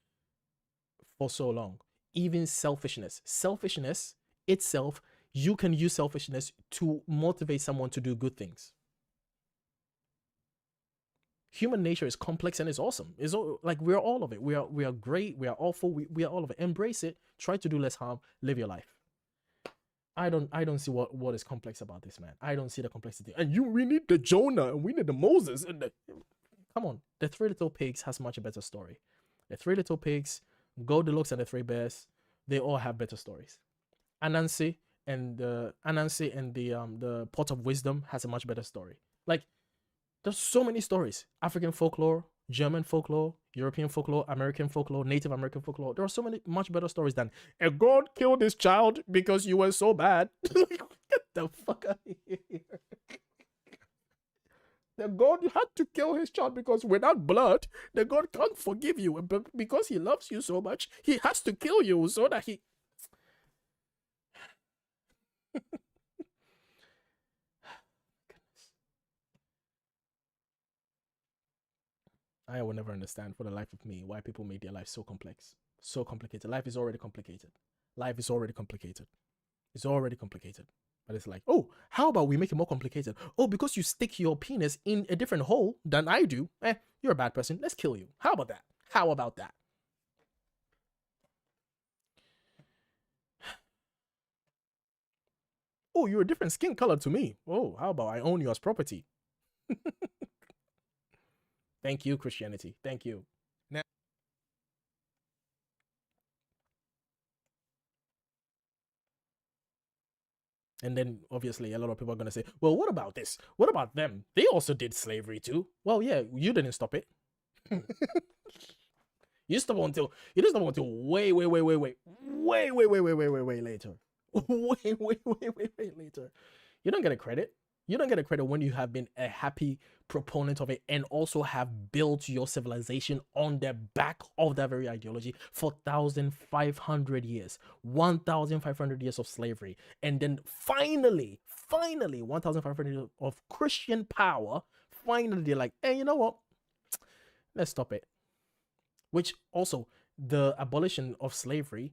Speaker 1: for so long. Even selfishness. Selfishness itself, you can use selfishness to motivate someone to do good things. Human nature is complex and it's awesome. It's all, like, we're all of it. We are great. We are awful. We are all of it. Embrace it. Try to do less harm. Live your life. I don't see what is complex about this, man. I don't see the complexity. And we need the Jonah and we need the Moses and come on. The Three Little Pigs has much better story. The Three Little Pigs, Goldilocks and the Three Bears, they all have better stories. Anansi and the Pot of Wisdom has a much better story. Like, there's so many stories. African folklore, German folklore, European folklore, American folklore, Native American folklore. There are so many much better stories than a god killed his child because you were so bad. Get the fuck out of here. The god had to kill his child because without blood, the god can't forgive you. But because he loves you so much, he has to kill you so that he... I will never understand for the life of me why people make their life so complex, so complicated. Life is already complicated. It's already complicated. But it's like, oh, how about we make it more complicated? Oh, because you stick your penis in a different hole than I do, you're a bad person. Let's kill you. How about that? Oh, you're a different skin color to me. Oh, how about I own you as property? Thank you, Christianity. Thank you. Now, and then obviously a lot of people are going to say, well, what about this? What about them? They also did slavery too. Well, yeah, you didn't stop it. You didn't stop until way later. Way later. You don't get a credit. You don't get a credit when you have been a happy proponent of it and also have built your civilization on the back of that very ideology for 1,500 years. 1,500 years of slavery. And then finally, 1,500 years of Christian power. Finally, they're like, hey, you know what? Let's stop it. Which also, the abolition of slavery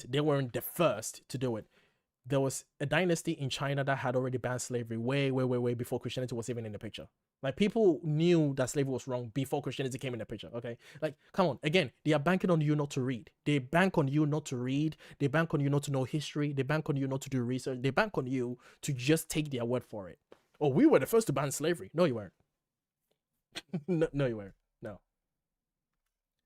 Speaker 1: they weren't the first to do it. there was a dynasty in China that had already banned slavery way before Christianity was even in the picture. Like, people knew that slavery was wrong before Christianity came in the picture, okay? Like, come on. Again, they are banking on you not to read. They bank on you not to read. They bank on you not to know history. They bank on you not to do research. They bank on you to just take their word for it. Oh, we were the first to ban slavery. No, you weren't. No, you weren't. No.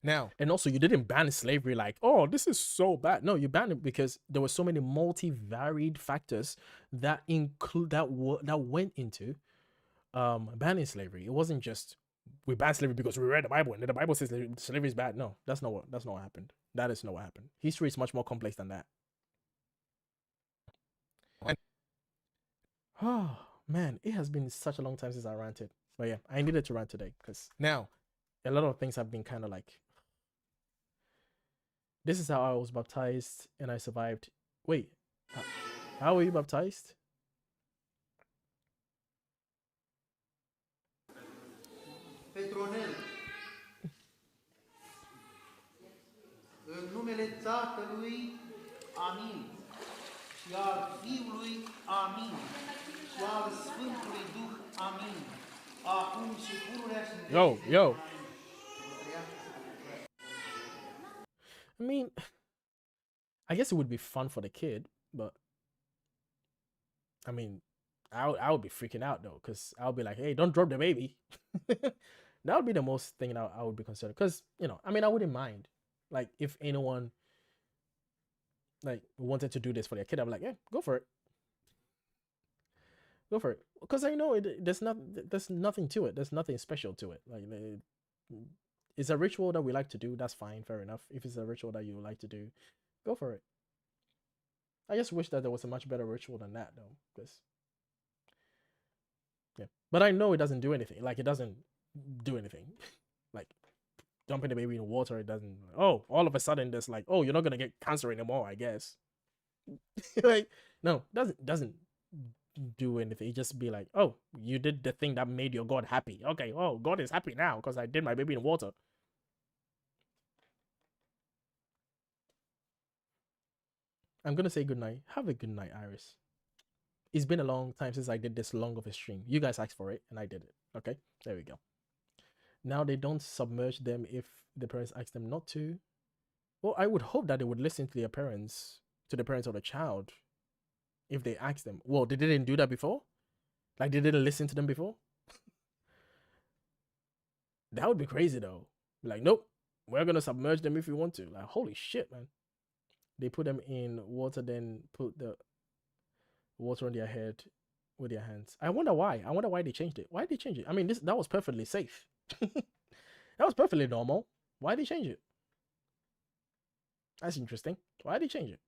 Speaker 1: Now, and also, you didn't ban slavery like, oh, this is so bad. No, you banned it because there were so many multivaried factors that went into banning slavery. It wasn't just we banned slavery because we read the Bible and the Bible says slavery is bad. No, that's not what happened. That is not what happened. History is much more complex than that. Oh man, it has been such a long time since I ranted. But yeah, I needed to rant today because now a lot of things have been kind of like, this is how I was baptized and I survived. Wait, how were you baptized?
Speaker 20: Petronel, în numele Tatălui, amin, și al Fiului, amin, și al Sfântului Duh, amin, acum și pururea și
Speaker 1: Yo. I mean, I guess it would be fun for the kid, but I mean, I would be freaking out though, because I would be like, hey, don't drop the baby. That would be the most thing that I would be concerned, because, you know, I mean, I wouldn't mind, like, if anyone like wanted to do this for their kid, I'm like, yeah, go for it, because I know there's nothing to it, there's nothing special to it. Like, it's a ritual that we like to do, that's fine, fair enough. If it's a ritual that you like to do, go for it. I just wish that there was a much better ritual than that though, because yeah, but I know it doesn't do anything. Like, it doesn't do anything. Like, dumping the baby in water, it doesn't, oh, all of a sudden there's like, oh, you're not gonna get cancer anymore, I guess. Like, no, doesn't do anything. It just be like, oh, you did the thing that made your God happy. Okay, oh, God is happy now because I did my baby in water. I'm gonna say good night. Have a good night, Iris. It's been a long time since I did this long of a stream. You guys asked for it and I did it. Okay, there we go. Now they don't submerge them if the parents ask them not to. Well, I would hope that they would listen to their parents, to the parents of the child, if they ask them. Well, they didn't do that before? Like, they didn't listen to them before? That would be crazy though. Like, nope, we're gonna submerge them if we want to. Like, holy shit, man. They put them in water, then put the water on their head with their hands. I wonder why. I wonder why they changed it. Why did they change it? I mean, that was perfectly safe. That was perfectly normal. Why did they change it? That's interesting. Why did they change it?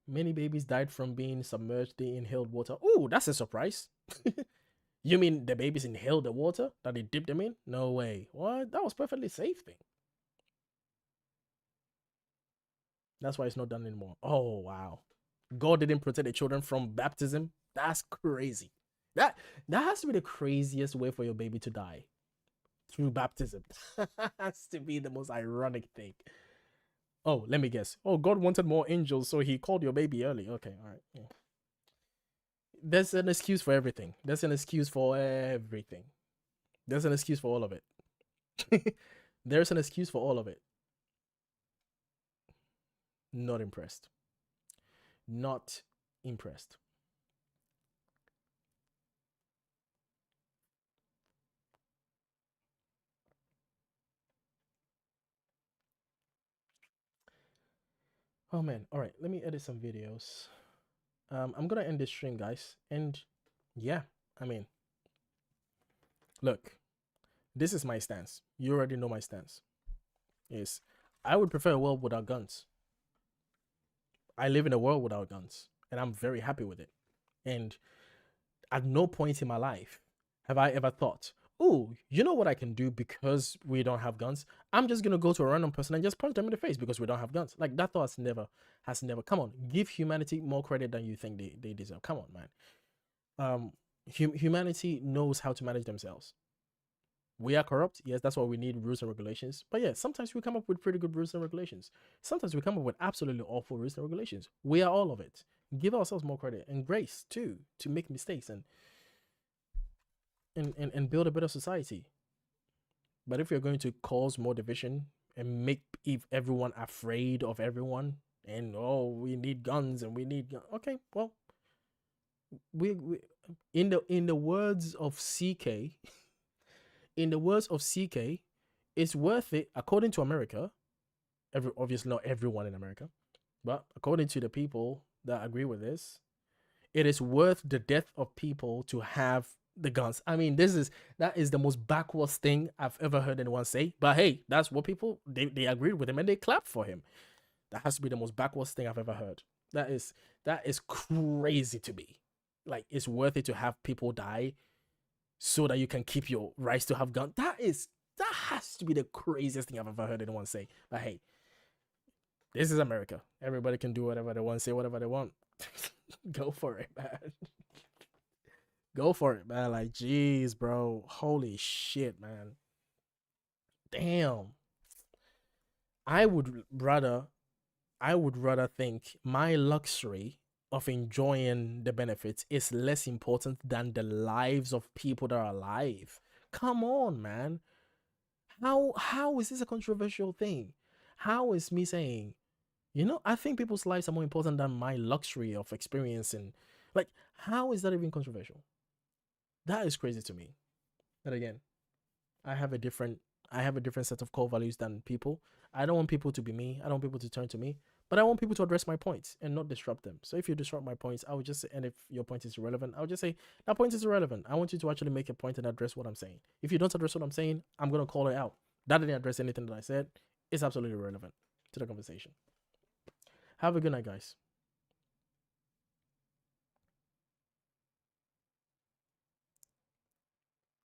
Speaker 1: Many babies died from being submerged in inhaled water. Oh, that's a surprise. You mean the babies inhaled the water that they dipped them in? No way. What? That was perfectly safe thing. That's why it's not done anymore. Oh, wow. God didn't protect the children from baptism. That's crazy. That has to be the craziest way for your baby to die. Through baptism. That has to be the most ironic thing. Oh, let me guess. Oh, God wanted more angels, so he called your baby early. Okay, all right. Yeah. There's an excuse for everything. There's an excuse for everything. There's an excuse for all of it. There's an excuse for all of it. Not impressed. Not impressed. Oh man, all right, let me edit some videos. I'm gonna end this stream, guys, and yeah, I mean, look, this is my stance. You already know my stance. Is I would prefer a world without guns. I live in a world without guns, and I'm very happy with it. And at no point in my life have I ever thought, oh, you know what I can do because we don't have guns? I'm just gonna go to a random person and just punch them in the face because we don't have guns. Like, that thought has never. Come on, give humanity more credit than you think they deserve. Come on, man. Humanity knows how to manage themselves. We are corrupt. Yes, that's why we need rules and regulations. But yeah, sometimes we come up with pretty good rules and regulations. Sometimes we come up with absolutely awful rules and regulations. We are all of it. Give ourselves more credit and grace too to make mistakes and build a better society. But if you're going to cause more division and make everyone afraid of everyone, and we need guns and we need okay, well, we in the words of CK, it's worth it according to America. Obviously not everyone in America, but according to the people that agree with this, it is worth the death of people to have the guns. I mean, that is the most backwards thing I've ever heard anyone say. But hey, that's what people they agreed with him and they clapped for him. That has to be the most backwards thing I've ever heard. That is crazy to me. Like, it's worth it to have people die so that you can keep your rights to have guns. That has to be the craziest thing I've ever heard anyone say. But hey, this is America. Everybody can do whatever they want, say whatever they want. Go for it, man. Go for it, man. Like, jeez, bro. Holy shit, man. Damn. I would rather think my luxury of enjoying the benefits is less important than the lives of people that are alive. Come on, man. How is this a controversial thing? How is me saying, I think people's lives are more important than my luxury of experiencing? Like, how is that even controversial? That is crazy to me. But again, I have a different set of core values than people. I don't want people to be me. I don't want people to turn to me. But I want people to address my points and not disrupt them. So if you disrupt my points, I would just say, and if your point is irrelevant, I would just say, that point is irrelevant. I want you to actually make a point and address what I'm saying. If you don't address what I'm saying, I'm going to call it out. That didn't address anything that I said. It's absolutely irrelevant to the conversation. Have a good night, guys.